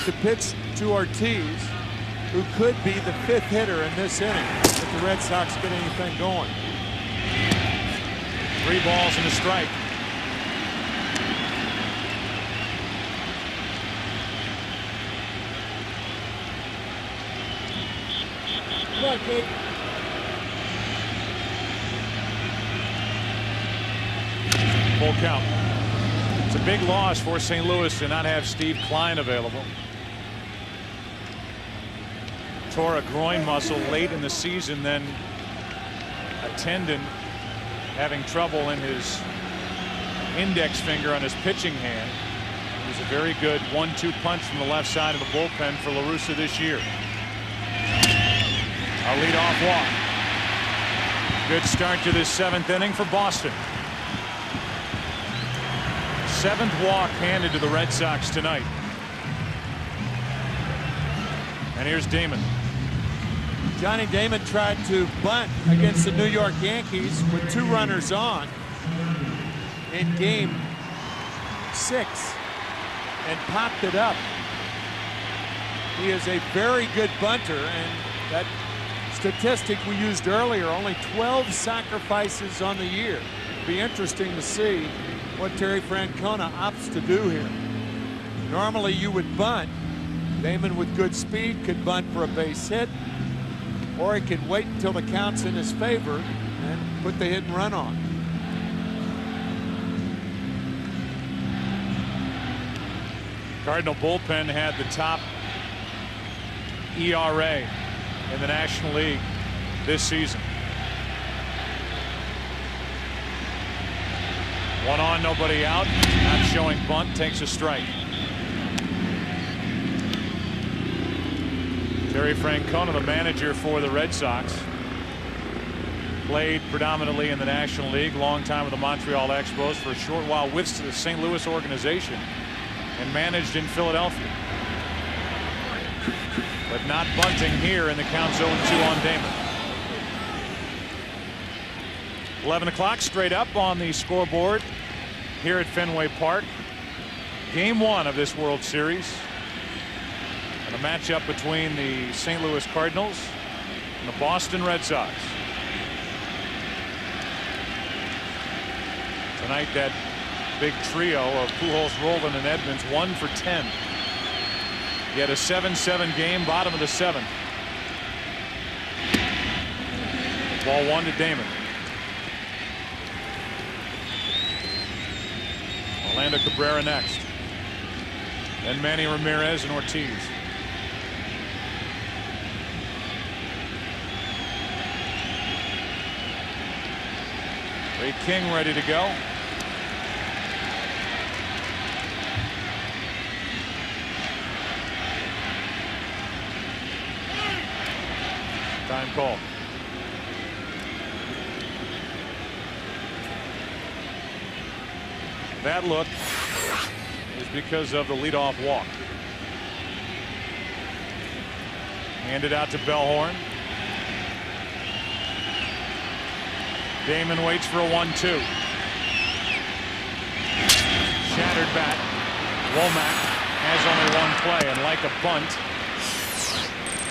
to pitch to Ortiz, who could be the 5th hitter in this inning if the Red Sox get anything going. 3 balls and a strike. Come on, kid. Full count. It's a big loss for St. Louis to not have Steve Klein available. Tore a groin muscle late in the season, then a tendon, having trouble in his index finger on his pitching hand. It was a very good 1-2 punch from the left side of the bullpen for La Russa this year. A leadoff walk. Good start to this 7th inning for Boston. 7th walk handed to the Red Sox tonight. And here's Damon. Johnny Damon tried to bunt against the New York Yankees with 2 runners on in game 6 and popped it up. He is a very good bunter, and that statistic we used earlier, only 12 sacrifices on the year. It'd be interesting to see what Terry Francona opts to do here. Normally you would bunt. Damon with good speed could bunt for a base hit, or he could wait until the count's in his favor and put the hit and run on. Cardinal bullpen had the top ERA in the National League this season. One on, nobody out. Not showing bunt, takes a strike. Terry Francona, the manager for the Red Sox, played predominantly in the National League, long time with the Montreal Expos, for a short while with the St. Louis organization, and managed in Philadelphia. But not bunting here, in the count 0-2 on Damon. 11 o'clock straight up on the scoreboard here at Fenway Park. Game 1 of this World Series. And a matchup between the St. Louis Cardinals and the Boston Red Sox. Tonight, that big trio of Pujols, Rowland, and Edmonds, 1 for 10. Yet a 7-7 game, bottom of the 7th. Ball 1 to Damon. Orlando Cabrera next. Then Manny Ramirez and Ortiz. Ray King ready to go. Time call. That look is because of the leadoff walk. Handed out to Bellhorn. Damon waits for a 1-2. Shattered bat. Womack has only one play, and like a bunt,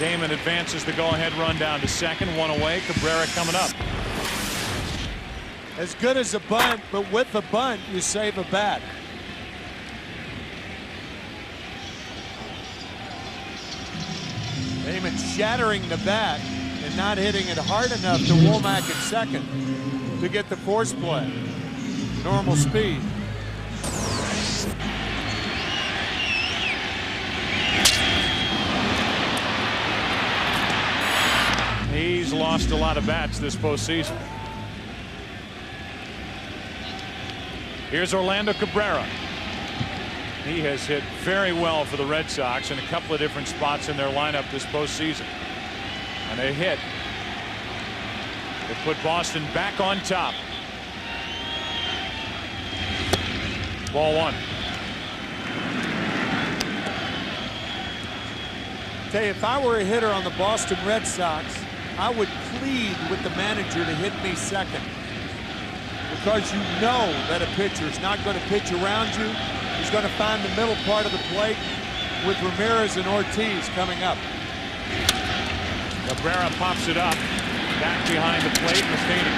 Damon advances the go-ahead run down to second. One away. Cabrera coming up. As good as a bunt, but with the bunt, you save a bat. Damon shattering the bat and not hitting it hard enough to Womack at second to get the force play. Normal speed. He's lost a lot of bats this postseason. Here's Orlando Cabrera. He has hit very well for the Red Sox in a couple of different spots in their lineup this postseason. And a hit that put Boston back on top. Ball 1. Tell you, if I were a hitter on the Boston Red Sox, I would plead with the manager to hit me second. Because you know that a pitcher is not going to pitch around you. He's going to find the middle part of the plate with Ramirez and Ortiz coming up. Cabrera pops it up. Back behind the plate. Matheny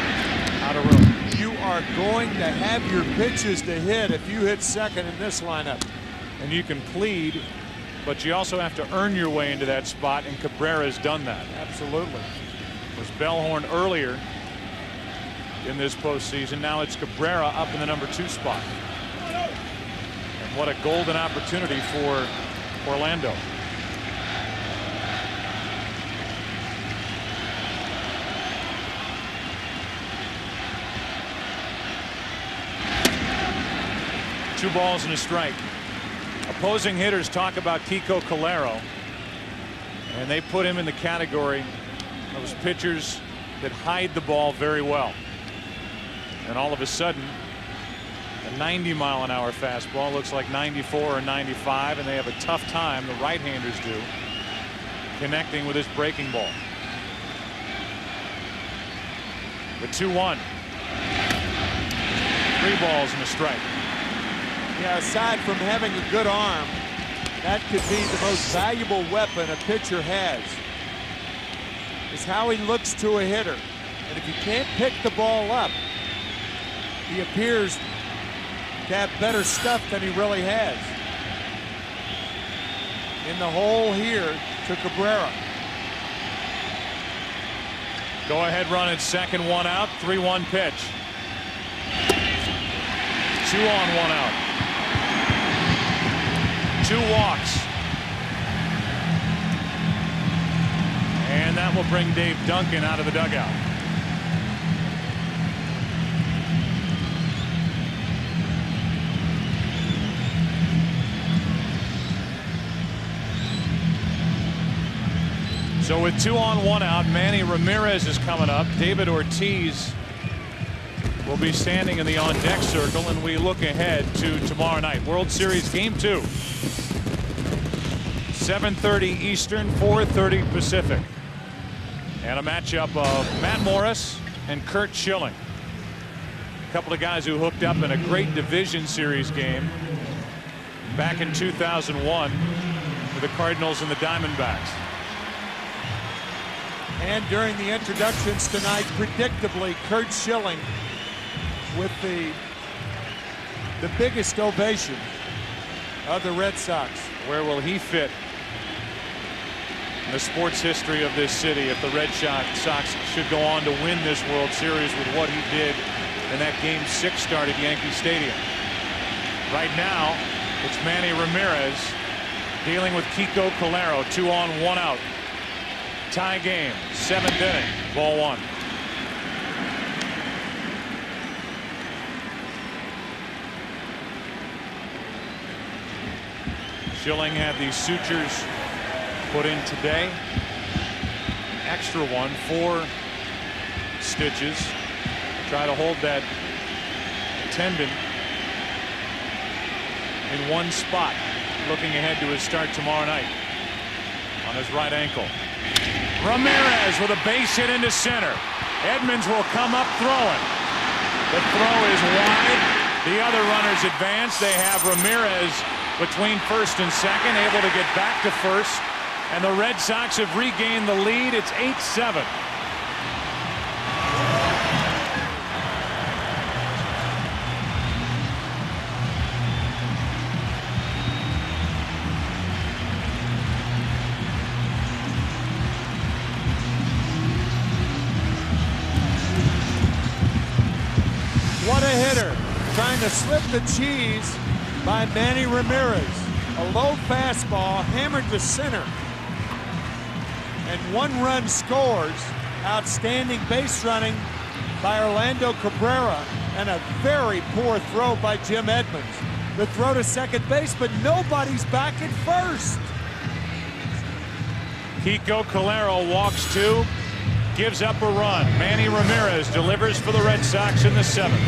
out of room. You are going to have your pitches to hit if you hit second in this lineup. And you can plead, but you also have to earn your way into that spot, and Cabrera has done that. Absolutely. It was Bellhorn earlier in this postseason. Now it's Cabrera up in the number 2 spot. And what a golden opportunity for Orlando. Two balls and a strike. Opposing hitters talk about Kiko Calero, and they put him in the category of those pitchers that hide the ball very well. And all of a sudden, a 90-mile-an-hour fastball looks like 94 or 95, and they have a tough time, the right-handers do, connecting with his breaking ball. The 2-1. 3 balls and a strike. Yeah, aside from having a good arm, that could be the most valuable weapon a pitcher has. Is how he looks to a hitter. And if you can't pick the ball up, he appears to have better stuff than he really has. In the hole here to Cabrera. Go ahead run at second, 1 out, 3-1 pitch. 2 on, 1 out. 2 walks. And that will bring Dave Duncan out of the dugout. So with 2 on, 1 out, Manny Ramirez is coming up. David Ortiz will be standing in the on-deck circle, and we look ahead to tomorrow night. World Series Game 2. 7:30 Eastern, 4:30 Pacific. And a matchup of Matt Morris and Curt Schilling. A couple of guys who hooked up in a great division series game back in 2001 for the Cardinals and the Diamondbacks. And during the introductions tonight, predictably, Curt Schilling with the biggest ovation of the Red Sox. Where will he fit in the sports history of this city if the Red Sox should go on to win this World Series with what he did in that Game 6 start at Yankee Stadium? Right now, it's Manny Ramirez dealing with Kiko Calero. 2 on, 1 out. Tie game, 7th inning, ball 1. Schilling had these sutures put in today. Extra one, 4 stitches. Try to hold that tendon in one spot. Looking ahead to his start tomorrow night on his right ankle. Ramirez with a base hit into center. Edmonds will come up throwing. The throw is wide. The other runners advance. They have Ramirez between first and second, able to get back to first. And the Red Sox have regained the lead. It's 8-7. What a hitter. Trying to slip the cheese by Manny Ramirez. A low fastball hammered to center. And 1 run scores. Outstanding base running by Orlando Cabrera. And a very poor throw by Jim Edmonds. The throw to second base, but nobody's back at first. Kiko Calero walks 2. Gives up a run. Manny Ramirez delivers for the Red Sox in the 7th.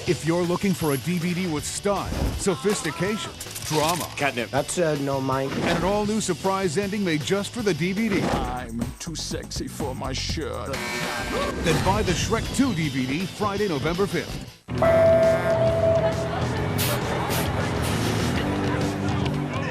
If you're looking for a DVD with style, sophistication, drama, Catnip. That's no, Mike. and an all-new surprise ending made just for the DVD, I'm too sexy for my shirt. then buy the Shrek 2 DVD Friday, November 5th.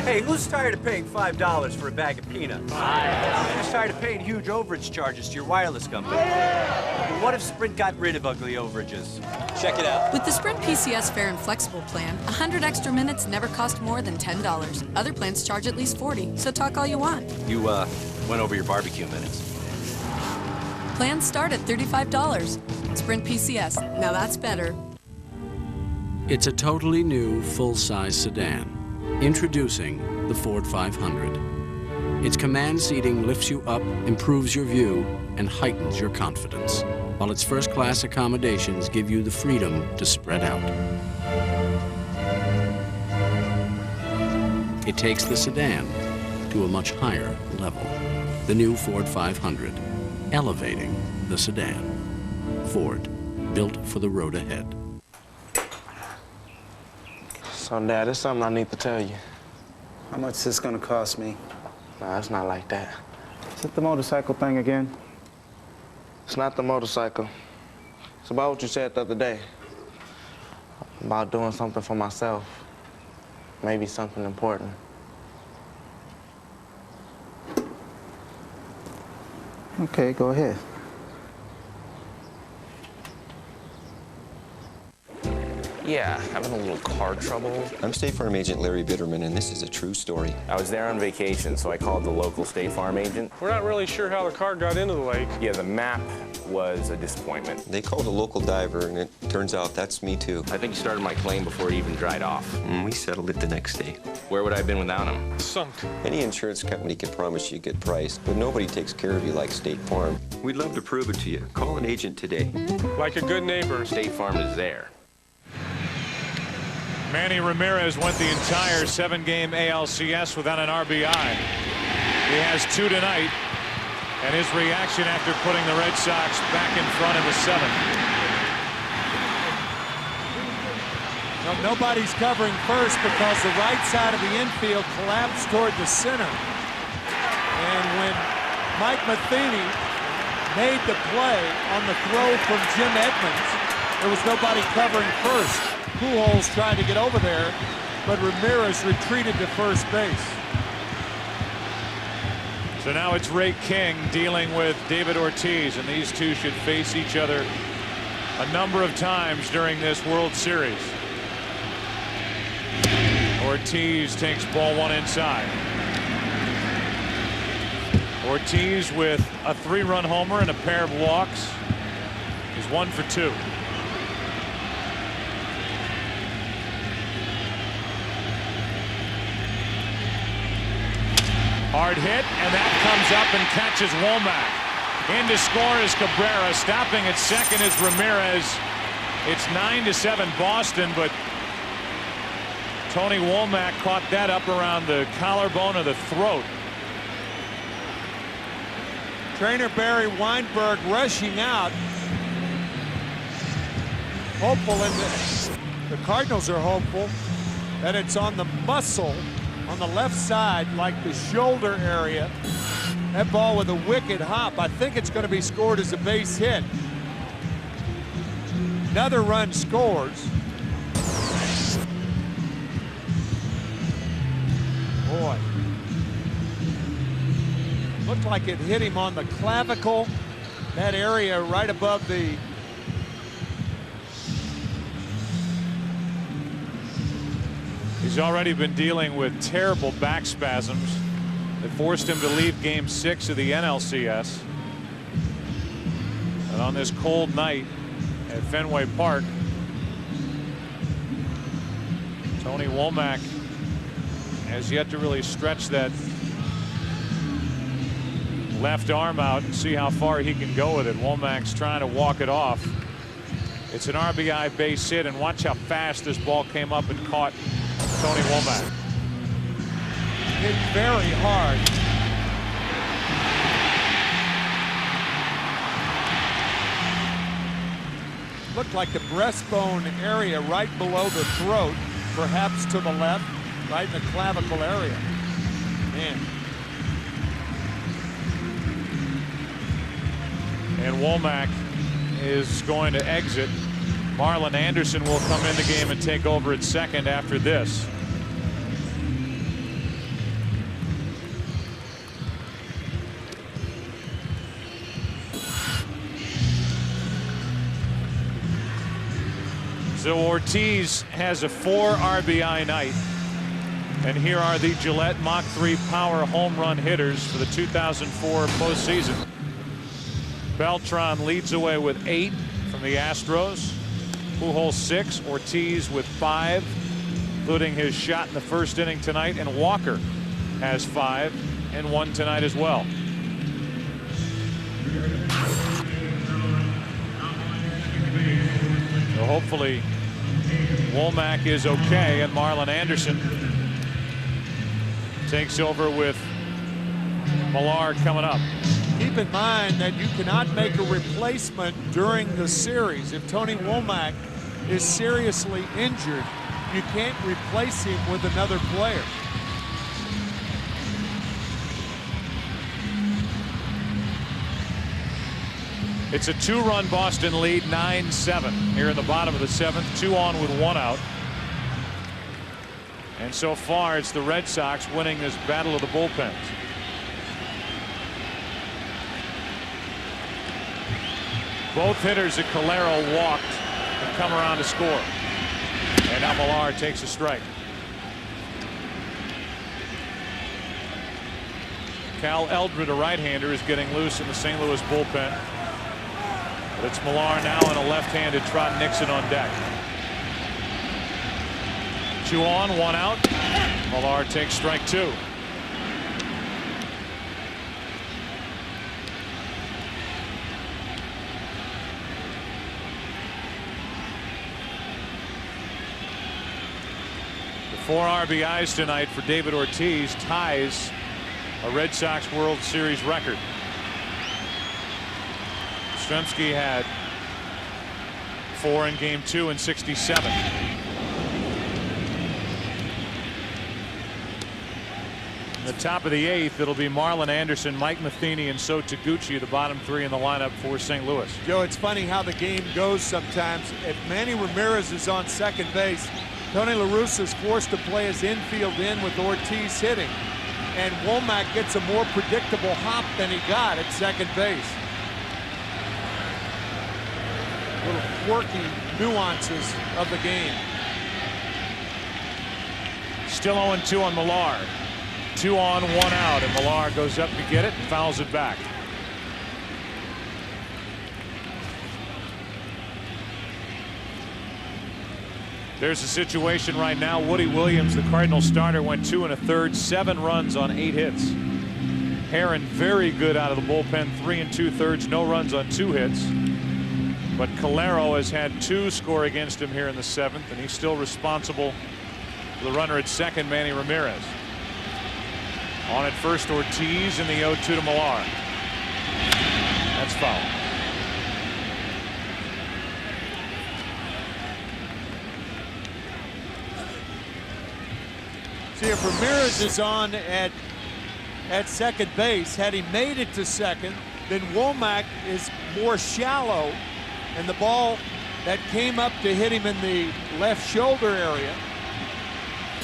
Hey, who's tired of paying $5 for a bag of peanuts? Who's tired of paying huge overage charges to your wireless company? Well, what if Sprint got rid of ugly overages? Check it out. With the Sprint PCS Fair and Flexible plan, 100 extra minutes never cost more than $10. Other plans charge at least $40, so talk all you want. You, went over your barbecue minutes. Plans start at $35. Sprint PCS, now that's better. It's a totally new full-size sedan. Introducing the Ford 500. Its command seating lifts you up, improves your view, and heightens your confidence, while its first-class accommodations give you the freedom to spread out. It takes the sedan to a much higher level. The new Ford 500, elevating the sedan. Ford, built for the road ahead. So, Dad, there's something I need to tell you. How much is this gonna cost me? Nah, it's not like that. Is it the motorcycle thing again? It's not the motorcycle. It's about what you said the other day. About doing something for myself. Maybe something important. Okay, go ahead. Yeah, having a little car trouble. I'm State Farm agent Larry Bitterman, and this is a true story. I was there on vacation, so I called the local State Farm agent. We're not really sure how the car got into the lake. Yeah, the map was a disappointment. They called a local diver, and it turns out that's me too. I think he started my claim before it even dried off. And we settled it the next day. Where would I have been without him? Sunk. Any insurance company can promise you a good price, but nobody takes care of you like State Farm. We'd love to prove it to you. Call an agent today. Like a good neighbor. State Farm is there. Manny Ramirez went the entire 7-game ALCS without an RBI. He has 2 tonight, and his reaction after putting the Red Sox back in front in the 7th. Well, nobody's covering first because the right side of the infield collapsed toward the center. And when Mike Matheny made the play on the throw from Jim Edmonds, there was nobody covering first. Pujols tried to get over there, but Ramirez retreated to first base. So now it's Ray King dealing with David Ortiz, and these two should face each other a number of times during this World Series. Ortiz takes ball 1 inside. Ortiz with a 3-run homer and a pair of walks is 1 for 2. Hard hit, and that comes up and catches Womack. In to score is Cabrera. Stopping at second is Ramirez. It's 9-7 Boston, but Tony Womack caught that up around the collarbone of the throat. Trainer Barry Weinberg rushing out. Hopeful the Cardinals are hopeful that it's on the muscle on the left side, like the shoulder area. That ball with a wicked hop. I think it's going to be scored as a base hit. Another run scores. Boy. Looked like it hit him on the clavicle. That area right above the He's already been dealing with terrible back spasms that forced him to leave Game 6 of the NLCS. And on this cold night at Fenway Park, Tony Womack has yet to really stretch that left arm out and see how far he can go with it. Womack's trying to walk it off. It's an RBI base hit, and watch how fast this ball came up and caught Tony Womack. Hit very hard. Looked like the breastbone area right below the throat, perhaps to the left, right in the clavicle area. Man. And Womack is going to exit. Marlon Anderson will come in the game and take over at second after this. So Ortiz has a 4 RBI night. And here are the Gillette Mach 3 power home run hitters for the 2004 postseason. Beltran leads away with 8 from the Astros. Pujols 6, Ortiz with 5, including his shot in the first inning tonight, and Walker has 5 and 1 tonight as well. So hopefully Womack is okay, and Marlon Anderson takes over with Millar coming up. Keep in mind that you cannot make a replacement during the series. If Tony Womack is seriously injured, you can't replace him with another player. It's a 2-run Boston lead, 9-7 here in the bottom of the 7th, 2 on with 1 out. And so far it's the Red Sox winning this battle of the bullpens. Both hitters that Calero walked have come around to score. And now Millar takes a strike. Cal Eldred, a right-hander, is getting loose in the St. Louis bullpen. But it's Millar now and a left-handed Trot Nixon on deck. 2 on, 1 out. Millar takes strike 2. The 4 RBIs tonight for David Ortiz ties a Red Sox World Series record. Yastrzemski had 4 in Game 2 and 67. In the top of the 8th, it'll be Marlon Anderson, Mike Matheny, and So Taguchi, the bottom 3 in the lineup for St. Louis. Joe, it's funny how the game goes sometimes. If Manny Ramirez is on second base, Tony La Russa is forced to play his infield in with Ortiz hitting. And Womack gets a more predictable hop than he got at second base. Little quirky nuances of the game. Still 0-2 on Millar. 2 on, 1 out, and Millar goes up to get it and fouls it back. There's a situation right now. Woody Williams, the Cardinals starter, went 2 1/3, 7 runs on 8 hits. Herron very good out of the bullpen, 3 2/3, no runs on 2 hits. But Calero has had 2 score against him here in the 7th, and he's still responsible for the runner at second, Manny Ramirez. On at first, Ortiz, and the 0-2 to Millar. That's foul. See, if Ramirez is on at second base, had he made it to second, then Womack is more shallow, and the ball that came up to hit him in the left shoulder area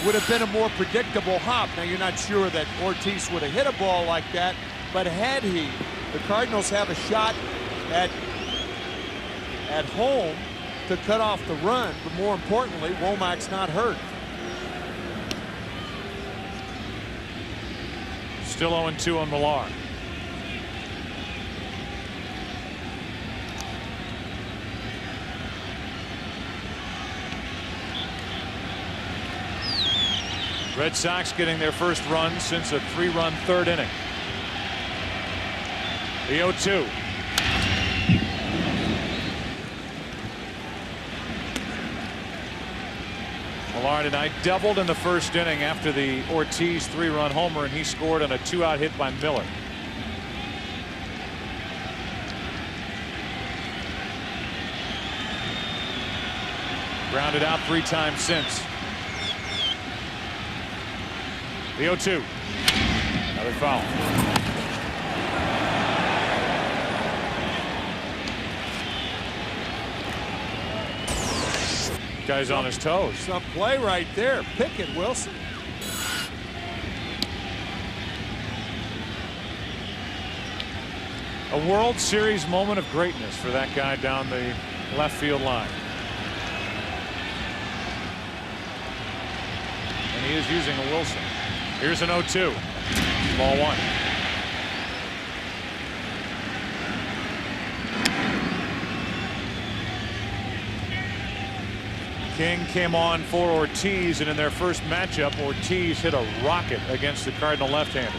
would have been a more predictable hop. Now, you're not sure that Ortiz would have hit a ball like that, but had he, the Cardinals have a shot at home to cut off the run, but more importantly, Womack's not hurt. Still 0-2 on Millar. Red Sox getting their first run since a 3-run 3rd inning. The 0-2. Millar tonight doubled in the first inning after the Ortiz 3-run homer, and he scored on a 2-out hit by Miller. Grounded out 3 times since. The 0-2. Another foul. Guy's on his toes. Some play right there. Pick it, Wilson. A World Series moment of greatness for that guy down the left field line. And he is using a Wilson. Here's an 0-2. Ball 1. King came on for Ortiz, and in their first matchup, Ortiz hit a rocket against the Cardinal left-hander.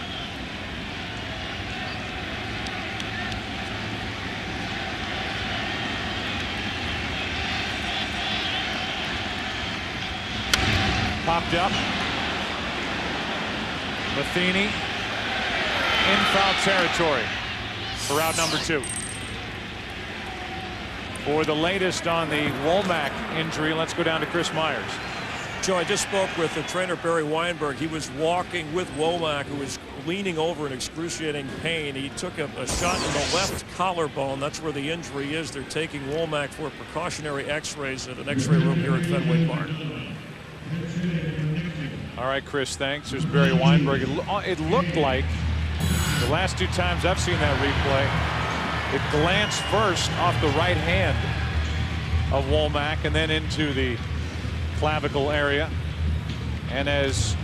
Popped up. Matheny in foul territory for out number 2. For the latest on the Womack injury, let's go down to Chris Myers. Joe, I just spoke with the trainer Barry Weinberg. He was walking with Womack, who was leaning over in excruciating pain. He took a shot in the left collarbone. That's where the injury is. They're taking Womack for precautionary x-rays at an x-ray room here at Fenway Park. All right, Chris, thanks. There's Barry Weinberg. It looked like the last 2 times I've seen that replay, it glanced first off the right hand of Womack and then into the clavicle area. And as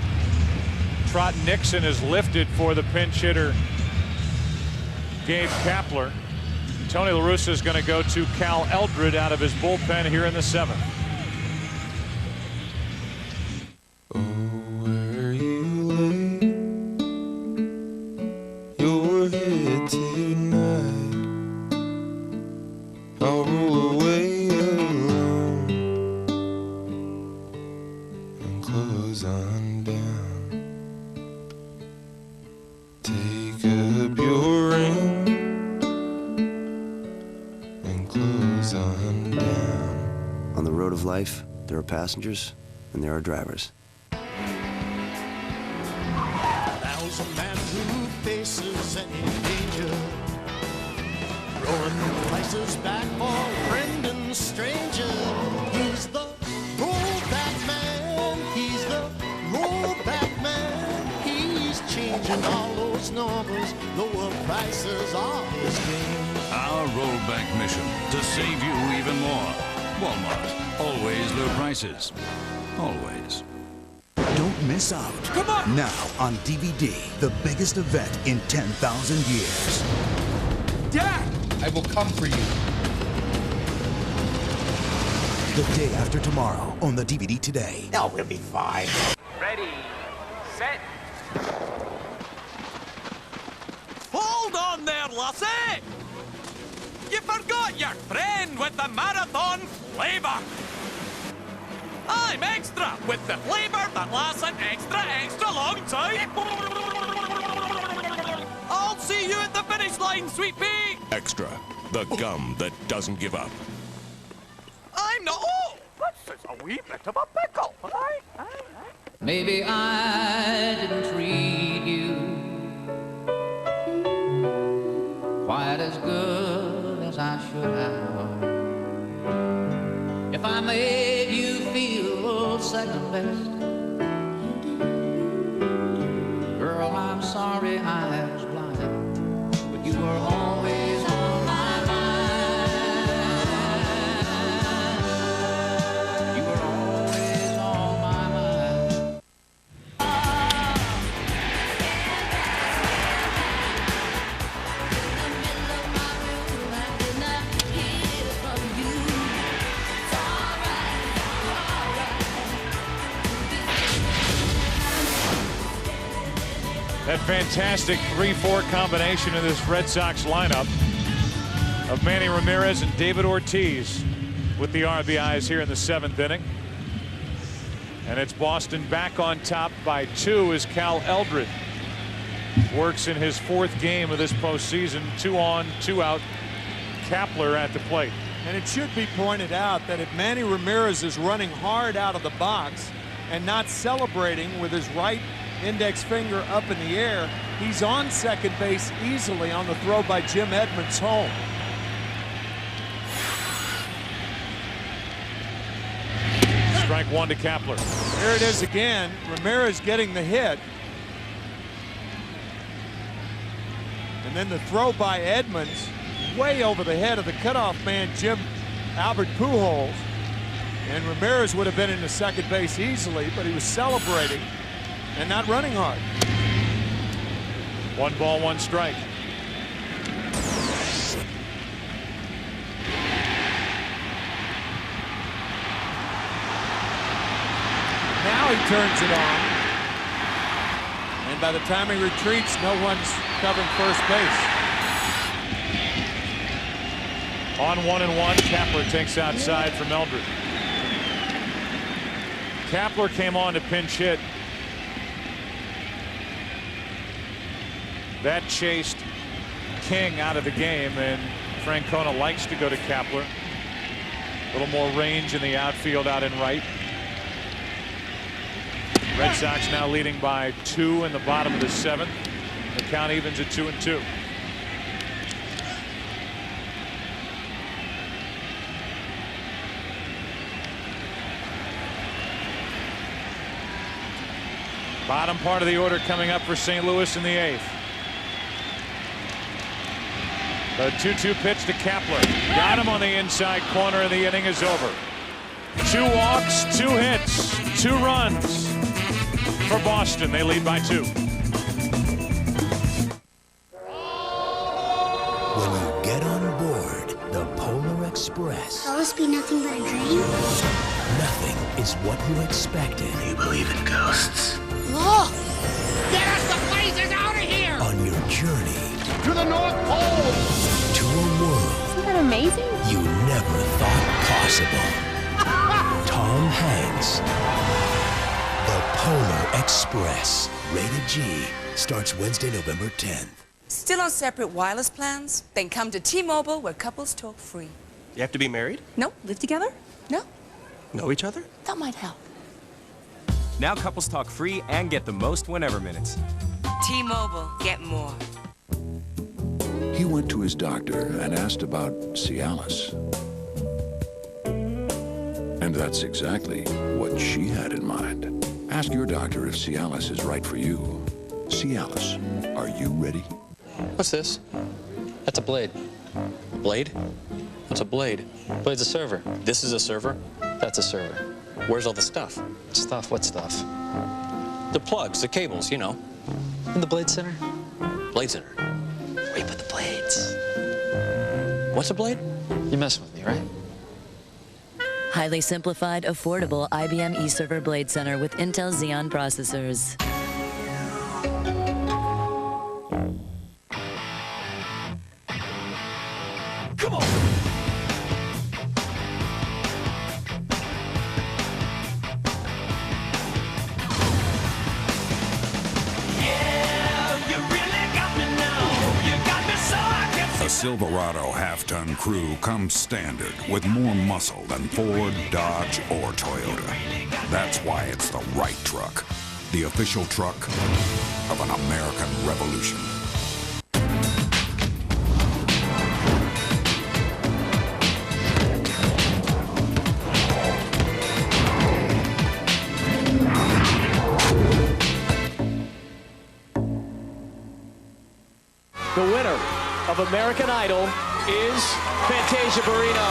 Trot Nixon is lifted for the pinch hitter Gabe Kapler, Tony La Russa is going to go to Cal Eldred out of his bullpen here in the 7th. Where you lay your head tonight, I'll roll away alone and close on down. Take up your ring and close on down. On the road of life, there are passengers and there are drivers. There's a man who faces any danger, rolling prices back for friend and stranger. He's the rollback man. He's the rollback man. He's changing all those numbers. Lower prices are his game. Our rollback mission to save you even more. Walmart. Always low prices. Always. Don't miss out. Come on! Now on DVD, the biggest event in 10,000 years. Dad! I will come for you. The day after tomorrow on the DVD today. No, we'll be fine. Ready, set. Hold on there, Lassie! You forgot your friend with the marathon flavor. I'm extra with the flavor that lasts an extra long time. I'll see you at the finish line, Sweet Pea. Extra, the gum that doesn't give up. I'm not. Oh, that's just a wee bit of a pickle. Maybe I didn't treat you quite as good as I should have. If I made you feel second best, girl, I'm sorry I was blind, but you were always on my mind. You were always on my mind. That fantastic 3-4 combination of this Red Sox lineup of Manny Ramirez and David Ortiz with the RBIs here in the 7th inning. And it's Boston back on top by 2 as Cal Eldred works in his 4th game of this postseason. 2 on, 2 out. Kapler at the plate. And it should be pointed out that if Manny Ramirez is running hard out of the box and not celebrating with his right index finger up in the air, he's on second base easily on the throw by Jim Edmonds home. Strike 1 to Kapler. There it is again. Ramirez getting the hit. And then the throw by Edmonds way over the head of the cutoff man, Albert Pujols. And Ramirez would have been into second base easily, but he was celebrating and not running hard. 1 ball, 1 strike. Now he turns it on. And by the time he retreats, no one's covering first base. On 1-1, Kapler takes outside from Eldred. Kapler came on to pinch hit. That chased King out of the game, and Francona likes to go to Kapler. A little more range in the outfield out in right. Red Sox now leading by 2 in the bottom of the 7th. The count evens at 2-2. Bottom part of the order coming up for St. Louis in the 8th. The 2-2 pitch to Kapler. Got him on the inside corner, and the inning is over. 2 walks, 2 hits, 2 runs for Boston. They lead by 2. When you get on board the Polar Express, Will this be nothing but a dream? nothing is what you expected. You believe in ghosts? Look! Get us the blazes out of here! On your journey To the North Pole! to a world Isn't that amazing? you never thought possible. Tom Hanks. The Polar Express. Rated G. Starts Wednesday, November 10th. Still on separate wireless plans? Then come to T-Mobile where couples talk free. You have to be married? No? Live together? No? Know each other? That might help. Now couples talk free and get the most whenever minutes. T-Mobile. Get more. He went to his doctor and asked about Cialis. And that's exactly what she had in mind. Ask your doctor if Cialis is right for you. Cialis, are you ready? What's this? That's a blade. Blade? What's a blade? Blade's a server. This is a server? That's a server. Where's all the stuff? Stuff? What stuff? The plugs, the cables, you know. In the Blade Center? Blade Center. Where you put the blades. What's a blade? You're messing with me, right? Highly simplified, affordable IBM eServer Blade Center with Intel Xeon processors. Come on! The Silverado half-ton crew comes standard with more muscle than Ford, Dodge, or Toyota. That's why it's the right truck. The official truck of an American revolution. The winner of American Idol is Fantasia Barrino.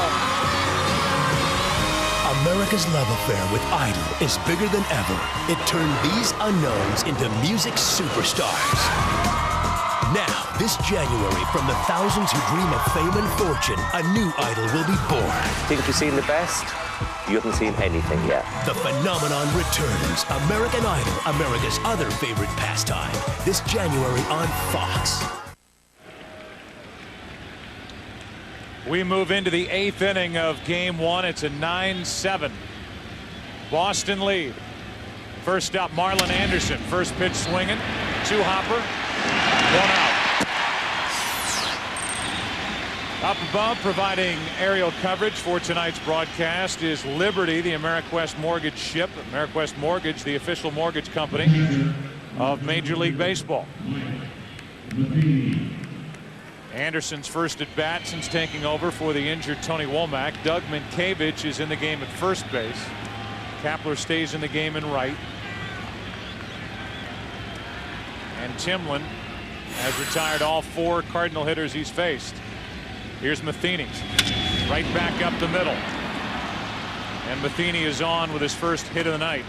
America's love affair with Idol is bigger than ever. It turned these unknowns into music superstars. Now, this January, from the thousands who dream of fame and fortune, a new Idol will be born. Think you've seen the best? You haven't seen anything yet. The phenomenon returns. American Idol, America's other favorite pastime. This January on Fox. We move into the 8th inning of Game 1. It's a 9-7 Boston lead. First up, Marlon Anderson. First pitch swinging. 2 hopper. 1 out. Up above, providing aerial coverage for tonight's broadcast, is Liberty, the AmeriQuest mortgage ship. AmeriQuest Mortgage, the official mortgage company of Major League Baseball. Anderson's first at bat since taking over for the injured Tony Womack. Doug Minkiewicz is in the game at first base. Kapler stays in the game in right. And Timlin has retired all 4 Cardinal hitters he's faced. Here's Matheny, right back up the middle. And Matheny is on with his first hit of the night.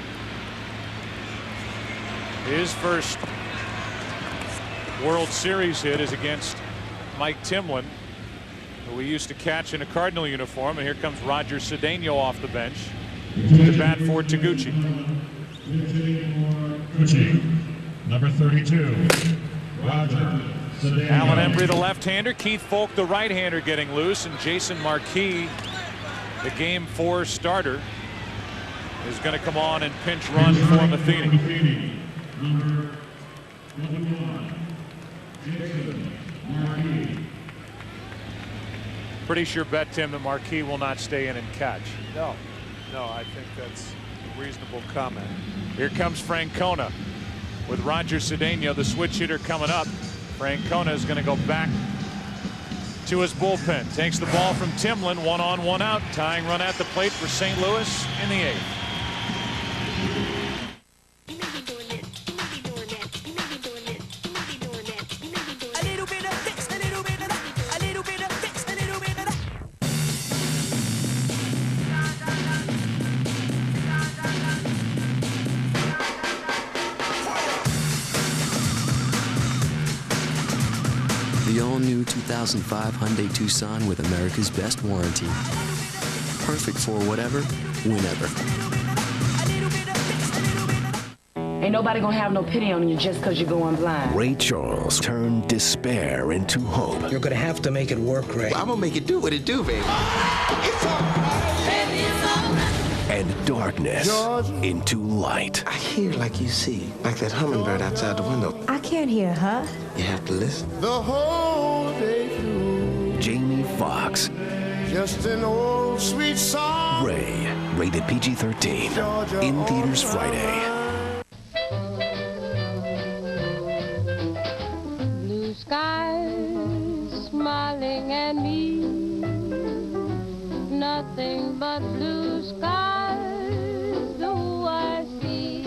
His first World Series hit is against Mike Timlin, who we used to catch in a Cardinal uniform. And here comes Roger Cedeno off the bench to bat for Taguchi. Number 32, Roger Cedeno. Alan Embry, the left-hander. Keith Folk, the right-hander, getting loose. And Jason Marquis, the Game 4 starter, is going to come on and pinch run for Matheny. Number 21, Jason Marquis. Pretty sure, bet, Tim, that Marquis will not stay in and catch. No, I think that's a reasonable comment. Here comes Francona with Roger Cedeno, the switch hitter, coming up. Francona is going to go back to his bullpen. Takes the ball from Timlin, 1 on, 1 out. Tying run at the plate for St. Louis in the 8th. The all-new 2005 Hyundai Tucson with America's best warranty. Perfect for whatever, whenever. Ain't nobody gonna have no pity on you just because you're going blind. Ray Charles turned despair into hope. You're gonna have to make it work, Ray. I'm gonna make it do what it do, baby. And darkness into light. I hear like you see, like that hummingbird outside the window. I can't hear, huh? You have to listen. The whole day through. Jamie Foxx. Just an old sweet song. Ray, rated PG-13. In theaters Friday. Blue skies smiling at me. Nothing but blue skies do I see.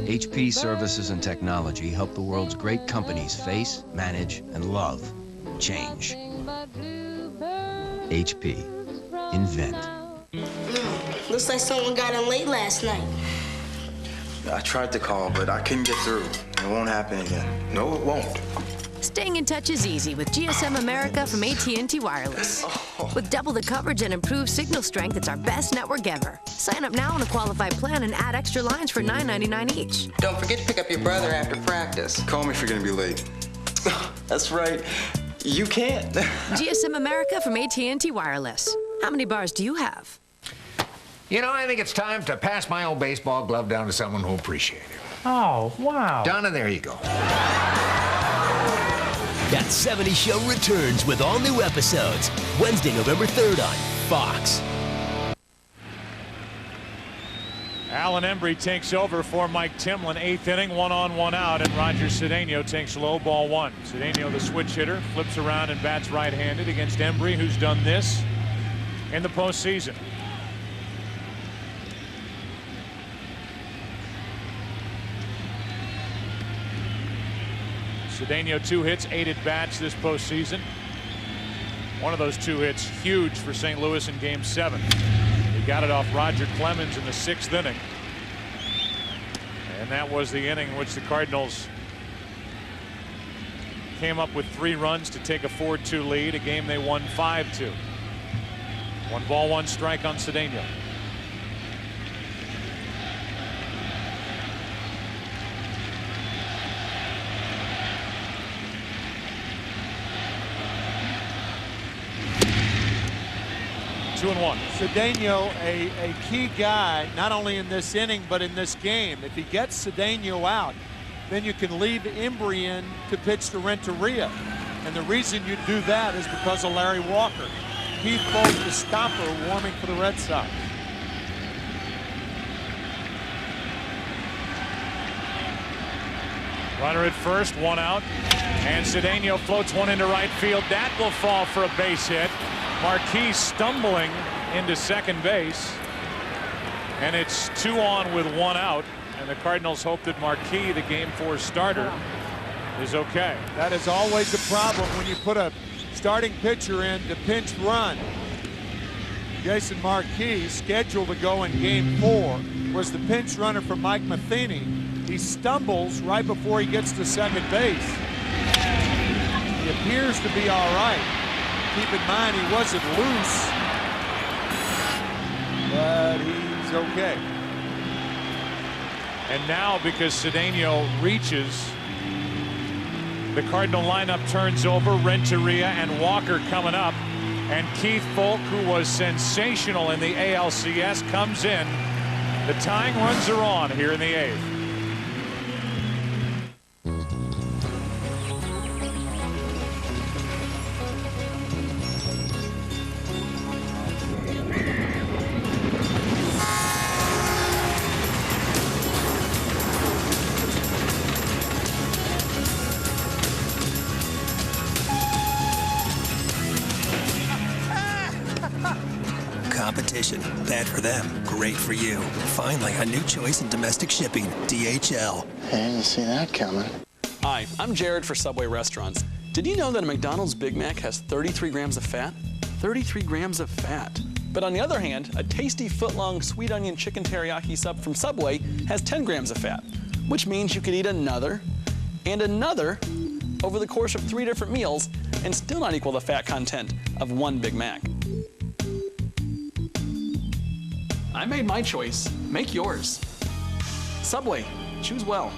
HP Services and Technology help the world's great companies face, manage, and love change. HP. Invent. Looks like someone got in late last night. I tried to call, but I couldn't get through. It won't happen again. No, it won't. Staying in touch is easy with GSM America from AT&T Wireless. With double the coverage and improved signal strength, it's our best network ever. Sign up now on a qualified plan and add extra lines for $9.99 each. Don't forget to pick up your brother after practice. Call me if you're gonna be late. That's right. You can't. GSM America from AT&T Wireless. How many bars do you have? You know, I think it's time to pass my old baseball glove down to someone who appreciates it. Oh, wow. Donna, there you go. That 70s Show returns with all new episodes. Wednesday, November 3rd on Fox. Alan Embry takes over for Mike Timlin. 8th inning, 1 on, 1 out, and Roger Cedeno takes low, ball 1. Cedeno, the switch hitter, flips around and bats right-handed against Embry, who's done this in the postseason. Cedeno 2 hits, 8 at-bats this postseason. One of those 2 hits huge for St. Louis in Game 7. He got it off Roger Clemens in the 6th inning. And that was the inning in which the Cardinals came up with 3 runs to take a 4-2 lead, a game they won 5-2. 1 ball, 1 strike on Cedeno. Two and 1. Cedeno, a key guy, not only in this inning, but in this game. If he gets Cedeno out, then you can leave Embry in to pitch to Renteria. And the reason you do that is because of Larry Walker. Keith Folk, the stopper, warming for the Red Sox. Runner at first, 1 out. And Cedeno floats 1 into right field. That will fall for a base hit. Marquis stumbling into second base, and it's 2 on with 1 out, and the Cardinals hope that Marquis, the Game 4 starter, is okay. That is always a problem when you put a starting pitcher in to pinch run. Jason Marquis, scheduled to go in Game 4, was the pinch runner for Mike Matheny. He stumbles right before he gets to second base. He appears to be all right. Keep in mind he wasn't loose, but he's okay. And now, because Cedeno reaches, the Cardinal lineup turns over. Renteria and Walker coming up, and Keith Folk, who was sensational in the ALCS, comes in. The tying runs are on here in the 8th. Competition. Bad for them. Great for you. Finally, a new choice in domestic shipping. DHL. I didn't see that coming. Hi, I'm Jared for Subway Restaurants. Did you know that a McDonald's Big Mac has 33 grams of fat? 33 grams of fat. But on the other hand, a tasty foot-long sweet onion chicken teriyaki sub from Subway has 10 grams of fat. which means you could eat another and another over the course of 3 different meals and still not equal the fat content of 1 Big Mac. I made my choice. Make yours. Subway. Choose well.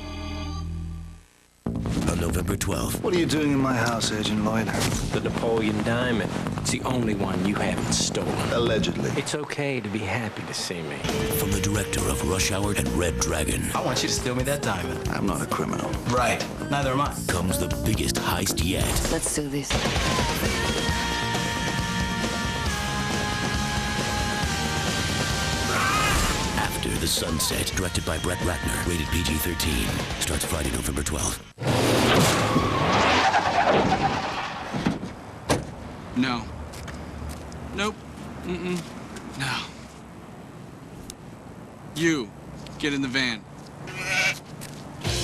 On November 12th. What are you doing in my house, Agent Lloyd? The Napoleon Diamond. It's the only one you haven't stolen. Allegedly. It's okay to be happy to see me. From the director of Rush Hour and Red Dragon. I want you to steal me that diamond. I'm not a criminal. Right. Neither am I. Comes the biggest heist yet. Let's do this. After the Sunset, directed by Brett Ratner, rated PG-13. Starts Friday, November 12th. No. Nope. Mm-mm. No. You, get in the van.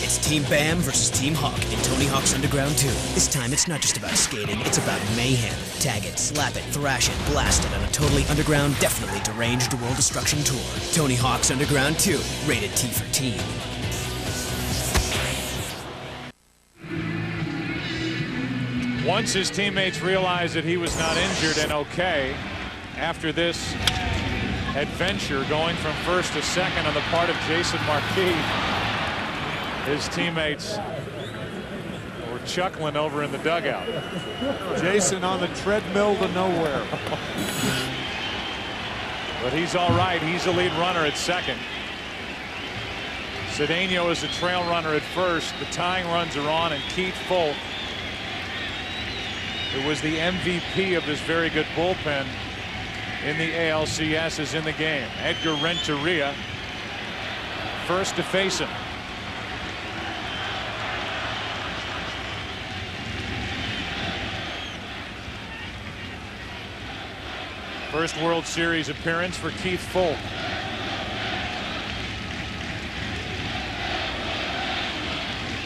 It's Team Bam versus Team Hawk in Tony Hawk's Underground 2. This time, it's not just about skating, it's about mayhem. Tag it, slap it, thrash it, blast it on a totally underground, definitely deranged world destruction tour. Tony Hawk's Underground 2, rated T for Teen. Once his teammates realized that he was not injured and okay, after this adventure going from first to second on the part of Jason Marquis, his teammates were chuckling over in the dugout. Jason on the treadmill to nowhere. But he's all right. He's the lead runner at second. Cedeno is the trail runner at first. The tying runs are on, and Keith Folk, who was the MVP of this very good bullpen in the ALCS, is in the game. Edgar Renteria first to face him. First World Series appearance for Keith Folk.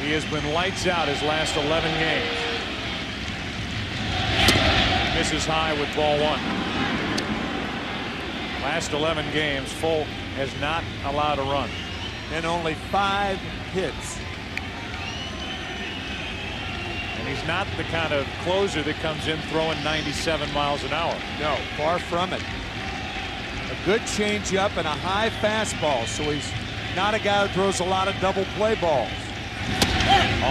He has been lights out his last 11 games. Misses high with ball 1. Last 11 games, Folk has not allowed a run. And only 5 hits. And he's not the kind of closer that comes in throwing 97 miles an hour. No, far from it. A good changeup and a high fastball, so he's not a guy who throws a lot of double play balls.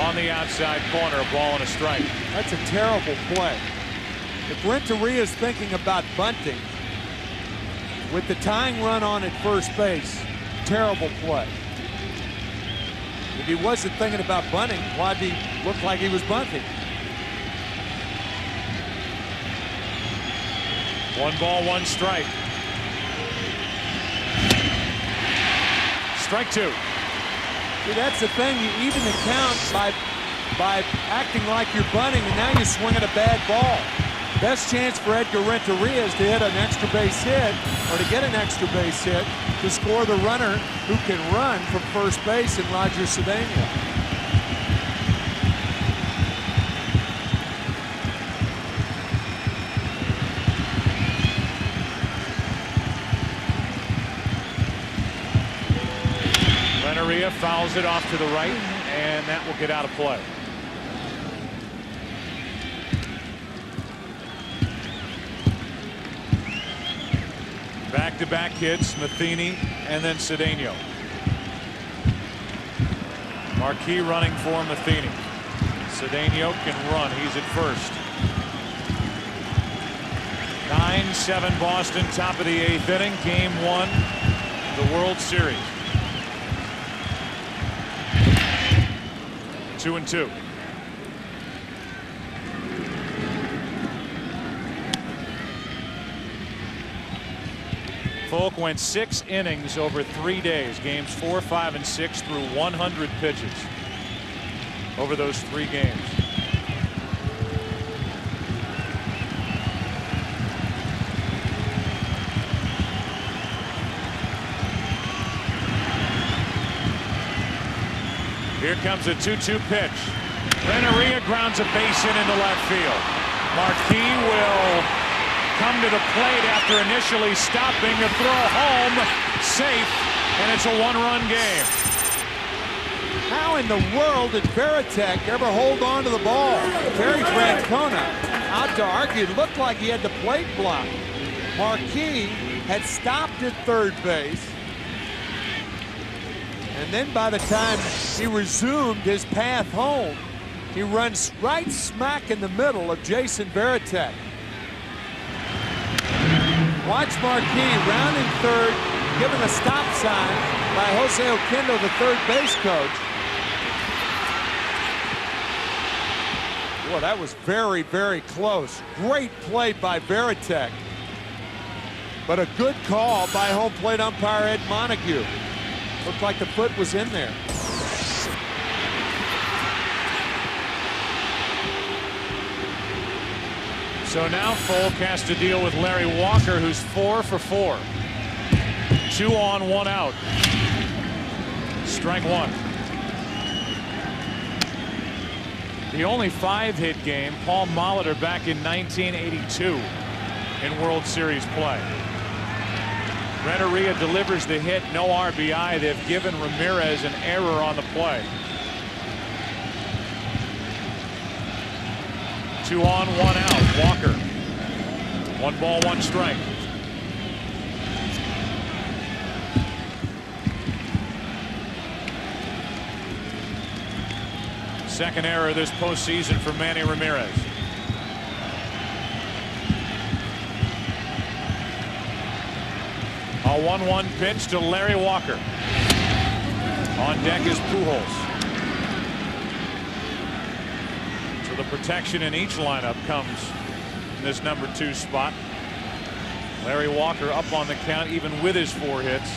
On the outside corner, a ball and a strike. That's a terrible play. If Renteria is thinking about bunting, with the tying run on at first base, terrible play. If he wasn't thinking about bunting, why'd he look like he was bunting? 1 ball, 1 strike. Strike 2. See, that's the thing. You even the count by acting like you're bunting, and now you're swinging a bad ball. Best chance for Edgar Renteria is to hit an extra base hit, or to get an extra base hit, to score the runner who can run from first base in Roger Cedeno. Renteria fouls it off to the right, and that will get out of play. Back-to-back hits, Matheny and then Cedeno. Marquis running for Matheny. Cedeno can run. He's at first. 9-7 Boston, top of the 8th inning. Game 1 of the World Series. 2-2. Folk went 6 innings over 3 days. Games 4, 5, and 6 through 100 pitches over those 3 games. Here comes a 2-2 pitch. Renteria grounds a base hit into left field. Marquis will come to the plate after initially stopping to throw home, safe, and it's a 1-run game. How in the world did Veritek ever hold on to the ball? Terry Francona out to argue. It looked like he had the plate blocked. Marquis had stopped at third base. And then by the time he resumed his path home, he runs right smack in the middle of Jason Veritek. Watch Marquis rounding third, given a stop sign by Jose Oquendo, the third base coach. Boy, that was very, very close. Great play by Veritek. But a good call by home plate umpire Ed Montague. Looked like the foot was in there. So now Folk has to deal with Larry Walker, who's 4 for 4. 2 on, 1 out. Strike 1. The only 5-hit game, Paul Molitor back in 1982 in World Series play. Renteria delivers the hit, no RBI. They've given Ramirez an error on the play. 2 on, 1 out. Walker. 1 ball, 1 strike. Second error this postseason for Manny Ramirez. A 1-1 pitch to Larry Walker. On deck is Pujols. So the protection in each lineup comes in this number 2 spot. Larry Walker up on the count even with his 4 hits.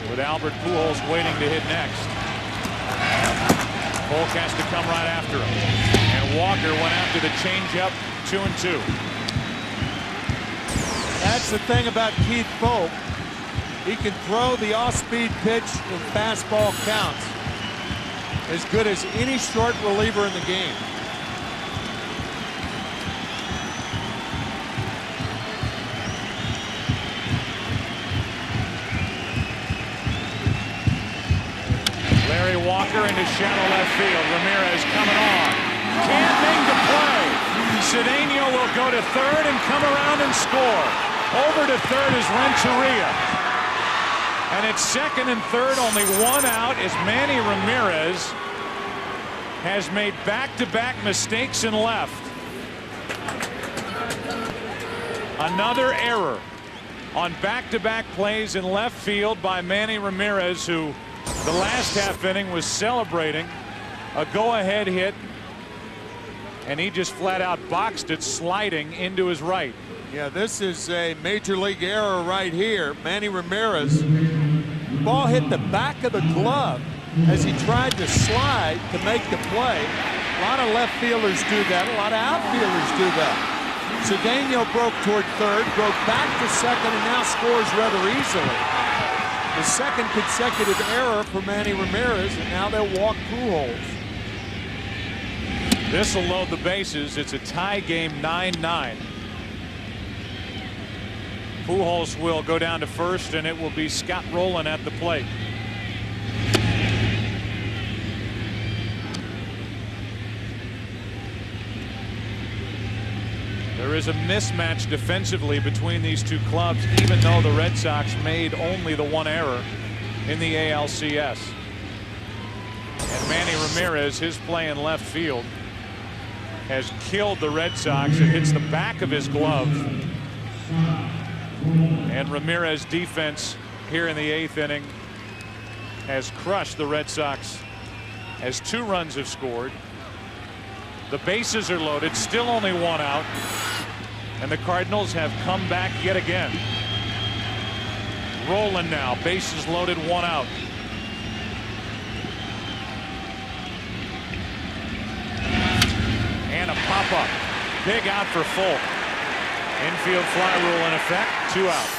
With Albert Pujols waiting to hit next. Polk has to come right after him. And Walker went after the changeup, 2-2. That's the thing about Keith Polk. He can throw the off-speed pitch in fastball counts as good as any short reliever in the game. Larry Walker into shallow left field. Ramirez coming on. Canning to play. Cedeno will go to third and come around and score. Over to third is Renteria. And it's second and third, only 1 out as Manny Ramirez has made back-to-back mistakes in left. Another error on back-to-back plays in left field by Manny Ramirez, who the last half inning was celebrating a go-ahead hit, and he just flat out boxed it sliding into his right. Yeah, this is a major league error right here. Manny Ramirez, ball hit the back of the glove as he tried to slide to make the play. A lot of left fielders do that. A lot of outfielders do that. Cedeno broke toward third, broke back to second, and now scores rather easily. The second consecutive error for Manny Ramirez, and now they'll walk Pujols. This will load the bases. It's a tie game, 9-9. Pujols will go down to first, and it will be Scott Rowland at the plate. There is a mismatch defensively between these two clubs, even though the Red Sox made only the 1 error in the ALCS. And Manny Ramirez, his play in left field has killed the Red Sox. It hits the back of his glove. And Ramirez defense here in the 8th inning has crushed the Red Sox as 2 runs have scored. The bases are loaded, still only 1 out. And the Cardinals have come back yet again. Rowland now, bases loaded, 1 out. And a pop-up. Big out for Folk. Infield fly rule in effect, 2 out.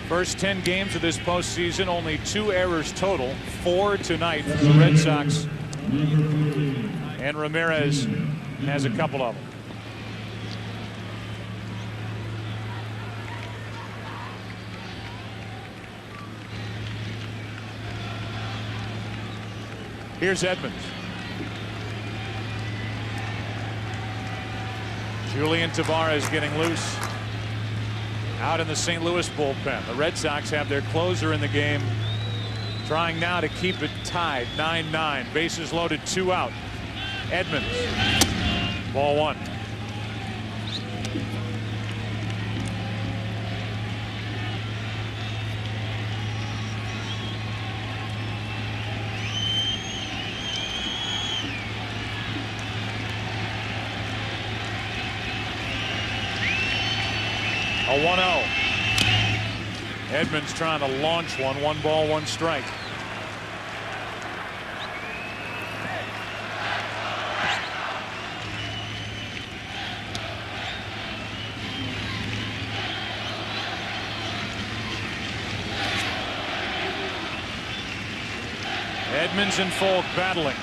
First 10 games of this postseason, only 2 errors total, 4 tonight for the Red Sox. And Ramirez has a couple of them. Here's Edmonds. Julian Tavares getting loose out in the St. Louis bullpen. The Red Sox have their closer in the game, trying now to keep it tied 9-9. Bases loaded, 2 out. Edmonds. Ball 1. A 1-0. Edmonds trying to launch one. 1 ball, 1 strike. Edmonds and Folk battling.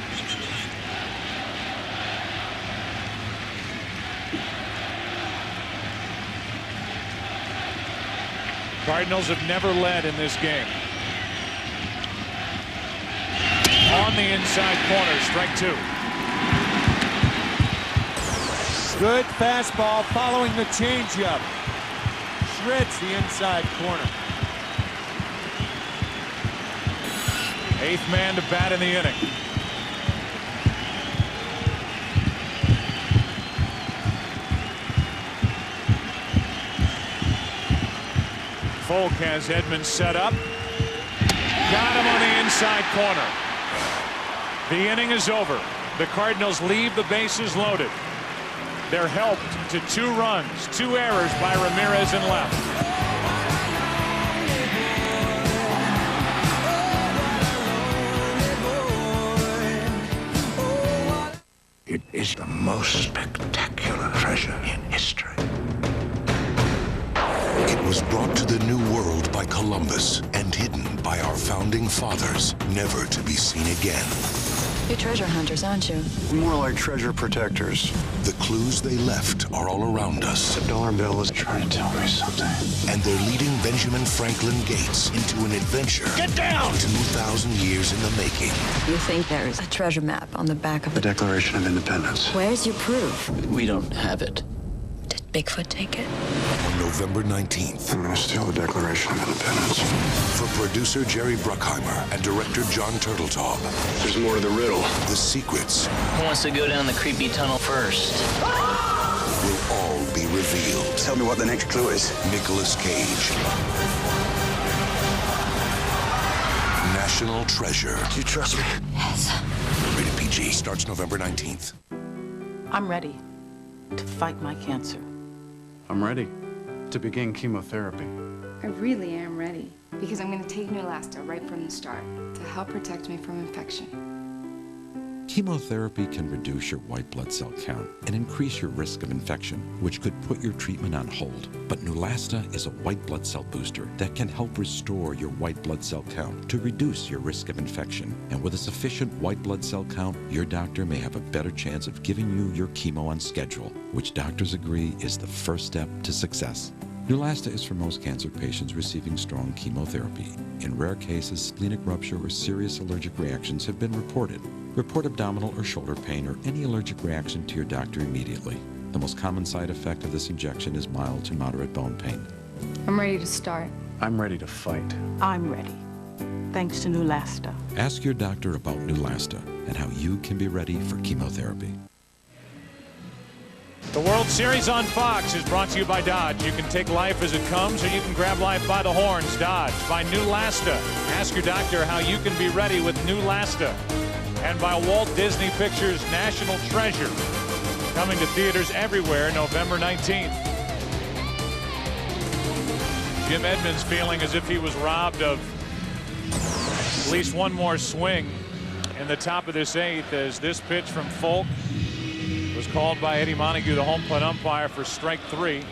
Cardinals have never led in this game. On the inside corner, strike 2. Good fastball following the changeup. Shreds the inside corner. 8th man to bat in the inning. Folk has Edmonds set up. Got him on the inside corner. The inning is over. The Cardinals leave the bases loaded. They're helped to 2 runs, 2 errors by Ramirez in left. It is the most spectacular treasure in history. It was brought to the New World by Columbus and hidden by our founding fathers, never to be seen again. You're treasure hunters, aren't you? More like treasure protectors. The clues they left are all around us. The dollar bill is trying to tell me something. And they're leading Benjamin Franklin Gates into an adventure. Get down! 2,000 years in the making. You think there's a treasure map on the back of The Declaration of Independence. Where's your proof? We don't have it. Did Bigfoot take it? On November 19th. I'm gonna steal the Declaration of Independence. For producer Jerry Bruckheimer and director John Turteltaub. There's more to the riddle. The secrets Who wants to go down the creepy tunnel first? will all be revealed. Tell me what the next clue is. Nicolas Cage. National Treasure. Do you trust me? Yes. Rated PG. Starts November 19th. I'm ready to fight my cancer. I'm ready to begin chemotherapy. I really am ready, because I'm going to take Neulasta right from the start to help protect me from infection. Chemotherapy can reduce your white blood cell count and increase your risk of infection, which could put your treatment on hold. But Neulasta is a white blood cell booster that can help restore your white blood cell count to reduce your risk of infection. And with a sufficient white blood cell count, your doctor may have a better chance of giving you your chemo on schedule, which doctors agree is the first step to success. Neulasta is for most cancer patients receiving strong chemotherapy. In rare cases, splenic rupture or serious allergic reactions have been reported. Report abdominal or shoulder pain or any allergic reaction to your doctor immediately. The most common side effect of this injection is mild to moderate bone pain. I'm ready to start. I'm ready to fight. I'm ready, thanks to Neulasta. Ask your doctor about Neulasta and how you can be ready for chemotherapy. The World Series on Fox is brought to you by Dodge. You can take life as it comes, or you can grab life by the horns. Dodge. By Neulasta. Ask your doctor how you can be ready with Neulasta. And by Walt Disney Pictures' National Treasure. Coming to theaters everywhere November 19th. Jim Edmonds feeling as if he was robbed of at least one more swing in the top of this 8th, as this pitch from Folk was called by Eddie Montague, the home plate umpire, for strike 3.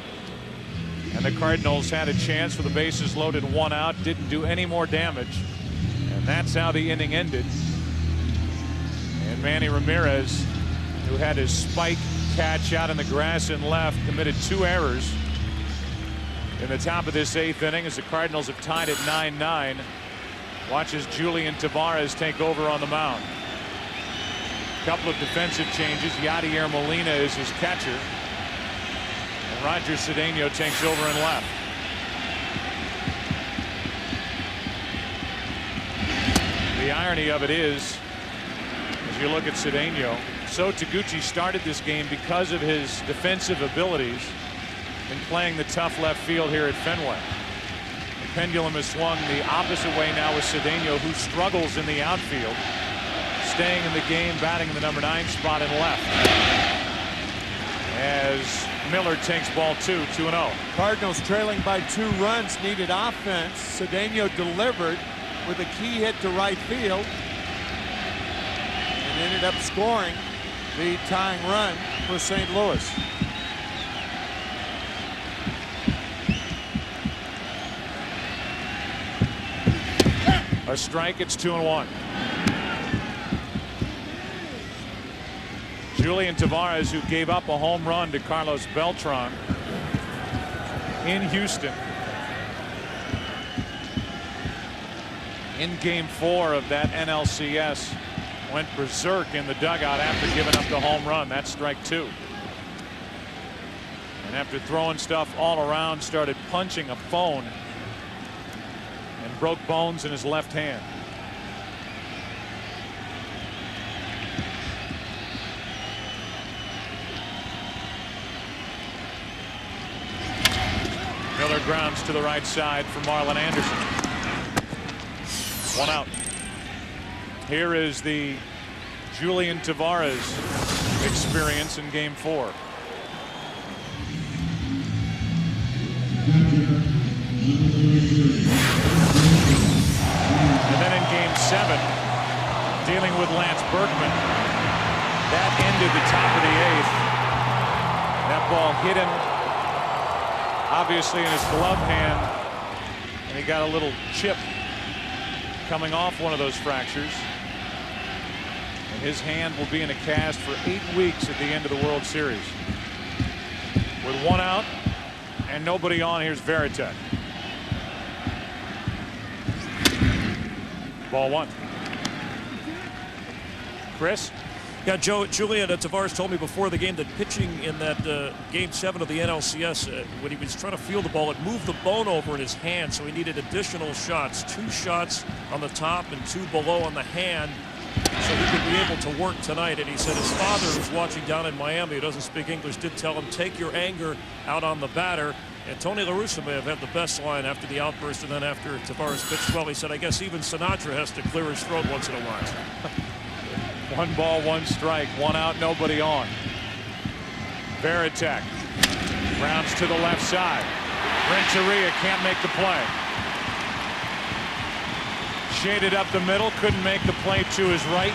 And the Cardinals had a chance for the bases loaded, 1 out, didn't do any more damage. And that's how the inning ended. And Manny Ramirez, who had his spike catch out in the grass in left, committed 2 errors in the top of this 8th inning, as the Cardinals have tied at 9-9. Watches Julian Tavares take over on the mound. Couple of defensive changes. Yadier Molina is his catcher. And Roger Cedeno takes over in left. The irony of it is, as you look at Cedeno, So Taguchi started this game because of his defensive abilities in playing the tough left field here at Fenway. The pendulum has swung the opposite way now with Cedeno, who struggles in the outfield, staying in the game, batting in the number 9 spot in left. As Miller takes ball 2-0. Cardinals trailing by 2 runs, needed offense. Cedeno delivered with a key hit to right field and ended up scoring the tying run for St. Louis. A strike, it's 2-1. Julian Tavares, who gave up a home run to Carlos Beltran in Houston in Game 4 of that NLCS, went berserk in the dugout after giving up the home run. That's strike 2. And after throwing stuff all around, started punching a phone and broke bones in his left hand. Miller grounds to the right side for Marlon Anderson. 1 out. Here is the Julian Tavares experience in Game 4. And then in Game 7, dealing with Lance Berkman, that ended the top of the 8th. That ball hit him, obviously, in his glove hand, and he got a little chip coming off one of those fractures. And his hand will be in a cast for 8 weeks at the end of the World Series. With 1 out and nobody on, here's Veritek. Ball 1. Chris? Yeah, Joe, Julian Tavares told me before the game that pitching in that Game 7 of the NLCS, when he was trying to field the ball, it moved the bone over in his hand, so he needed additional shots. 2 shots on the top and 2 below on the hand, so he could be able to work tonight. And he said his father, who's watching down in Miami, who doesn't speak English, did tell him, take your anger out on the batter. And Tony La Russa may have had the best line after the outburst, and then after Tavares pitched well, he said, I guess even Sinatra has to clear his throat once in a while. 1 ball, 1 strike, 1 out, nobody on. Veritek rounds to the left side. Renteria can't make the play. Shaded up the middle, couldn't make the play to his right.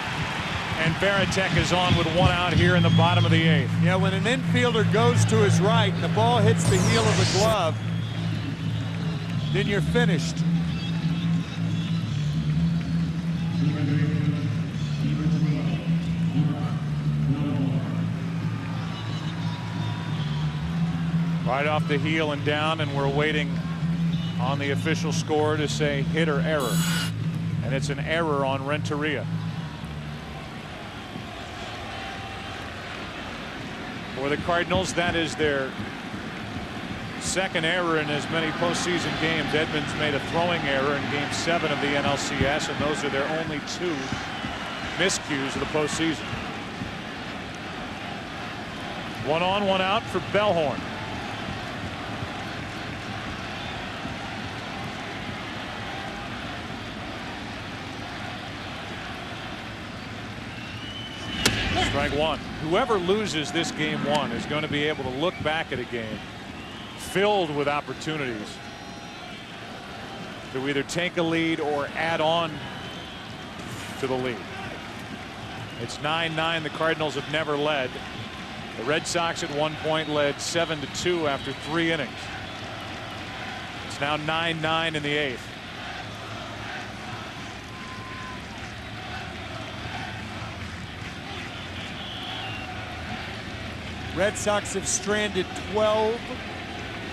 And Veritek is on with 1 out here in the bottom of the 8th. Yeah, when an infielder goes to his right and the ball hits the heel of the glove, then you're finished. Right off the heel and down, and we're waiting on the official score to say hit or error. And it's an error on Renteria. For the Cardinals, that is their 2nd error in as many postseason games. Edmonds made a throwing error in Game 7 of the NLCS, and those are their only 2 miscues of the postseason. 1 on, 1 out for Bellhorn. Strike 1. Whoever loses this Game 1 is going to be able to look back at a game filled with opportunities to either take a lead or add on to the lead. It's 9-9. The Cardinals have never led. The Red Sox at one point led 7-2 after 3 innings. It's now 9-9 in the 8th. Red Sox have stranded 12.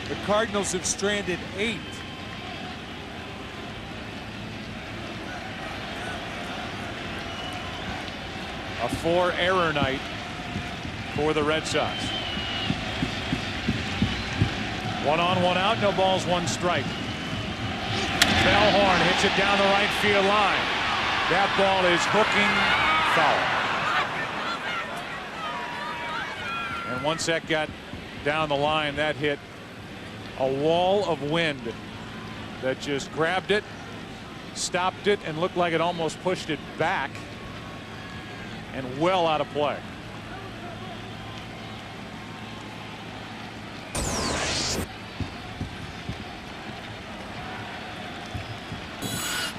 The Cardinals have stranded 8. A 4-error night for the Red Sox. 1 on, 1 out, no balls, 1 strike. Bellhorn hits it down the right field line. That ball is hooking foul. And once that got down the line, that hit a wall of wind that just grabbed it, stopped it, and looked like it almost pushed it back and well out of play.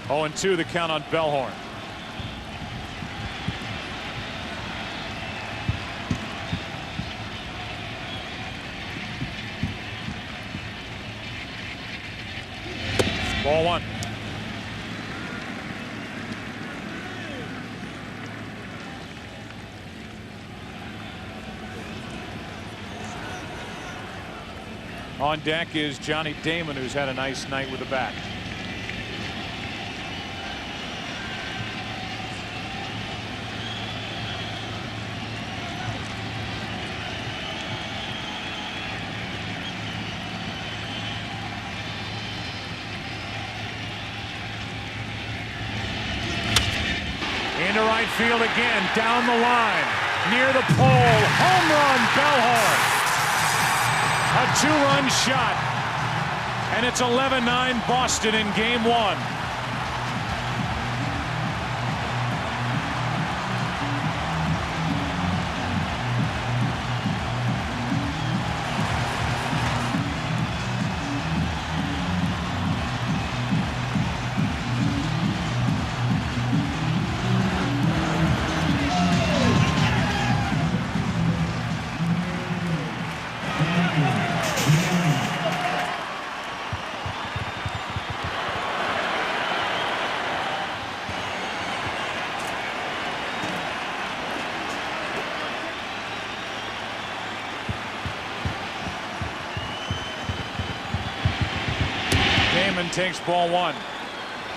Oh, and 2 the count on Bellhorn. Ball 1. On deck is Johnny Damon, who's had a nice night with the bat. Into right field again, down the line, near the pole, home run, Bellhorn. A 2-run shot, and it's 11-9 Boston in game 1. Takes ball 1.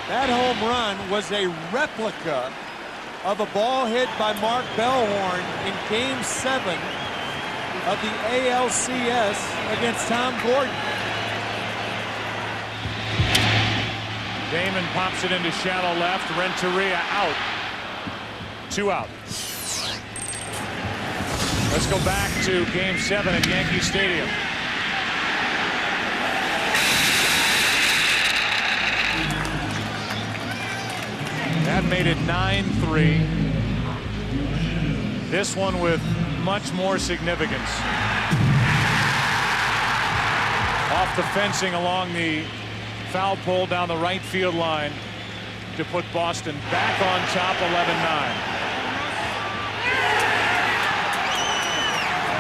That home run was a replica of a ball hit by Mark Bellhorn in Game 7 of the ALCS against Tom Gordon. Damon pops it into shallow left. Renteria out. 2 out. Let's go back to Game 7 at Yankee Stadium. That made it 9-3. This one with much more significance. Off the fencing along the foul pole down the right field line to put Boston back on top 11-9.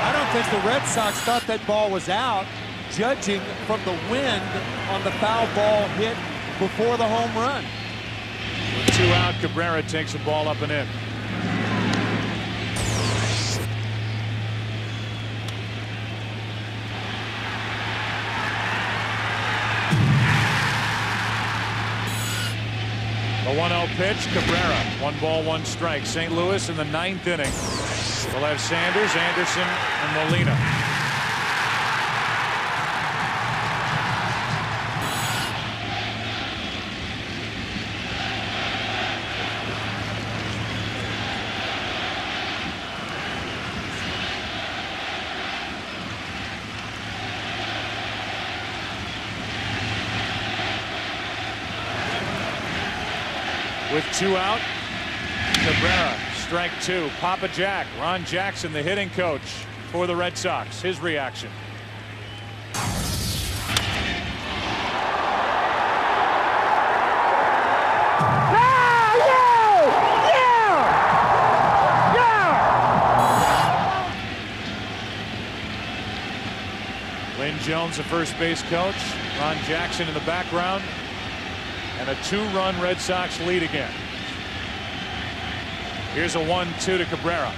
I don't think the Red Sox thought that ball was out, judging from the wind on the foul ball hit before the home run. With 2 out, Cabrera takes the ball up and in. The 1-0 pitch, Cabrera. 1 ball, 1 strike. St. Louis in the 9th inning. We'll have Sanders, Anderson, and Molina. With 2 out, Cabrera, strike 2. Papa Jack, Ron Jackson, the hitting coach for the Red Sox. His reaction. Lynn Jones, the first base coach. Ron Jackson in the background. And a 2-run Red Sox lead again. Here's a 1-2 to Cabrera.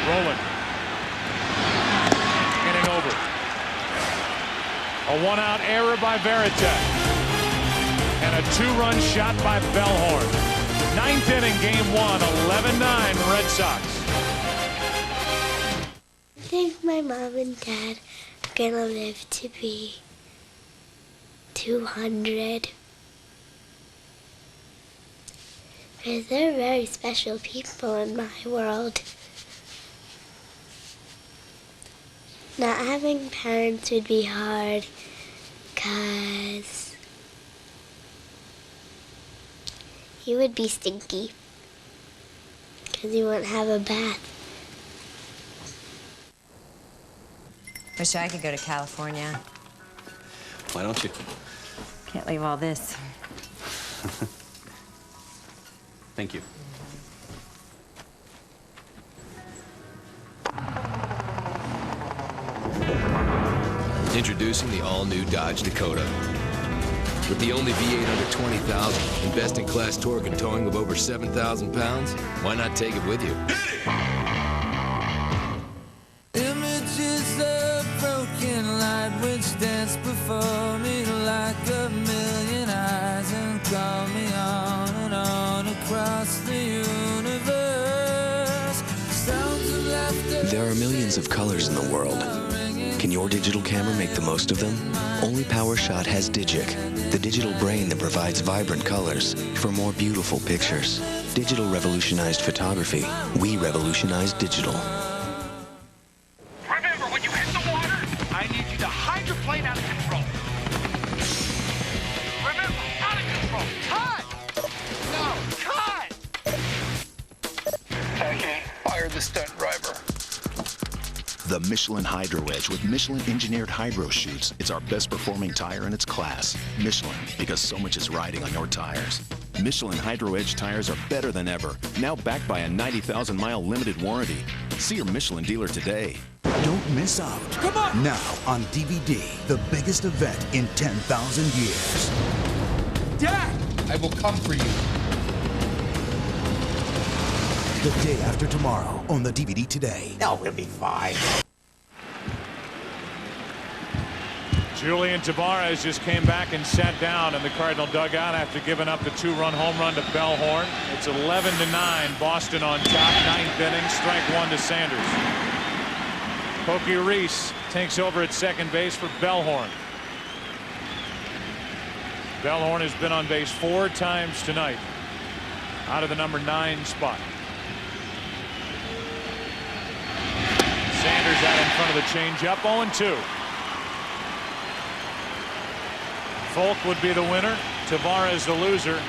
Rolling. Inning over. A 1-out error by Veritek. And a 2-run shot by Bellhorn. Ninth inning, game one, 11-9 Red Sox. I think my mom and dad are gonna live to be 200. Because they're very special people in my world. Not having parents would be hard, because you would be stinky, because you wouldn't have a bath. Wish I could go to California. Why don't you? Can't leave all this. Thank you. Introducing the all-new Dodge Dakota. With the only V8 under 20,000 and best-in-class torque and towing of over 7,000 pounds, why not take it with you? Images of broken light which dance before me like a million eyes and call me on and on across the universe. Sounds of laughter. There are millions of colors in the world. Can your digital camera make the most of them? Only PowerShot has Digic, the digital brain that provides vibrant colors for more beautiful pictures. Digital revolutionized photography. We revolutionized digital. Remember, when you hit the water, I need you to hydroplane out of control. Remember, out of control. Cut! No, cut! Okay, fire the stunt driver. The Michelin Hydro Edge with Michelin engineered hydro chutes. It's our best performing tire in its class. Michelin, because so much is riding on your tires. Michelin Hydro Edge tires are better than ever. Now backed by a 90,000-mile limited warranty. See your Michelin dealer today. Don't miss out. Come on! Now on DVD, the biggest event in 10,000 years. Dad! I will come for you. The day after tomorrow on the DVD today. No, we'll be fine. Julian Tavares just came back and sat down in the Cardinal dugout after giving up the two-run home run to Bellhorn. It's 11-9, Boston on top, ninth inning, strike one to Sanders. Pokey Reese takes over at second base for Bellhorn. Bellhorn has been on base 4 times tonight, out of the number 9 spot. Sanders out in front of the changeup, 0-2. Folk would be the winner, Tavares the loser,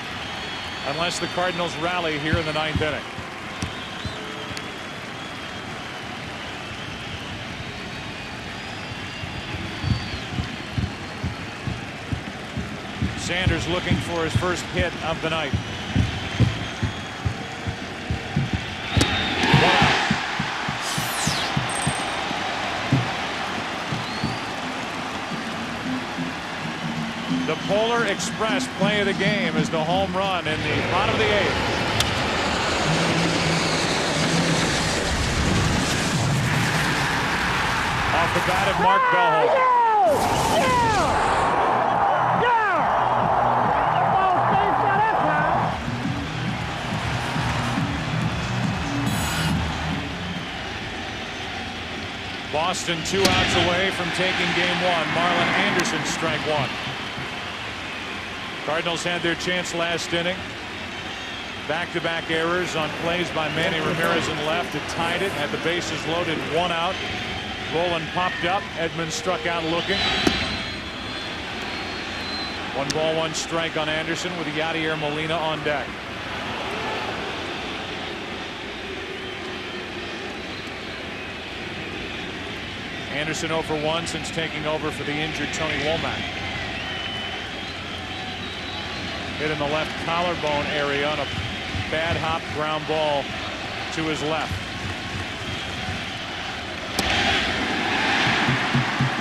unless the Cardinals rally here in the 9th inning. Sanders looking for his first hit of the night. The Polar Express play of the game is the home run in the bottom of the 8th. Off the bat of Mark Bellhorn. Boston 2 outs away from taking game 1. Marlon Anderson strike 1. Cardinals had their chance last inning. Back-to-back errors on plays by Manny Ramirez in left. It tied it. Had the bases loaded, 1 out. Roland popped up. Edmonds struck out looking. 1 ball, 1 strike on Anderson with Yadier Molina on deck. Anderson 0 for 1 since taking over for the injured Tony Womack. Hit in the left collarbone area on a bad hop ground ball to his left.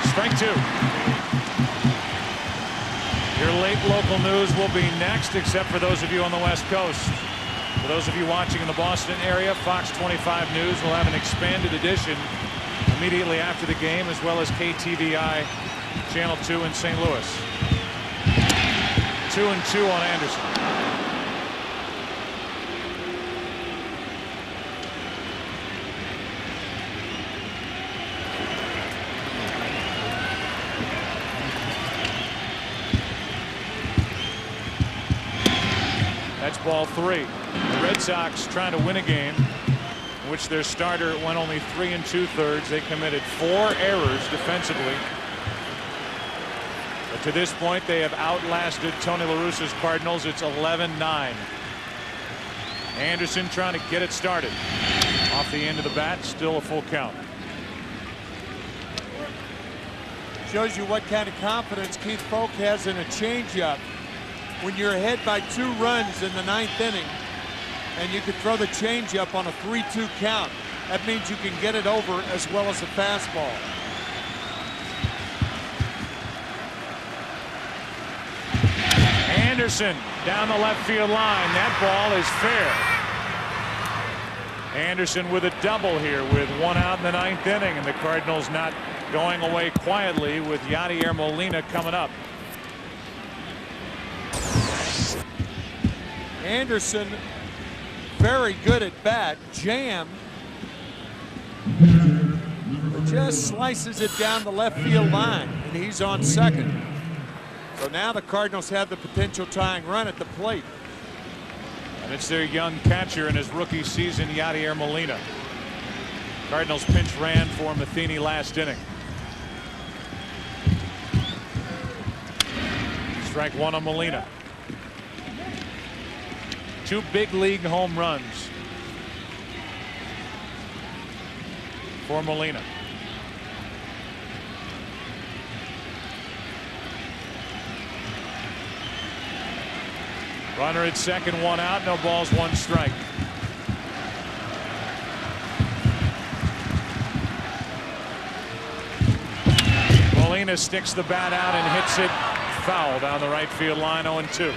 Strike 2. Your late local news will be next, except for those of you on the West Coast. For those of you watching in the Boston area, Fox 25 News will have an expanded edition immediately after the game, as well as KTVI Channel 2 in St. Louis. 2-2 on Anderson. It's ball 3. The Red Sox trying to win a game in which their starter went only 3 2/3. They committed 4 errors defensively. But to this point, they have outlasted Tony La Russa's Cardinals. It's 11-9. Anderson trying to get it started. Off the end of the bat, still a full count. Shows you what kind of confidence Keith Folk has in a changeup. When you're ahead by 2 runs in the 9th inning, and you could throw the changeup on a 3-2 count, that means you can get it over as well as a fastball. Anderson down the left field line. That ball is fair. Anderson with a double here with 1 out in the 9th inning, and the Cardinals not going away quietly with Yadier Molina coming up. Anderson very good at bat. Jam just slices it down the left field line, and he's on second. So now the Cardinals have the potential tying run at the plate. And it's their young catcher in his rookie season, Yadier Molina. Cardinals pinch ran for Matheny last inning. Strike 1 on Molina. 2 big league home runs for Molina. Runner at second, 1 out, no balls, 1 strike. Molina sticks the bat out and hits it foul down the right field line, 0-2.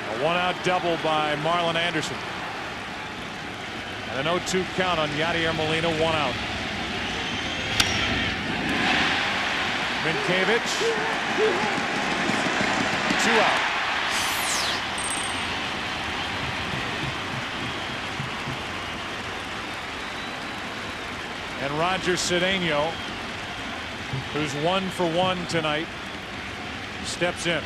A 1-out double by Marlon Anderson. And an 0-2 count on Yadier Molina, 1 out. Minkiewicz, 2 out. And Roger Cedeno, who's 1 for 1 tonight, steps in.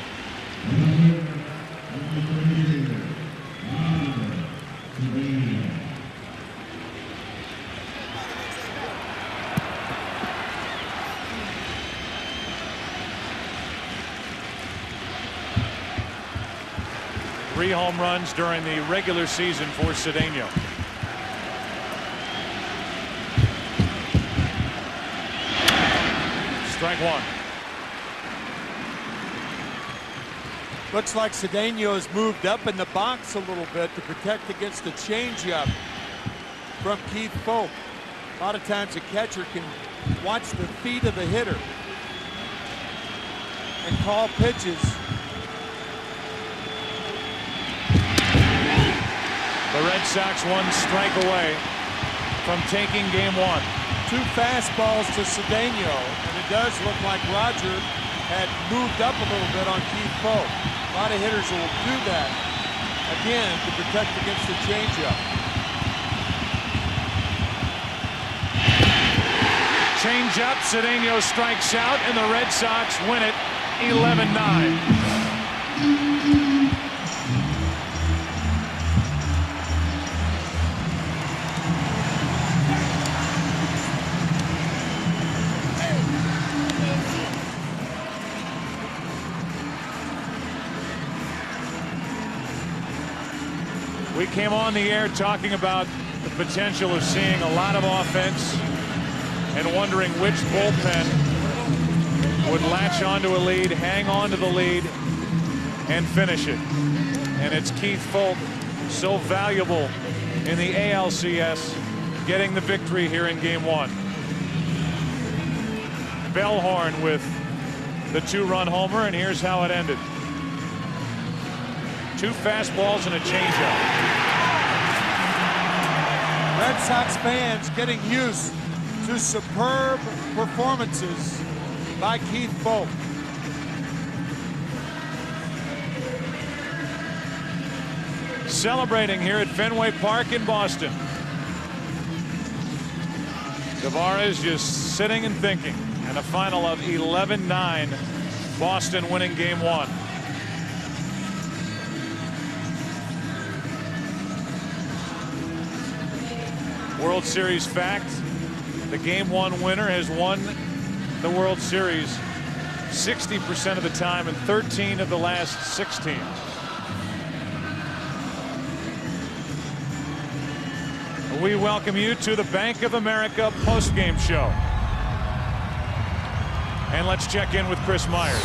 Three home runs during the regular season for Cedeno. Strike 1. Looks like Cedeno has moved up in the box a little bit to protect against the changeup from Keith Folk. A lot of times a catcher can watch the feet of the hitter and call pitches. The Red Sox 1 strike away from taking game 1. 2 fastballs to Cedeno, and it does look like Roger had moved up a little bit on Keith Folk. A lot of hitters will do that, again, to protect against the changeup. Changeup, Cedeno strikes out, and the Red Sox win it 11-9. We came on the air talking about the potential of seeing a lot of offense and wondering which bullpen would latch onto a lead, hang on to the lead, and finish it. And it's Keith Folk, so valuable in the ALCS, getting the victory here in game 1. Bellhorn with the 2-run homer, and here's how it ended. 2 fastballs and a changeup. Red Sox fans getting used to superb performances by Keith Folk. celebrating here at Fenway Park in Boston. Tavares just sitting and thinking. And a final of 11-9. Boston winning game 1. World Series fact. The game 1 winner has won the World Series 60% of the time in 13 of the last 16. We welcome you to the Bank of America postgame show. And let's check in with Chris Myers.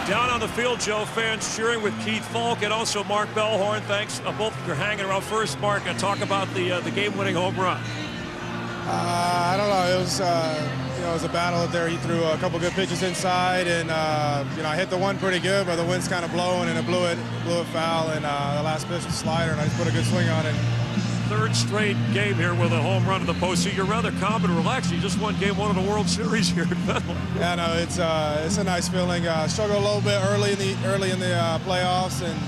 Down on the field, Joe, fans cheering with Keith Falk and also Mark Bellhorn. Thanks both for hanging around. First, Mark, talk about the game-winning home run. I don't know. It was it was a battle up there. He threw a couple good pitches inside, and I hit the one pretty good, but the wind's kind of blowing, and it blew it foul. And the last pitch was slider, and I just put a good swing on it. Third straight game here with a home run in the postseason. You're rather calm and relaxed. You just won game 1 of the World Series here at Fenway. Yeah, no, it's a nice feeling. Struggled a little bit early in the playoffs, and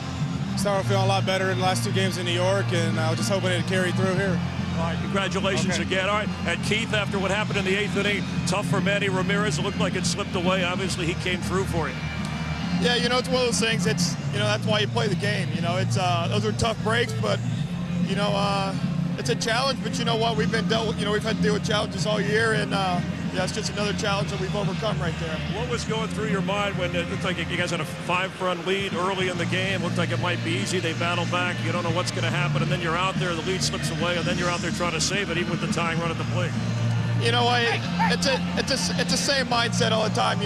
started feeling a lot better in the last 2 games in New York, and I was just hoping it'd carry through here. All right, congratulations again. All right, and Keith, after what happened in the 8th inning, tough for Manny Ramirez. It looked like it slipped away. Obviously, he came through for you. Yeah, it's one of those things. It's that's why you play the game. It's those are tough breaks, but it's a challenge. But you know what? We've been dealt with. We've had to deal with challenges all year, and it's just another challenge that we've overcome right there. What was going through your mind when it looked like you guys had a 5-run lead early in the game? Looked like it might be easy. They battle back. You don't know what's going to happen, and then you're out there. The lead slips away, and then you're out there trying to save it, even with the tying run at the plate. It's the same mindset all the time.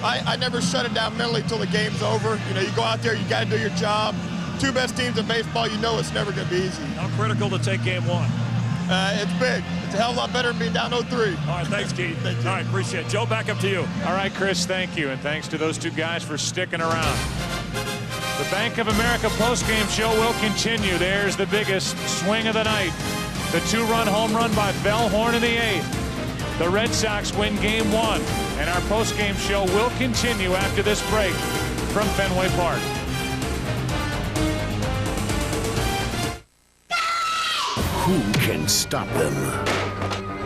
I never shut it down mentally till the game's over. You go out there, you got to do your job. 2 best teams in baseball, it's never going to be easy. How critical to take game 1? It's big. It's a hell of a lot better than being down 0-3. All right, thanks, Keith. Thank you. All right, appreciate it. Joe, back up to you. All right, Chris, thank you. And thanks to those 2 guys for sticking around. The Bank of America postgame show will continue. There's the biggest swing of the night. The 2-run home run by Bellhorn in the 8th. The Red Sox win game 1. And our postgame show will continue after this break from Fenway Park. Who can stop them?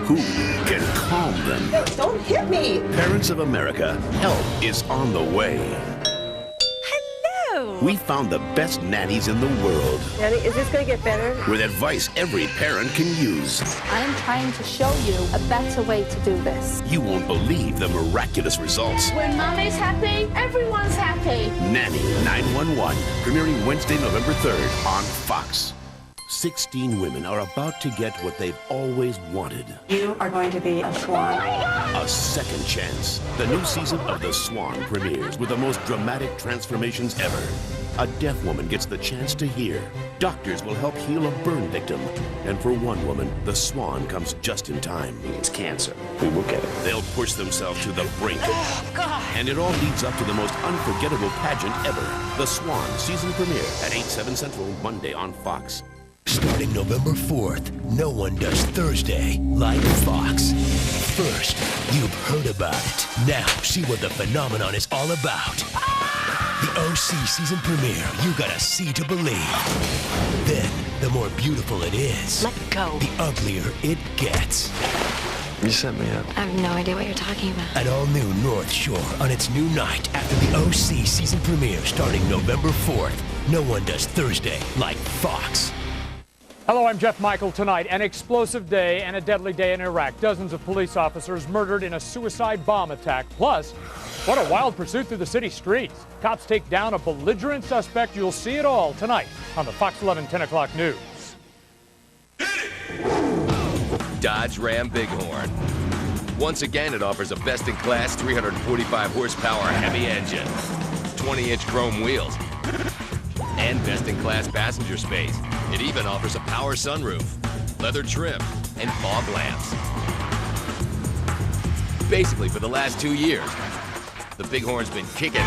Who can calm them? No, don't hit me! Parents of America, help is on the way. Hello! We found the best nannies in the world. Nanny, is this going to get better? With advice every parent can use. I'm trying to show you a better way to do this. You won't believe the miraculous results. When Mommy's happy, everyone's happy. Nanny 911, premiering Wednesday, November 3rd on Fox. 16 women are about to get what they've always wanted. You are going to be a swan. A second chance. The new season of The Swan premieres with the most dramatic transformations ever. A deaf woman gets the chance to hear. Doctors will help heal a burn victim. And for one woman, the Swan comes just in time. It's cancer. We will get it. They'll push themselves to the brink. Oh, God. And it all leads up to the most unforgettable pageant ever. The Swan season premiere at 8/7 Central, Monday on Fox. Starting November 4th, no one does Thursday like Fox. First, you've heard about it. Now, see what the phenomenon is all about. The OC season premiere, you gotta see to believe. Then, the more beautiful it is, let go. The uglier it gets. You set me up. I have no idea what you're talking about. An all-new North Shore on its new night after the OC season premiere starting November 4th. No one does Thursday like Fox. Hello, I'm Jeff Michael. Tonight, an explosive day and a deadly day in Iraq. Dozens of police officers murdered in a suicide bomb attack. Plus, what a wild pursuit through the city streets. Cops take down a belligerent suspect. You'll see it all tonight on the Fox 11 10 o'clock news. Dodge Ram Bighorn. Once again, it offers a best-in-class 345 horsepower Hemi engine, 20-inch chrome wheels, and best-in-class passenger space. It even offers a power sunroof, leather trim, and fog lamps. Basically, for the last 2 years, the Bighorn's been kicking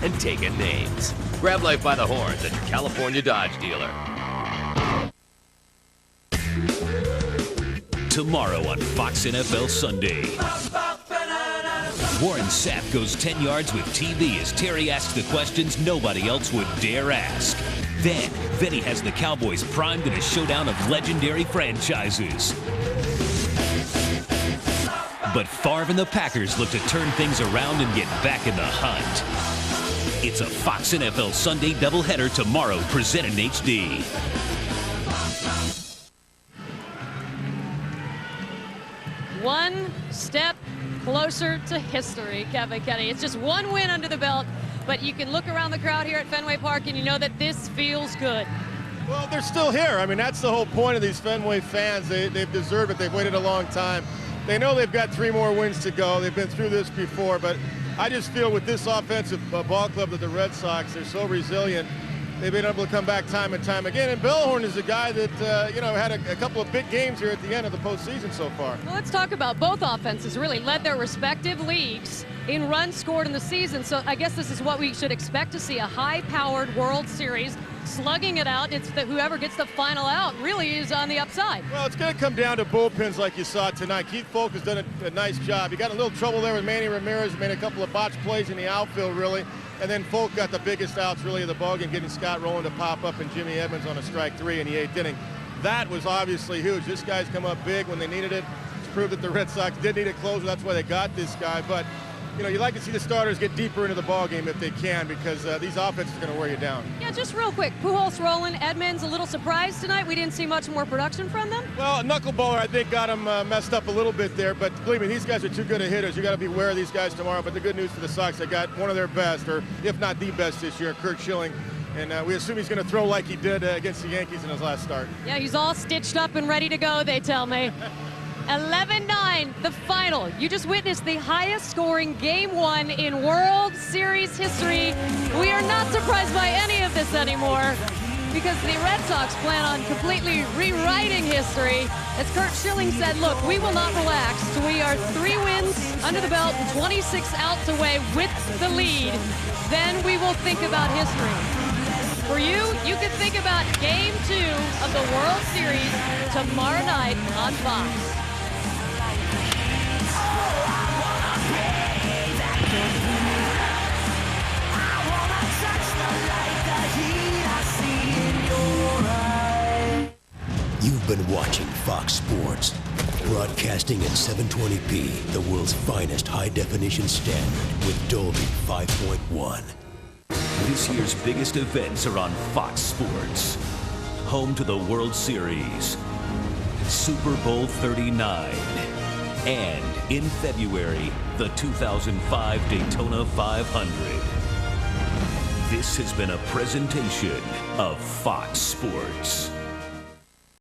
and taking names. Grab life by the horns at your California Dodge dealer. Tomorrow on Fox NFL Sunday. Warren Sapp goes 10 yards with TV as Terry asks the questions nobody else would dare ask. Then he has the Cowboys primed in a showdown of legendary franchises. But Favre and the Packers look to turn things around and get back in the hunt. It's a Fox NFL Sunday doubleheader tomorrow, presented in HD. One step closer to history, Kevin Kenny. It's just one win under the belt, but you can look around the crowd here at Fenway Park and you know that this feels good. Well, they're still here. I mean, that's the whole point of these Fenway fans. They've deserved it. They've waited a long time. They know they've got 3 more wins to go. They've been through this before, but I just feel with this offensive ball club of the Red Sox, they're so resilient. They've been able to come back time and time again. And Bellhorn is a guy that, you know, had a couple of big games here at the end of the postseason so far. Well, let's talk about both offenses really led their respective leagues in runs scored in the season. So I guess this is what we should expect to see, a high-powered World Series. Slugging it out, it's that whoever gets the final out really is on the upside. Well, it's going to come down to bullpens like you saw tonight. Keith Folk has done a nice job. He got a little trouble there with Manny Ramirez, made a couple of botched plays in the outfield, really. And then Folk got the biggest outs, really, of the ballgame, getting Scott Rowland to pop up and Jimmy Edmonds on a strike 3 in the 8th inning. That was obviously huge. This guy's come up big when they needed it. It's proved that the Red Sox did need a closer. That's why they got this guy. But, you know, you like to see the starters get deeper into the ballgame if they can, because these offenses are going to wear you down. Yeah, just real quick, Pujols, Rowland, Edmonds, a little surprised tonight. We didn't see much more production from them. Well, Knuckleballer, I think, got him messed up a little bit there, but believe me, these guys are too good of hitters. You got to be aware of these guys tomorrow. But the good news for the Sox, they got one of their best, or if not the best this year, Curt Schilling. And we assume he's going to throw like he did against the Yankees in his last start. Yeah, he's all stitched up and ready to go, they tell me. 11-9, the final. You just witnessed the highest scoring Game 1 in World Series history. We are not surprised by any of this anymore because the Red Sox plan on completely rewriting history. As Curt Schilling said, look, we will not relax till we are 3 wins under the belt and 26 outs away with the lead. Then we will think about history. For you, you can think about Game 2 of the World Series tomorrow night on Fox. You've been watching Fox Sports, broadcasting at 720p, the world's finest high-definition standard with Dolby 5.1. This year's biggest events are on Fox Sports. Home to the World Series, Super Bowl 39, and in February, the 2005 Daytona 500. This has been a presentation of Fox Sports.